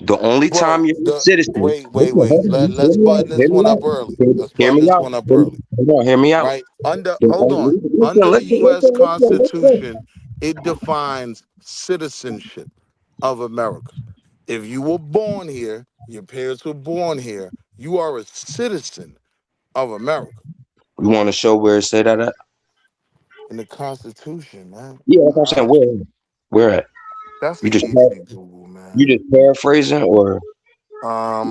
The only time Bro, you're a citizen. wait. Let's button this one up early. Hear me out. Hold on, hear me out. Right? Hold on. Under the U.S. Constitution, it defines citizenship of America. If you were born here, your parents were born here, you are a citizen of America. You want to show where it said that at? In the Constitution, man. Yeah, that's what I'm saying. Where at? That's You an just easy Google, man. you just paraphrasing, or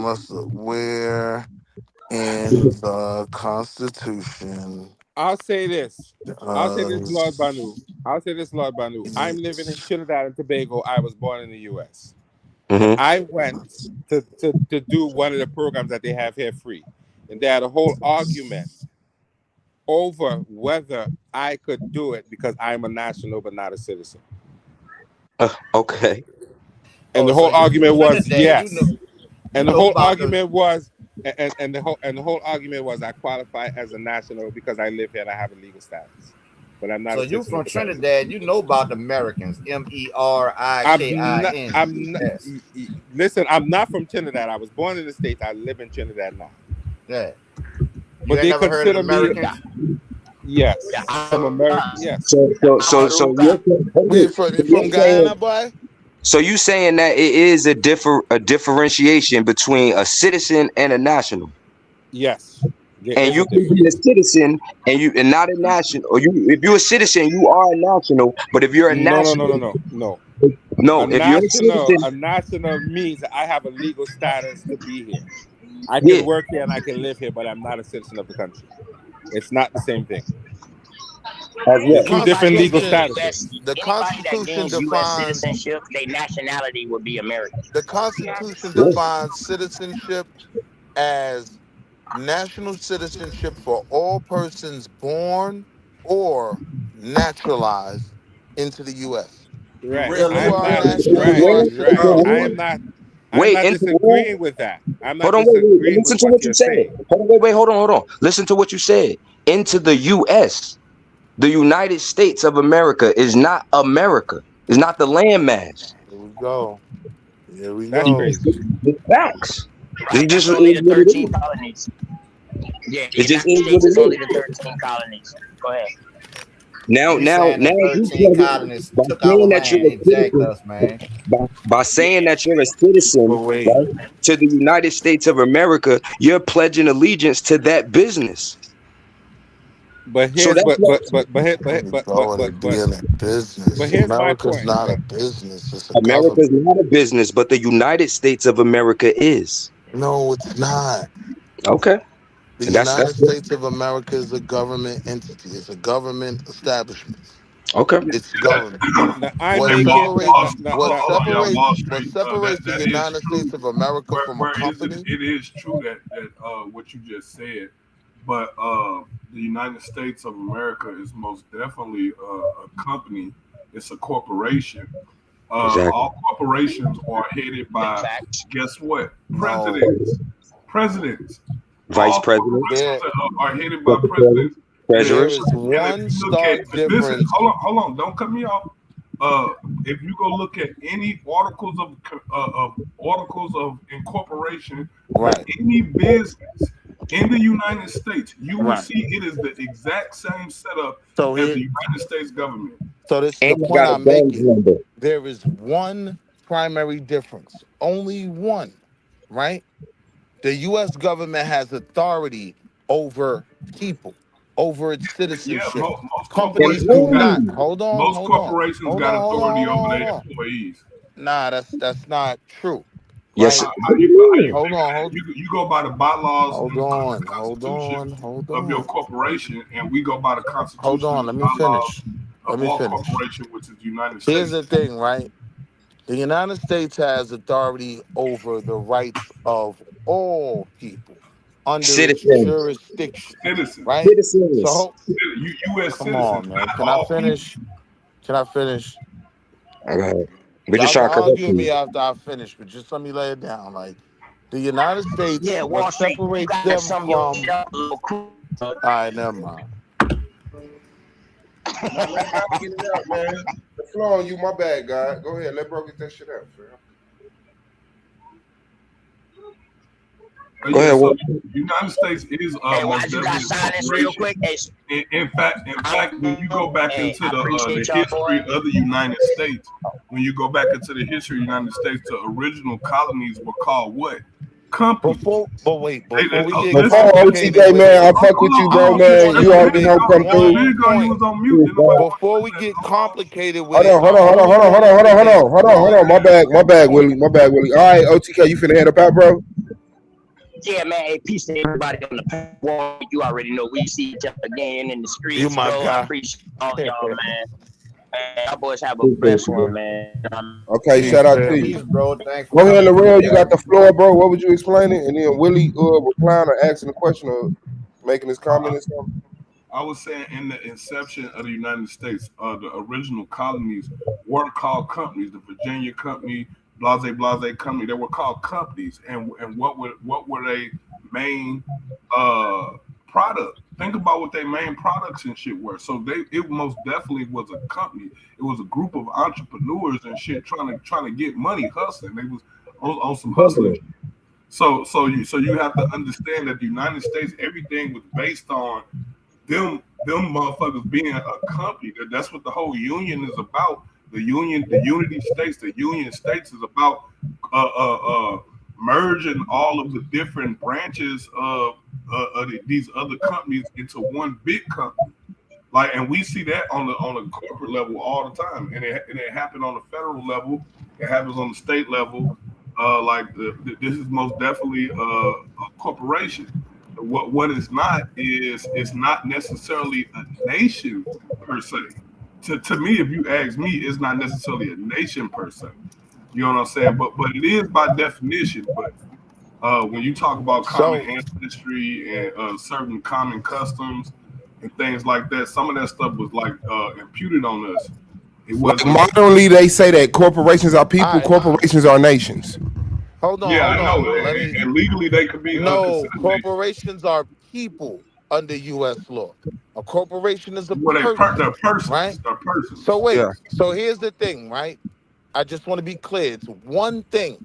Let's look. Where in the Constitution? I'll say this, Lord Banu. I'm living in Trinidad and Tobago. I was born in the U.S. And I went to do one of the programs that they have here free. And they had a whole argument over whether I could do it because I'm a national but not a citizen. Okay. And the whole argument was yes. And the whole argument was and the whole argument was I qualify as a national because I live here and I have a legal status. But I'm not So a you citizen from because Trinidad, you know about the Americans. MERIKIN. Listen, I'm not from Trinidad. I was born in the States. I live in Trinidad now. Yeah. But they never heard of consider me. Americans? Yes, I'm American. Yes. So You from Guyana, boy? So you saying that it is a differentiation between a citizen and a national? Yes. There And is you a can be a citizen and not a national, or if you're a citizen, you are a national. But if you're a national, No. if A national means that I have a legal status to be here. I can Yeah. work here and I can live here, but I'm not a citizen of the country. It's not the same thing. It's two different legal statuses. The Constitution U.S. defines citizenship, their nationality would be American. the Constitution defines citizenship as national citizenship for all persons born or naturalized into the U.S. Right. Really? I'm Are not national, right. you are a Right. citizen. I'm not disagreeing with that. I'm not disagreeing Listen with to what what you you're said. saying. Hold on. Listen to what you said. Into the U.S., the United States of America is not America. It's not the landmass. Here we go. Here we That's go. crazy. It's facts. Right, It just that's only is the what it 13 is. colonies. Yeah, the It just United is what States is it only is. the 13 colonies. Go ahead. Now You saying the you 13 plug colonies it by took our saying that you're land, a eject citizen. us, man. By saying that you're a citizen, right, to the United States of America, you're pledging allegiance to that business. But So here's that's what Being a business. but here's my America's point. not a business. It's a America's government. not a business, but the United States of America is. No, it's not. Okay. The That's United States of America is a government entity. It's a government establishment. Okay. It's government. Now, I'm What making separates Street, the United States of America from a company? It is true that what you just said, but the United States of America is most definitely a company. It's a corporation. Exactly. All corporations are headed by, guess what? Presidents. Vice All presidents. corporations are headed by presidents. There Treasurers. is one stark difference. Hold on, don't cut me off. If you go look at any articles of incorporation Right. for any business in the United States, you will Right. see it is the exact same setup So as here- the United States government. So this is the And you point got a I'm Jones making. number. There is one primary difference. Only one, right? The U.S. government has authority over people, over its citizenship. Most Companies corporations do got- not. Hold on. Most hold corporations on, got hold on, authority hold on, over hold their on. employees. Nah, that's not true. Yes. Right? How you Hold on. you go by the bylaws Hold and by on. the Hold constitution on. of your corporation, and we go by the constitution Hold on. and Let me bylaws finish. of Let me our finish. corporation, which is the United Here's States. the thing, right? The United States has authority over the rights of all people under its Citizens. jurisdiction, Citizens. right? Citizens. So, U.S. come citizens, on, man. not Can I all finish? Can I finish? Okay. We Y'all just can trying to correct argue with me you. after I finish, but just let me lay it down. Like, the United States, Yeah, Wall what Street, you separates got them some from... your little crew. All right, never mind. Get it out, man. The floor on you, my bad, guy. Go ahead, let bro get that shit out, fam. Go ahead. So What? the United States is Hey, most why'd you guys definitely a sign this real corporation. quick? Hey, In fact, when you go back hey, into I the appreciate y'all, history boy. of the United States, when you go back into the history of the United States, the original colonies were called what? Companies. Before we get Before complicated OTK, with man, I it, fuck with you, bro, man. You already know come through. You was on mute. before we get complicated with Hold it, on. My bad, Willie. All right, OTK, you finna head up out, bro? Yeah, man. Hey, peace to everybody on the wall. You already know we see each other again in the streets, You my bro. guy. I appreciate all y'all, man. Hey, y'all boys have a blessed one, man. Okay, shout out to you. Peace, bro. Thanks for Go ahead, coming Larell. through, You bro. got the floor, bro. What would you explain it? And then Willie replying or asking a question or making his comment or something. I was saying in the inception of the United States, the original colonies were called companies. The Virginia Company, Blase Company, they were called companies. And what were they main product? Think about what their main products and shit were. So it most definitely was a company. It was a group of entrepreneurs and shit trying to get money, hustling. They was on some hustling. So you have to understand that the United States, everything was based on them motherfuckers being a company. That's what the whole union is about. The United States is about merging all of the different branches of these other companies into one big company. Like, and we see that on the corporate level all the time, and it happened on the federal level. It happens on the state level. This is most definitely a corporation. What it's not is it's not necessarily a nation per se. To me, if you ask me, it's not necessarily a nation per se. You know what I'm saying? But it is by definition. But when you talk about common ancestry and certain common customs and things like that, some of that stuff was like imputed on us. It was modernly they say that corporations are people, corporations are nations. Hold on. Yeah, hold I know. on. And legally they could be. No, corporations are people under U.S. law. A corporation is a person, right? They're persons. So wait. So here's the thing, right? I just want to be clear. It's one thing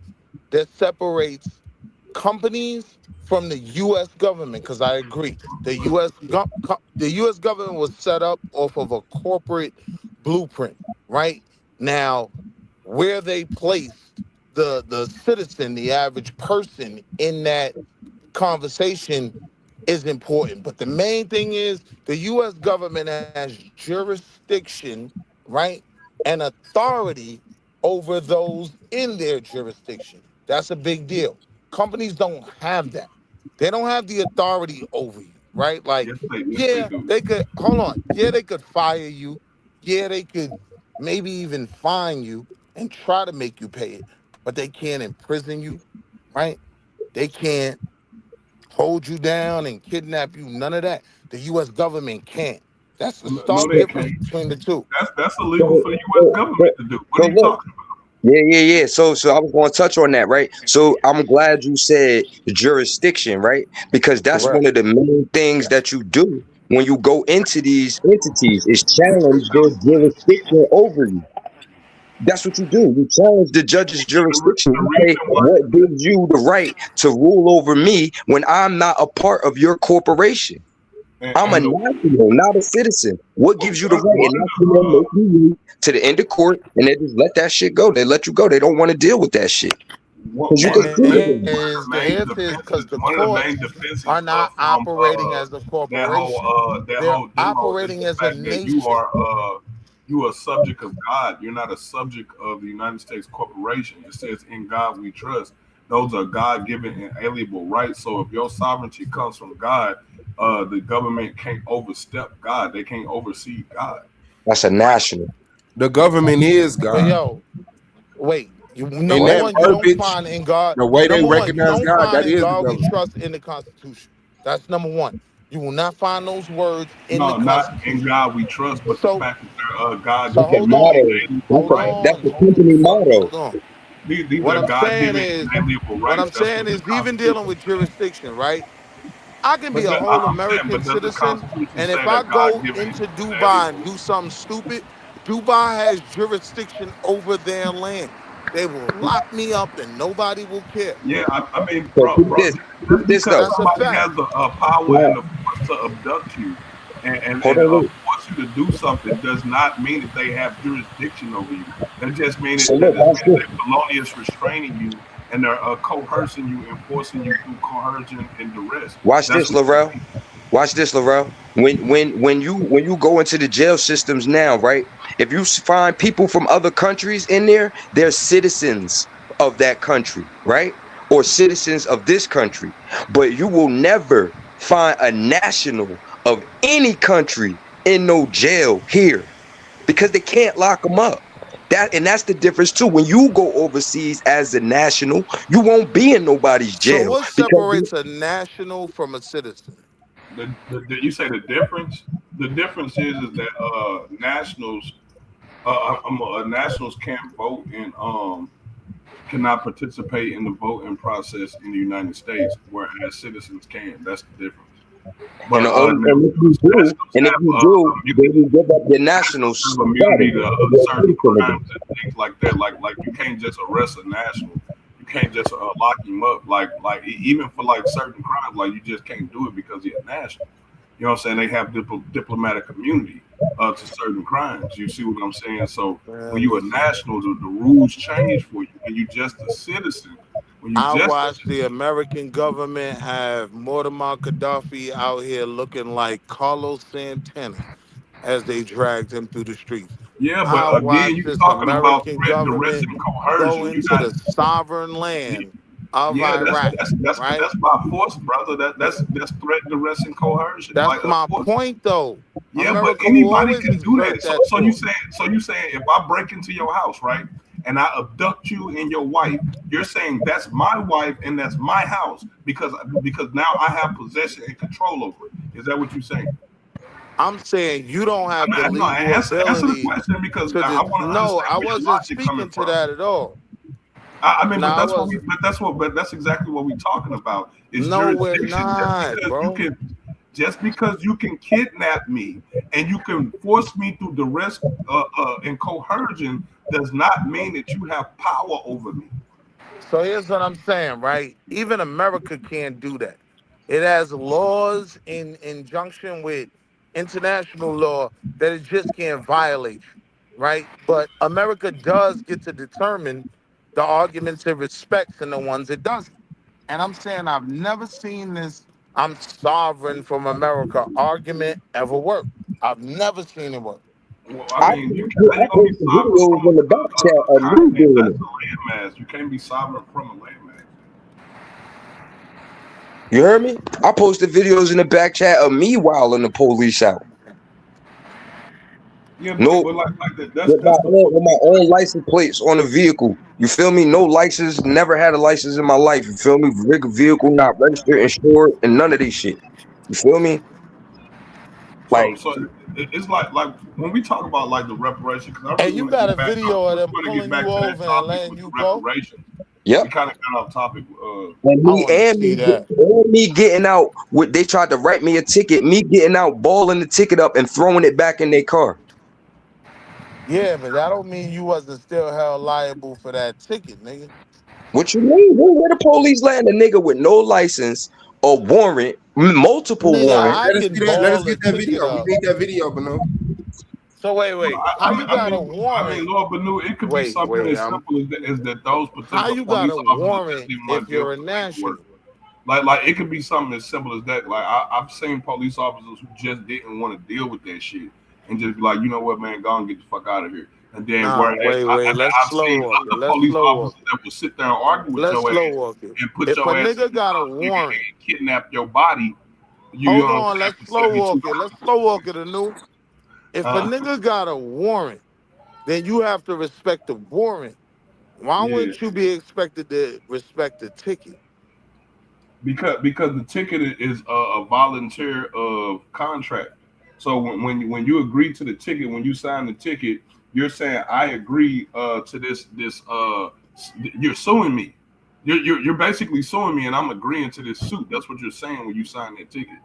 that separates companies from the U.S. government, because I agree. The U.S. government was set up off of a corporate blueprint, right? Now, where they placed the citizen, the average person in that conversation is important. But the main thing is the U.S. government has jurisdiction, right, and authority over those in their jurisdiction. That's a big deal. Companies don't have that. They don't have the authority over you, right? Like, they could, hold on. Yeah, they could fire you. Yeah, they could maybe even fine you and try to make you pay it. But they can't imprison you, right? They can't hold you down and kidnap you. None of that. The U.S. government can't. That's the stark difference between the two. That's illegal for the U.S. government to do. What are you talking about? Yeah. So I was going to touch on that, right? So I'm glad you said jurisdiction, right? Because that's one of the main things that you do when you go into these entities is challenge their jurisdiction over you. That's what you do. You challenge the judge's jurisdiction. You say, what gives you the right to rule over me when I'm not a part of your corporation? I'm a national, not a citizen. What gives you the right? And that's when they make you to the end of court, and they just let that shit go. They let you go. They don't want to deal with that shit. The answer is because the courts are not operating as a corporation. They're operating as a nation. You are a subject of God. You're not a subject of the United States corporation. It says, in God we trust. Those are God-given inalienable rights. So if your sovereignty comes from God, the government can't overstep God. They can't oversee God. That's a national. The government is God. But yo, wait. You don't find in God. The way they recognize God, that is God the we trust in the Constitution. That's number one. You will not find those words in the Constitution. Not in God we trust, but the fact that they're God. That's the company motto. What I'm saying is, even dealing with jurisdiction, right? I can be a whole American citizen, and if I go into Dubai and do something stupid, Dubai has jurisdiction over their land. They will lock me up and nobody will care. Yeah, I mean, bro, because somebody has the power and the force to abduct you and force you to do something does not mean that they have jurisdiction over you. That just means that they're felonious restraining you and they're coercing you and forcing you through coercion and duress. Watch this, Laurel. When you go into the jail systems now, right? If you find people from other countries in there, they're citizens of that country, right? Or citizens of this country. But you will never find a national of any country in no jail here because they can't lock them up. That's the difference too. When you go overseas as a national, you won't be in nobody's jail. So what separates a national from a citizen? You say the difference? The difference is that nationals can't vote and cannot participate in the voting process in the United States, whereas citizens can. That's the difference. But if you do, then you give up your national immunity to certain crimes and things like that. Like you can't just arrest a national. You can't just lock him up. Like even for like certain crimes, like you just can't do it because he's a national. You know what I'm saying? They have diplomatic immunity to certain crimes. You see what I'm saying? So when you're a national, the rules change for you. When you're just a citizen, I watched the American government have Muammar Gaddafi out here looking like Carlos Santana as they dragged him through the streets. Yeah, I but again, watched you're this talking about American threat, duress, government and go coercion. into the sovereign land of Iraq. Right? That's by force, brother. That's threat, duress, and coercion. That's Like, my point, though. yeah, America but anybody will can do that. exert So, that so you force. saying if I break into your house, right, and I abduct you and your wife, you're saying that's my wife and that's my house because now I have possession and control over it. Is that what you're saying? I'm saying you don't have the legal answer the ability question because to I want to no, understand I where your wasn't logic coming speaking to from. that at all. I mean, No, I but that's exactly what we're talking about. Is No, we're jurisdiction not, bro. just because you can kidnap me and you can force me through duress and coercion does not mean that you have power over me. So here's what I'm saying, right? Even America can't do that. It has laws in injunction with international law that it just can't violate, right? But America does get to determine the arguments it respects and the ones it doesn't. And I'm saying I've never seen this "I'm sovereign from America" argument ever work. I've never seen it work. Well, I mean, you can't be sovereign from a continent. That's a landmass. You can't be sovereign from a landmass. You heard me? I posted videos in the back chat of me wilding the police out. Yeah, No, but like that, with my own license plates on the vehicle. You feel me? No license, never had a license in my life. You feel me? Vehicle not registered, insured, and none of this shit. You feel me? Like, so it's like when we talk about like the reparation, because I Hey, really you want to got a get back video of them to pulling get back you to that over and topic letting with you the go? reparations. Yep. We kind of got off topic. and me getting out. They tried to write me a ticket. Me getting out, balling the ticket up, and throwing it back in their car. Yeah, but that don't mean you wasn't still held liable for that ticket, nigga. What you mean? Where the police letting a nigga with no license or warrant, multiple Nigga, warrants? I can Let us ball get a that ticket video. We up. need that video, Banu. So wait. How you got a I warrant? mean, Lord Banu, it could be something as simple as that those How particular you got police a officers warrant didn't want if to deal you're a with the paperwork. national? Like it could be something as simple as that. Like I've seen police officers who just didn't want to deal with that shit and just be like, you know what, man, go and get the fuck out of here. And then Nah, wait. Let's I've slow seen walk it. other Let's police slow walk officers that will sit there and argue with Let's your slow ass walk it. and put If a your ass nigga got a and warrant, kidnap your body. You hold know what I'm on. saying, Let's for slow walk 72 it. Let's slow walk it anew. If a nigga got a warrant, then you have to respect the warrant. Why Yeah. wouldn't you be expected to respect the ticket? Because the ticket is a volunteer contract. So when you agree to the ticket, when you sign the ticket, you're saying I agree to this. You're suing me. You're basically suing me, and I'm agreeing to this suit. That's what you're saying when you sign that ticket.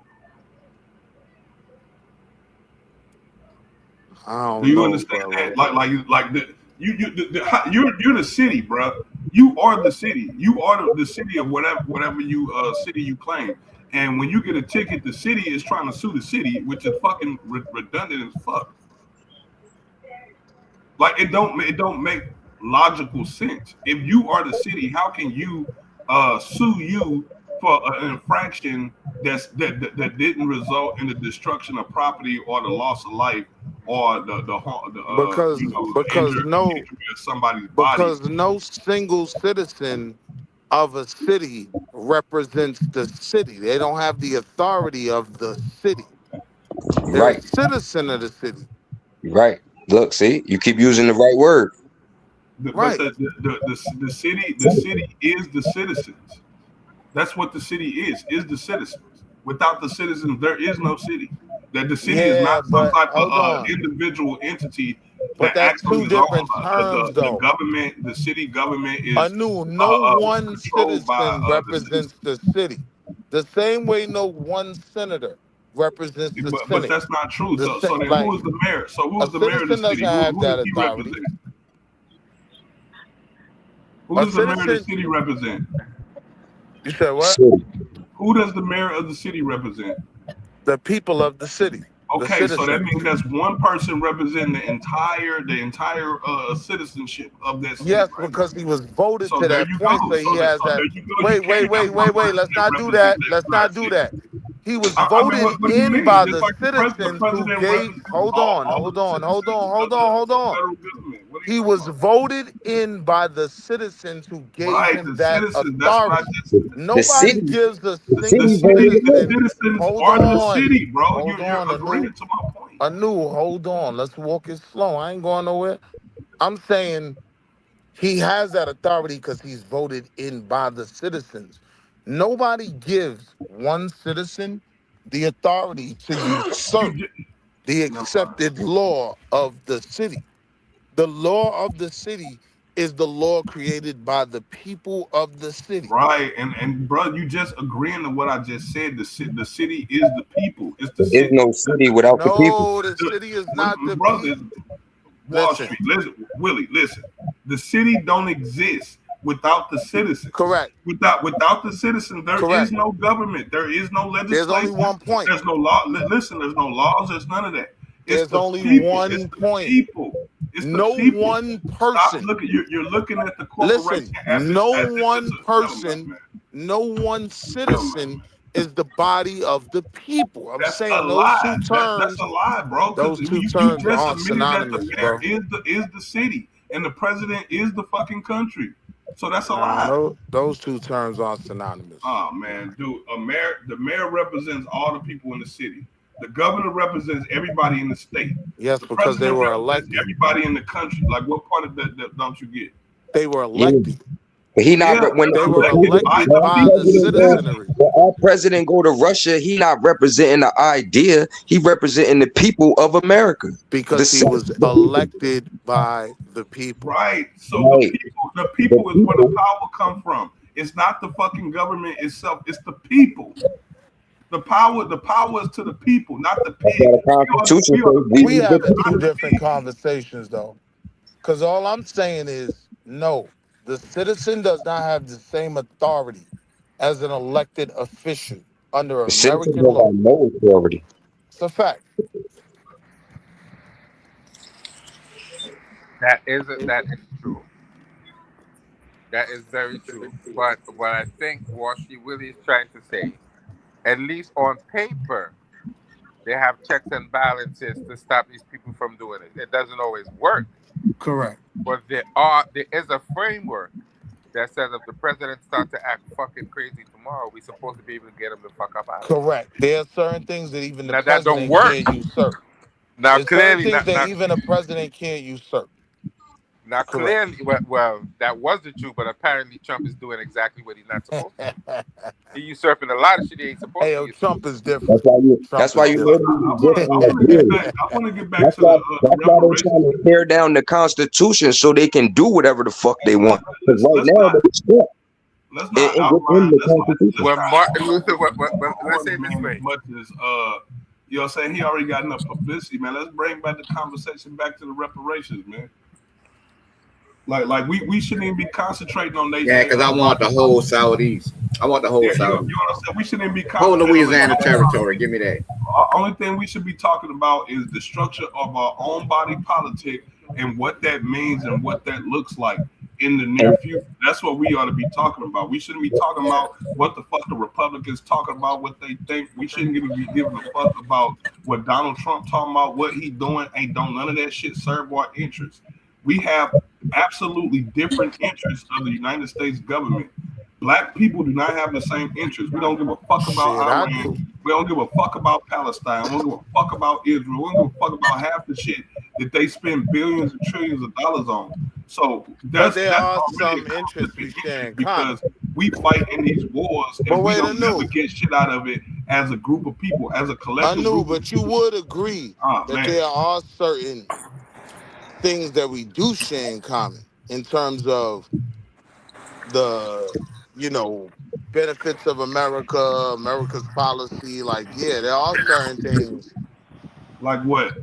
I don't Do you know, understand bro. that? You're the city, bro. You are the city. You are the city of whatever you city you claim. And when you get a ticket, the city is trying to sue the city, which is fucking redundant as fuck. Like it don't make logical sense. If you are the city, how can you sue you for an infraction that didn't result in the destruction of property or the loss of life or the injury of somebody's body? Because no single citizen of a city represents the city. They don't have the authority of the city. They're Right. a citizen of the city. Right. Look, see, you keep using the right word. But the city is the citizens. That's what the city is the citizens. Without the citizens, there is no city. That the city is not some type of individual entity But that's two different terms, though. The government, the city government is no one citizen represents the city. The same way no one senator represents the Senate. But that's not true. So then who is the mayor? So who is the mayor of the city? Who does he represent? Who does the mayor of the city represent? You said what? Who does the mayor of the city represent? The people of the city. Okay, so that means that's one person representing the entire citizenship of that city. Yes, right? because he was voted So to there that you point, go. so he has that. there you go. Wait, You can't have one person Let's not do represent that. Let's not do that. He was I voted mean, what do you in mean? by Just the like the citizens who president gave. represents Hold all on. the citizens of the federal government. What are you He was voted in by the citizens who gave Right, him the that citizens. That's what I authority. just. Nobody gives a The single citizens Hold are the on. city, bro. Hold You're on, agreeing to my point. hold on. Let's walk it slow. I ain't going nowhere. I'm saying he has that authority because he's voted in by the citizens. Nobody gives one citizen the authority to usurp the accepted law of the city. The law of the city is the law created by the people of the city. Right, and bro, you just agreeing to what I just said. The city is the people. It's the There is city. no city without the people. No, the city is not the brother. Wall Listen. Street. Listen, Willie. Listen. The city don't exist without the citizens. Correct. Without the citizens, there Correct. is no government. There is no legislation. There's only one point. There's no law. Listen, there's no laws. There's none of that. It's There's the only people. one It's the point. people. It's the No people. one person. Stop looking. You're looking at the corporation. Listen, no one person, no one citizen is the body of the people. I'm That's saying a those lie. two terms. That's a lie, bro. Those two you terms just aren't admitted that synonymous, the bro. mayor is the city and the president is the fucking country. So that's a Nah, lie. those two terms aren't synonymous. Oh man, dude, the mayor represents all the people in the city. The governor represents everybody in the state. Yes, the because they president were represents elected. everybody in the country. Like, what part of that don't you get? They were elected. But he not when they were elected by the citizenry. When our president go to Russia, he not representing the idea. He representing the people of America. Because he was elected by the people. Right. So Right. the people is where the power come from. It's not the fucking government itself. It's the people. The power is to the people, not the people. We having two different conversations though. Because all I'm saying is no. The citizen does not have the same authority as an elected official under American law. No authority. It's a fact. That is true. That is very true. But what I think Washi Willie is trying to say, at least on paper, they have checks and balances to stop these people from doing it. It doesn't always work. Correct. But there is a framework that says if the president starts to act fucking crazy tomorrow, we're supposed to be able to get him the fuck up out of it. Correct. There are certain things that even the Now, that don't president work. can't usurp. Now There's clearly, certain things that even a president can't usurp. Now clearly, well, that was the truth, but apparently Trump is doing exactly what he's not supposed to. He's usurping a lot of shit he ain't supposed to. Trump is different. That's why you. I want to get back That's to why the they're trying to tear down the Constitution so they can do whatever the fuck they want. Because right now they're stuck. Let's not outline. Well, Martin Luther, let's say it this way. Much as you know what I'm saying, he already got enough publicity, man. Let's bring back the conversation back to the reparations, man. Like we shouldn't even be concentrating on nation. Yeah, because I want the whole Southeast. I want the whole Southeast. You know what I'm saying? We shouldn't even be whole concentrating Louisiana territory. Give me that. Only thing we should be talking about is the structure of our own body politic and what that means and what that looks like in the near future. That's what we ought to be talking about. We shouldn't be talking about what the fuck the Republicans talking about, what they think. We shouldn't even be giving a fuck about what Donald Trump talking about, what he doing. None of that shit serve our interests. We have absolutely different interests of the United States government. Black people do not have the same interests. We don't give a fuck about Iran. We don't give a fuck about Palestine. We don't give a fuck about Israel. We don't give a fuck about half the shit that they spend billions and trillions of dollars on. So that's some interests we share in common. Because we fight in these wars and we don't never get shit out of it as a group of people, as a collective. I knew, but you would agree that there are certain things that we do share in common in terms of the, benefits of America's policy. Like, yeah, there are certain things. Like what?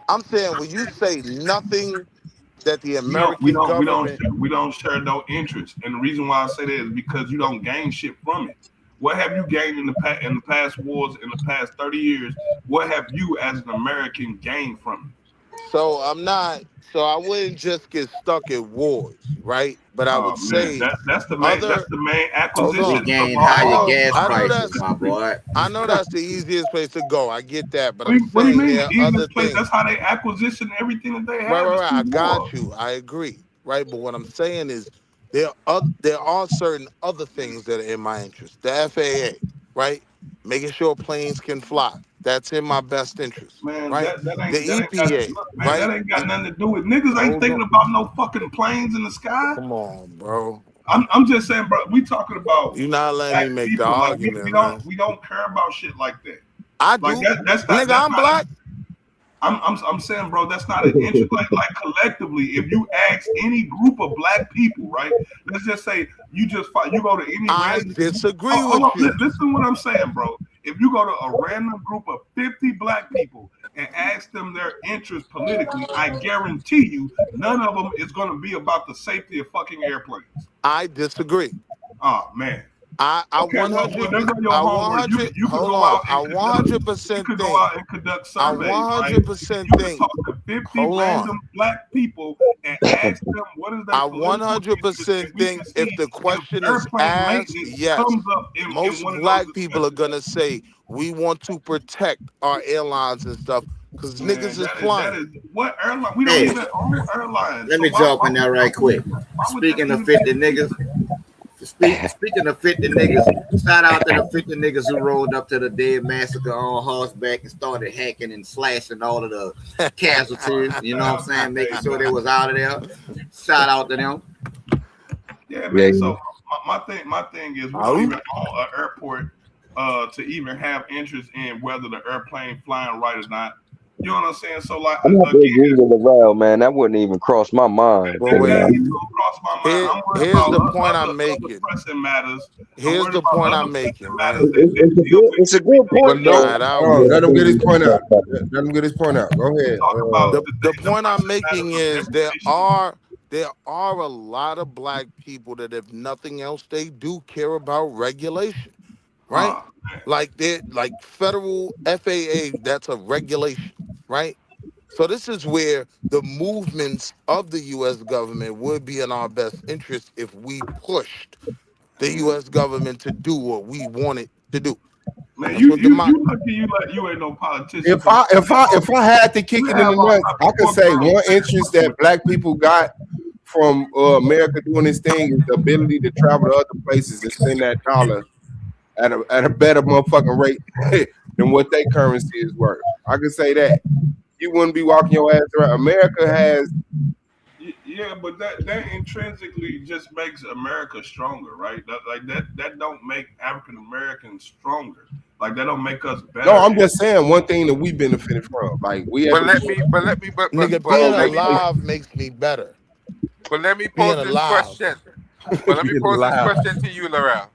I'm saying when you say nothing that the American government. We don't share no interest, and the reason why I say that is because you don't gain shit from it. What have you gained in the past wars, in the past 30 years? What have you as an American gained from it? So I wouldn't just get stuck at wars, right? But I would say that's the main acquisition. We gained higher gas prices, my boy. I know that's the easiest place to go. I get that, but What do you mean? there are other things. That's how they acquisition everything that they have. Right. I got you. I agree. Right, but what I'm saying is there are certain other things that are in my interest. The FAA, right? Making sure planes can fly. That's in my best interest. Man, right? The EPA, right? That ain't got nothing to do with niggas. Ain't thinking about no fucking planes in the sky. Come on, bro. I'm just saying, bro. We talking about. You're not letting me make the argument, we don't care about shit like that. I do. That's not, nigga, I'm black. I'm saying, bro, that's not an interest. Like collectively, if you ask any group of black people, right? Let's just say you go to any. I disagree with you. Listen to what I'm saying, bro. If you go to a random group of 50 black people and ask them their interest politically, I guarantee you, none of them is going to be about the safety of fucking airplanes. I disagree. Oh man. I 100%. You could go out and conduct surveys. I 100% think. Talk to 50 random black people and ask them what is that. I 100% think if the question is asked, yes, most black people are gonna say we want to protect our airlines and stuff because niggas is flying. What airline? We don't even own airlines. Let me jump in there right quick. Speaking of 50 niggas. Speaking of 50 niggas, shout out to the 50 niggas who rolled up to the dead massacre on horseback and started hacking and slashing all of the casualties. You know what I'm saying? Making sure they was out of there. Shout out to them. Yeah, man. So my thing is, we don't even own an airport to even have interest in whether the airplane flying right or not. You know what I'm saying? So like, I'm not big around, man. That wouldn't even cross my mind. Here's the point I'm making. Here's the point I'm making. Right? It's a good point. Let him get his point out. Let him get his point out. Go ahead. The point I'm making is there are a lot of black people that, if nothing else, they do care about regulation, right? Like federal FAA, that's a regulation, right? So this is where the movements of the U.S. government would be in our best interest if we pushed the U.S. government to do what we wanted to do. Man, you ain't no politician. If I had to kick it in the nuts, I could say one interest that black people got from America doing this thing is the ability to travel to other places and spend that dollar at a better motherfucking rate than what their currency is worth. I could say that. You wouldn't be walking your ass around. America has. Yeah, but that intrinsically just makes America stronger, right? That don't make African Americans stronger. Like that don't make us better. No, I'm just saying one thing that we benefited from. Like we. Nigga, being alive makes me better. But let me pose this question. To you, Laurel.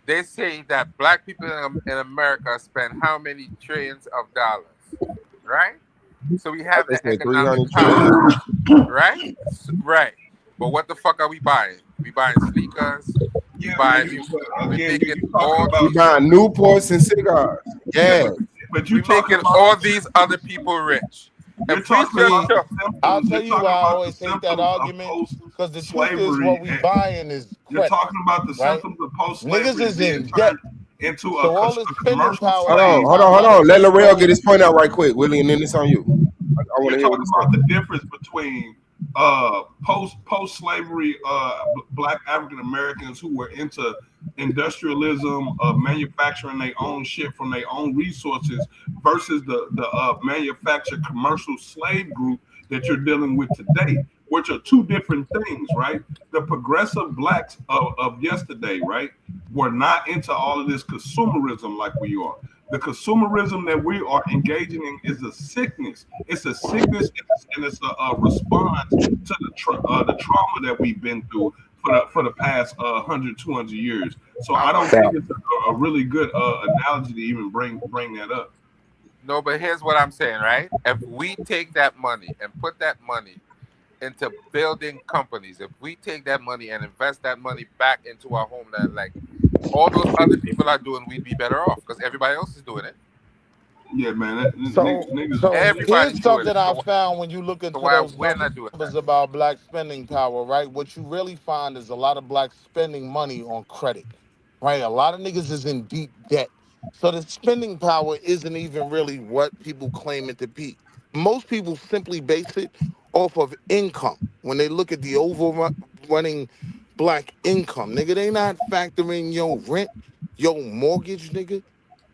They say that black people in America spend how many trillions of dollars, right? So we have the economic power, right? Right. But what the fuck are we buying? We buying sneakers. We buying Newports and cigars. Yeah. But you're making all these other people rich. I'll tell you why I always hate that argument, because the truth is what we buying is credit. You're talking about the symptoms of post-slavery. Niggas is in debt. Into a commercial. Hold on. Let Laurel get his point out right quick, Willie, and then it's on you. I want to hear what he's about the difference between post-slavery black African Americans who were into industrialism, manufacturing their own shit from their own resources versus the manufactured commercial slave group that you're dealing with today, which are two different things, right? The progressive blacks of yesterday, right, were not into all of this consumerism like we are. The consumerism that we are engaging in is a sickness. It's a sickness, and it's a response to the trauma that we've been through for the past 100, 200 years. So I don't think it's a really good analogy to even bring that up. No, but here's what I'm saying, right? If we take that money and put that money into building companies, if we take that money and invest that money back into our homeland, like all those other people are doing, we'd be better off because everybody else is doing it. Yeah, man. So Everybody's here's doing something it. I So found when you look into why those we're not doing numbers about black spending power, right? What you really find is a lot of blacks spending money on credit, right? A lot of niggas is in deep debt. So the spending power isn't even really what people claim it to be. Most people simply base it off of income. When they look at the overrunning black income, nigga, they not factoring your rent, your mortgage, nigga.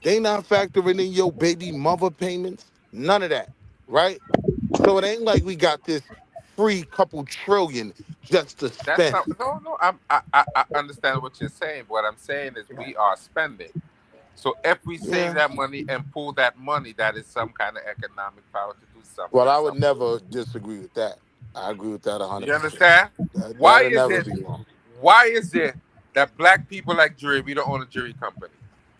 They not factoring in your baby mother payments, none of that, right? So it ain't like we got this free couple trillion just to That's spend. not no. I understand what you're saying. What I'm saying is we are spending. So if we save Yeah. that money and pull that money, that is some kind of economic power to do something. Well, I would never disagree with that. I agree with that 100%. You understand? Why That'll is never it? be wrong. Why is it that black people like jewelry, we don't own a jewelry company?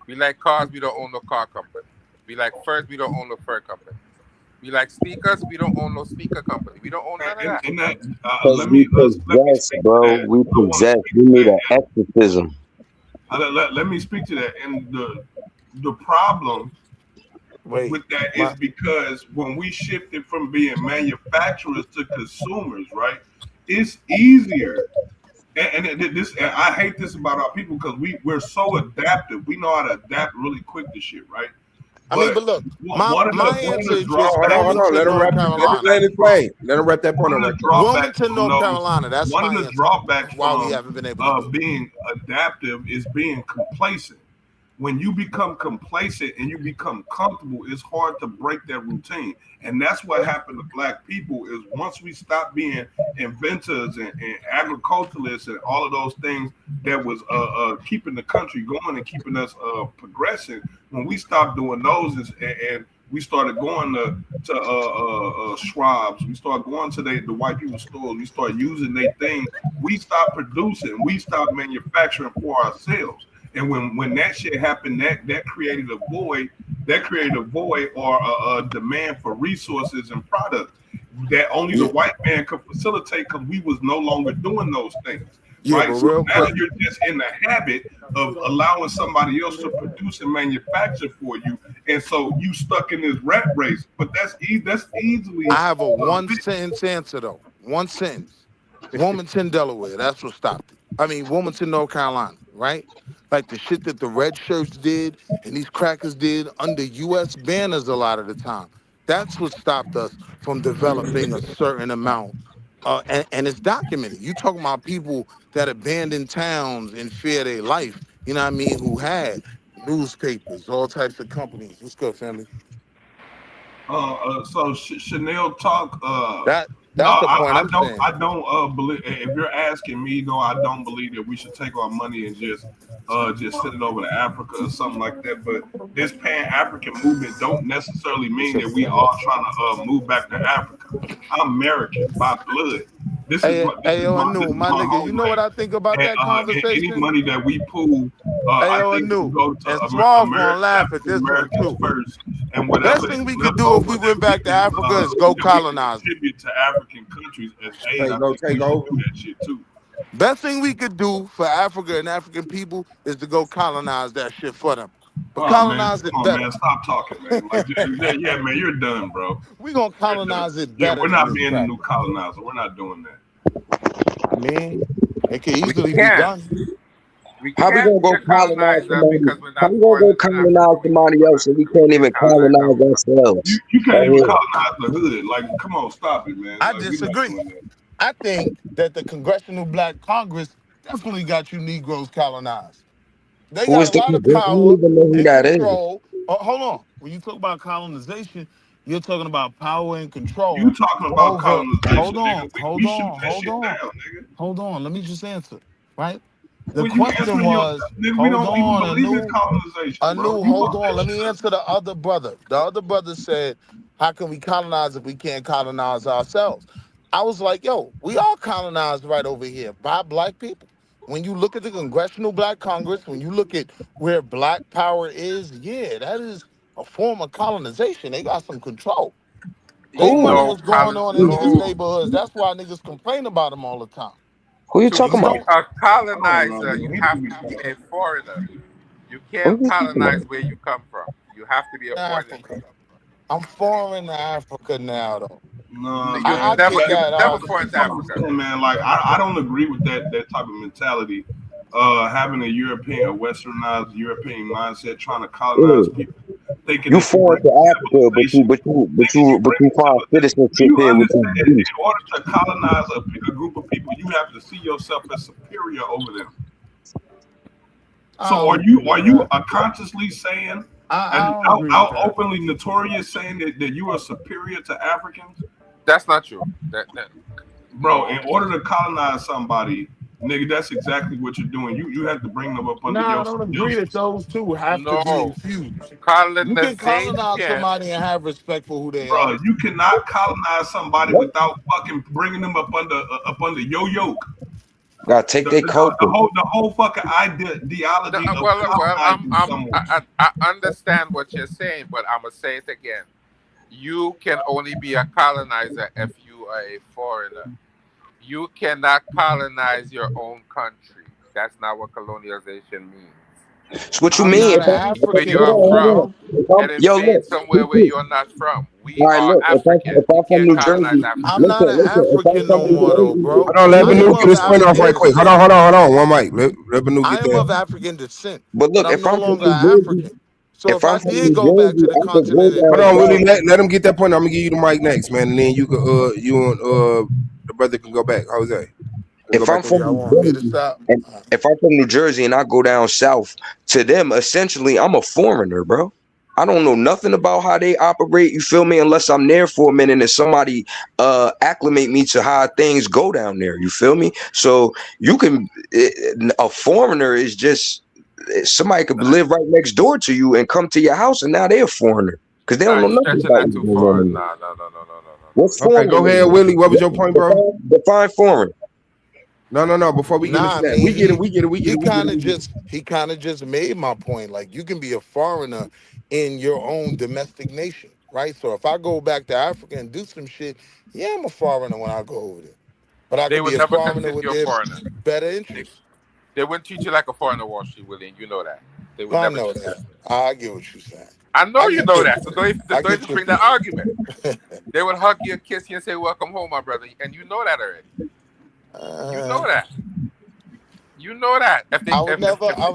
We like cars, we don't own no car company. We like furs, we don't own no fur company. We like sneakers, we don't own no sneaker company. We don't own none of that. And that, Because let we me possess, speak to bro. that. We possess. We need an exorcism. Let me speak to that. And the problem with that is because when we shifted from being manufacturers to consumers, right? It's easier. And I hate this about our people because we're so adaptive. We know how to adapt really quick to shit, right? But look, my answer is just Hold on. Let him wrap. Let him play. Let him wrap that point on. Wilmington, North Carolina. That's one my of the answer. drawbacks Why we from haven't been able to do it. being adaptive is being complacent. When you become complacent and you become comfortable, it's hard to break that routine. And that's what happened to black people is once we stop being inventors and agriculturalists and all of those things that was keeping the country going and keeping us progressing, when we stopped doing those and we started going to Schwab's, we started going to the white people's stores, we started using their things, we stopped producing, we stopped manufacturing for ourselves. And when that shit happened, that created a void. That created a void or a demand for resources and products that only the white man could facilitate because we was no longer doing those things. Yeah, right? but So real now quick. you're just in the habit of allowing somebody else to produce and manufacture for you, and so you stuck in this rat race. But that's easily. I have a one sentence answer though. One sentence. Wilmington, Delaware. That's what stopped it. I mean, Wilmington, North Carolina, right? Like the shit that the red shirts did and these crackers did under U.S. banners a lot of the time. That's what stopped us from developing a certain amount. And it's documented. You talking about people that abandoned towns in fear of their life, you know what I mean, who had newspapers, all types of companies. What's good, family? So Chanel talk. That's the point I'm saying. I don't believe. If you're asking me, no, I don't believe that we should take our money and just send it over to Africa or something like that. But this Pan-African movement don't necessarily mean that we all trying to move back to Africa. I'm American by blood. This is my nigga. You know what I think about that conversation? Any money that we pool, I think we go to and Suave gonna laugh at this one Americans too. first, and whatever. Best thing we could do if we went back to Africa is go colonize. Contribute to African countries as aid. Take over. Do that shit too. Best thing we could do for Africa and African people is to go colonize that shit for them. But colonize it better. Man, stop talking, man. Like, yeah, man, you're done, bro. We gonna colonize it Yeah, better. we're not being a new colonizer. We're not doing that. I mean, it can easily be done. How we gonna go colonize somebody? How we gonna go colonize somebody else and we can't even colonize ourselves? You can't even colonize the hood. Like, come on, stop it, man. I disagree. I think that the Congressional Black Congress definitely got you Negroes colonized. They Who got is a lot the? of I power don't even know who and that is. control. Hold on. When you talk about colonization, you're talking about power and control. You talking about over, colonization? Hold on, nigga. hold we on, shoot that hold shit on, down, nigga. hold on. Let me just answer, right? The Well, you question answering was, nigga, we hold don't even on, believe in colonization, bro. You hold fuck on. that Let shit me up. answer the other brother. The other brother said, how can we colonize if we can't colonize ourselves? I was like, yo, we are colonized right over here by black people. When you look at the Congressional Black Congress, when you look at where black power is, yeah, that is a form of colonization. They got some control. They Who? know what's going on in niggas' neighborhoods. That's why niggas complain about them all the time. Who you To talking be about? a colonizer, you have to be a foreigner. You can't Who you talking colonize about? where you come from. You have to be a foreigner. Africa. I'm foreign to Africa now, though. No, You I man. get never, you that never argument. foreign to That's what I'm Africa. saying, man. Like I don't agree with that type of mentality. Having a European, a westernized European mindset, trying to colonize people, thinking You that you foreign bring to Africa, but you find citizenship you here, which is understand in beast. order to colonize a group of people, you have to see yourself as superior over them. So are you consciously saying and out openly notorious saying that you are superior to Africans? That's not true. Bro, in order to colonize somebody, nigga, that's exactly what you're doing. You have to bring them up under No, I your don't agree that those two have to be infused. You can colonize somebody and have respect for who they Bro, are. you cannot colonize somebody without fucking bringing them up under your yoke. Gotta take their culture. The whole fucking ideology of colonizing someone. I understand what you're saying, but I'm gonna say it again. You can only be a colonizer if you are a foreigner. You cannot colonize your own country. That's not what colonialization means. So what you mean? Where you are from, and invade somewhere where you're not from. We All right, are look, Africans. if I'm from New colonize Jersey, Africa. I'm not an African no more, though, bro. Hold on, let I am Banu of get his point off African right quick. Hold descent. on. One mic. Let Banu I get am of that. African descent, but look, but I'm if no I'm from longer New an Jersey, African. So if I'm I from did New go back to Jersey, the I could go continent and down Hold on, south. Willie. Let him get that point. I'm gonna give you the mic next, man, and then you can you and the brother can go back. Jose. If I'm from New Jersey, and if I'm from New Jersey and I go down south, to them, essentially, I'm a foreigner, bro. I don't know nothing about how they operate. You feel me? Unless I'm there for a minute and somebody acclimate me to how things go down there. You feel me? So you can a foreigner is just somebody could live right next door to you and come to your house and now they're a foreigner because they don't know You're nothing stretching about that what's too going far. on. No. What's Okay, foreign? go ahead, Willie. What was your point, bro? Define foreign. No. Before we get Nah, into I that, mean, we get it. he kind of just made my point. Like you can be a foreigner in your own domestic nation, right? So if I go back to Africa and do some shit, yeah, I'm a foreigner when I go over there. But I They could be would a never foreigner consider with you a their foreigner. better interests. They wouldn't treat you like a foreigner, Wall Street, Willie, and you know that. They would I never know treat that. I get what you're saying. I know you get know your that. So point. don't even bring that argument. They would hug you, kiss you, and say, "Welcome home, my brother," and you know that already. You know that. You know that. I would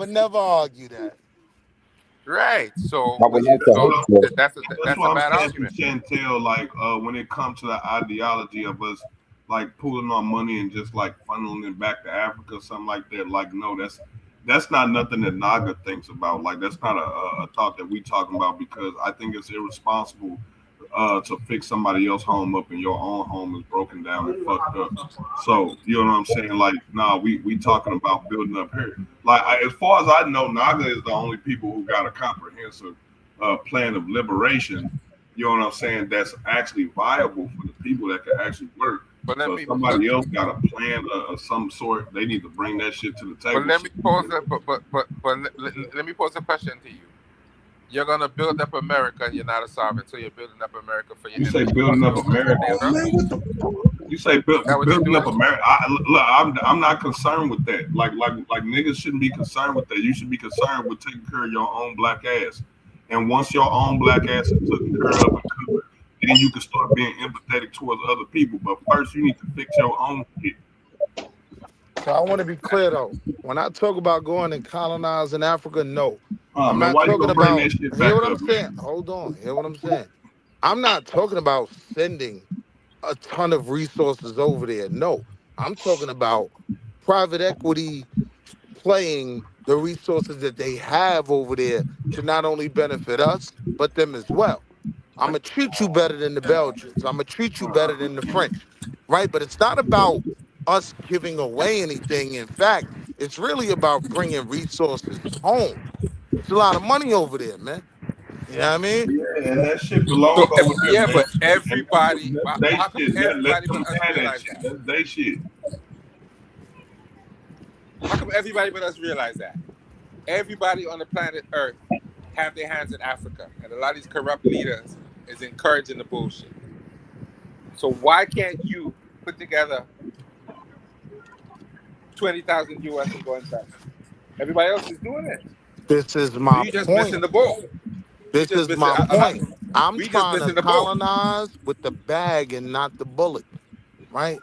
never argue that. Right. So I would like to that's a That's what bad I'm saying argument. to Chantel, like when it comes to the ideology of us like pulling our money and just like funneling it back to Africa or something like that. Like, no, that's not nothing that Naga thinks about. Like, that's not a thought that we talking about because I think it's irresponsible to fix somebody else's home up and your own home is broken down and fucked up. So you know what I'm saying? Like, nah, we talking about building up here. Like, as far as I know, Naga is the only people who got a comprehensive plan of liberation. You know what I'm saying? That's actually viable for the people that can actually work. But so if somebody else got a plan of some sort, they need to bring that shit to the table. But let me pose let me pose a question to you. You're gonna build up America, and you're not a sovereign, so you're building up America for your. You say building up America. You say building up America. I'm not concerned with that. Like niggas shouldn't be concerned with that. You should be concerned with taking care of your own black ass. And once your own black ass is taken care of and covered, then you can start being empathetic towards other people. But first, you need to fix your own shit. So I want to be clear though. When I talk about going and colonizing Africa, no. I'm man, not why you talking gonna bring about. that shit Hear back what I'm up, saying? man? Hold on. Hear what I'm saying? I'm not talking about sending a ton of resources over there. No, I'm talking about private equity playing the resources that they have over there to not only benefit us, but them as well. I'm going to treat you better than the Belgians. I'm going to treat you better than the French, right? But it's not about us giving away anything. In fact, it's really about bringing resources home. It's a lot of money over there, man. You know what I mean? Yeah, and that shit belongs over there, yeah, man. but everybody, That's they how come shit. Let everybody them but us have that realize shit. that? That's they shit. How come everybody but us realize that? Everybody on the planet Earth have their hands in Africa, and a lot of these corrupt leaders is encouraging the bullshit. So why can't you put together 20,000 US and go invest? Everybody else is doing it. This is So my you just point. missing the boat. This is my point. I'm we just trying to missing the boat. colonize with the bag and not the bullet, right?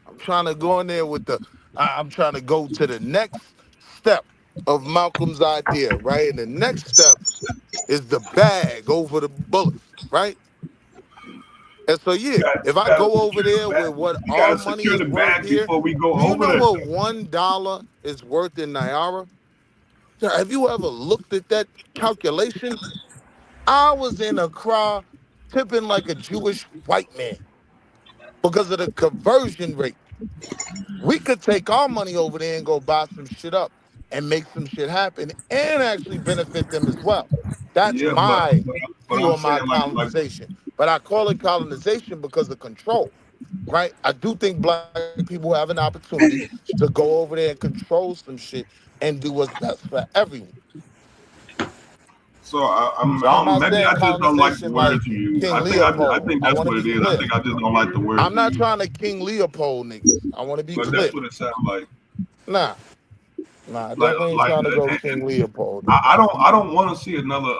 I'm trying to go in there with I'm trying to go to the next step of Malcolm's idea, right? And the next step is the bag over the bullets, right? And so if I go over there with what our money is worth here, before we go do you over know there. what $1 is worth in Naira? Have you ever looked at that calculation? I was in Accra tipping like a Jewish white man because of the conversion rate. We could take our money over there and go buy some shit up and make some shit happen and actually benefit them as well. That's Yeah, my but view I'm on my saying colonization. But I call it colonization because of control, right? I do think black people have an opportunity to go over there and control some shit and do what's best for everyone. So I'm not maybe saying I just don't like the colonization word like to use. King I Leopold. think I that's want to what it be is. clear. I think I just don't like the word. I'm to not use. trying to King Leopold niggas. I want to be But clear. that's what it sounds like. Nah, definitely ain't trying to go King Leopold. I don't want to see another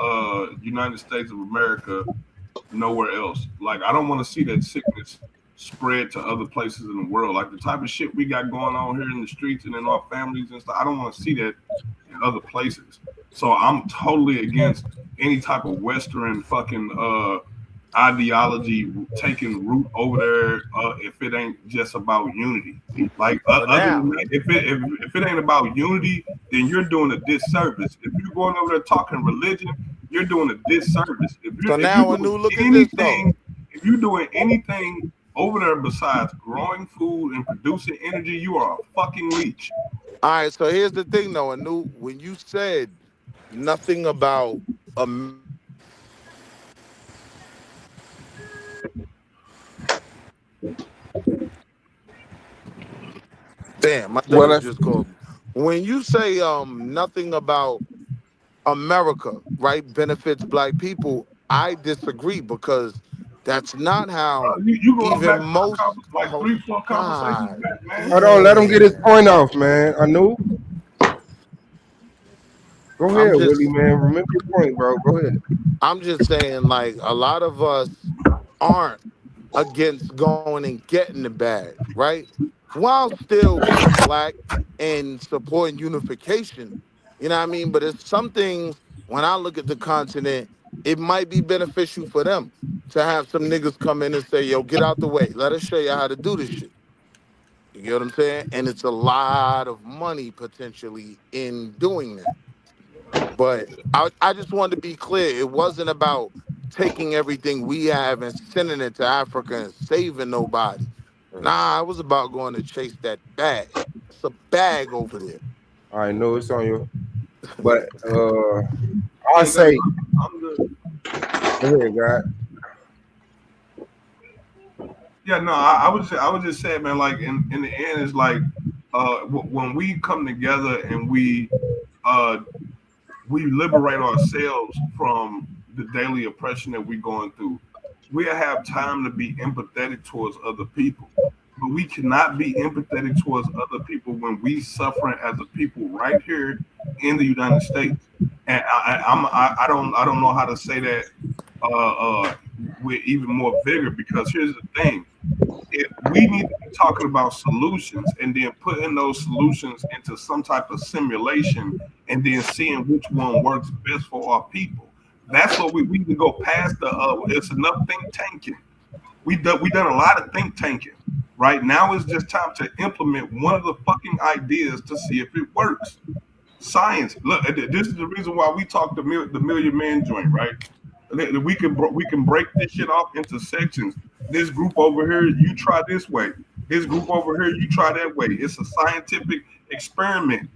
United States of America nowhere else. Like I don't want to see that sickness spread to other places in the world. Like the type of shit we got going on here in the streets and in our families and stuff. I don't want to see that in other places. So I'm totally against any type of Western fucking ideology taking root over there if it ain't just about unity. Like other than that, if it ain't about unity, then you're doing a disservice. If you're going over there talking religion, you're doing a disservice. If you're doing anything over there besides growing food and producing energy, you are a fucking leech. All right, so here's the thing though, Anu, when you said nothing about Damn, my daughter just called me. When you say nothing about America, right, benefits black people, I disagree because that's not how You going even back most like 3-4 conversations back, man. Hold on, let him get his point off, man. I knew. Go ahead, Willie, man. Remember your point, bro. Go ahead. I'm just saying, like, a lot of us aren't against going and getting the bag, right? While still being black and supporting unification, you know what I mean? But it's some things, when I look at the continent, it might be beneficial for them to have some niggas come in and say, yo, get out the way. Let us show you how to do this shit. You get what I'm saying? And it's a lot of money potentially in doing that. But I just wanted to be clear. It wasn't about taking everything we have and sending it to Africa and saving nobody. Nah, it was about going to chase that bag. It's a bag over there. I know it's on you. But I say, go ahead, God. Yeah, no, I was just saying, man. Like in the end, it's like when we come together and we liberate ourselves from the daily oppression that we're going through. We have time to be empathetic towards other people, but we cannot be empathetic towards other people when we suffering as a people right here in the United States. And I don't know how to say that with even more vigor, because here's the thing. If we need to be talking about solutions and then putting those solutions into some type of simulation and then seeing which one works best for our people. That's what we need to go past it's enough think tanking. We done a lot of think tanking. Right now it's just time to implement one of the fucking ideas to see if it works. Science. Look, this is the reason why we talk the Million Man joint, right? We can break this shit off into sections. This group over here, you try this way. This group over here, you try that way. It's a scientific experiment,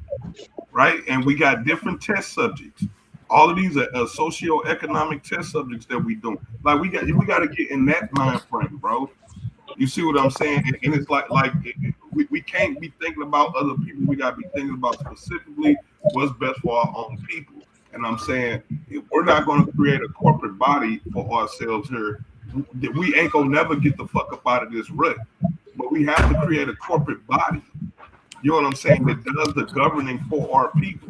right? And we got different test subjects. All of these are socioeconomic test subjects that we do. Like we got to get in that mind frame, bro. You see what I'm saying? And it's like we can't be thinking about other people. We got to be thinking about specifically what's best for our own people. And I'm saying, if we're not going to create a corporate body for ourselves here we ain't gonna never get the fuck up out of this rut. But we have to create a corporate body. You know what I'm saying? That does the governing for our people.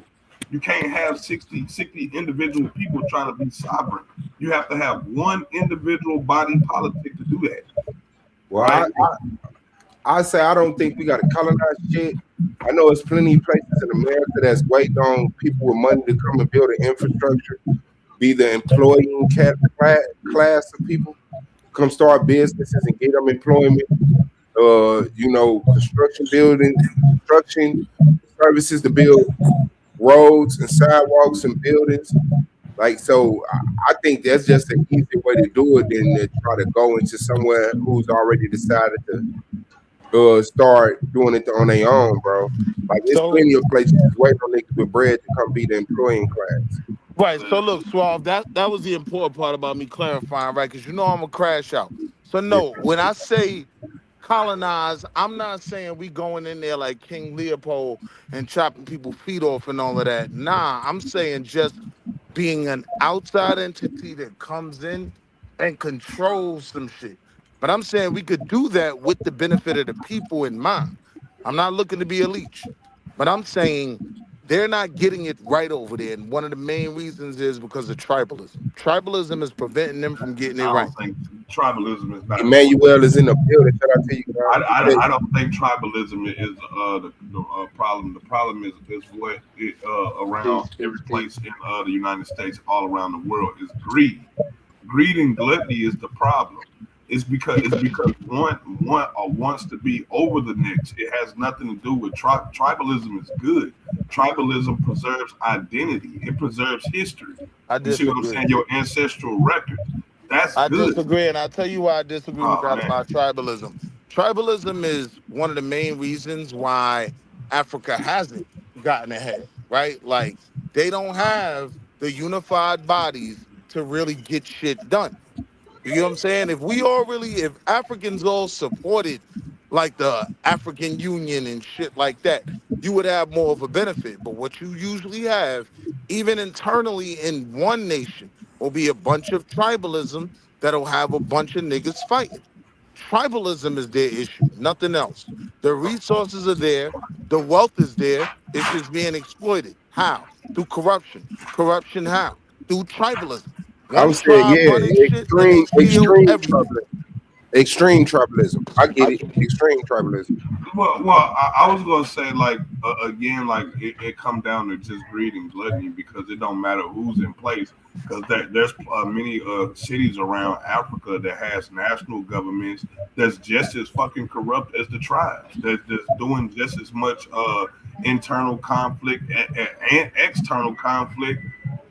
You can't have 60 individual people trying to be sovereign. You have to have one individual body politic to do that. Well, Right? I say I don't think we got to colonize shit. I know there's plenty of places in America that's waiting on people with money to come and build an infrastructure, be the employing class of people, come start businesses and get them employment. Construction services to build roads and sidewalks and buildings. Like, so I think that's just an easier way to do it than to try to go into somewhere who's already decided to start doing it on their own, bro. Like, there's plenty of places waiting on niggas with bread to come be the employing class. Right. So look, Suave, that was the important part about me clarifying, right? Because you know I'm gonna crash out. So no, when I say colonize, I'm not saying we going in there like King Leopold and chopping people's feet off and all of that. Nah, I'm saying just being an outside entity that comes in and controls some shit. But I'm saying we could do that with the benefit of the people in mind. I'm not looking to be a leech, but I'm saying they're not getting it right over there. And one of the main reasons is because of tribalism. Tribalism is preventing them from getting it I right. don't think tribalism is not. Emmanuel is in the building. Should I tell you? I don't think tribalism is the problem. The problem is what it around every place in the United States, all around the world, is greed. Greed and gluttony is the problem. It's because one wants to be over the next. It has nothing to do with tribalism. Is good. Tribalism preserves identity. It preserves history. You see what I'm saying? Your ancestral record. That's good. I disagree, and I'll tell you why I disagree with that about tribalism. Tribalism is one of the main reasons why Africa hasn't gotten ahead, right? Like, they don't have the unified bodies to really get shit done. You know what I'm saying? If Africans all supported like the African Union and shit like that, you would have more of a benefit. But what you usually have, even internally in one nation, will be a bunch of tribalism that'll have a bunch of niggas fighting. Tribalism is their issue, nothing else. The resources are there, the wealth is there, it's just being exploited. How? Through corruption. Corruption how? Through tribalism. I'm saying, yeah, extreme tribalism. I get it. Extreme tribalism. Well, I was gonna say like again, like it come down to just greed and gluttony because it don't matter who's in place because there's many cities around Africa that has national governments that's just as fucking corrupt as the tribes. That's doing just as much internal conflict and external conflict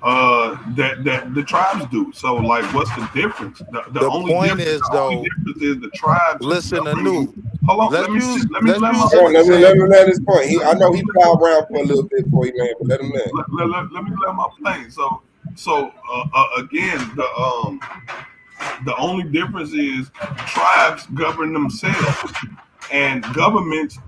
that the tribes do. So like, what's the difference? The only point is the tribes. Listen to New. Hold on, let me let his point. I know he plowed around for a little bit before he man, but let him land. Let me let my plane. So again, the only difference is tribes govern themselves, and governments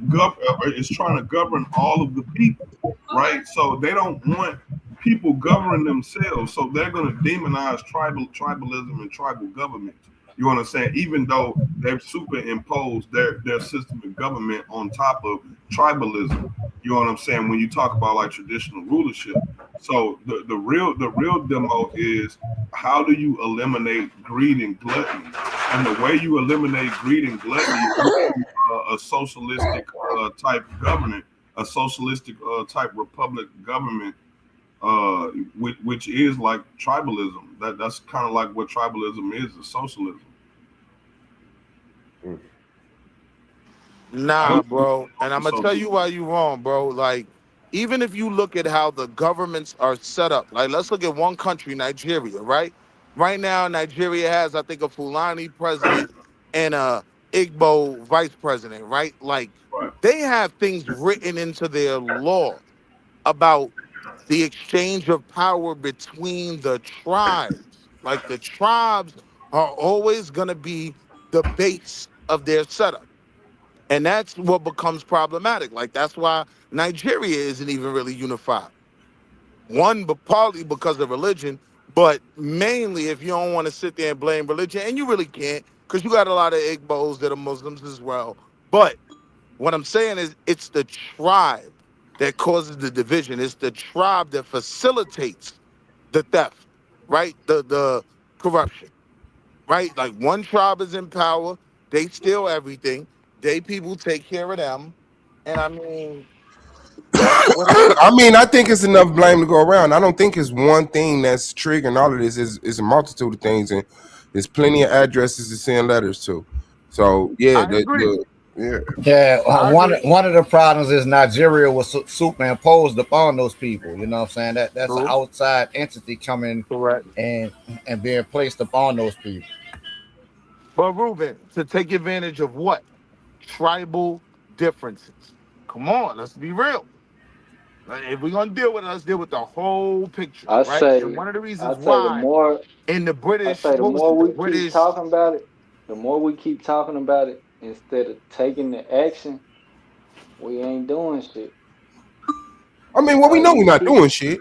is trying to govern all of the people, right? So they don't want people governing themselves, so they're going to demonize tribalism and tribal government. You know what I'm saying? Even though they've superimposed their system of government on top of tribalism. You know what I'm saying? When you talk about like traditional rulership. So the real demo is how do you eliminate greed and gluttony? And the way you eliminate greed and gluttony is a socialistic type government, a socialistic type republic government, which is like tribalism. That's kind of like what tribalism is socialism. Nah, bro. And I'm gonna tell you why you wrong, bro. Like, even if you look at how the governments are set up, like let's look at one country, Nigeria, right? Right now, Nigeria has, I think, a Fulani president and a Igbo vice president, right? Like, they have things written into their law about the exchange of power between the tribes. Like, the tribes are always gonna be the base of their setup. And that's what becomes problematic. Like, that's why Nigeria isn't even really unified. One, but partly because of religion, But mainly, if you don't want to sit there and blame religion, and you really can't, because you got a lot of Igbos that are Muslims as well. But what I'm saying is it's the tribe that causes the division. It's the tribe that facilitates the theft, right? The corruption, right? Like one tribe is in power, they steal everything, they people take care of them. And I mean, that's what it is. I mean, I think it's enough blame to go around. I don't think it's one thing that's triggering all of this. It's a multitude of things, and there's plenty of addresses to send letters to. So yeah, One of the problems is Nigeria was superimposed upon those people. You know what I'm saying? That's an outside entity coming and being placed upon those people. But Ruben, to take advantage of what? Tribal differences. Come on, let's be real. Like, if we're gonna deal with it, let's deal with the whole picture, right? And one of the reasons why in the British, the more we keep talking about it, the more we keep talking about it, instead of taking the action, we ain't doing shit. I mean, well, we know we're not doing shit.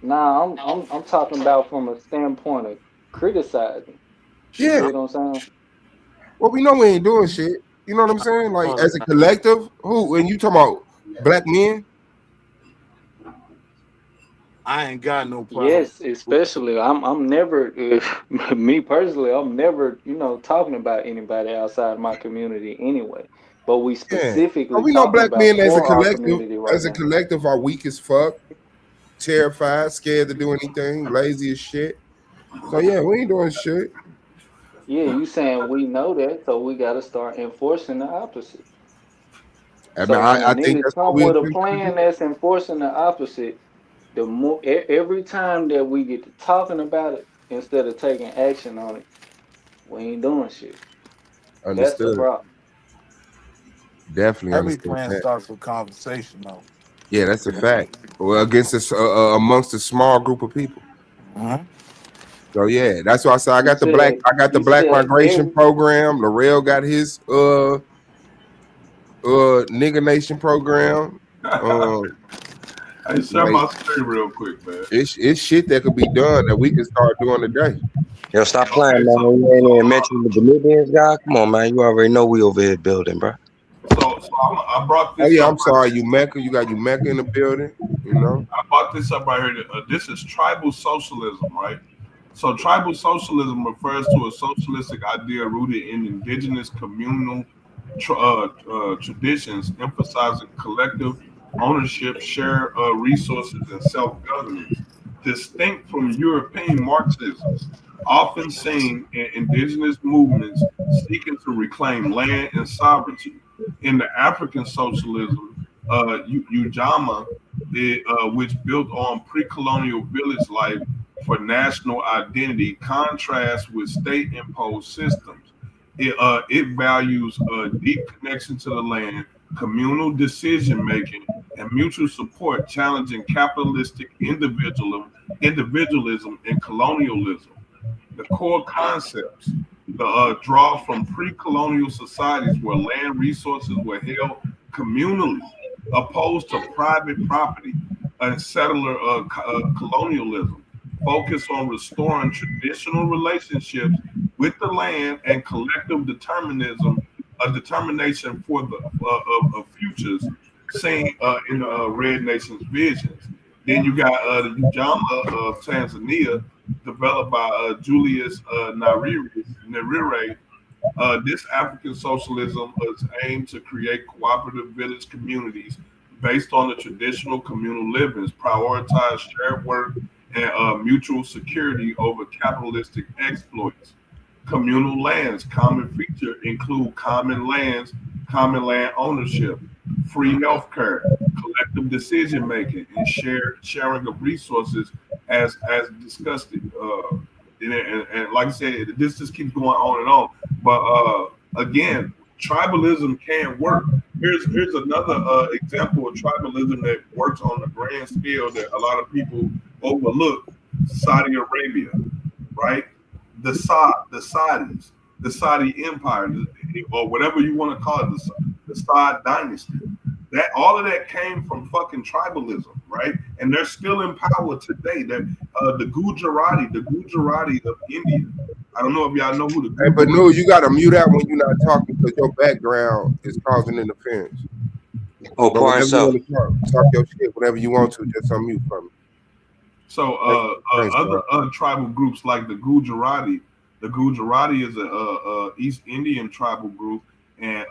Nah, I'm talking about from a standpoint of criticizing. Yeah. You know what I'm saying? Well, we know we ain't doing shit. You know what I'm saying? Like as a collective, when you talking about black men? I ain't got no problem. Yes, especially I'm never me personally, I'm never, talking about anybody outside my community anyway. But we specifically we know talking black about men as a for our collective, community right now. collective are weak as fuck, terrified, scared to do anything, lazy as shit. So yeah, we ain't doing shit. Yeah, you saying we know that, so we got to start enforcing the opposite. I mean, I think that's come what with a plan that's enforcing the opposite. The more every time that we get to talking about it instead of taking action on it, we ain't doing shit. That's the Understood. problem. Definitely Every understood plan that. starts with conversation, though. Yeah, that's a fact. Well, against amongst a small group of people. So yeah, that's why I said I got the black migration program. Laurel got his nigga nation program. Hey, share my screen real quick, man. It's shit that could be done that we can start doing today. Yo, stop playing, man. You ain't even mentioned the Bolivians guy. Come on, man. You already know we over here building, bro. So I brought this. Oh yeah, up I'm sorry, Umeka. You got Umeka in the building. You know. I brought this up right here. This is tribal socialism, right? So tribal socialism refers to a socialistic idea rooted in indigenous communal traditions, emphasizing collective ownership, shared resources, and self-governance. Distinct from European Marxism, often seen in indigenous movements seeking to reclaim land and sovereignty. In the African socialism, Ujamaa, which built on pre-colonial village life for national identity, contrasts with state-imposed systems. It values a deep connection to the land, communal decision-making, and mutual support, challenging capitalistic individualism and colonialism. The core concepts draw from pre-colonial societies where land resources were held communally, opposed to private property and settler colonialism. Focus on restoring traditional relationships with the land and collective determination for the futures seen in Red Nation's visions. Then you got the Ujamaa of Tanzania, developed by Julius Nyerere. This African socialism is aimed to create cooperative village communities based on the traditional communal livings, prioritize shared work and mutual security over capitalistic exploits. Communal lands, common feature include common lands, common land ownership, free healthcare, collective decision making, and sharing of resources as discussed. And like I said, this just keeps going on and on. But again, tribalism can work. Here's another example of tribalism that works on the grand scale that a lot of people overlook. Saudi Arabia, right? The Saudis, the Saudi Empire, or whatever you want to call it, the Saud dynasty. That all of that came from fucking tribalism. right? And they're still in power today. That the Gujarati of India. I don't know if y'all know who the Hey, but no, you gotta mute out when you're not talking because your background is causing interference. Oh, But whenever you want to talk your shit, whenever you want to, just unmute for me. So other tribal groups like the Gujarati is a East Indian tribal group, and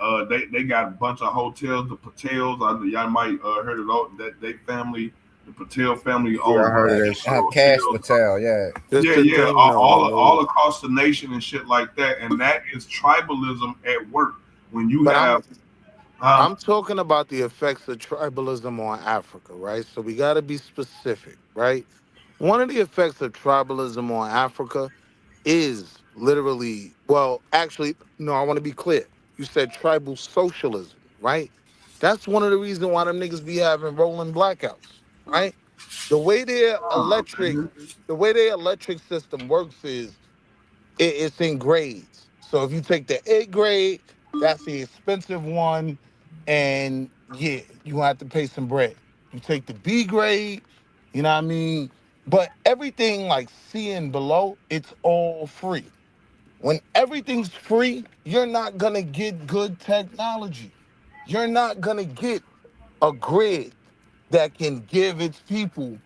they got a bunch of hotels. The Patels, y'all might heard it all. That they family, the Patel family, I heard of that shit. Cash Patel, yeah. All across the nation and shit like that, and that is tribalism at work. When you I'm talking about the effects of tribalism on Africa, right? So we got to be specific, right? One of the effects of tribalism on Africa is literally, well, actually, no, I want to be clear. You said tribal socialism, right? That's one of the reasons why them niggas be having rolling blackouts, right? The way their electric system works is it's in grades. So if you take the A grade, that's the expensive one, and yeah, you have to pay some bread. You take the B grade, you know what I mean? But everything like C and below, it's all free. When everything's free, you're not gonna get good technology. You're not gonna get a grid that can give its people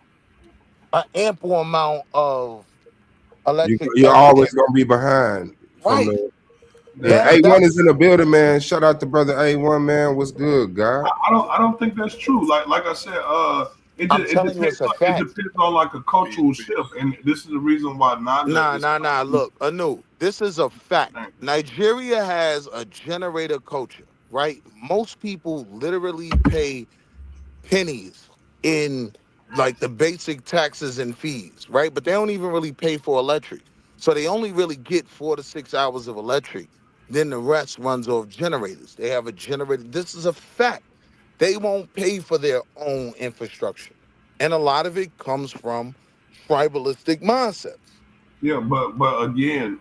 an ample amount of electric You're every always day. gonna be behind from Right. the. Yeah, A1 is in the building, man. Shout out to brother A1, man. What's good, God? I don't think that's true. Like I said, it depends on like a cultural shift, and this is the reason why Nah. Look, Anu, this is a fact. Nigeria has a generator culture, right? Most people literally pay pennies in like the basic taxes and fees, right? But they don't even really pay for electric. So they only really get 4 to 6 hours of electric. Then the rest runs off generators. They have a generator. This is a fact. They won't pay for their own infrastructure. And a lot of it comes from tribalistic mindsets. Yeah, but again,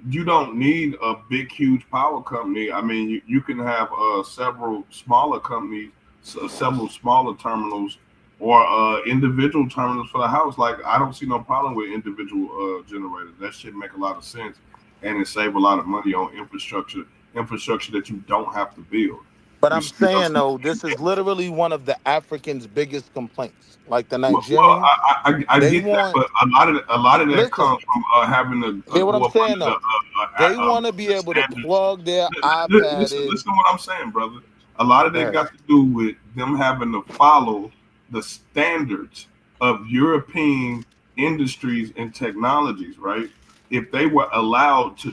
you don't need a big, huge power company. I mean, you can have several smaller companies, several smaller terminals, or individual terminals for the house. Like, I don't see no problem with individual generators. That should make a lot of sense, and it save a lot of money on infrastructure that you don't have to build. But I'm saying, though, this is literally one of the Africans' biggest complaints. Like the Nigerians, I get that, but a lot of that comes from having to. Hear what I'm saying, though? They want to be able to plug their iPad in. Listen to what I'm saying, brother. A lot of that got to do with them having to follow the standards of European industries and technologies, right? If they were allowed to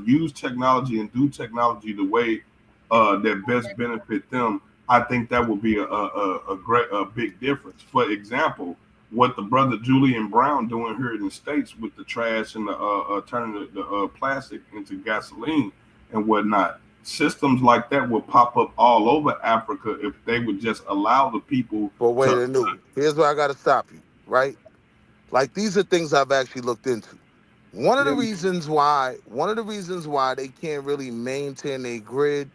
use technology and do technology the way that best benefit them, I think that would be a big difference. For example, what the brother Julian Brown doing here in the States with the trash and the turning the plastic into gasoline and whatnot. Systems like that would pop up all over Africa if they would just allow the people. But wait, Anu, here's where I got to stop you, right? Like, these are things I've actually looked into. One of the reasons why they can't really maintain a grid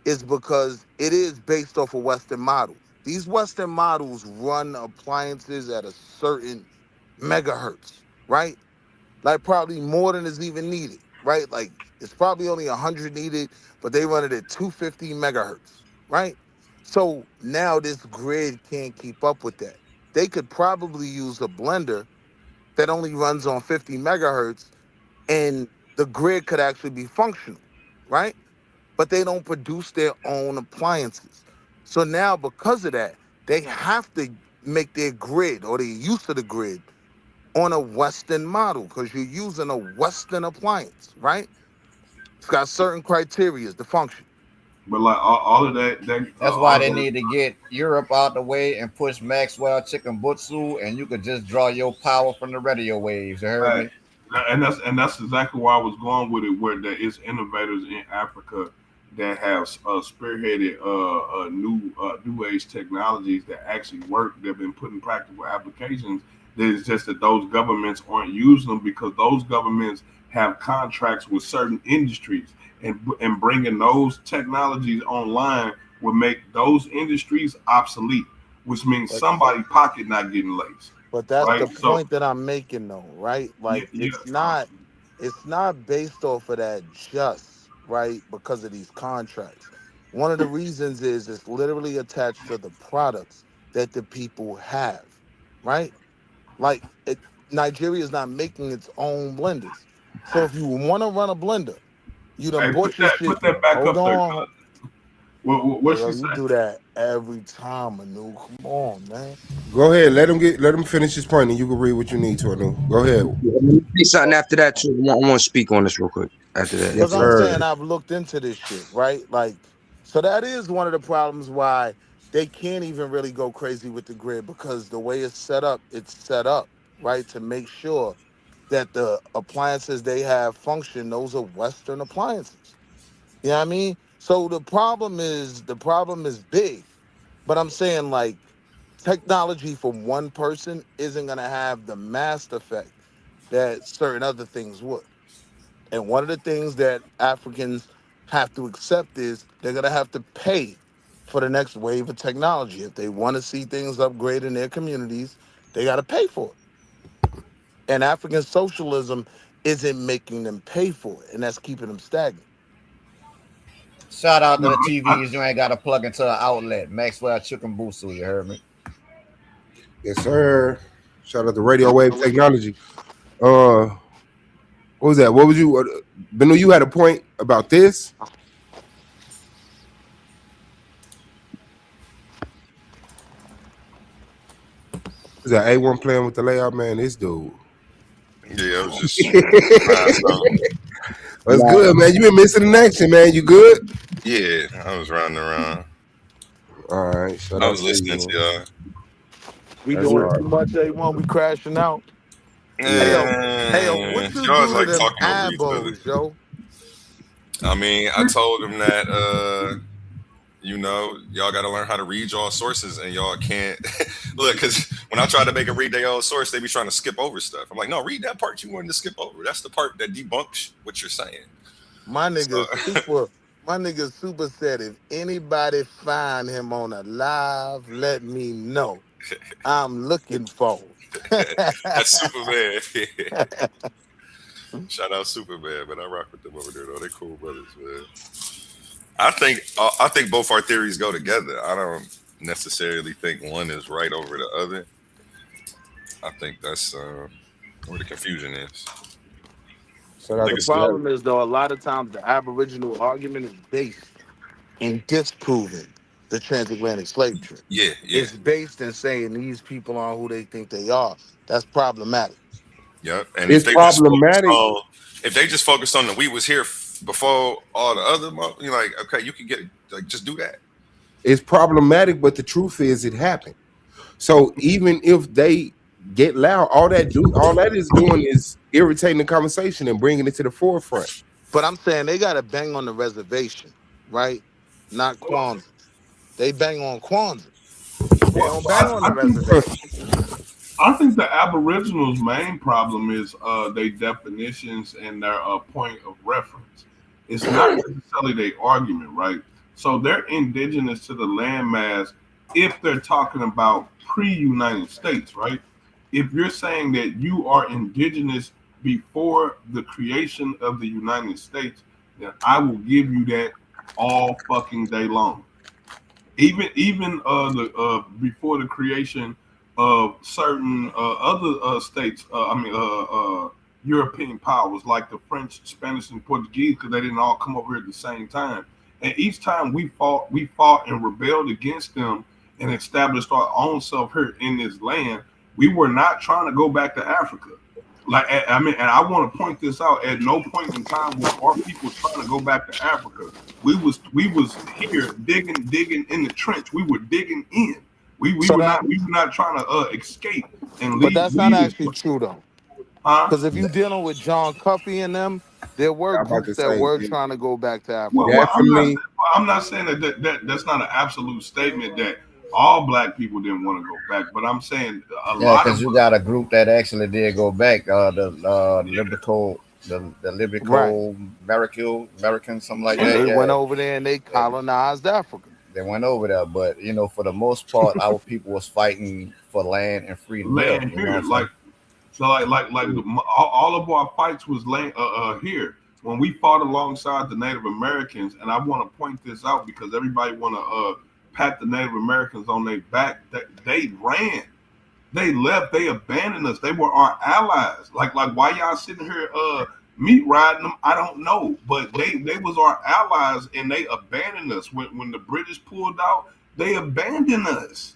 is because it is based off a Western model. These Western models run appliances at a certain megahertz, right? Like probably more than is even needed, right? Like it's probably only 100 needed, but they run it at 250 megahertz, right? So now this grid can't keep up with that. They could probably use a blender that only runs on 50 megahertz and the grid could actually be functional, right? But they don't produce their own appliances. So now because of that, they have to make their grid or their use of the grid on a Western model because you're using a Western appliance, right? It's got certain criteria to function. But like all of that that's why they need to get Europe out the way and push Maxwell Chicken Butsu, and you could just draw your power from the radio waves. You heard me? And that's exactly why I was going with it, where there is innovators in Africa that have spearheaded new age technologies that actually work. They've been put in practical applications. It's just that those governments aren't using them because those governments have contracts with certain industries, and bringing those technologies online will make those industries obsolete. which means somebody pocket not getting laced. But that's right? the point that I'm making, though, right? Like Yeah, it's not based off of that just right because of these contracts. One of the reasons is it's literally attached to the products that the people have, right? Like Nigeria is not making its own blenders. So if you want to run a blender, you done bought your shit. Put that back Hold up there. on. What Yo, she you say? do that every time, Anu. Come on, man. Go ahead. Let him finish his point, and you can read what you need to. Anu. Go ahead. Say something after that too. I want to speak on this real quick after that. Because I'm saying I've looked into this shit, right? Like, so that is one of the problems why they can't even really go crazy with the grid, because the way it's set up, right, to make sure that the appliances they have function. Those are Western appliances. You know what I mean? So the problem is big, but I'm saying like technology from one person isn't gonna have the mass effect that certain other things would. And one of the things that Africans have to accept is they're gonna have to pay for the next wave of technology. If they want to see things upgrade in their communities, they gotta pay for it. And African socialism isn't making them pay for it, and that's keeping them stagnant. Shout out to the TVs you ain't got to plug into an outlet. Maxwell Chicken Boosu, you heard me? Yes, sir. Shout out to Radio Wave Technology. What was that? What was you, Benu? You had a point about this? Is that A1 playing with the layout, man? This dude. Yeah, it was just. What's good, man? You been missing in action, man. You good? Yeah, I was running around. All right. I was listening to y'all. We doing too much A1. We crashing out. Hey, yo, what you y'all do like to them talking over each other. abos, yo? I mean, I told him that you know, y'all got to learn how to read y'all sources, and y'all can't look, because when I try to make them read their own source, they be trying to skip over stuff. I'm like, no, read that part you wanted to skip over. That's the part that debunks what you're saying. My nigga super said, if anybody find him on a live, let me know. I'm looking for him. That's Superman. Shout out Superman, man. I rock with them over there though. They cool brothers, man. I think both our theories go together. I don't necessarily think one is right over the other. I think that's where the confusion is. So now the problem is, though, a lot of times the Aboriginal argument is based in disproving the transatlantic slave trade. Yeah. It's based in saying these people aren't who they think they are. That's problematic. Yep. And it's problematic. If they just focused on the we was here before all the other, you're like, okay, you can get like just do that. It's problematic, but the truth is it happened. So even if they get loud, all that is doing is irritating the conversation and bringing it to the forefront. But I'm saying they got to bang on the reservation, right? Not Kwanzaa. They bang on Kwanzaa. They don't bang on the reservation. I think the Aboriginals' main problem is their definitions and their point of reference. It's not necessarily their argument, right? So they're indigenous to the landmass if they're talking about pre-United States, right? If you're saying that you are indigenous before the creation of the United States, then I will give you that all fucking day long. Even before the creation of certain other states, European powers like the French, Spanish, and Portuguese, because they didn't all come over here at the same time. And each time we fought and rebelled against them and established our own self here in this land. We were not trying to go back to Africa. Like, I mean, and I want to point this out. At no point in time was our people trying to go back to Africa. We was here digging in the trench. We were digging in. We were not trying to escape and leave. But that's not actually true though. Because if you're dealing with John Cuffey and them, there were groups that were trying to go back to Africa. Well, I'm not saying that's not an absolute statement that all black people didn't want to go back, but I'm saying a lot. Because you got a group that actually did go back. The Libico, Right. American, something like And that. they went over there and they colonized Africa. They went over there, but you know, for the most part, our people was fighting for land and free to live. Land You know here, what I'm saying? all of our fights was land here. When we fought alongside the Native Americans, and I want to point this out because everybody want to pat the Native Americans on their back. They ran, they left, they abandoned us. They were our allies. Like why y'all sitting here meat riding them? I don't know, but they was our allies, and they abandoned us when the British pulled out. They abandoned us.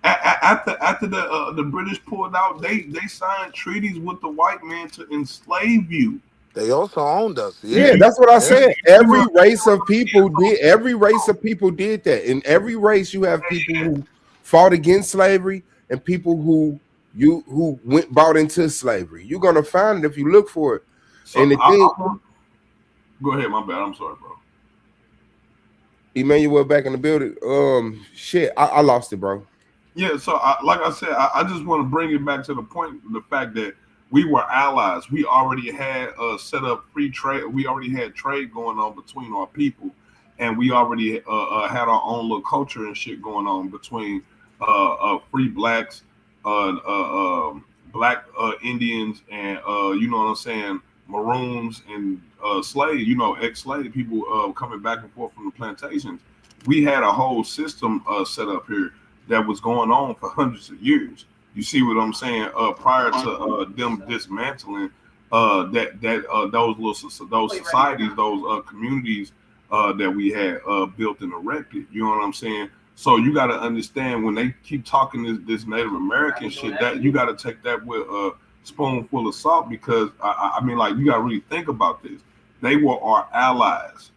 After the British pulled out, they signed treaties with the white man to enslave you. They also owned us. Yeah, that's what I said. Every race of people did that. In every race, you have people who fought against slavery and people who bought into slavery. You're gonna find it if you look for it. So and go ahead, my bad. I'm sorry, bro. Emmanuel back in the building. Shit, I lost it, bro. Yeah, so like I said, I just want to bring it back to the point, the fact that we were allies. We already had set up free trade. We already had trade going on between our people, and we already had our own little culture and shit going on between free blacks, black Indians, and you know what I'm saying, maroons and slave, you know, ex-slave people coming back and forth from the plantations. We had a whole system set up here that was going on for hundreds of years. You see what I'm saying? Prior to them dismantling those societies, those communities that we had built and erected. You know what I'm saying? So you got to understand, when they keep talking this Native American shit, that you got to take that with a spoonful of salt, because I mean, like, you got to really think about this. They were our allies.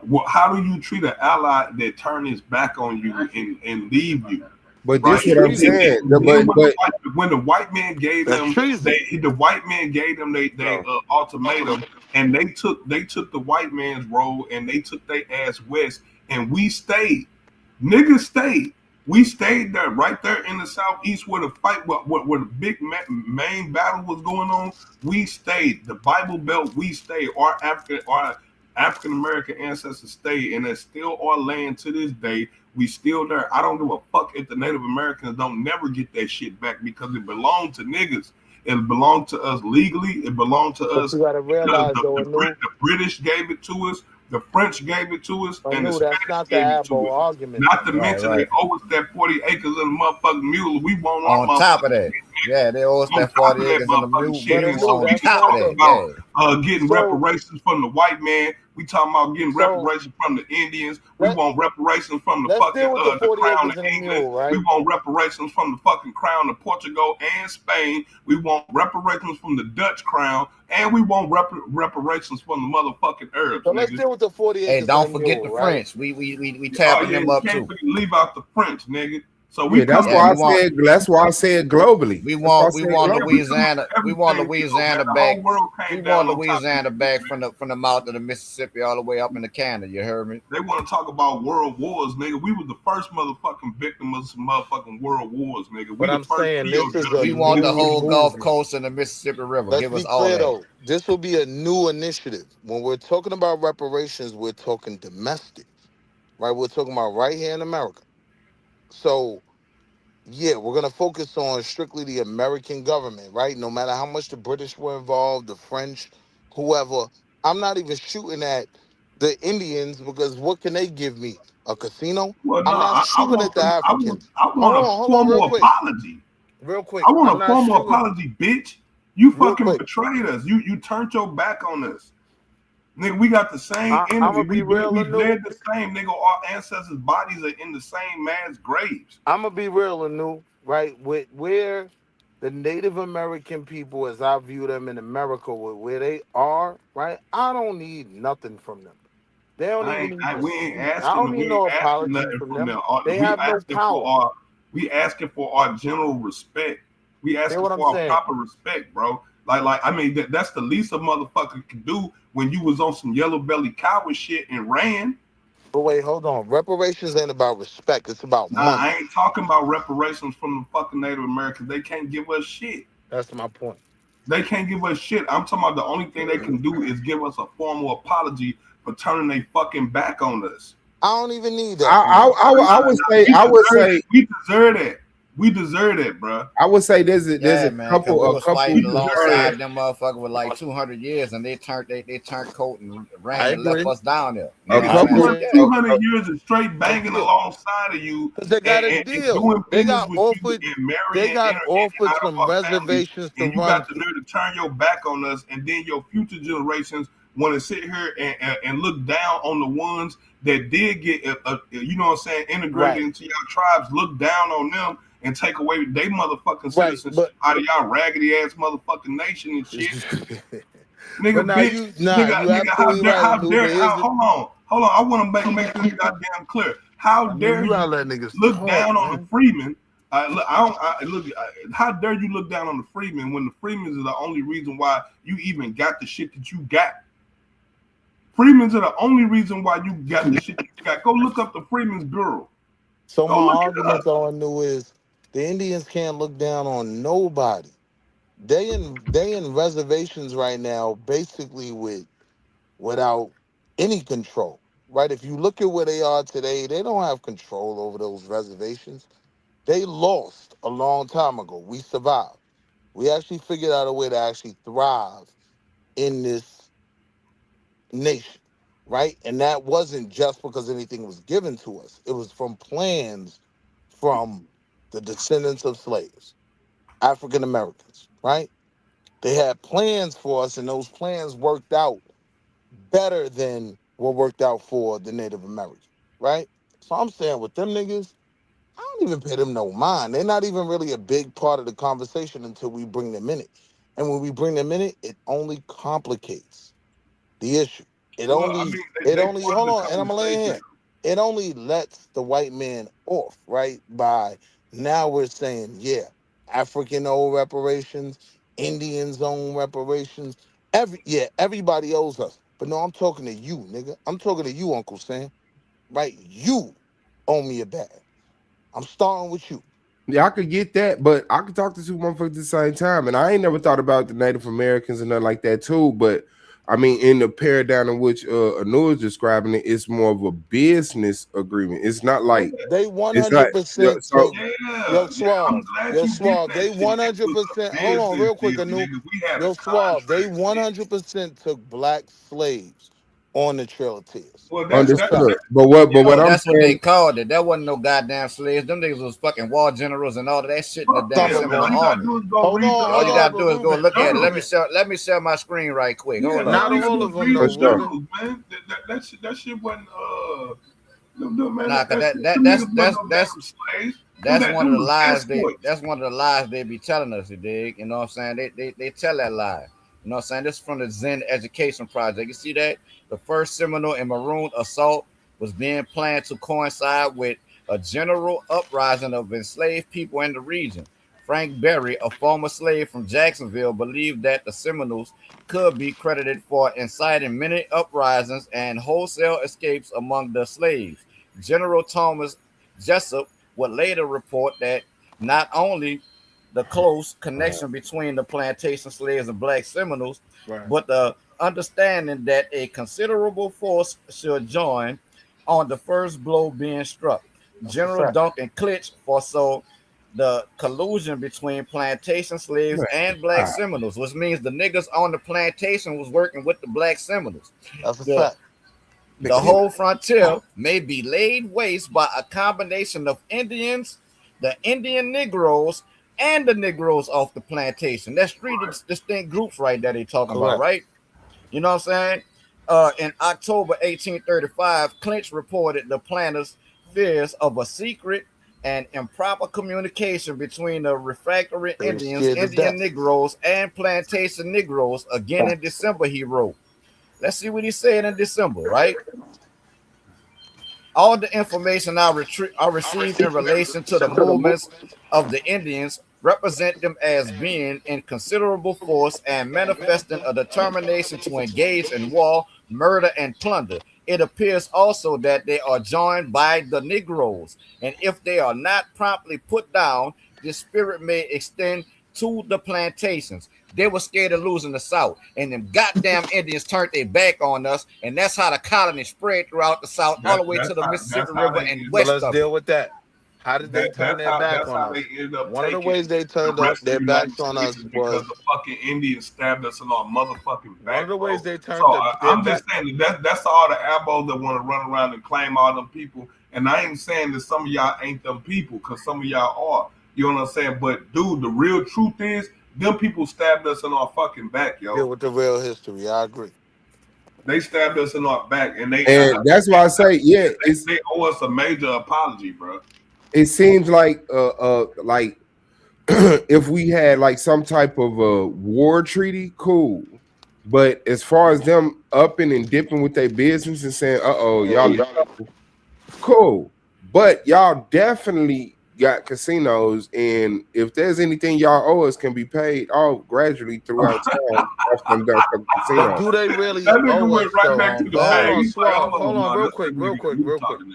Well, how do you treat an ally that turn his back on you and leave you? But this is what I'm saying. When the white man gave them, they ultimatum, and they took the white man's role, and they took their ass west, and we stayed. Niggas stayed. We stayed there, right there in the southeast, where the fight, where the big main battle was going on. We stayed. The Bible Belt, we stayed. Our African American ancestors stayed, and it's still our land to this day. We still there. I don't give a fuck if the Native Americans don't never get that shit back, because it belonged to niggas. It belonged to us legally. It belonged to us. You gotta realize, the British gave it to us. The French gave it to us, and the Spanish not gave the it to us. argument. Not to mention they owe us that 40 acres of the motherfucking mule. We want on top of that. Yeah, they owe us that 40 acres of the mule. On top of that, getting reparations from the white man. We talking about getting reparations from the Indians. We want reparations from the fucking the crown of England. Right? We want reparations from the fucking crown of Portugal and Spain. We want reparations from the Dutch crown, and we want reparations from the motherfucking Arabs. So let's deal with the 40 acres. Hey, don't forget the French. We tapping them up too. Leave out the French, nigga. So we that's why I said globally. We want Louisiana. We want Louisiana back. We want Louisiana back from the mouth of the Mississippi all the way up into Canada. You heard me? They want to talk about world wars, nigga. We were the first motherfucking victim of some motherfucking world wars, nigga. But I'm saying we want the whole Gulf Coast and the Mississippi River. Let's give us be all clear, that. though. This will be a new initiative. When we're talking about reparations, we're talking domestic, right? We're talking about right here in America. So, yeah, we're going to focus on strictly the American government, right? No matter how much the British were involved, the French, whoever. I'm not even shooting at the Indians, because what can they give me? A casino? Well, no, I'm not shooting at the Africans. I want a formal apology. Real quick. I want a formal apology, bitch. You fucking betrayed us. You turned your back on us. Nigga, we got the same energy. We bled the same, nigga. Our ancestors' bodies are in the same mass graves. I'm gonna be real, Anu, right? With where the Native American people, as I view them in America, where they are, right? I don't need nothing from them. They don't even. We ain't asking. I don't need no apology from them. They have no power. We asking for our general respect. We asking for our proper respect, bro. Like I mean, that's the least a motherfucker could do when you was on some yellow belly coward shit and ran. But wait, hold on. Reparations ain't about respect. It's about money. I ain't talking about reparations from the fucking Native Americans. They can't give us shit. That's my point. They can't give us shit. I'm talking about the only thing they can do is give us a formal apology for turning their fucking back on us. I don't even need that. I would say we deserve it. We deserve it, bro. I would say there's a Man, couple we was fighting alongside of them motherfuckers with like 200 years, and they turned coat and ran I and left agree. us down there. A couple 200 years of straight banging alongside of you. They got a and deal. doing They business got with offered. you and marrying They got and offered out of some our families, reservations to and you run. got the nerve to turn your back on us, and then your future generations want to sit here and look down on the ones that did get, you know what I'm saying, integrated Right. into your tribes, look down on them and take away their motherfucking citizenship out of y'all raggedy ass motherfucking nation and shit. Nigga, But now bitch, you nigga, absolutely right, hold on, I want to make this goddamn clear. How dare you let niggas look talk, down on man. the freedmen? How dare you look down on the freedmen when the freedmen are the only reason why you even got the shit that you got? Freedmen's are the only reason why you got the shit that you got. Go look up the Freedmen's Bureau. So Go my look it argument up. though, Anu, is the Indians can't look down on nobody. They in reservations right now, basically without any control. Right? If you look at where they are today, they don't have control over those reservations. They lost a long time ago. We survived. We actually figured out a way to actually thrive in this nation, right? And that wasn't just because anything was given to us. It was from plans from the descendants of slaves, African Americans, right? They had plans for us, and those plans worked out better than what worked out for the Native American, right? So I'm saying with them niggas, I don't even pay them no mind. They're not even really a big part of the conversation until we bring them in it. And when we bring them in it, it only complicates the issue. It Well, only, I mean, it they only, part hold of the on, and I'm gonna lay in here. conversation. It only lets the white man off, right? By now we're saying, yeah, African owned reparations, Indians own reparations, everybody owes us. But no, I'm talking to you, nigga. I'm talking to you, Uncle Sam. Right? You owe me a bag. I'm starting with you. Yeah, I could get that, but I could talk to two motherfuckers at the same time. And I ain't never thought about the Native Americans and nothing like that too. But I mean, in the paradigm in which Anu is describing it, it's more of a business agreement. It's not like They it's like 100% so. took Yo Suave. Yo Suave. They 100%. Hold on, real quick, Anu. Yo Suave. They 100% took black slaves on the Trail of Tears. Well, That's a fact. But what I'm That's what they saying, called it. That wasn't no goddamn slaves. Them niggas was fucking war generals and all of that shit in the damn Some of Seminole them. Army. Hold on, All you gotta do is go Ruben. look at it. Let me share my screen right quick. Hold on. Not all of them, though, Ruben. Man, that shit wasn't man. Nah, cause that's one of the lies they be telling us, you dig? You know what I'm saying? They tell that lie. You know what I'm saying? This is from the Zen Education Project. You see that? The first Seminole and Maroon assault was being planned to coincide with a general uprising of enslaved people in the region. Frank Berry, a former slave from Jacksonville, believed that the Seminoles could be credited for inciting many uprisings and wholesale escapes among the slaves. General Thomas Jessup would later report that not only the close connection between the plantation slaves and black Seminoles, but the understanding that a considerable force should join on the first blow being struck. General Duncan Clinch foresaw the collusion between plantation slaves and black Seminoles, which means the niggas on the plantation was working with the black Seminoles. That's a fact. The whole frontier may be laid waste by a combination of Indians, the Indian Negroes, and the Negroes off the plantation. That's three distinct groups right there they talking about, right? You know what I'm saying? In October 1835, Clinch reported the planters' fears of a secret and improper communication between the refractory Indians, Indian Negroes, and plantation Negroes. Again in December, he wrote. Let's see what he said in December, right? All the information I received in relation to the movements of the Indians represent them as being in considerable force and manifesting a determination to engage in war, murder, and plunder. It appears also that they are joined by the Negroes, and if they are not promptly put down, this spirit may extend to the plantations. They were scared of losing the South, and them goddamn Indians turned their back on us, and that's how the colony spread throughout the South, all the way to the Mississippi River and So west let's of deal it. with that. How did they turn their back on us? One of the ways they turned their backs on us was because the fucking Indians stabbed us in our motherfucking back. one of the ways they turned So their I'm just saying that's all the abos that want to run around and claim all them people. And I ain't saying that some of y'all ain't them people, because some of y'all are. You know what I'm saying? But dude, the real truth is, them people stabbed us in our fucking back, yo. Deal with the real history. I agree. They stabbed us in our back, and that's why I say, yeah, they owe us a major apology, bro. It seems like if we had like some type of a war treaty, cool. But as far as them upping and dipping with their business and saying, y'all cool. But y'all definitely got casinos, and if there's anything y'all owe us can be paid off gradually throughout time. But do they really owe us, though? Hold on, real quick.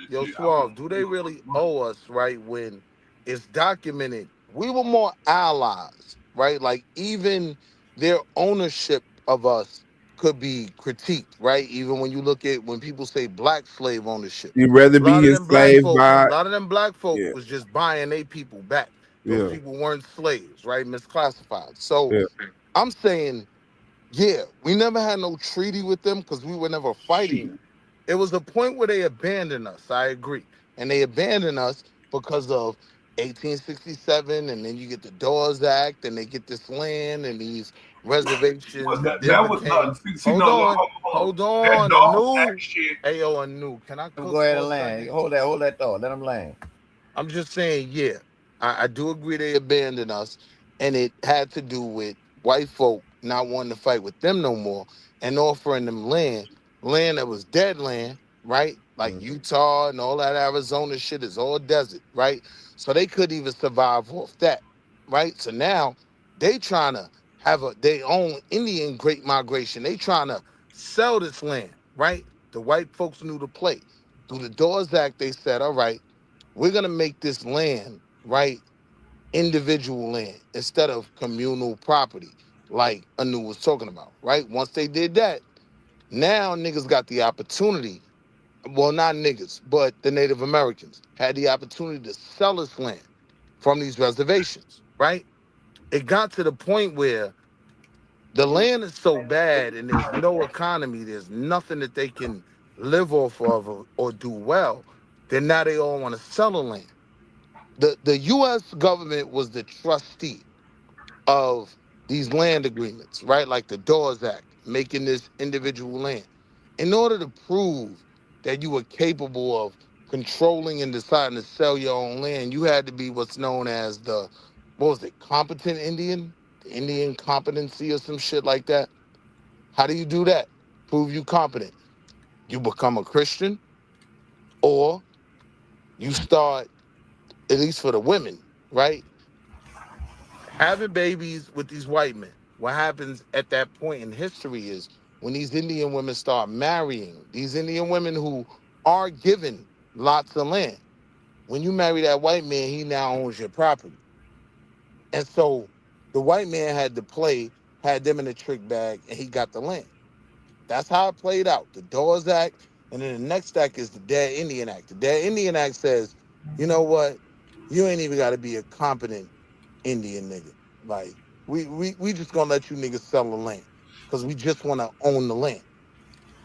Yo, Suave, do they really owe us, right, when it's documented? We were more allies, right? Like, even their ownership of us could be critiqued, right? Even when you look at when people say black slave ownership. You'd rather be his slave by... A lot of them black folk was just buying their people back. Those people weren't slaves, right? Misclassified. So I'm saying, we never had no treaty with them because we were never fighting them. It was a point where they abandoned us, I agree. And they abandoned us because of 1867, and then you get the Dawes Act, and they get this land and these reservations. Well, that was not. Hold on. Anu, can I Go ahead and land. Hold that thought. Let them land. I'm just saying, I do agree they abandoned us, and it had to do with white folk not wanting to fight with them no more and offering them land that was dead land, right? Like Utah and all that Arizona shit is all desert, right? So they couldn't even survive off that, right? So now they trying to have their own Indian Great Migration. They trying to sell this land, right? The white folks knew the play. Through the Dawes Act, they said, all right, we're going to make this land, right, individual land instead of communal property, like Anu was talking about, right? Once they did that, now niggas got the opportunity. Well, not niggas, but the Native Americans had the opportunity to sell this land from these reservations, right? It got to the point where the land is so bad and there's no economy, there's nothing that they can live off of or do well, then now they all want to sell the land. The U.S. government was the trustee of these land agreements, right? Like the Dawes Act, making this individual land. In order to prove that you were capable of controlling and deciding to sell your own land, you had to be what's known as competent Indian? The Indian competency or some shit like that. How do you do that? Prove you competent. You become a Christian, or you start, at least for the women, right, having babies with these white men. What happens at that point in history is when these Indian women start marrying, these Indian women who are given lots of land. When you marry that white man, he now owns your property. And so the white man had them in a trick bag, and he got the land. That's how it played out. The Dawes Act, and then the next act is the Dead Indian Act. The Dead Indian Act says, you know what? You ain't even got to be a competent Indian nigga. Like, we just gonna let you niggas sell the land because we just want to own the land.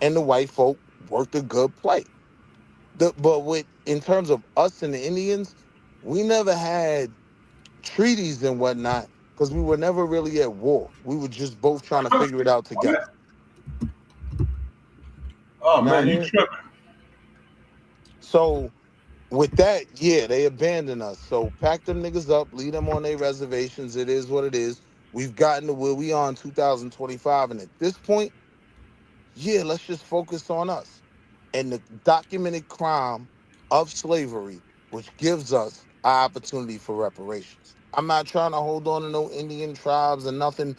And the white folk worked a good play. In terms of us and the Indians, we never had treaties and whatnot because we were never really at war. We were just both trying to figure it out together. Oh man, you tripping. So with that, they abandoned us. So pack them niggas up, leave them on their reservations. It is what it is. We've gotten to where we are in 2025. And at this point, let's just focus on us and the documented crime of slavery, which gives us our opportunity for reparations. I'm not trying to hold on to no Indian tribes or nothing.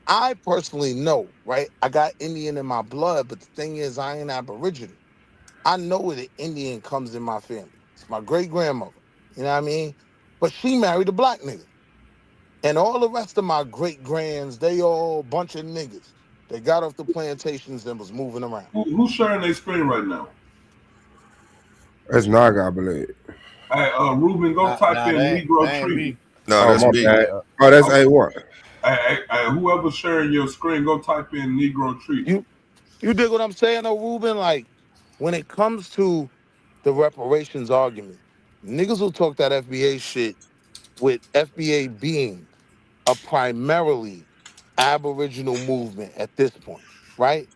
I personally know, right? I got Indian in my blood, but the thing is, I ain't Aboriginal. I know where the Indian comes in my family. It's my great grandmother. You know what I mean? But she married a black nigga. And all the rest of my great grands, they all bunch of niggas. They got off the plantations and was moving around. Who's sharing their screen right now? That's Naga, I believe. Hey, Ruben, go type in Negro Tree. No, Oh, that's my me. bad. Oh, that's A1. Hey, whoever's sharing your screen, go type in Negro Tree. You dig what I'm saying, though, Ruben? Like, when it comes to the reparations argument, niggas will talk that FBA shit with FBA being a primarily Aboriginal movement at this point, right?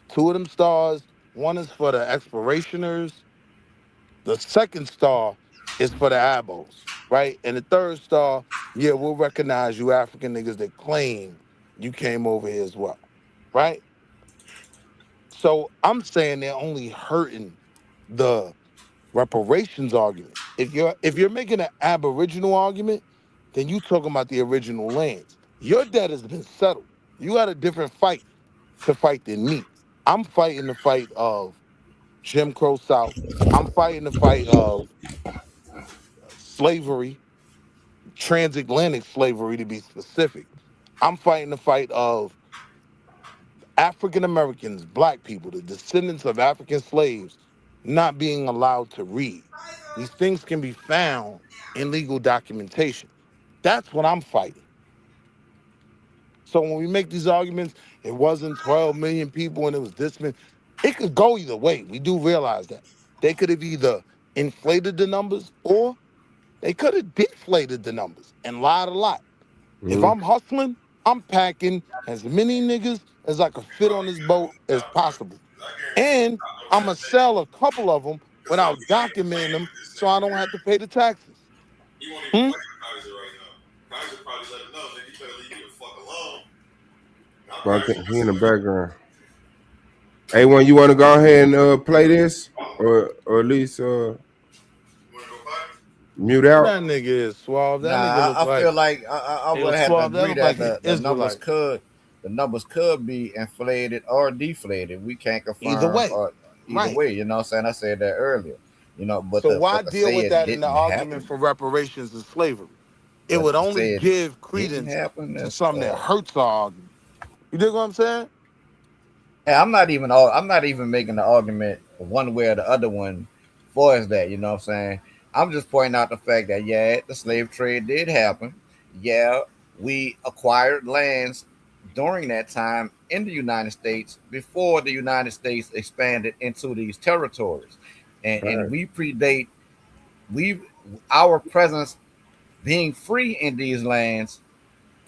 Two of them stars, one is for the explorationers, the second star is for the abos, right? And the third star, yeah, we'll recognize you African niggas that claim you came over here as well, right? So I'm saying they're only hurting the reparations argument. If you're making an Aboriginal argument, then you talking about the original lands. Your debt has been settled. You got a different fight to fight than me. I'm fighting the fight of Jim Crow South. I'm fighting the fight of slavery, transatlantic slavery to be specific. I'm fighting the fight of African Americans, black people, the descendants of African slaves not being allowed to read. These things can be found in legal documentation. That's what I'm fighting. So when we make these arguments, it wasn't 12 million people and it was this many. It could go either way. We do realize that. They could have either inflated the numbers or they could have deflated the numbers and lied a lot. If I'm hustling, I'm packing as many niggas as I could fit on this boat as possible. And I'm going to sell a couple of them without documenting them so I don't have to pay the taxes. Hmm? I think he in the background. A1, you want to go ahead and play this? Or at least mute out? That nigga is suave. That nigga look I feel like I would have to agree that the numbers could be inflated or deflated. We can't confirm either way. Either way, you know what I'm saying? I said that earlier. You know, but so why deal with that in the argument for reparations and slavery? It would only give credence to something that hurts our argument. You dig what I'm saying? Hey, I'm not even making the argument one way or the other one for us that, you know what I'm saying? I'm just pointing out the fact that, yeah, the slave trade did happen. Yeah, we acquired lands during that time in the United States before the United States expanded into these territories. And we predate, our presence being free in these lands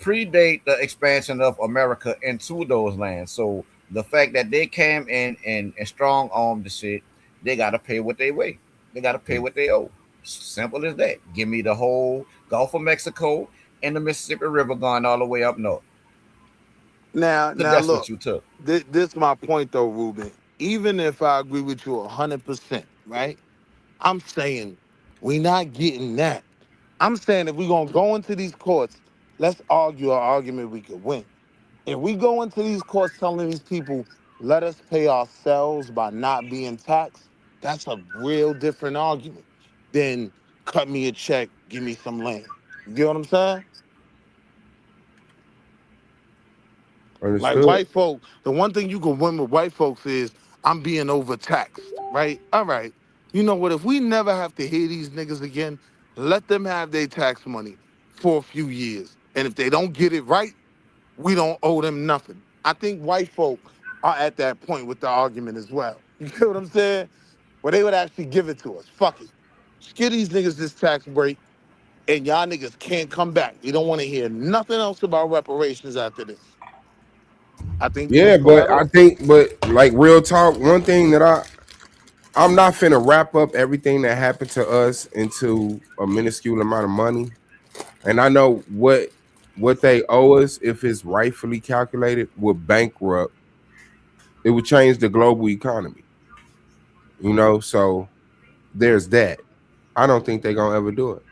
predate the expansion of America into those lands. So the fact that they came in and strong armed the shit, they got to pay what they weigh. They got to pay what they owe. Simple as that. Give me the whole Gulf of Mexico and the Mississippi River going all the way up north. Now that's look, what you took. This is my point though, Ruben. Even if I agree with you 100%, right? I'm saying we not getting that. I'm saying if we're going to go into these courts, let's argue an argument we could win. If we go into these courts telling these people, let us pay ourselves by not being taxed, that's a real different argument than cut me a check, give me some land. You get what I'm saying? Understood. Like white folk, the one thing you can win with white folks is I'm being overtaxed, right? All right. You know what? If we never have to hear these niggas again, let them have their tax money for a few years. And if they don't get it right, we don't owe them nothing. I think white folk are at that point with the argument as well. You get what I'm saying? Where they would actually give it to us. Fuck it. Just give these niggas this tax break and y'all niggas can't come back. You don't want to hear nothing else about reparations after this. I think. Yeah, but like real talk, one thing that I'm not finna wrap up everything that happened to us into a minuscule amount of money. And I know what they owe us, if it's rightfully calculated, would bankrupt. It would change the global economy. You know, so there's that. I don't think they're gonna ever do it.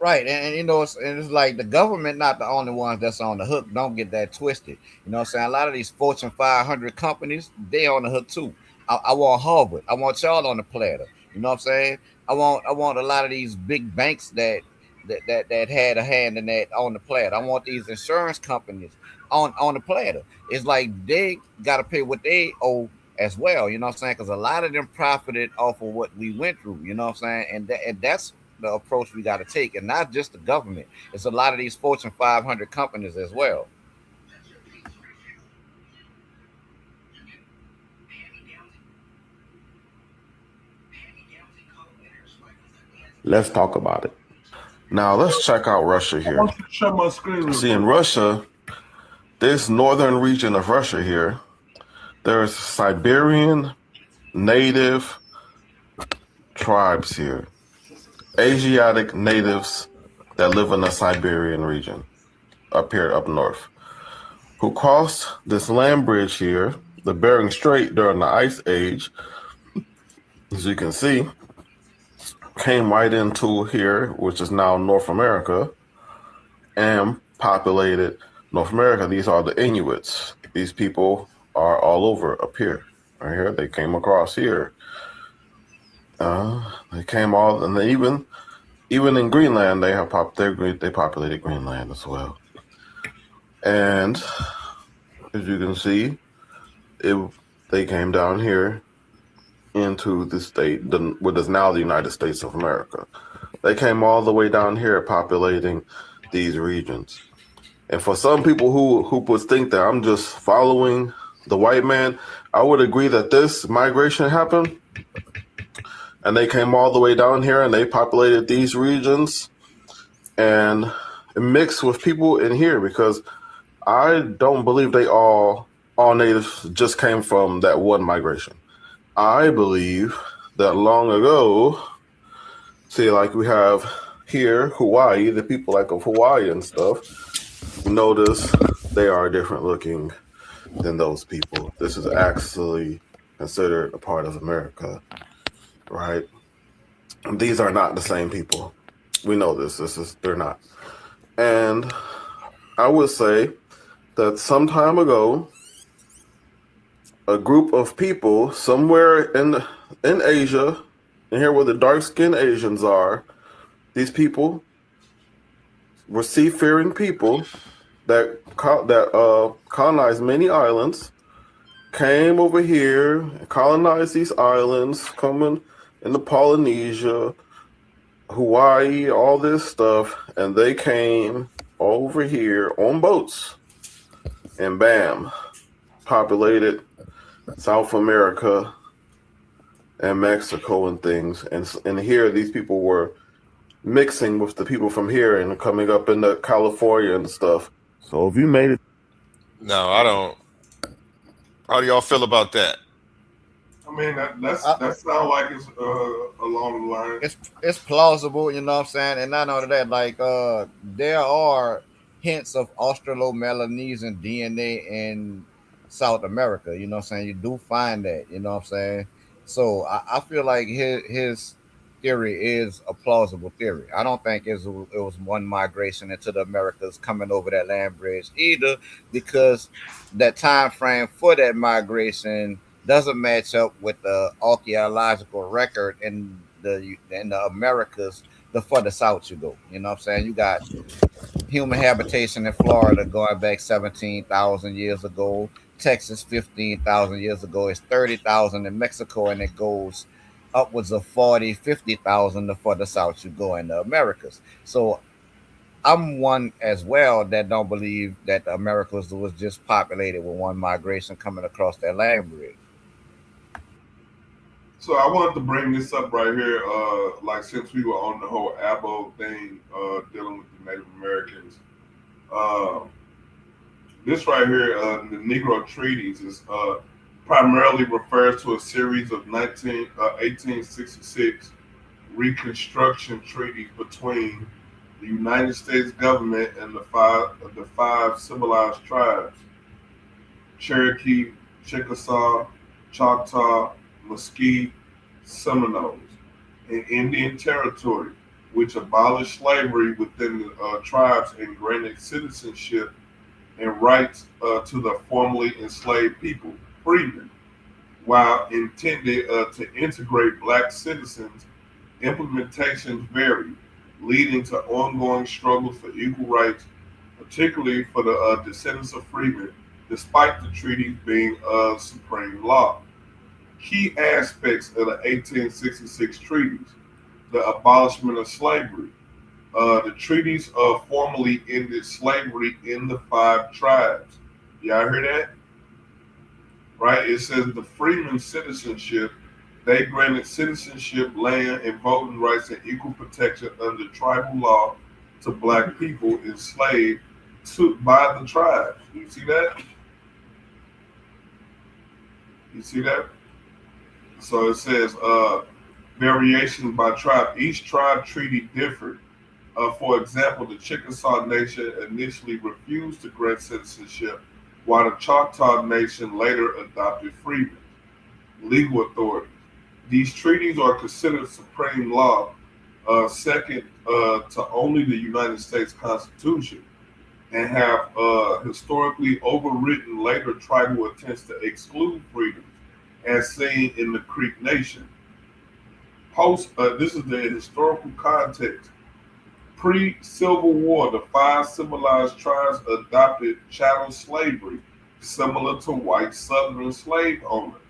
Right, and you know, it's like the government not the only ones that's on the hook. Don't get that twisted. You know what I'm saying? A lot of these Fortune 500 companies, they on the hook too. I want Harvard. I want y'all on the platter. You know what I'm saying? I want a lot of these big banks that that had a hand in that on the platter. I want these insurance companies on the platter. It's like they got to pay what they owe as well. You know what I'm saying? Because a lot of them profited off of what we went through. You know what I'm saying? And that's the approach we got to take, and not just the government. It's a lot of these Fortune 500 companies as well. Let's talk about it. Now let's check out Russia here. Share my screen. See, in Russia, this northern region of Russia here, there's Siberian native tribes here, Asiatic natives that live in the Siberian region, up here, up north, who crossed this land bridge here, the Bering Strait, during the Ice Age. As you can see, came right into here, which is now North America, and populated North America. These are the Inuits. These people are all over up here. Right here, they came across here. They came all, and they even in Greenland, they populated Greenland as well. And as you can see, they came down here into the state, what is now the United States of America. They came all the way down here populating these regions. And for some people who would think that I'm just following the white man, I would agree that this migration happened and they came all the way down here and they populated these regions and mixed with people in here, because I don't believe they all natives just came from that one migration. I believe that long ago, see, like we have here, Hawaii, the people like of Hawaii and stuff, notice they are different looking than those people. This is actually considered a part of America, right? These are not the same people. We know this. They're not. And I would say that some time ago, a group of people somewhere in Asia, and here where the dark-skinned Asians are, these people were seafaring people that colonized many islands, came over here, colonized these islands, coming into Polynesia, Hawaii, all this stuff, and they came over here on boats, and bam, populated South America and Mexico and things. And here, these people were mixing with the people from here and coming up into California and stuff. So if you made it. No, I don't. How do y'all feel about that? I mean, that sounds like it's along the line. It's plausible, you know what I'm saying? And not only that, like there are hints of Australo-Melanesian DNA in South America, you know what I'm saying? You do find that, you know what I'm saying? So I feel like his theory is a plausible theory. I don't think it was one migration into the Americas coming over that land bridge either, because that time frame for that migration doesn't match up with the archaeological record in the Americas. The further south you go, you know what I'm saying? You got human habitation in Florida going back 17,000 years ago. Texas 15,000 years ago. It's 30,000 in Mexico, and it goes upwards of 40, 50,000 the further south you go in the Americas. So I'm one as well that don't believe that the Americas was just populated with one migration coming across that land bridge. So I wanted to bring this up right here, like since we were on the whole Abo thing, dealing with the Native Americans. This right here, the Negro Treaties, is primarily refers to a series of 1866 Reconstruction treaties between the United States government and the five civilized tribes: Cherokee, Chickasaw, Choctaw, Musqueam, Seminoles, in Indian Territory, which abolished slavery within the tribes and granted citizenship and rights to the formerly enslaved people, freedmen. While intended to integrate Black citizens, implementations varied. leading to ongoing struggles for equal rights, particularly for the descendants of freemen, despite the treaties being supreme law. Key aspects of the 1866 treaties: the abolishment of slavery. The treaties formally ended slavery in the 5 tribes. Y'all hear that? Right? It says the freeman citizenship. They granted citizenship, land, and voting rights and equal protection under tribal law to black people enslaved by the tribes. You see that? You see that? So it says variations by tribe. Each tribe treaty differed. For example, the Chickasaw Nation initially refused to grant citizenship, while the Choctaw Nation later adopted freedom. Legal authority. These treaties are considered supreme law, second to only the United States Constitution, and have historically overridden later tribal attempts to exclude freedom, as seen in the Creek Nation. This is the historical context. Pre-Civil War, the 5 civilized tribes adopted chattel slavery, similar to white Southern slave owners.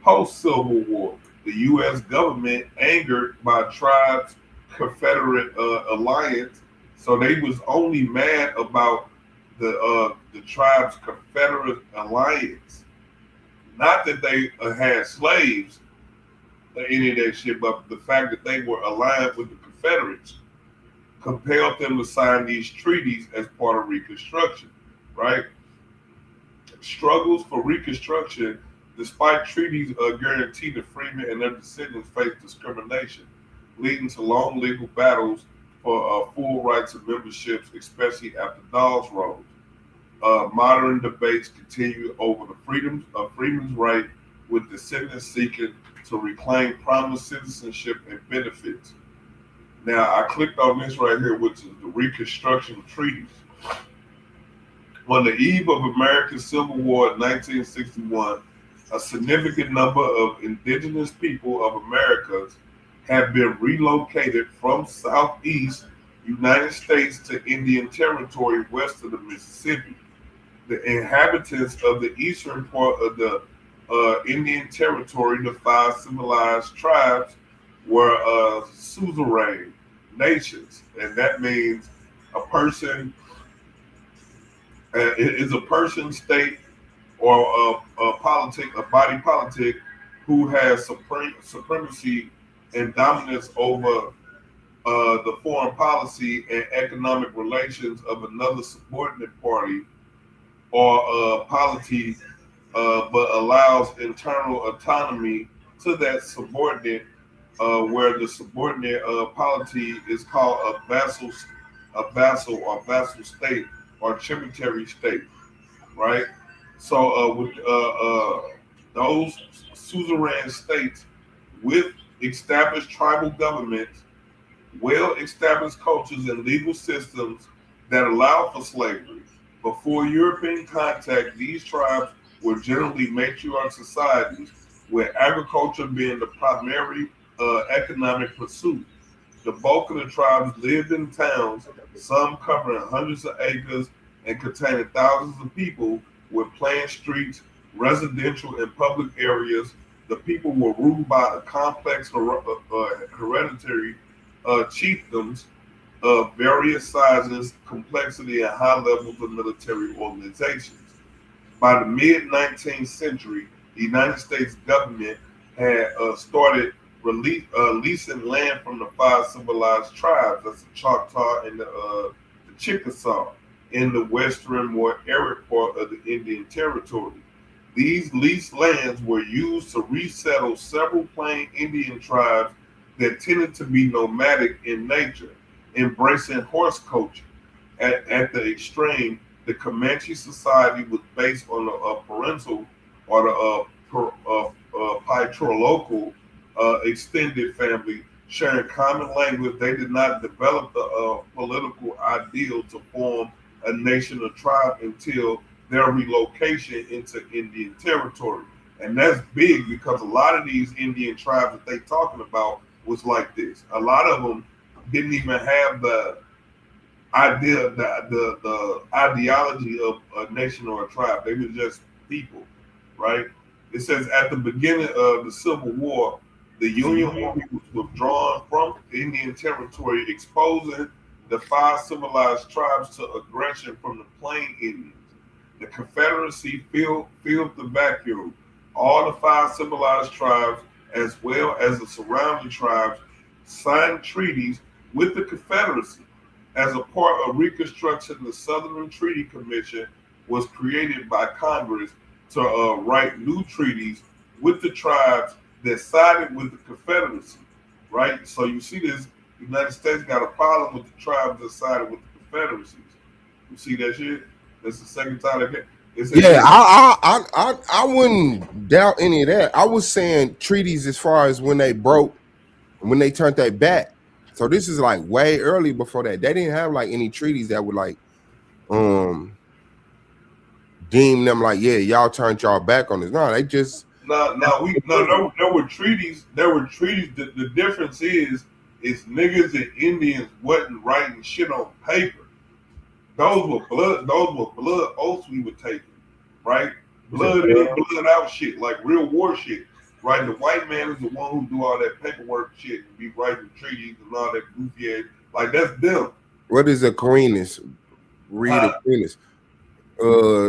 Post-Civil War, the U.S. government, angered by tribes' Confederate alliance, so they was only mad about the tribes' Confederate alliance. Not that they had slaves or any of that shit, but the fact that they were aligned with the Confederates compelled them to sign these treaties as part of Reconstruction, right? Struggles for Reconstruction, despite treaties guarantee the freemen and their descendants face discrimination, leading to long legal battles for full rights of memberships, especially after Dawes Rose. Modern debates continue over the freeman's right, with descendants seeking to reclaim promised citizenship and benefits. Now, I clicked on this right here, which is the Reconstruction Treaties. On the eve of American Civil War in 1961, a significant number of indigenous people of Americas have been relocated from Southeast United States to Indian Territory west of the Mississippi. The inhabitants of the eastern part of the Indian Territory, the 5 civilized tribes, were suzerain nations, and that means a person is a person, state, or a body politic who has supremacy and dominance over the foreign policy and economic relations of another subordinate party or polity, but allows internal autonomy to that subordinate, where the subordinate polity is called a vassal state or tributary state, right? So with those suzerain states with established tribal governments, well-established cultures and legal systems that allow for slavery. Before European contact, these tribes were generally matriarch societies, with agriculture being the primary economic pursuit. The bulk of the tribes lived in towns, some covering hundreds of acres and containing thousands of people, with planned streets, residential and public areas. The people were ruled by a complex hereditary chiefdoms of various sizes, complexity, and high levels of military organizations. By the mid-19th century, the United States government had started leasing land from the 5 civilized tribes, that's the Choctaw and the Chickasaw, in the western, more arid part of the Indian Territory. These leased lands were used to resettle several plain Indian tribes that tended to be nomadic in nature, embracing horse culture. At the extreme, the Comanche society was based on the parental or the patrilocal extended family, sharing common language. They did not develop the political ideal to form a nation or tribe until their relocation into Indian Territory. And that's big, because a lot of these Indian tribes that they talking about was like this. A lot of them didn't even have the idea, the ideology of a nation or a tribe. They were just people, right? It says at the beginning of the Civil War, the Union Army was withdrawn from Indian territory, exposing the 5 civilized tribes to aggression from the Plain Indians. The Confederacy filled the vacuum. All the 5 civilized tribes, as well as the surrounding tribes, signed treaties with the Confederacy. As a part of Reconstruction, the Southern Treaty Commission was created by Congress to write new treaties with the tribes that sided with the Confederacy, right? So you see this, the United States got a problem with the tribes that sided with the Confederacies. You see that shit? That's the second time again. Yeah, I wouldn't doubt any of that. I was saying treaties as far as when they broke, when they turned their back. So this is like way early before that. They didn't have like any treaties that would like deem them like, yeah, y'all turned y'all back on this. No, they just there were treaties. There were treaties. The difference is niggas and Indians wasn't writing shit on paper. Those were blood oaths we were taking, right? Blood in, blood out shit, like real war shit. Right, the white man is the one who do all that paperwork shit and be writing treaties and all that goofy ass. Like that's them. What is Aquinas? Read Aquinas.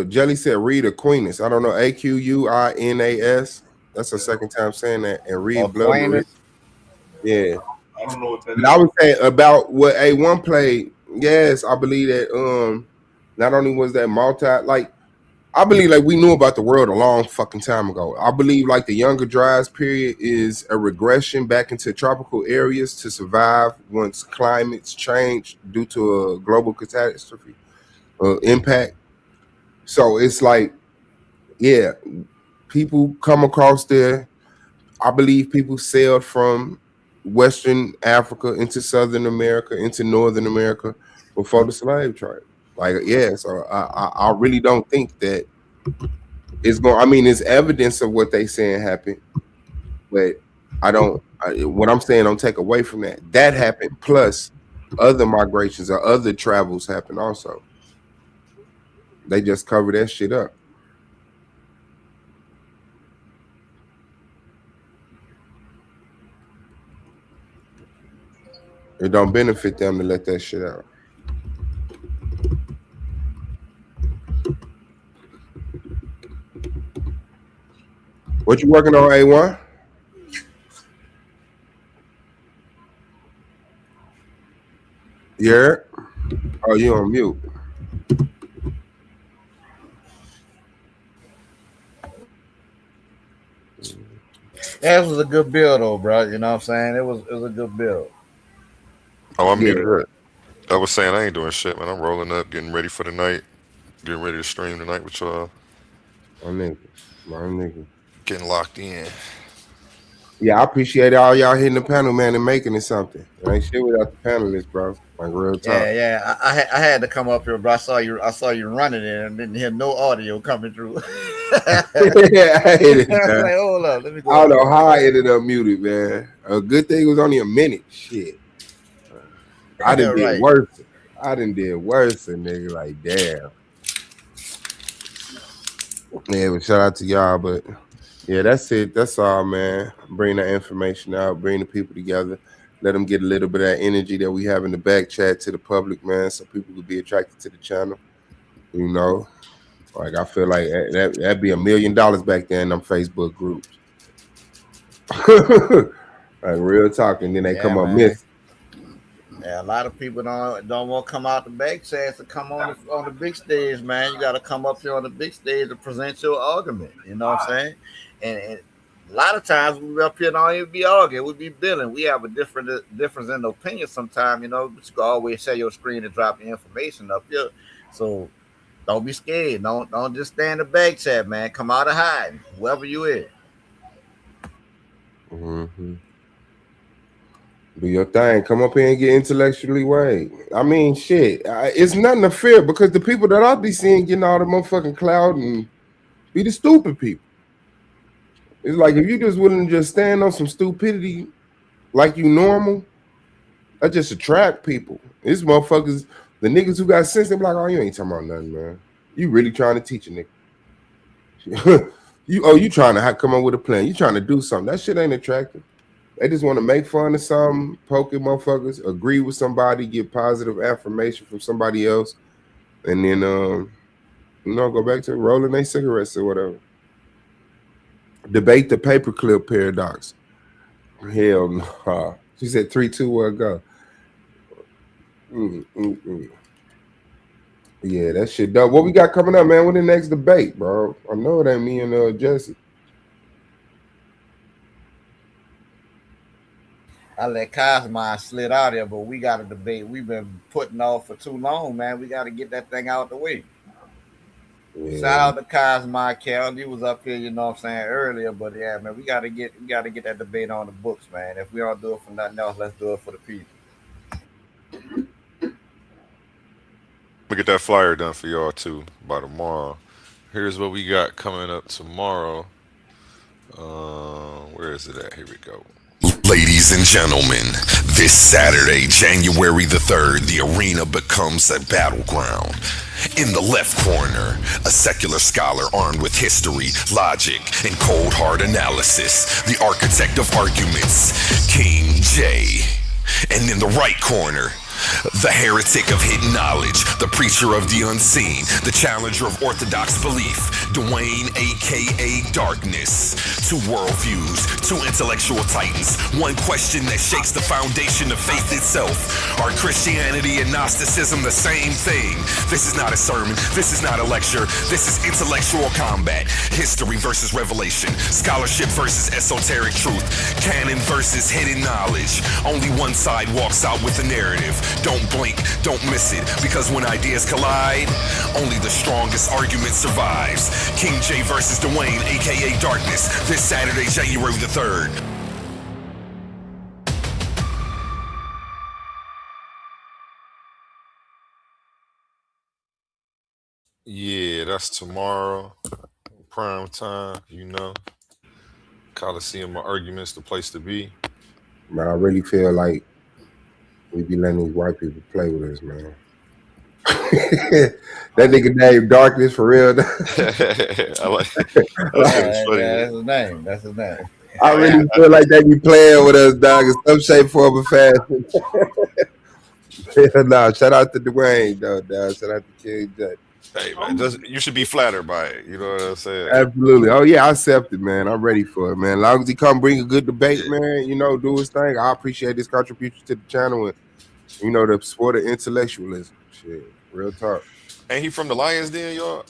Jelly said read Aquinas. I don't know. Aquinas. That's the second time saying that. And read blood. Yeah. I don't know what that is. I would say about what A1 played. Yes, I believe that. Not only was that I believe like we knew about the world a long fucking time ago. I believe like the Younger Dryas period is a regression back into tropical areas to survive once climates change due to a global catastrophe impact. So it's like, yeah, people come across there. I believe people sailed from Western Africa into Southern America, into Northern America before the slave trade. Like, yeah, so I really don't think that it's going. I mean, it's evidence of what they saying happened, but what I'm saying don't take away from that. That happened, plus other migrations or other travels happened also. They just cover that shit up. It don't benefit them to let that shit out. What you working on, A1? Yeah. Oh, you on mute. That was a good build, though, bro. You know what I'm saying? It was a good build. Oh, I'm muted. I was saying I ain't doing shit, man. I'm rolling up, getting ready for the night, getting ready to stream tonight with y'all. My nigga. Getting locked in. Yeah, I appreciate all y'all hitting the panel, man, and making it something. I ain't shit without the panelists, bro. Like real talk. Yeah. I had to come up here, bro. I saw you running it and didn't hear no audio coming through. Yeah, I hit it, man. Like, hold up, let me go. I don't know how I ended up muted, man. A good thing it was only a minute. Shit. I done did worse. Nigga. Like, damn. Yeah, but shout out to y'all, but yeah, that's it. That's all, man. Bring that information out, bring the people together, let them get a little bit of that energy that we have in the back chat to the public, man, so people could be attracted to the channel. You know, like I feel like that'd be $1 million back there in them Facebook groups. Like real talk, and then they come up missing. Yeah, a lot of people don't want to come out the back chat to come on the big stage, man. You got to come up here on the big stage to present your argument. You know what I'm saying? And a lot of times we up here don't even be arguing, we be building. We have a difference in opinion sometimes, you know, but you can always share your screen and drop the information up here. So don't be scared. Don't just stay in the back chat, man. Come out of hiding, whoever you is. Mm-hmm. Do your thing. Come up here and get intellectually weighed. I mean, shit. It's nothing to fear because the people that I'll be seeing getting all the motherfucking clout and be the stupid people. It's like if you just willing to just stand on some stupidity like you normal, That just attract people. These motherfuckers, the niggas who got sense, they be like, oh, you ain't talking about nothing, man. You really trying to teach a nigga. you trying to come up with a plan. You trying to do something. That shit ain't attractive. They just want to make fun of something, poke at motherfuckers, agree with somebody, get positive affirmation from somebody else, and then go back to rolling their cigarettes or whatever. Debate the paperclip paradox. Hell no. She said 3, 2, 1, go. Yeah, that shit dope. What we got coming up, man? What the next debate, bro? I know it ain't me and Jesse. I let Cosmo slid out there, but we got a debate we've been putting off for too long, man. We got to get that thing out the way. Yeah. Shout out to Cosmo Cal. He was up here, you know what I'm saying, earlier, but yeah, man, we gotta get that debate on the books, man. If we don't do it for nothing else, let's do it for the people. We get that flyer done for y'all too by tomorrow. Here's what we got coming up tomorrow. Where is it at? Here we go. Ladies and gentlemen, this Saturday, January the 3rd, the arena becomes a battleground. In the left corner, a secular scholar armed with history, logic, and cold hard analysis, the architect of arguments, King J. And in the right corner, the heretic of hidden knowledge, the preacher of the unseen, the challenger of orthodox belief, Dwayne, aka Darkness. Two worldviews, two intellectual titans, one question that shakes the foundation of faith itself. Are Christianity and Gnosticism the same thing? This is not a sermon, this is not a lecture, this is intellectual combat. History versus revelation, scholarship versus esoteric truth, canon versus hidden knowledge. Only one side walks out with the narrative. Don't blink, don't miss it, because when ideas collide, only the strongest argument survives. King J versus Dwayne, aka Darkness, this Saturday, January the 3rd. Yeah, that's tomorrow, prime time, you know. Coliseum of Arguments, the place to be. Man, I really feel like we be letting these white people play with us, man. That nigga named Darkness for real. I like That's his name. That's his name. I really feel like they be playing with us, dog, in some shape, form, or fashion. Nah, shout out to Dwayne, though, dog. Shout out to King J. Hey, man, you should be flattered by it. You know what I'm saying? Absolutely. Oh, yeah, I accept it, man. I'm ready for it, man. As long as he come bring a good debate, man, you know, do his thing. I appreciate his contribution to the channel and, you know, the sport of intellectualism. Shit, real talk. Ain't he from the Lions Den, y'all?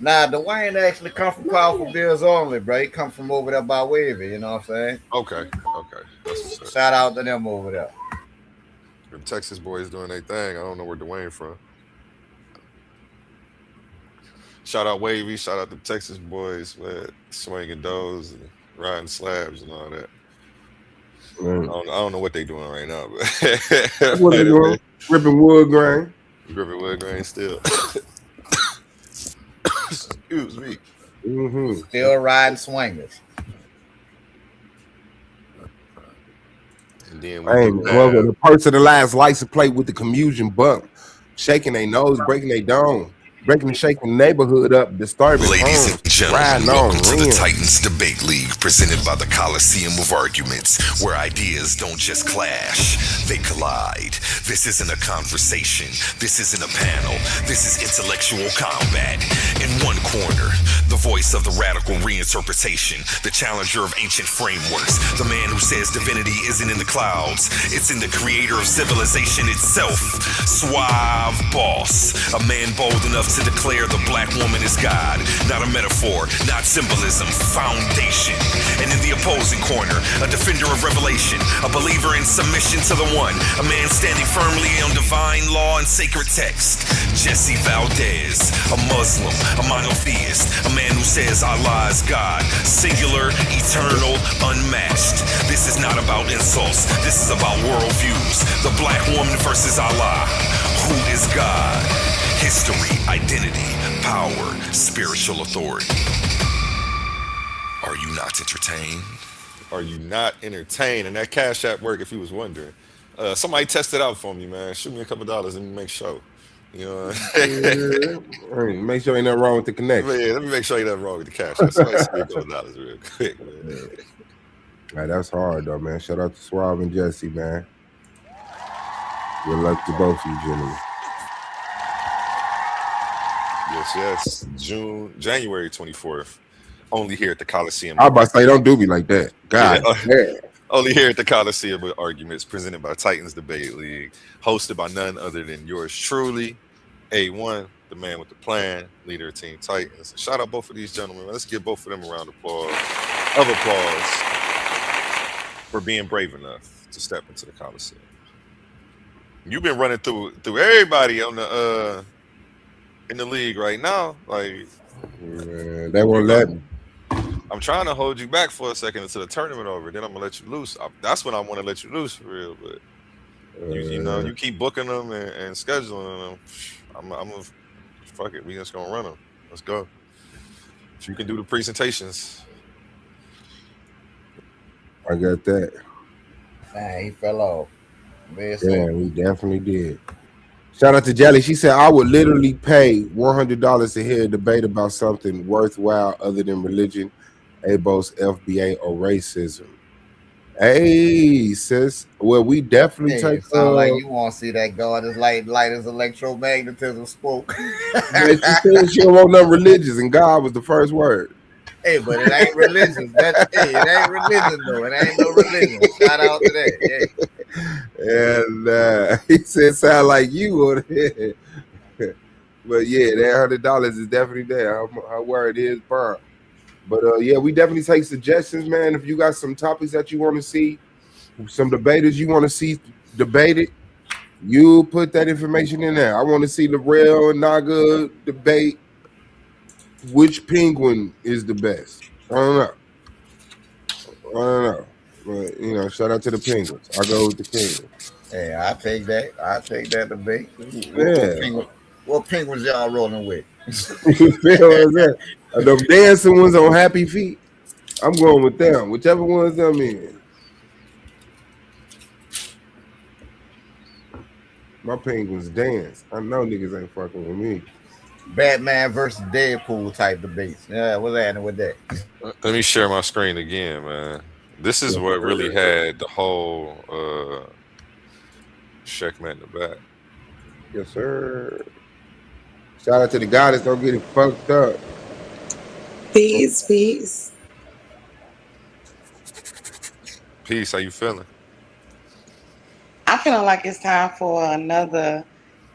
Nah, Dwayne actually come from Powerful Bills Only, bro. He come from over there by Wavy, you know what I'm saying? Okay. That's what's up. Shout out to them over there. The Texas boys doing their thing. I don't know where Dwayne from. Shout out Wavy, shout out the Texas boys, man, swinging doors and riding slabs and all that. I don't know what they doing right now, but what they doing? Ripping wood grain. Gripping wood grain still. Excuse me. Still riding swingers. And then the personalized license plate with the commusion bump, shaking their nose, breaking their dome. Breaking and shaking the neighborhood up, disturbing. Ladies and gentlemen, welcome to the Titans Debate League, presented by the Coliseum of Arguments, where ideas don't just clash, they collide. This isn't a conversation, this isn't a panel, this is intellectual combat. In one corner, the voice of the radical reinterpretation, the challenger of ancient frameworks, the man who says divinity isn't in the clouds, it's in the creator of civilization itself. Suave Boss, a man bold enough to declare the black woman is God, not a metaphor, not symbolism, foundation. And in the opposing corner, a defender of revelation, a believer in submission to the one, a man standing firmly on divine law and sacred text. Jesse Valdez, a Muslim, a monotheist, a man who says Allah is God, singular, eternal, unmatched. This is not about insults, this is about worldviews. The black woman versus Allah. Who is God? History, identity, power, spiritual authority. Are you not entertained? Are you not entertained? And that Cash App work, if you was wondering. Somebody test it out for me, man. Shoot me a couple dollars and make sure. You know. Hey, make sure ain't nothing wrong with the connection. Yeah, let me make sure ain't nothing wrong with the cash. Somebody send me a couple dollars real quick, man. Right, that's hard though, man. Shout out to Suave and Jesse, man. Good luck to both of you, gentlemen. Yes. January 24th. Only here at the Coliseum. I was about to say, don't do me like that. God. Yeah. Only here at the Coliseum with arguments presented by Titans Debate League, hosted by none other than yours truly, A1, the man with the plan, leader of Team Titans. Shout out both of these gentlemen. Let's give both of them a round of applause for being brave enough to step into the Coliseum. You've been running through everybody on the in the league right now. Like, man, they won't let me. I'm trying to hold you back for a second until the tournament over. Then I'm gonna let you loose. That's when I want to let you loose for real. But you know, you keep booking them and scheduling them. I'm gonna fuck it. We just gonna run them. Let's go. If you can do the presentations, I got that. Man, he fell off. Yeah, we definitely did. Shout out to Jelly. She said, I would literally pay $100 to hear a debate about something worthwhile other than religion, ABOS, FBA, or racism. Hey, sis. Well, we definitely take. Sound like you want to see that God is light as electromagnetism spoke. She said she don't want no religious, and God was the first word. Hey, but it ain't religion. It ain't religion though. It ain't no religion. Shout out to that. Yeah. And he said, "Sound like you." But yeah, that $100 is definitely there. Her word is burnt. But yeah, we definitely take suggestions, man. If you got some topics that you want to see, some debaters you want to see debated, you put that information in there. I want to see Larrell and Naga debate which penguin is the best. I don't know. But you know, shout out to the Penguins. I go with the Penguins. Hey, I take that. I take that debate. Yeah. What penguins y'all rolling with? You feel what I'm saying? Them dancing ones on Happy Feet. I'm going with them. Whichever ones I'm in. My penguins dance. I know niggas ain't fucking with me. Batman versus Deadpool type debates. Yeah, what's happening with that? Let me share my screen again, man. This is what really had the whole checkmate in the back. Yes, sir. Shout out to the goddess. Don't get it fucked up. Peace. Peace. How you feeling? I'm feeling like it's time for another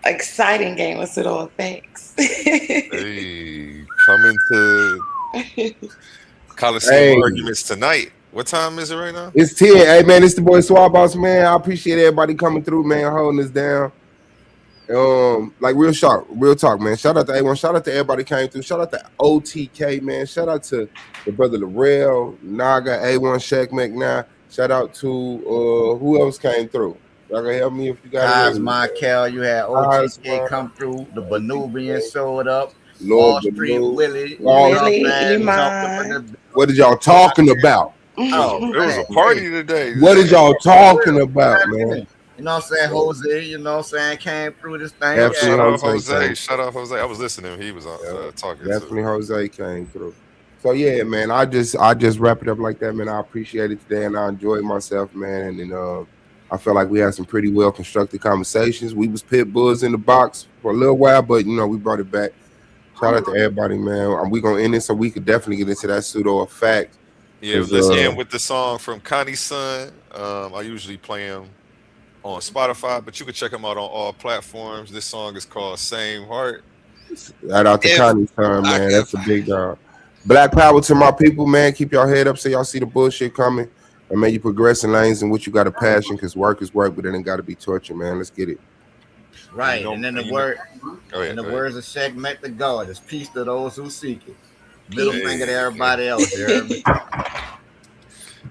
exciting game of pseudo effects. Hey, coming to Coliseum arguments tonight. What time is it right now? It's 10. Hey, man, it's the boy Swab Boss, man. I appreciate everybody coming through, man, holding us down. Like real talk, man. Shout out to A1. Shout out to everybody came through. Shout out to OTK, man. Shout out to the brother Larrell, Naga, A1, Shaq McNair. Shout out to who else came through? Y'all can help me if you got Michael, you had OTK come through. The Benubian showed up. Wall Street Willie. What did y'all talking about? Oh, it was a party today. What is y'all talking about, man? You know what I'm saying? Jose, you know what I'm saying, came through this thing. Shout out Jose. Shout out Jose. I was listening. He was talking. Definitely Jose came through. So yeah, man, I just wrap it up like that, man. I appreciate it today, and I enjoyed myself, man. And then I felt like we had some pretty well constructed conversations. We was pit bulls in the box for a little while, but you know, we brought it back. Shout out to everybody, man. We gonna end it so we could definitely get into that pseudo effect. Yeah, let's end with the song from Connie's Son. I usually play him on Spotify, but you can check him out on all platforms. This song is called Same Heart. Shout out to Connie's Son, man. That's a big dog. Black power to my people, man. Keep your head up so y'all see the bullshit coming. And man, you progress in lanes in which you got a passion, because work is work, but it ain't got to be torture, man. Let's get it. Right, and then the words of Shaq Mac the God is peace to those who seek it. Middle finger to everybody else. You heard me?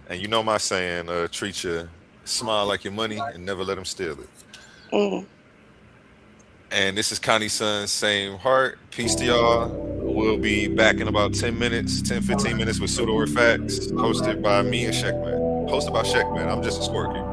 And you know my saying, treat your smile like your money and never let them steal it. And this is Connie's Son, Same Heart. Peace to y'all. We'll be back in about 10 minutes, 10, 15 minutes with Pseudo or Facts, hosted by me and Shaq Man. Hosted by Shaq Man. I'm just a scorekeeper.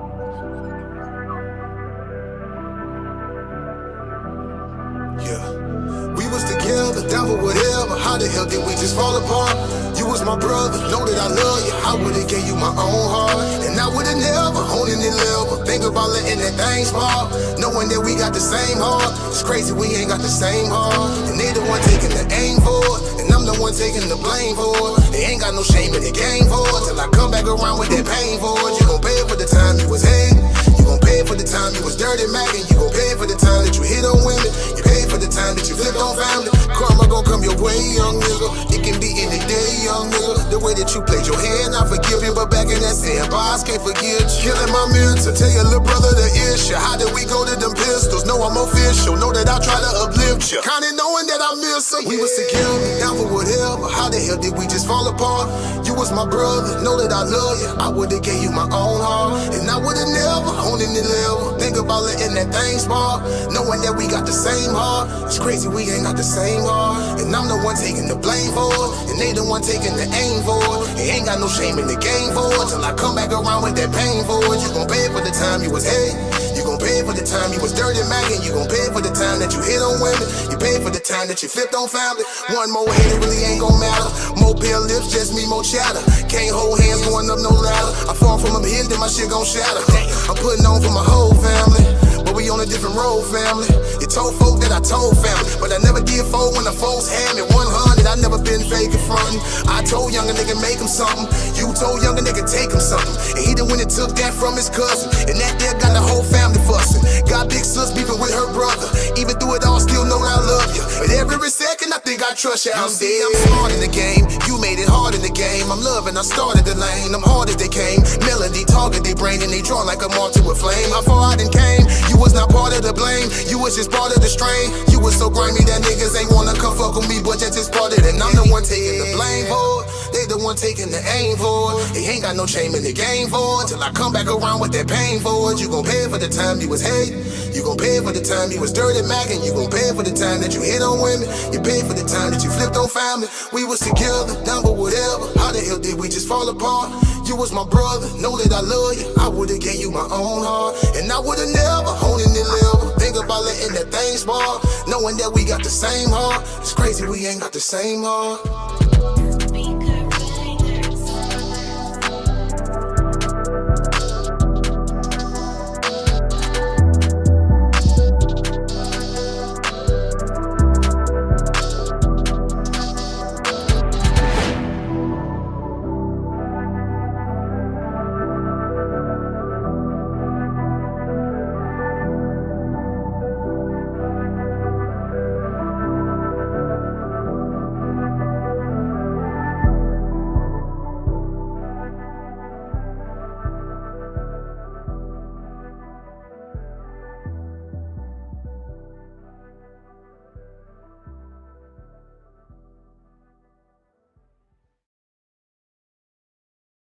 the hell did we just fall apart? You was my brother, know that I love you. I would've gave you my own heart, and I would've never owned any level. Think about letting that thing small, knowing that we got the same heart. It's crazy we ain't got the same heart, and they the one taking the aim for it, and I'm the one taking the blame for it. They ain't got no shame in the game for it, till I come back around with that pain for it. You gon' pay for the time you was hating, you gon' pay for the time you was dirty macking, you gon' pay for the time that you hit on women, you pay for the time that you flipped on family. Karma gon' come your way, young nigga. It can be any day, young nigga. The way that you played your hand, I forgive you, but back in that sandbox, can't forget you. Killing my mentor, tell your little brother the issue. How did we go to them pistols? Know I'm official, know that I try to uplift you. Kinda knowing that I miss her. We was together, down for whatever. How the hell did we just fall apart? You was my brother, know that I love you. I would've gave you my own heart, and I would've never owned any level. Think about letting that thing small, knowing that we got the same heart. It's crazy we ain't got the same heart, and I'm the one taking the blame for it, and they the one taking the aim for it. They ain't got no shame in the game for it, till I come back around with that pain for it. You gon' pay for the time you was hate, you gon' pay for the time you was dirty macking, you gon' pay for the time that you hit on women, you pay for the time that you flipped on family. One more hate, it really ain't gon' matter. More pale lips, just me, more chatter. Can't hold hands going up no ladder. I fall from up here, then my shit gon' shatter. I'm putting on for my whole family, but we on a different road, family. You told folk that I told family, but I never did fold when the folks had me 100. I never been fake in frontin'. I told younger nigga make him something, you told younger nigga take him something, and he the one that took that from his cousin, and that there got the whole family fussing. Got big sis beefing with her brother, even through it all still know that I love you, but every second I think I trust you. I'm dead, I'm smart in the game, you made it hard in the game. I'm loving, I started the lane, I'm hard as they came. Melody target they brain and they draw like a mark to a flame. How far I done came, you was not part of the blame, you was just part of the strain. You was so grimy that niggas ain't wanna come fuck with me, but that's just part of it. And I'm the one taking the blame for it, they the one taking the aim for it. They ain't got no shame in the game for it, till I come back around with that pain for it. You gon' pay for the time you was hate, you gon' pay for the time you was dirty macking, you gon' pay for the time that you hit on women, you pay for the time that you flipped on family. We was together, down for whatever. How the hell did we just fall apart? You was my brother, know that I love you. I would've gave you my own heart, and I would've never owned any level. Think about letting that thing small, knowing that we got the same heart. It's crazy we ain't got the same heart.